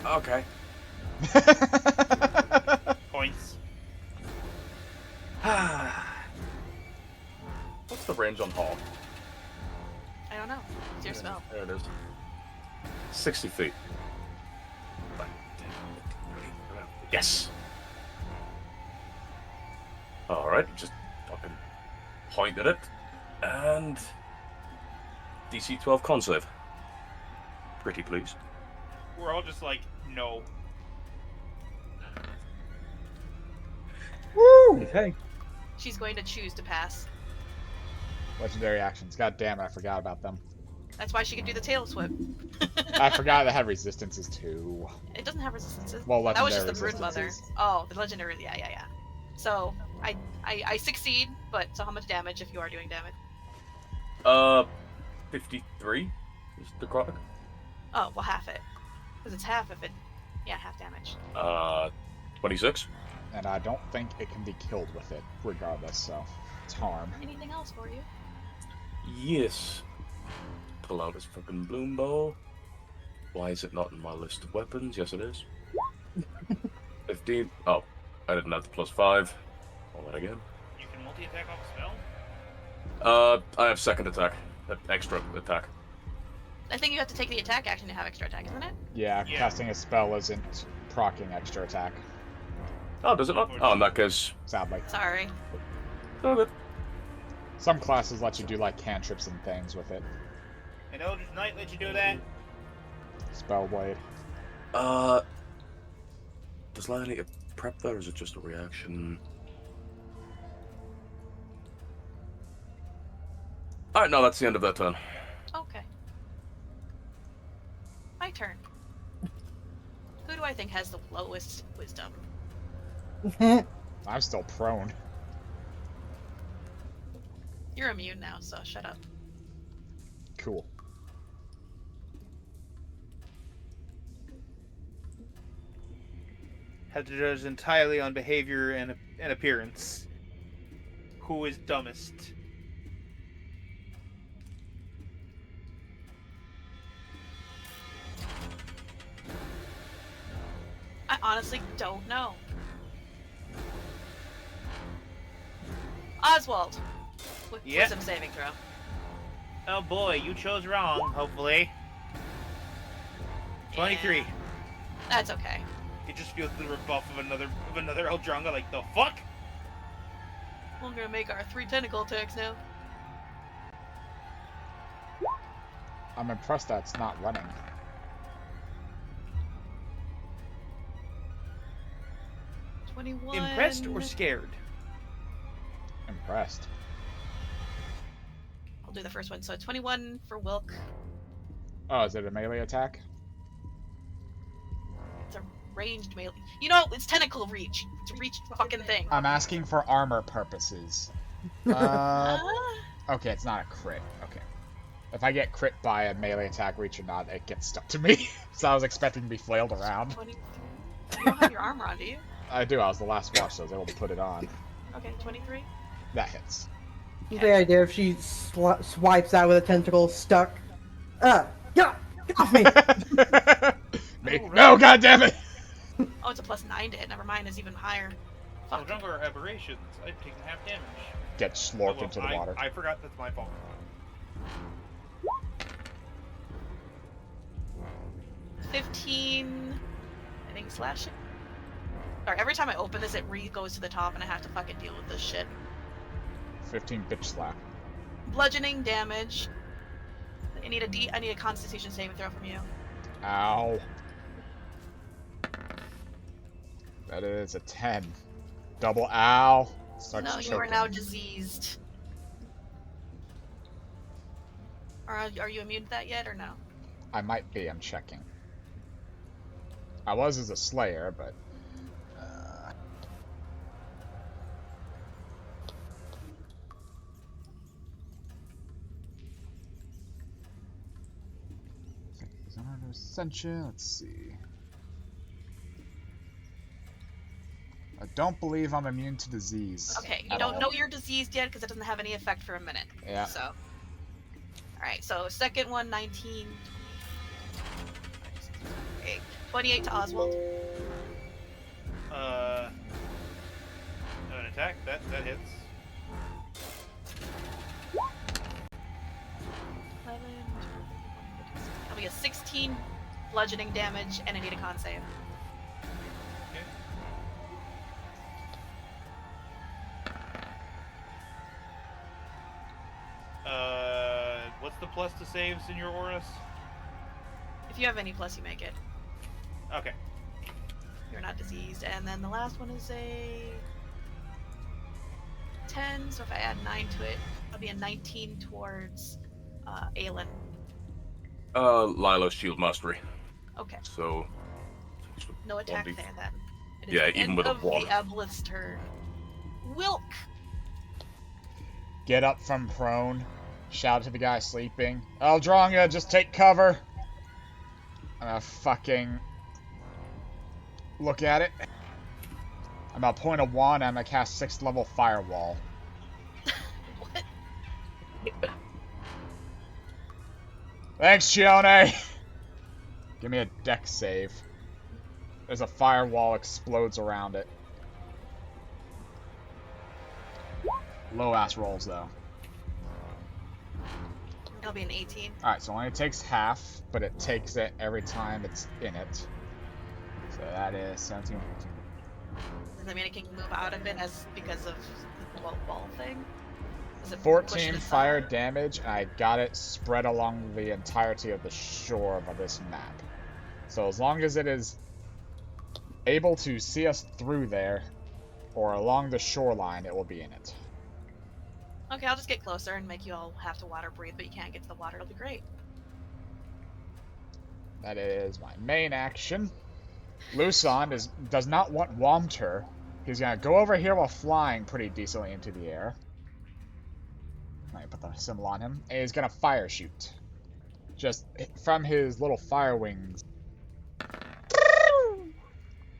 Okay. Points. What's the range on Hawk? I don't know. It's your spell. There it is. 60 feet. Yes! Alright, just fucking point at it. And... DC 12 con save. Pretty please. We're all just like, no. Woo! Okay. She's going to choose to pass. Legendary actions. God damn it, I forgot about them. That's why she can do the tail swip. I forgot they have resistances too. It doesn't have resistances. Well, That was legendary just the Broodmother. resistances. Oh, the legendary, yeah. So, I succeed, but so how much damage if you are doing damage? 53 is the necrotic. Oh, well, half it. Because it's half if it... Yeah, half damage. 26. And I don't think it can be killed with it, regardless, so it's harm. Anything else for you? Yes. Pull out this fucking bloom bow. Why is it not in my list of weapons? Yes, it is. 15. Oh, I didn't have the +5. Roll that again. You can multi-attack off a spell? I have second attack. Extra attack. I think you have to take the attack action to have extra attack, isn't it? Yeah, Yeah. casting a spell isn't proccing extra attack. Oh, does it not? Oh, in that case. Sadly. Sorry. Oh, good. Some classes let you do, like, cantrips and things with it. An Eldritch Knight let you do that? Spellblade. Does Lamia need to prep that, or is it just a reaction? Alright, no, that's the end of that turn. Okay. My turn. Who do I think has the lowest wisdom? I'm still prone. You're immune now, so shut up. Cool. Have to judge entirely on behavior and appearance. Who is dumbest? I honestly don't know. Oswald! Wisdom saving throw. Oh boy, you chose wrong, hopefully. 23. Yeah. That's okay. You just feel the rebuff of another Eldronga, like, the fuck? We're gonna make our 3 tentacle attacks now. I'm impressed that's not running. Impressed or scared? Impressed. I'll do the first one. So 21 for Wilk. Oh, is it a melee attack? It's a ranged melee. You know, it's tentacle reach. It's a reach fucking thing. I'm asking for armor purposes. Okay, it's not a crit. Okay. If I get crit by a melee attack, reach or not, it gets stuck to me. So I was expecting to be flailed around. 23. You don't have your armor on, do you? I do. I was the last watch, so I was able to put it on. Okay, 23. That hits. The idea if she swipes out with a tentacle stuck. Get off me! Me? No, goddammit! Oh, it's a +9 to hit. Never mind, it's even higher. Fuck. Eldronga are aberrations. I've taken half damage. Get slurped into the water. I forgot that's my fault. 15. I think slashing. Sorry, every time I open this, it goes to the top, and I have to fucking deal with this shit. 15 bitch slap. Bludgeoning damage. I need a Constitution saving throw from you. Ow. That is a 10. Double ow. Starts No, you choking. are now diseased. Are you immune to that yet, or no? I might be. I'm checking. I was as a slayer, but... Ascension, let's see. I don't believe I'm immune to disease. Okay, you don't know you're diseased yet because it doesn't have any effect for a minute. Yeah. So. Alright, so second one, 19. 28 to Oswald. An attack? That hits. 11. That'll be a 16 bludgeoning damage, and I need a con save. What's the plus to saves in your auras? If you have any plus, you make it. Okay. You're not diseased. And then the last one is a 10, so if I add 9 to it, it'll be a 19 towards Aelin. Lila's shield mastery. Okay. So. No attack there then. It is Yeah, the even end with a of 1. the Eblith's turn. Wilk! Get up from prone. Shout to the guy sleeping. Eldronga, just take cover. I'm gonna fucking look at it. I'm gonna point a wand and I'm gonna cast 6th level firewall. What? Thanks, Chione! Give me a dex save. There's a firewall explodes around it. Low ass rolls though. It'll be an 18. Alright, so it only takes half, but it takes it every time it's in it. So that is 17, 15. Does that mean I can move out of it as because of the wall thing? Does it push 14 it fire aside? damage, and I got it spread along the entirety of the shore of this map. So as long as it is able to see us through there, or along the shoreline, it will be in it. Okay, I'll just get closer and make you all have to water breathe, but you can't get to the water. It'll be great. That is my main action. Luson does not want Water. He's gonna go over here while flying pretty decently into the air. Let me put the symbol on him. And he's gonna fire shoot. Just from his little fire wings.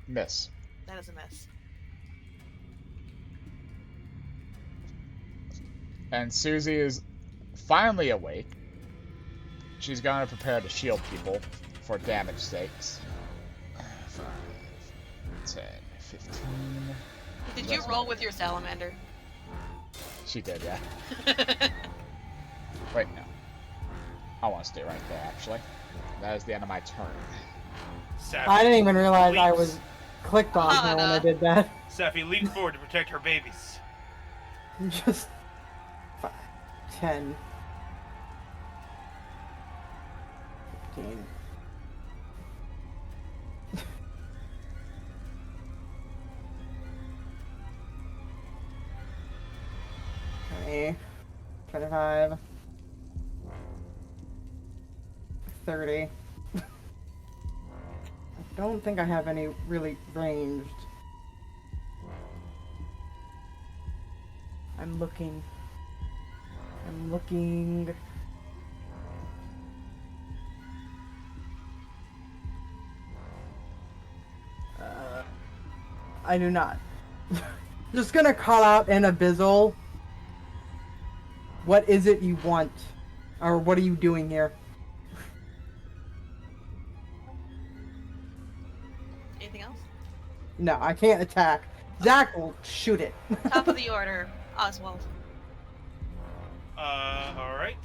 Miss. That is a miss. And Susie is finally awake. She's gonna prepare to shield people for damage sakes. 5, 10, 15. Did you roll with your salamander? She did, yeah. Wait, no. I want to stay right there, actually. That is the end of my turn. Sappy I didn't even realize I leaps- was clicked on her when I Aahana. did that. Sappy leaps forward to protect her babies. Just 5, 10, 15. Okay, 25, 30. I don't think I have any really ranged. I'm looking. I do not. Just gonna call out in Abyssal. What is it you want? Or what are you doing here? Anything else? No, I can't attack. Zach will shoot it. Top of the order, Oswald. Alright.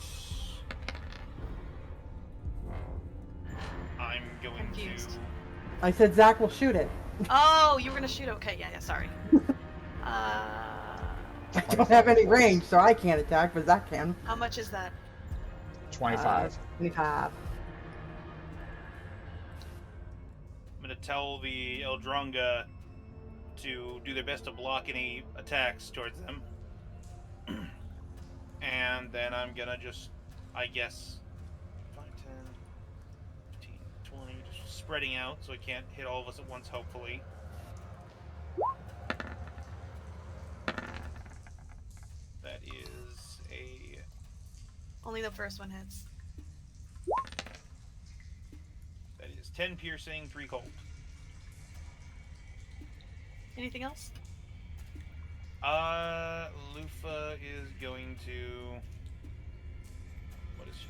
I'm going Confused. to... I said Zach will shoot it. Oh, you were gonna shoot. Okay, yeah, sorry. I don't have any range, so I can't attack, but Zach can. How much is that? 25. 25. I'm going to tell the Eldronga to do their best to block any attacks towards them. And then I'm going to just, I guess, 5, 10, 15, 20, just spreading out so it can't hit all of us at once, hopefully. That is a... Only the first one hits. That is 10 piercing, 3 cold. Anything else? Lufa is going to... What is she?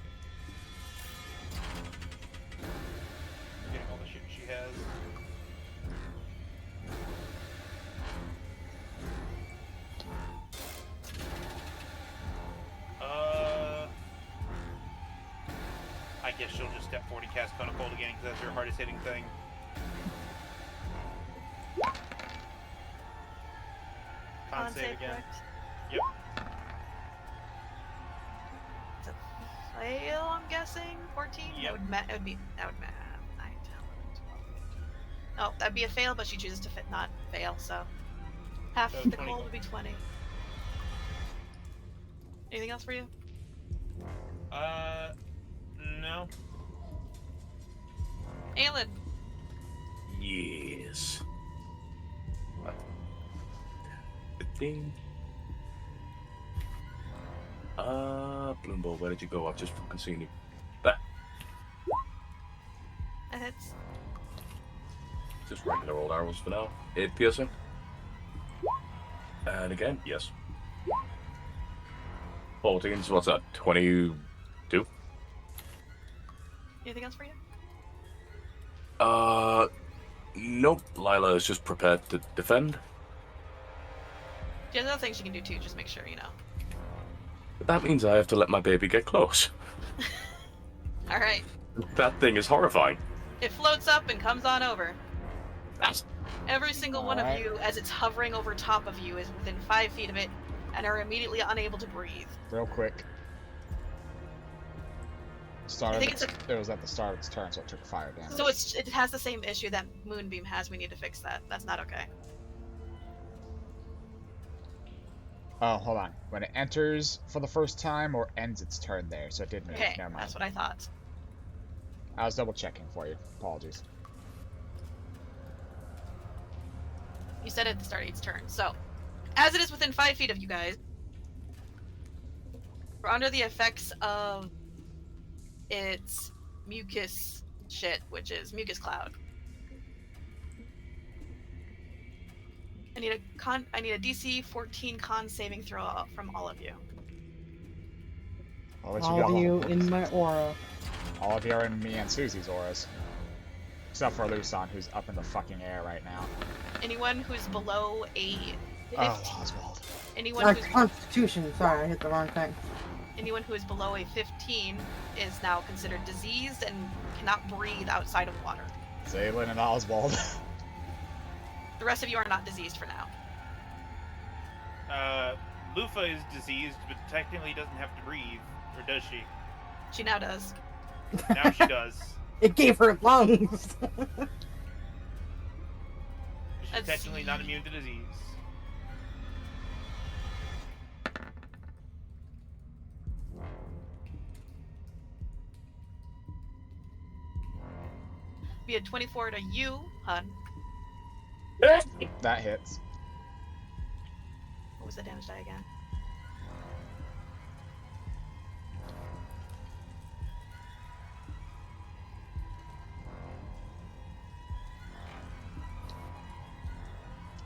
Getting all the shit she has. I guess she'll just step forward and cast Cone of Cold again because that's her hardest hitting thing. Con save again. correct? Yep. It's a fail, I'm guessing. 14. Yep. That would 9, 10, 11, 12. Oh, that'd be a fail, but she chooses to not fail, so half So the 20. cold would be 20. Anything else for you? No. Aelin. Yes. 15. Bloombo, where did you go? I've just fucking seen you. There. That hits. Just regular old arrows for now. 8 piercing. And again, yes. 14, so what's that? 22? Anything else for you? Nope. Lila is just prepared to defend. She has other things she can do too, just make sure you know. But that means I have to let my baby get close. Alright. That thing is horrifying. It floats up and comes on over. Every single one of you, as it's hovering over top of you, is within 5 feet of it and are immediately unable to breathe. Real quick. It was at the start of its turn, so it took fire damage. So it has the same issue that Moonbeam has. We need to fix that. That's not okay. Oh, hold on. When it enters for the first time or ends its turn there, so it did move. Okay, Never mind. that's what I thought. I was double checking for you. Apologies. You said it at the start of its turn. So, as it is within 5 feet of you guys, we're under the effects of its mucus shit, which is mucus cloud. I need a DC 14 con saving throw from all of you. All of you in my aura. All of you are in me and Susie's auras. Except for Lusan, who's up in the fucking air right now. Anyone who's below a 15, Oswald. Anyone who's Constitution. Sorry, I hit the wrong thing. Anyone who is below a 15 is now considered diseased and cannot breathe outside of water. It's Aelin and Oswald. The rest of you are not diseased for now. Lufa is diseased, but technically doesn't have to breathe, or does she? She now does. Now she does. It gave her lungs. She's technically not immune to disease. Be a 24 to you, hun. That hits. What was the damage die again?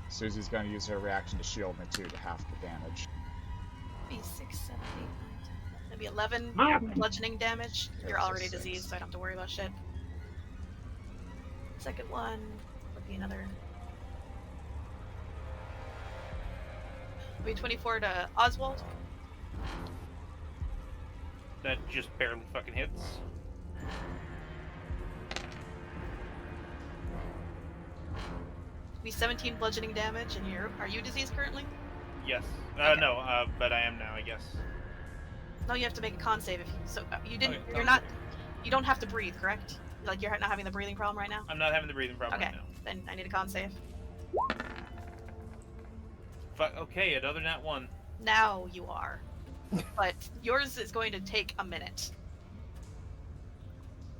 Susie's going to use her reaction to shield me too to half the damage. Be 6, 7, 8, 9, 10. That'd be 11 bludgeoning damage. You're already diseased, so I don't have to worry about shit. Second one would be another. Would be 24 to Oswald. That just barely fucking hits. Be 17 bludgeoning damage, and are you diseased currently? Yes. Okay. No, but I am now, I guess. No, you have to make a con save if you. So you didn't. Okay, You're not. You don't have to breathe, correct? Like you're not having the breathing problem right now. I'm not having the breathing problem Okay, right now. then I need a con save. Okay, another nat 1. Now you are, but yours is going to take a minute.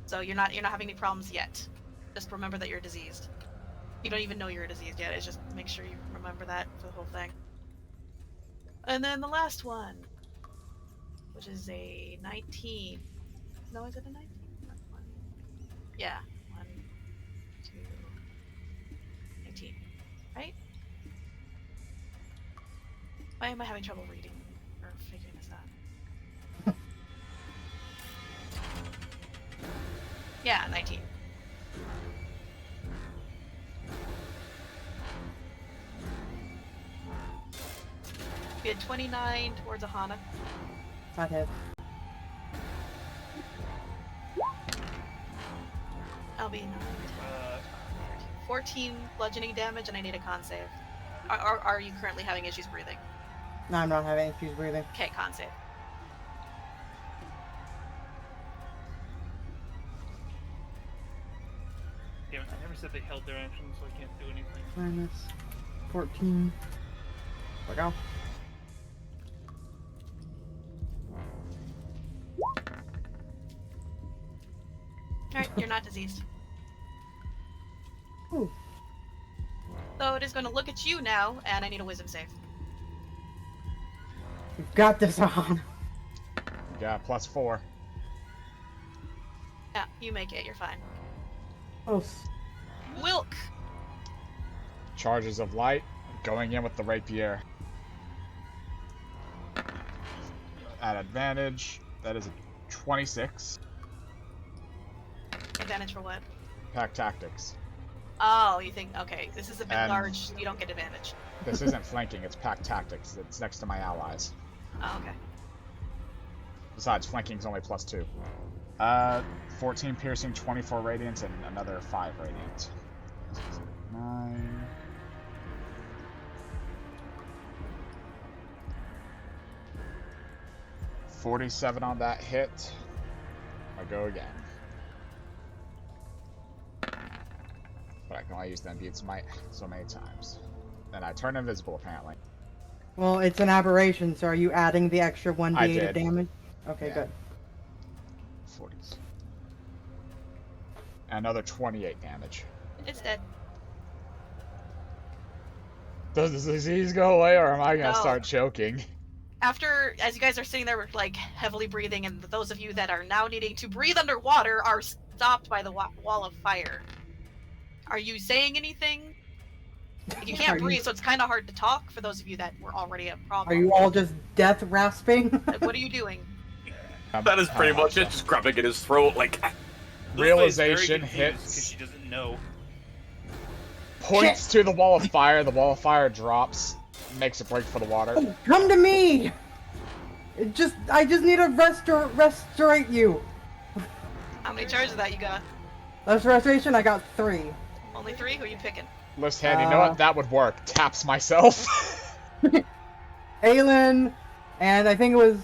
So you're not having any problems yet. Just remember that you're diseased. You don't even know you're diseased yet. It's just make sure you remember that for the whole thing. And then the last one, which is a 19. No, is it a 19? Yeah, 1, 2, 19. Right? Why am I having trouble reading or figuring this out? Yeah, 19. We had 29 towards Aahana. That hit. I'll be 9, 10, 14 bludgeoning damage, and I need a con save. Are you currently having issues breathing? No, I'm not having issues breathing. Okay, con save. Damn it, I never said they held their action, so I can't do anything. Minus 14. There we go. Alright, you're not diseased. Ooh. So it is going to look at you now, and I need a wisdom save. You've got this on. You got +4. Yeah, you make it, you're fine. Oh, Wilk! Charges of light, going in with the rapier. At advantage, that is a 26. Advantage for what? Pack tactics. Oh, you think, okay, this is a bit And- large, you don't get advantage. This isn't flanking, it's pack tactics. It's next to my allies. Oh, okay. Besides, flanking is only +2. 14 piercing, 24 radiant, and another 5 radiant. 9. $47 on that hit. I go again. But I can only use the Imbued Smite so many times. And I turn invisible, apparently. Well, it's an aberration, so are you adding the extra 1d8 I of did. damage? Okay, Yeah. good. 40. Another 28 damage. It's dead. Does the disease go away, or am I gonna No. start choking? After, as you guys are sitting there, like, heavily breathing, and those of you that are now needing to breathe underwater are stopped by the wall of fire. Are you saying anything? Like, you Are can't you- breathe, so it's kind of hard to talk for those of you that were already a Are problem. you all just death rasping? Like, what are you doing? That is pretty much it. Just grabbing at his throat, like. Realization because hits. she doesn't know. Points to the wall of fire. The wall of fire drops. Makes a break for the water. Oh, come to me! I just need to restorate you. How many charges of that you got? Restoration, I got 3. Only 3? Who are you picking? List hand, you know what? That would work. Taps myself. Aelin, and I think it was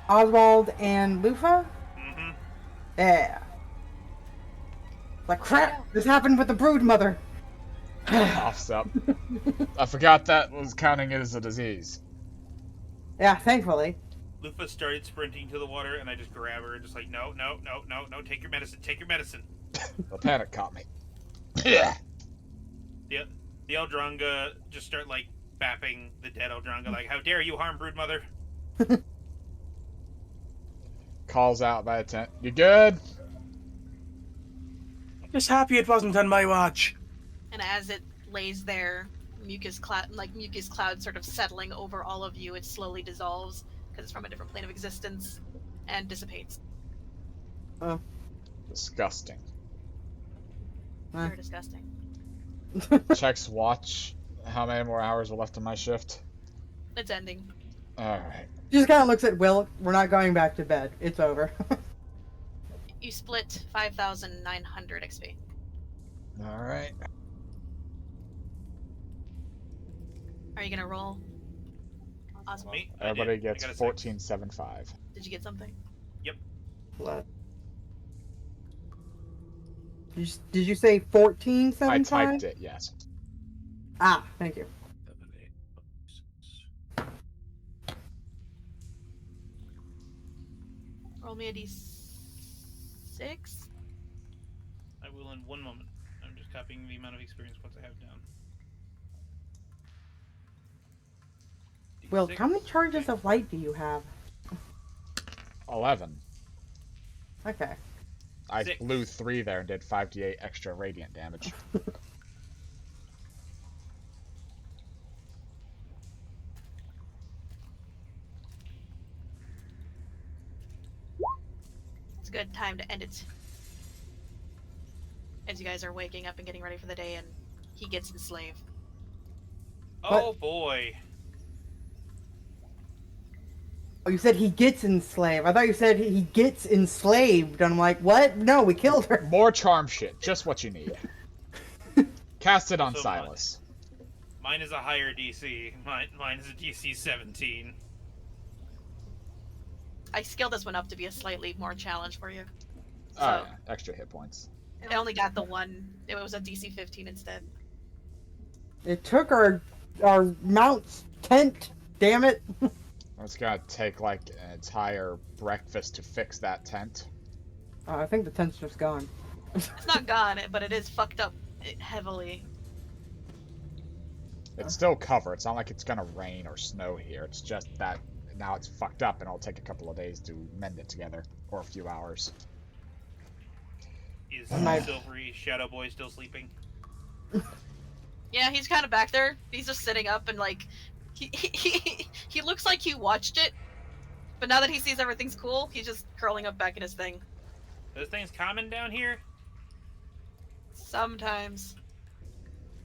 Oswald and Lufa? Mm-hmm. Yeah. Like, crap! This happened with the brood mother! Coughs up. I forgot that was counting it as a disease. Yeah, thankfully. Lufa started sprinting to the water, and I just grab her and just like, no, take your medicine, take your medicine. The panic caught me. The Eldronga just start like bapping the dead Eldronga, like, how dare you harm Broodmother? Calls out by a tent. You good? Just happy it wasn't on my watch. And as it lays there, mucus cloud sort of settling over all of you, it slowly dissolves because it's from a different plane of existence and dissipates. Disgusting. You're disgusting. Checks watch. How many more hours are left on my shift? It's ending. Alright. She just kind of looks at Wilk. We're not going back to bed. It's over. You split 5,900 XP. Alright. Are you gonna roll, Oswald? Me? I Everybody did. I gets got a 1475. Did you get something? Did you say 1475? I typed it, yes. Ah, thank you. Roll me a d6. I will in one moment. I'm just copying the amount of experience points I have down. Wilk, D6. how many charges of light do you have? 11. Okay. I 6. blew 3 there and did 5d8 extra radiant damage. It's a good time to end it. As you guys are waking up and getting ready for the day, and he gets enslaved. Oh boy. Oh, you said he gets enslaved. I thought you said he gets enslaved. I'm like, what? No, we killed her. More charm shit. Just what you need. Cast it on So Silas. Mine is a higher DC. Mine is a DC 17. I scaled this one up to be a slightly more challenge for you. Oh, So- yeah. Extra hit points. I only got the one. It was a DC 15 instead. It took our mount's tent. Damn it. It's gonna take like an entire breakfast to fix that tent. I think the tent's just gone. It's not gone, but it is fucked up heavily. It's still covered. It's not like it's gonna rain or snow here. It's just that now it's fucked up and it'll take a couple of days to mend it together. Or a few hours. Is My- Silvery Shadow Boy still sleeping? Yeah, he's kind of back there. He's just sitting up and like, he looks like he watched it, but now that he sees everything's cool, he's just curling up back in his thing. Those things common down here? Sometimes.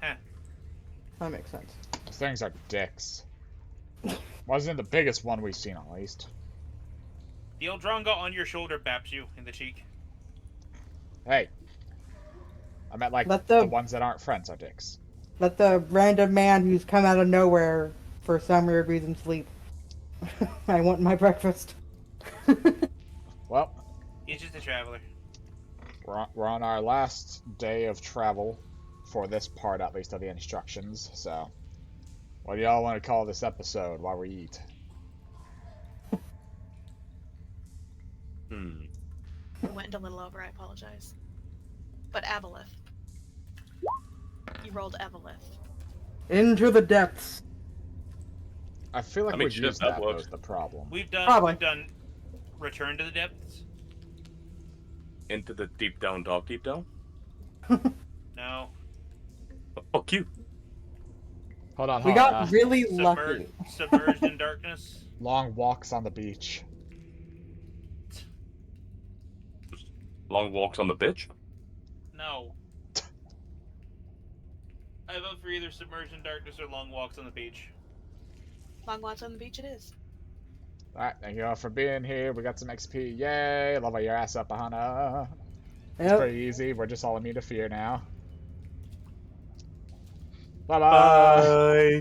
That makes sense. Those things are dicks. Wasn't the biggest one we've seen, at least. The Eldronga on your shoulder baps you in the cheek. Hey. I meant like Let the the- ones that aren't friends are dicks. Let the random man who's come out of nowhere for some weird reason sleep. I want my breakfast. Well, He's just a traveler. we're on our last day of travel, for this part at least of the instructions, so... What do y'all want to call this episode while we eat? We went a little over, I apologize. But Aboleth. You rolled Aboleth. Into the depths. I feel like I mean, we've shit, used that that, works. was the problem. We've Probably. done Return to the Depths. Into the deep down, dark deep down? No. Oh, fuck you. Hold on, We hold on. got really lucky. Submerged in Darkness. Long walks on the beach. Long walks on the bitch? No. I vote for either Submerged in Darkness or Long Walks on the Beach. Long walks on the beach it is. Alright, thank you all for being here. We got some XP. Yay! Level your ass up, Aahana. It's Yep. pretty easy. We're just all immune to fear now. Bye-bye!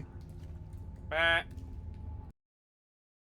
Bye.